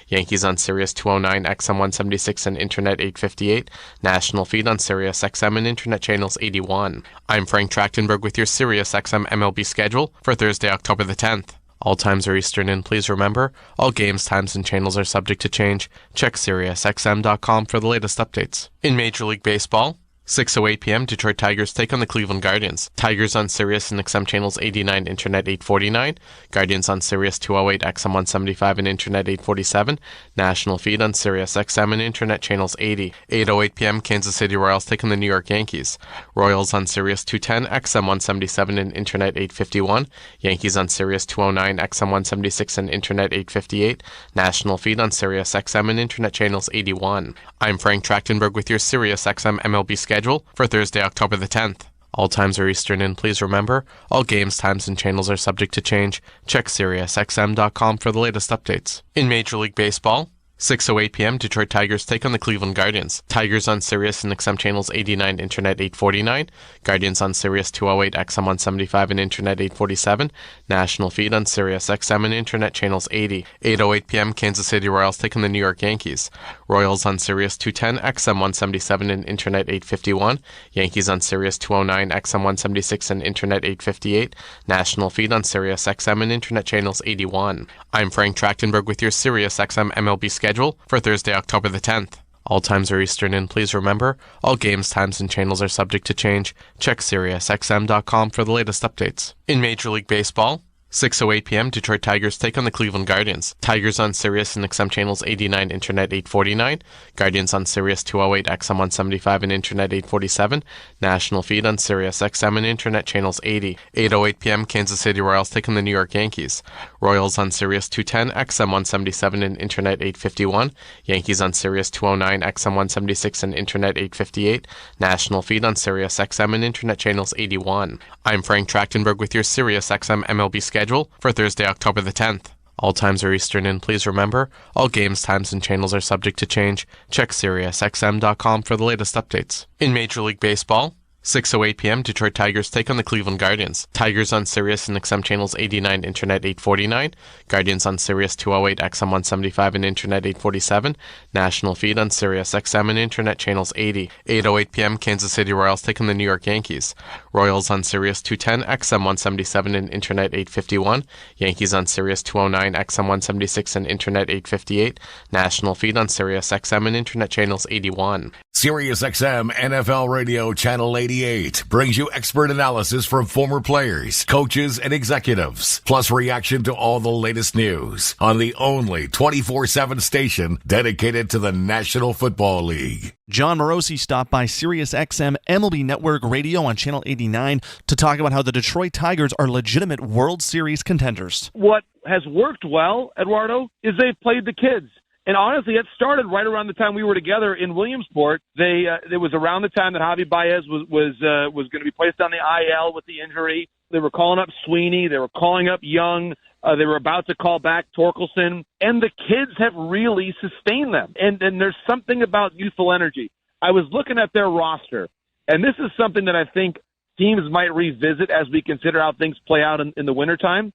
Yankees on Sirius 209, XM 176 and Internet 858. National feed on Sirius XM and Internet channels 81. I'm Frank Trachtenberg with your Sirius XM MLB schedule for Thursday, October the 10th. All times are Eastern, and please remember, all games, times, and channels are subject to change. Check SiriusXM.com for the latest updates. In Major League Baseball, 6:08 p.m., Detroit Tigers take on the Cleveland Guardians. Tigers on Sirius and XM channels 89, Internet 849. Guardians on Sirius 208, XM 175 and Internet 847. National feed on Sirius XM and Internet channels 80. 8:08 p.m., Kansas City Royals take on the New York Yankees. Royals on Sirius 210, XM 177 and Internet 851. Yankees on Sirius 209, XM 176 and Internet 858. National feed on Sirius XM and Internet channels 81. I'm Frank Trachtenberg with your Sirius XM MLB schedule for Thursday, October the 10th. All times are Eastern, and please remember, all games, times, and channels are subject to change. Check SiriusXM.com for the latest updates. In Major League Baseball, 6:08 p.m., Detroit Tigers take on the Cleveland Guardians. Tigers on Sirius and XM channels 89, Internet 849. Guardians on Sirius 208, XM 175 and Internet 847. National feed on Sirius XM and Internet channels 80. 8:08 p.m., Kansas City Royals take on the New York Yankees. Royals on Sirius 210, XM 177 and Internet 851. Yankees on Sirius 209, XM 176 and Internet 858. National feed on Sirius XM and Internet channels 81. I'm Frank Trachtenberg with your Sirius XM MLB schedule for Thursday, October the 10th. All times are Eastern, and please remember, all games, times, and channels are subject to change. Check SiriusXM.com for the latest updates. In Major League Baseball, 6:08 p.m., Detroit Tigers take on the Cleveland Guardians. Tigers on Sirius and XM channels 89, Internet 849. Guardians on Sirius 208, XM 175 and Internet 847. National feed on Sirius XM and Internet channels 80. 8:08 p.m., Kansas City Royals take on the New York Yankees. Royals on Sirius 210, XM 177 and Internet 851. Yankees on Sirius 209, XM 176 and Internet 858. National feed on Sirius XM and Internet channels 81. I'm Frank Trachtenberg with your Sirius XM MLB schedule for Thursday, October the 10th. All times are Eastern, and please remember, all games, times, and channels are subject to change. Check SiriusXM.com for the latest updates. In Major League Baseball, 6:08 p.m., Detroit Tigers take on the Cleveland Guardians. Tigers on Sirius and XM channels 89, Internet 849. Guardians on Sirius 208, XM 175 and Internet 847. National feed on Sirius XM and Internet channels 80. 8:08 p.m., Kansas City Royals take on the New York Yankees. Royals on Sirius 210, XM 177 and Internet 851. Yankees on Sirius 209, XM 176 and Internet 858. National feed on Sirius XM and Internet channels 81. Sirius XM NFL Radio Channel 88 brings you expert analysis from former players, coaches, and executives, plus reaction to all the latest news on the only 24/7 station dedicated to the National Football League. John Morosi stopped by Sirius XM MLB Network Radio on Channel 89 to talk about how the Detroit Tigers are legitimate World Series contenders. What has worked well, Eduardo, is they've played the kids. And honestly, it started right around the time we were together in Williamsport. It was around the time that Javi Baez was going to be placed on the IL with the injury. They were calling up Sweeney. They were calling up Young. They were about to call back Torkelson. And the kids have really sustained them. And there's something about youthful energy. I was looking at their roster, and this is something that I think teams might revisit as we consider how things play out in the wintertime.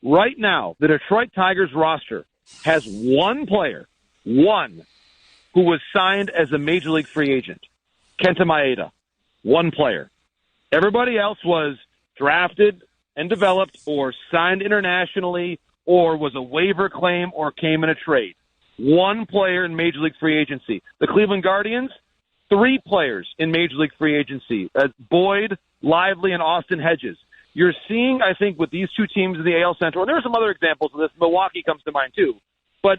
Right now, the Detroit Tigers roster has one player, who was signed as a major league free agent, Kenta Maeda. One player. Everybody else was drafted and developed or signed internationally or was a waiver claim or came in a trade. 1 player in Major League free agency. The Cleveland Guardians, 3 players in Major League free agency. Boyd, Lively, and Austin Hedges. You're seeing, I think, with these 2 teams in the AL Central, and there are some other examples of this. Milwaukee comes to mind too. But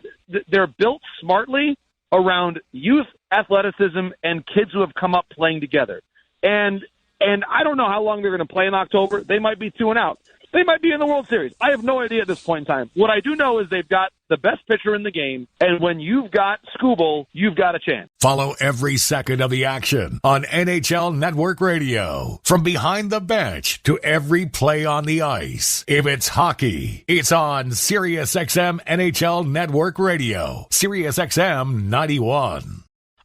they're built smartly around youth, athleticism, and kids who have come up playing together. And I don't know how long they're going to play in October. They might be 2 and out. They might be in the World Series. I have no idea at this point in time. What I do know is they've got the best pitcher in the game, and when you've got Skubal, you've got a chance. Follow every second of the action on NHL Network Radio. From behind the bench to every play on the ice. If it's hockey, it's on SiriusXM NHL Network Radio. SiriusXM 91.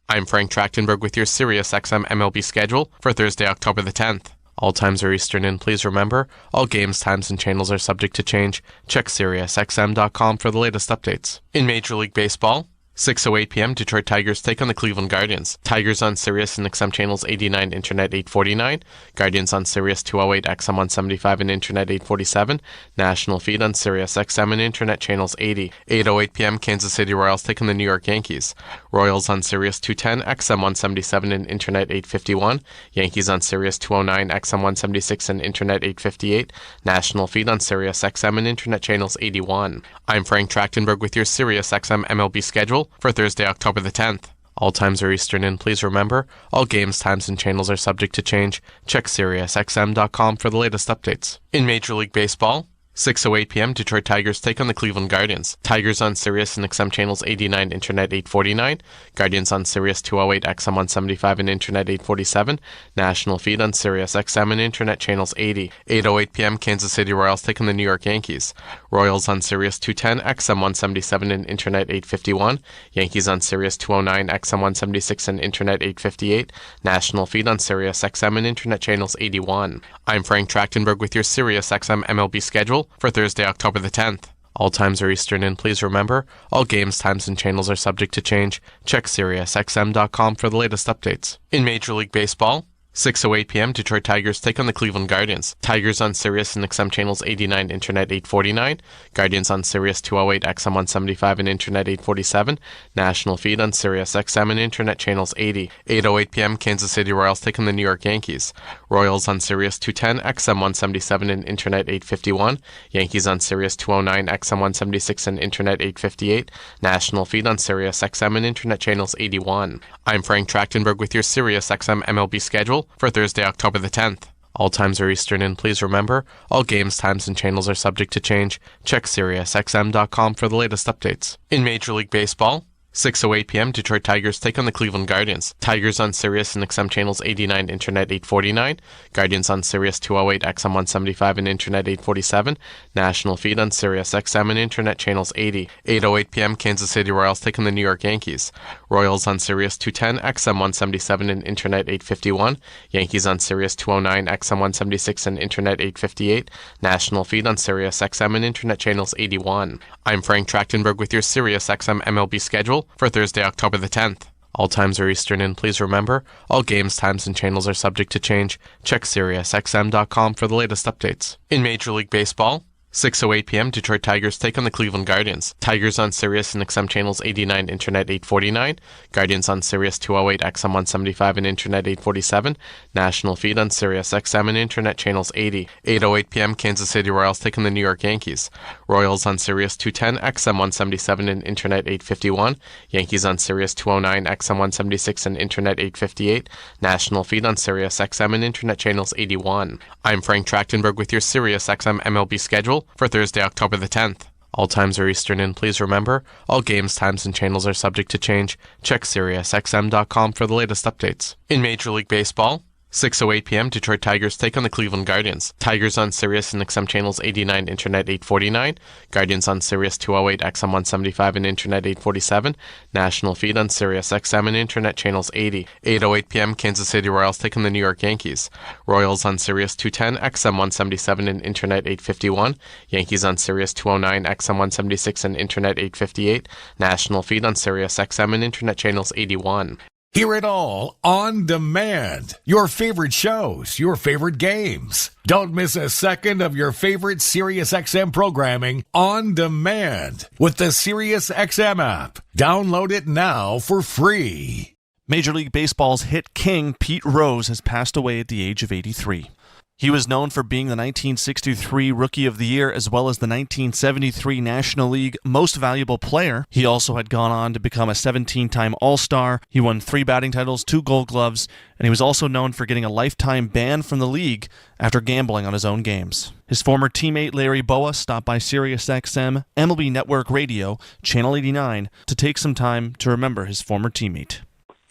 I'm Frank Trachtenberg with your SiriusXM MLB schedule for Thursday, October the 10th. All times are Eastern, and please remember, all games, times, and channels are subject to change. Check SiriusXM.com for the latest updates. In Major League Baseball, 6:08 p.m. Detroit Tigers take on the Cleveland Guardians. Tigers on Sirius and XM channels 89, Internet 849. Guardians on Sirius 208, XM 175 and Internet 847. National feed on Sirius XM and Internet channels 80. 8:08 p.m. Kansas City Royals take on the New York Yankees. Royals on Sirius 210, XM 177 and Internet 851. Yankees on Sirius 209, XM 176 and Internet 858. National feed on Sirius XM and Internet channels 81. I'm Frank Trachtenberg with your Sirius XM MLB schedule for Thursday, October the 10th. All times are Eastern, and please remember, all games, times, and channels are subject to change. Check SiriusXM.com for the latest updates. In Major League Baseball, 6:08 p.m. Detroit Tigers take on the Cleveland Guardians. Tigers on Sirius and XM channels 89, Internet 849. Guardians on Sirius 208, XM 175 and Internet 847. National feed on Sirius XM and Internet channels 80. 8:08 p.m. Kansas City Royals take on the New York Yankees. Royals on Sirius 210, XM 177 and Internet 851. Yankees on Sirius 209, XM 176 and Internet 858. National feed on Sirius XM and Internet channels 81. I'm Frank Trachtenberg with your Sirius XM MLB schedule for Thursday, October the 10th. All times are Eastern, and please remember, all games, times, and channels are subject to change. Check SiriusXM.com for the latest updates. In Major League Baseball, 6:08 p.m. Detroit Tigers take on the Cleveland Guardians. Tigers on Sirius and XM channels 89, Internet 849. Guardians on Sirius 208, XM 175 and Internet 847. National feed on Sirius XM and Internet channels 80. 8:08 p.m. Kansas City Royals take on the New York Yankees. Royals on Sirius 210, XM 177 and Internet 851. Yankees on Sirius 209, XM 176 and Internet 858. National feed on Sirius XM and Internet channels 81. I'm Frank Trachtenberg with your Sirius XM MLB schedule for Thursday, October the 10th. All times are Eastern, and please remember, all games, times, and channels are subject to change. Check SiriusXM.com for the latest updates. In Major League Baseball, 6:08 p.m. Detroit Tigers take on the Cleveland Guardians. Tigers on Sirius and XM channels 89, Internet 849. Guardians on Sirius 208, XM 175 and Internet 847. National feed on Sirius XM and Internet channels 80. 8:08 p.m. Kansas City Royals take on the New York Yankees. Royals on Sirius 210, XM 177 and Internet 851. Yankees on Sirius 209, XM 176 and Internet 858. National feed on Sirius XM and Internet channels 81. I'm Frank Trachtenberg with your Sirius XM MLB schedule for Thursday, October the 10th. All times are Eastern, and please remember, all games, times, and channels are subject to change. Check SiriusXM.com for the latest updates. In Major League Baseball, 6:08 p.m. Detroit Tigers take on the Cleveland Guardians. Tigers on Sirius and XM channels 89, Internet 849. Guardians on Sirius 208, XM 175 and Internet 847. National feed on Sirius XM and Internet channels 80. 8:08 p.m. Kansas City Royals take on the New York Yankees. Royals on Sirius 210, XM 177 and Internet 851. Yankees on Sirius 209, XM 176 and Internet 858. National feed on Sirius XM and Internet channels 81. I'm Frank Trachtenberg with your Sirius XM MLB schedule for Thursday, October the 10th. All times are Eastern, and please remember, all games, times, and channels are subject to change. Check SiriusXM.com for the latest updates. In Major League Baseball, 6:08 p.m. Detroit Tigers take on the Cleveland Guardians. Tigers on Sirius and XM channels 89, Internet 849. Guardians on Sirius 208, XM 175 and Internet 847. National feed on Sirius XM and Internet channels 80. 8:08 p.m. Kansas City Royals take on the New York Yankees. Royals on Sirius 210, XM 177 and Internet 851. Yankees on Sirius 209, XM 176 and Internet 858. National feed on Sirius XM and Internet channels 81. Hear it all on demand. Your favorite shows, your favorite games. Don't miss a second of your favorite SiriusXM programming on demand with the SiriusXM app. Download it now for free. Major League Baseball's hit king Pete Rose has passed away at the age of 83. He was known for being the 1963 Rookie of the Year as well as the 1973 National League Most Valuable Player. He also had gone on to become a 17-time All-Star. He won 3 batting titles, 2 Gold Gloves, and he was also known for getting a lifetime ban from the league after gambling on his own games. His former teammate Larry Bowa stopped by SiriusXM, MLB Network Radio, Channel 89, to take some time to remember his former teammate.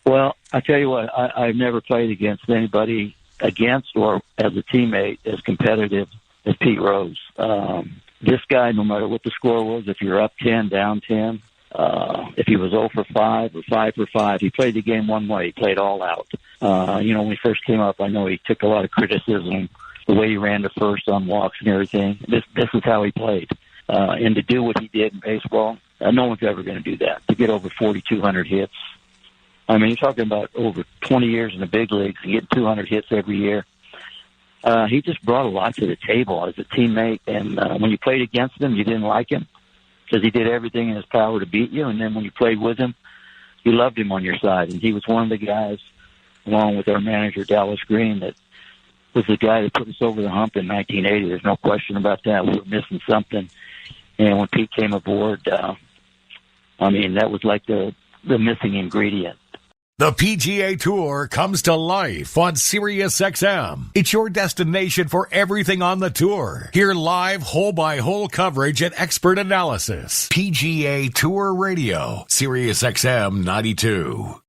Well, I tell you what, I've never played against anybody against or as a teammate as competitive as Pete Rose. This guy, no matter what the score was, if you're up 10, down 10, if he was 0 for 5 or 5 for 5, he played the game one way. He played all out. When he first came up, I know he took a lot of criticism, the way he ran to first on walks and everything. This is how he played. And to do what he did in baseball, no one's ever going to do that. To get over 4,200 hits. I mean, you're talking about over 20 years in the big leagues and getting 200 hits every year. He just brought a lot to the table as a teammate. And when you played against him, you didn't like him because he did everything in his power to beat you. And then when you played with him, you loved him on your side. And he was one of the guys, along with our manager, Dallas Green, that was the guy that put us over the hump in 1980. There's no question about that. We were missing something. And when Pete came aboard, that was like the missing ingredient. The PGA Tour comes to life on SiriusXM. It's your destination for everything on the tour. Hear live hole-by-hole coverage and expert analysis. PGA Tour Radio, SiriusXM 92.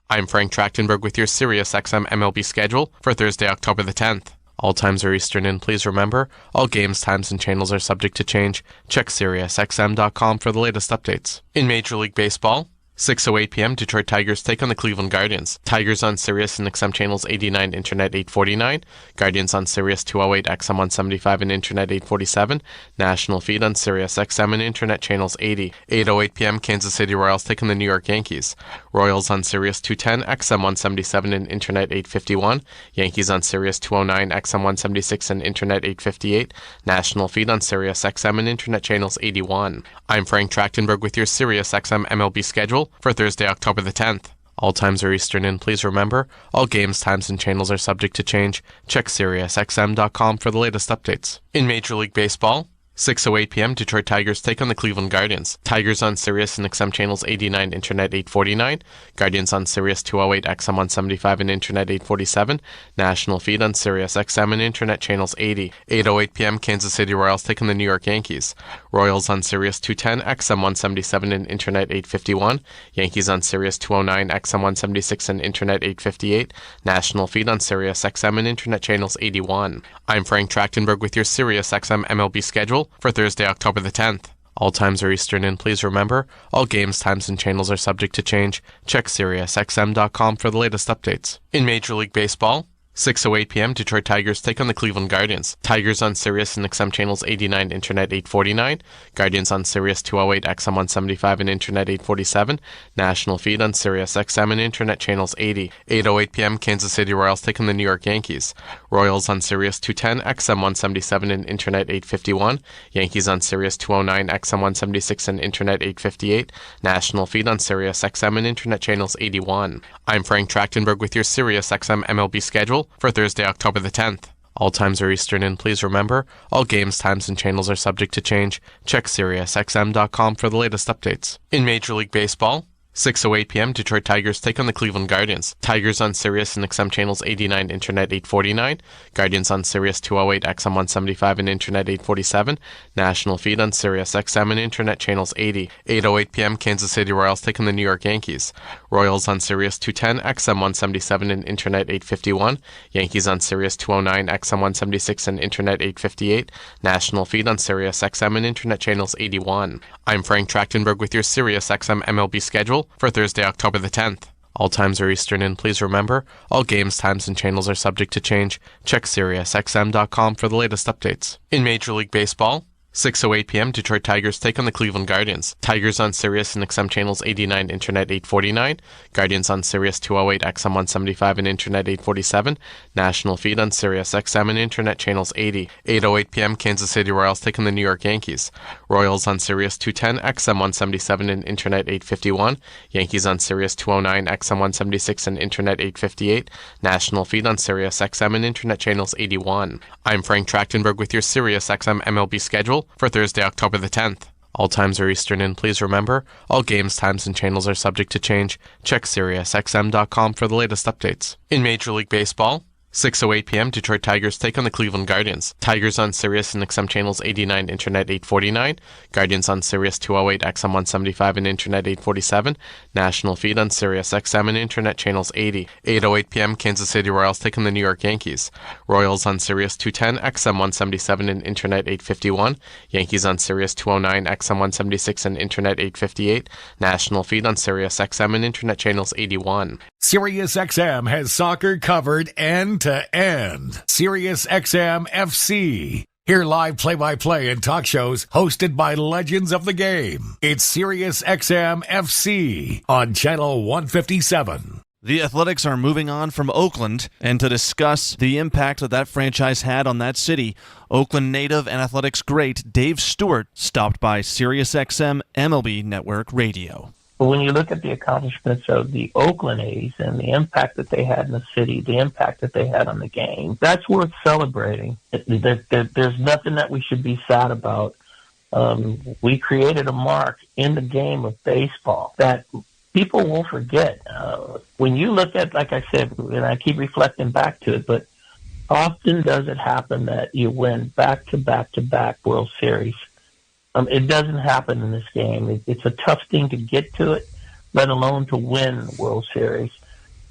I'm Frank Trachtenberg with your SiriusXM MLB schedule for Thursday, October the 10th. All times are Eastern, and please remember, all games, times, and channels are subject to change. Check SiriusXM.com for the latest updates. In Major League Baseball, 6:08 p.m. Detroit Tigers take on the Cleveland Guardians. Tigers on Sirius and XM channels 89, Internet 849. Guardians on Sirius 208, XM 175 and Internet 847. National feed on Sirius XM and Internet channels 80. 8:08 p.m. Kansas City Royals take on the New York Yankees. Royals on Sirius 210, XM 177 and Internet 851. Yankees on Sirius 209, XM 176 and Internet 858. National feed on Sirius XM and Internet channels 81. I'm Frank Trachtenberg with your Sirius XM MLB schedule for Thursday, October the 10th. All times are Eastern, and please remember, all games, times, and channels are subject to change. Check SiriusXM.com for the latest updates. In Major League Baseball, 6:08 p.m. Detroit Tigers take on the Cleveland Guardians. Tigers on Sirius and XM channels 89, Internet 849. Guardians on Sirius 208, XM 175 and Internet 847. National feed on Sirius XM and Internet channels 80. 8:08 p.m. Kansas City Royals take on the New York Yankees. Royals on Sirius 210, XM 177 and Internet 851. Yankees on Sirius 209, XM 176 and Internet 858. National feed on Sirius XM and Internet channels 81. I'm Frank Trachtenberg with your Sirius XM MLB schedule for Thursday, October the 10th. All times are Eastern, and please remember, all games, times, and channels are subject to change. Check SiriusXM.com for the latest updates. In Major League Baseball, 6:08 p.m. Detroit Tigers take on the Cleveland Guardians. Tigers on Sirius and XM channels 89, Internet 849. Guardians on Sirius 208, XM 175 and Internet 847. National feed on Sirius XM and Internet channels 80. 8:08 p.m. Kansas City Royals take on the New York Yankees. Royals on Sirius 210, XM 177 and Internet 851. Yankees on Sirius 209, XM 176 and Internet 858. National feed on Sirius XM and Internet channels 81. I'm Frank Trachtenberg with your Sirius XM MLB schedule for Thursday, October the 10th. All times are Eastern, and please remember, all games, times, and channels are subject to change. Check SiriusXM.com for the latest updates. In Major League Baseball, 6:08 p.m. Detroit Tigers take on the Cleveland Guardians. Tigers on Sirius and XM channels 89, Internet 849. Guardians on Sirius 208, XM 175 and Internet 847. National feed on Sirius XM and Internet channels 80. 8:08 p.m. Kansas City Royals take on the New York Yankees. Royals on Sirius 210, XM 177 and Internet 851. Yankees on Sirius 209, XM 176 and Internet 858. National feed on Sirius XM and Internet channels 81. I'm Frank Trachtenberg with your Sirius XM MLB schedule for Thursday, October the 10th. All times are Eastern, and please remember, all games, times, and channels are subject to change. Check SiriusXM.com for the latest updates. In Major League Baseball, 6:08 p.m. Detroit Tigers take on the Cleveland Guardians. Tigers on Sirius and XM channels 89, Internet 849. Guardians on Sirius 208, XM 175 and Internet 847. National feed on Sirius XM and Internet channels 80. 8:08 p.m. Kansas City Royals take on the New York Yankees. Royals on Sirius 210, XM 177 and Internet 851. Yankees on Sirius 209, XM 176 and Internet 858. National feed on Sirius XM and Internet channels 81. I'm Frank Trachtenberg with your Sirius XM MLB schedule for Thursday, October the 10th. All times are Eastern, and please remember, all games, times, and channels are subject to change. Check SiriusXM.com for the latest updates. In Major League Baseball, 6:08 p.m. Detroit Tigers take on the Cleveland Guardians. Tigers on Sirius and XM channels 89, Internet 849. Guardians on Sirius 208, XM 175 and Internet 847. National feed on Sirius XM and Internet channels 80. 8:08 p.m. Kansas City Royals take on the New York Yankees. Royals on Sirius 210, XM 177 and Internet 851. Yankees on Sirius 209, XM 176 and Internet 858. National feed on Sirius XM and Internet channels 81. SiriusXM has soccer covered end to end. SiriusXM FC. Hear live play-by-play and talk shows hosted by legends of the game. It's SiriusXM FC on Channel 157. The Athletics are moving on from Oakland, and to discuss the impact that franchise had on that city, Oakland native and Athletics great Dave Stewart stopped by SiriusXM MLB Network Radio. But when you look at the accomplishments of the Oakland A's and the impact that they had in the city, the impact that they had on the game, that's worth celebrating. There's nothing that we should be sad about. We created a mark in the game of baseball that people won't forget. When you look at, like I said, and I keep reflecting back to it, but often does it happen that you win back-to-back-to-back World Series. It doesn't happen in this game. It's a tough thing to get to it, let alone to win World Series.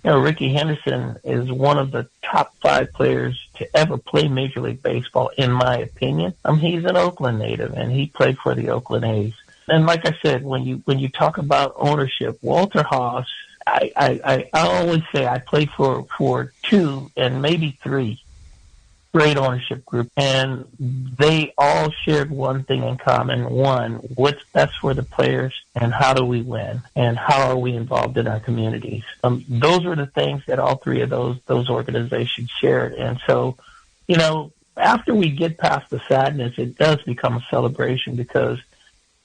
You know, Ricky Henderson is one of the top 5 players to ever play Major League Baseball, in my opinion. He's an Oakland native, and he played for the Oakland A's. And like I said, when you talk about ownership, Walter Haas, I always say I played for 2 and maybe 3 great ownership group, and they all shared one thing in common. One, what's best for the players, and how do we win, and how are we involved in our communities. Those were the things that all 3 of those organizations shared. And so, you know, after we get past the sadness, it does become a celebration, because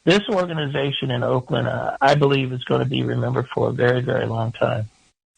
this organization in Oakland, I believe, is going to be remembered for a very, very long time.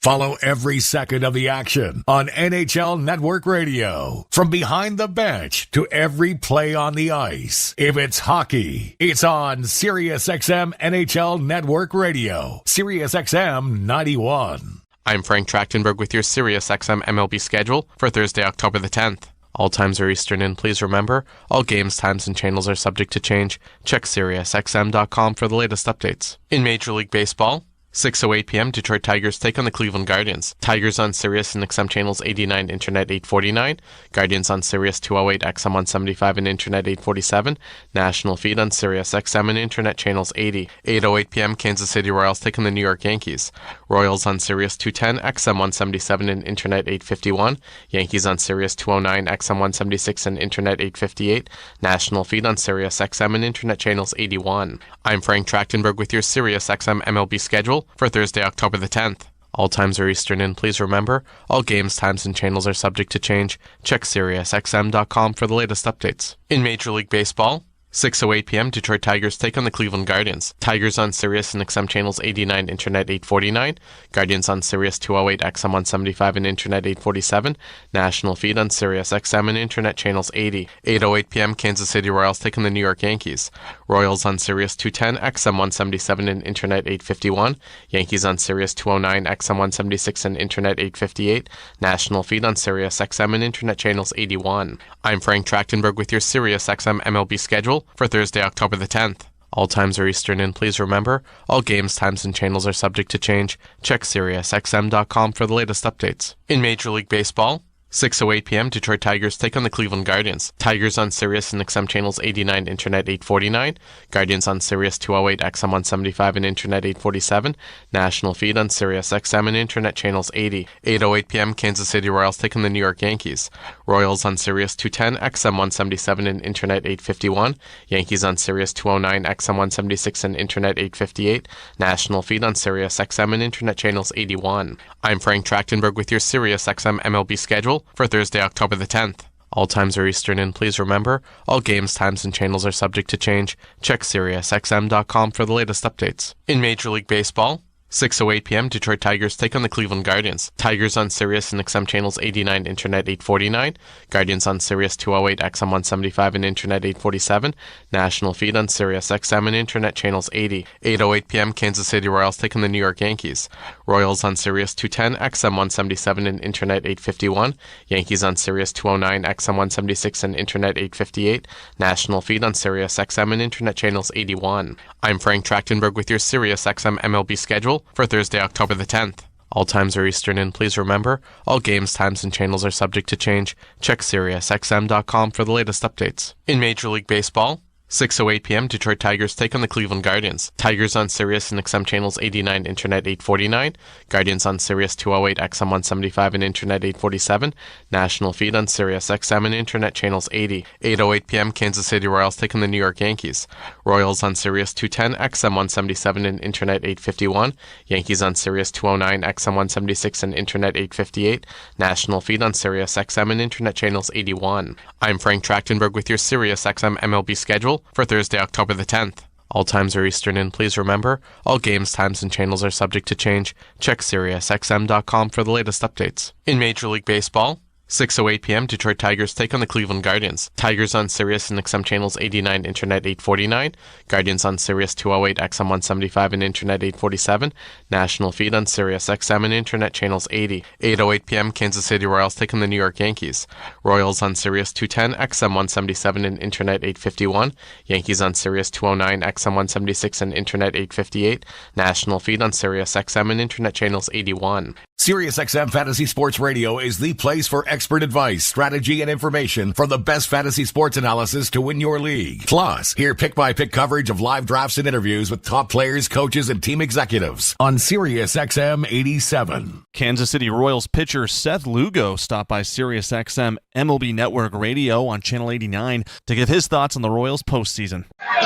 Follow every second of the action on NHL Network Radio. From behind the bench to every play on the ice. If it's hockey, it's on SiriusXM NHL Network Radio. SiriusXM 91. I'm Frank Trachtenberg with your SiriusXM MLB schedule for Thursday, October the 10th. All times are Eastern, and please remember, all games, times, and channels are subject to change. Check SiriusXM.com for the latest updates. In Major League Baseball, 6:08 p.m. Detroit Tigers take on the Cleveland Guardians. Tigers on Sirius and XM channels 89, Internet 849. Guardians on Sirius 208, XM 175 and Internet 847. National feed on Sirius XM and Internet channels 80. 8:08 p.m. Kansas City Royals take on the New York Yankees. Royals on Sirius 210, XM 177 and Internet 851. Yankees on Sirius 209, XM 176 and Internet 858. National feed on Sirius XM and Internet channels 81. I'm Frank Trachtenberg with your Sirius XM MLB schedule for Thursday, October the 10th. All times are Eastern, and please remember, all games, times, and channels are subject to change. Check SiriusXM.com for the latest updates. In Major League Baseball, 6:08 p.m. Detroit Tigers take on the Cleveland Guardians. Tigers on Sirius and XM channels 89, Internet 849. Guardians on Sirius 208, XM 175 and Internet 847. National feed on Sirius XM and Internet channels 80. 8:08 p.m. Kansas City Royals take on the New York Yankees. Royals on Sirius 210, XM 177 and Internet 851. Yankees on Sirius 209, XM 176 and Internet 858. National feed on Sirius XM and Internet channels 81. I'm Frank Trachtenberg with your Sirius XM MLB schedule for Thursday, October the 10th. All times are Eastern, and please remember, all games, times, and channels are subject to change. Check SiriusXM.com for the latest updates. In Major League Baseball, 6:08 p.m. Detroit Tigers take on the Cleveland Guardians. Tigers on Sirius and XM channels 89, Internet 849. Guardians on Sirius 208, XM 175 and Internet 847. National feed on Sirius XM and Internet channels 80. 8:08 p.m. Kansas City Royals take on the New York Yankees. Royals on Sirius 210, XM 177 and Internet 851. Yankees on Sirius 209, XM 176 and Internet 858. National feed on Sirius XM and Internet channels 81. I'm Frank Trachtenberg with your Sirius XM MLB schedule for Thursday, October the 10th. All times are Eastern, and please remember, all games, times, and channels are subject to change. Check SiriusXM.com for the latest updates. In Major League Baseball, 6:08 p.m. Detroit Tigers take on the Cleveland Guardians. Tigers on Sirius and XM channels 89, Internet 849. Guardians on Sirius 208, XM 175 and Internet 847. National feed on Sirius XM and Internet channels 80. 8:08 p.m. Kansas City Royals take on the New York Yankees. Royals on Sirius 210, XM 177 and Internet 851. Yankees on Sirius 209, XM 176 and Internet 858. National feed on Sirius XM and Internet channels 81. I'm Frank Trachtenberg with your Sirius XM MLB schedule for Thursday, October the 10th. All times are Eastern, and please remember, all games, times, and channels are subject to change. Check SiriusXM.com for the latest updates. In Major League Baseball, 6:08 p.m. Detroit Tigers take on the Cleveland Guardians. Tigers on Sirius and XM channels 89, Internet 849. Guardians on Sirius 208, XM 175 and Internet 847. National feed on Sirius XM and Internet channels 80. 8:08 p.m. Kansas City Royals take on the New York Yankees. Royals on Sirius 210, XM 177 and Internet 851. Yankees on Sirius 209, XM 176 and Internet 858. National feed on Sirius XM and Internet channels 81. I'm Frank Trachtenberg with your Sirius XM MLB schedule for Thursday, October the 10th. All times are Eastern, and please remember, all games, times, and channels are subject to change. Check SiriusXM.com for the latest updates. In Major League Baseball, 6:08 p.m. Detroit Tigers take on the Cleveland Guardians. Tigers on Sirius and XM channels 89, Internet 849. Guardians on Sirius 208, XM 175 and Internet 847. National feed on Sirius XM and Internet channels 80. 8:08 p.m. Kansas City Royals take on the New York Yankees. Royals on Sirius 210, XM 177 and Internet 851. Yankees on Sirius 209, XM 176 and Internet 858. National feed on Sirius XM and Internet channels 81. SiriusXM Fantasy Sports Radio is the place for expert advice, strategy, and information from the best fantasy sports analysis to win your league. Plus, hear pick-by-pick coverage of live drafts and interviews with top players, coaches, and team executives on SiriusXM 87. Kansas City Royals pitcher Seth Lugo stopped by SiriusXM MLB Network Radio on Channel 89 to give his thoughts on the Royals postseason.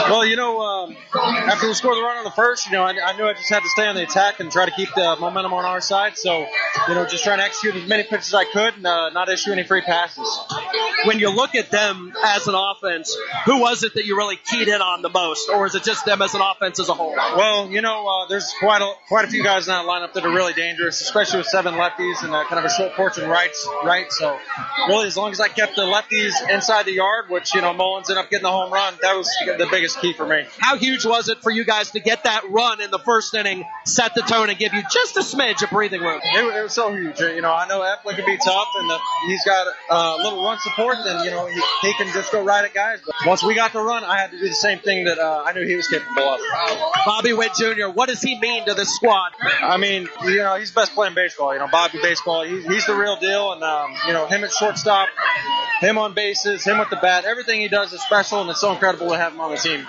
Well, after we scored the run on the first, I knew I just had to stay on the attack and try to keep the momentum on our side. So, just trying to execute as many pitches as I could and not issue any free passes. When you look at them as an offense, who was it that you really keyed in on the most? Or is it just them as an offense as a whole? Well, there's quite a few guys in that lineup that are really dangerous, especially with 7 lefties and kind of a short porch and right. So, really, as long as I kept the lefties inside the yard, which, Mullins ended up getting the home run, that was the biggest key for me. How huge was it for you guys to get that run in the first inning, set the tone, and give you just a smidge of breathing room? It was so huge. I know Eflin can be tough, and he's got a little run support, and he can just go right at guys. But once we got the run, I had to do the same thing that I knew he was capable of. Bobby Witt Jr., what does he mean to this squad? I mean, he's the best player in baseball. Bobby baseball, he's the real deal, and him at shortstop, him on bases, him with the bat, everything he does is special, and it's so incredible to have him on the team.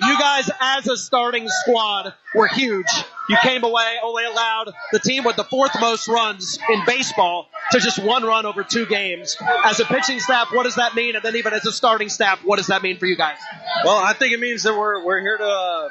You guys, as a starting squad, were huge. You came away, only allowed the team with the 4th most runs in baseball to just 1 run over 2 games. As a pitching staff, what does that mean? And then even as a starting staff, what does that mean for you guys? Well, I think it means that we're here to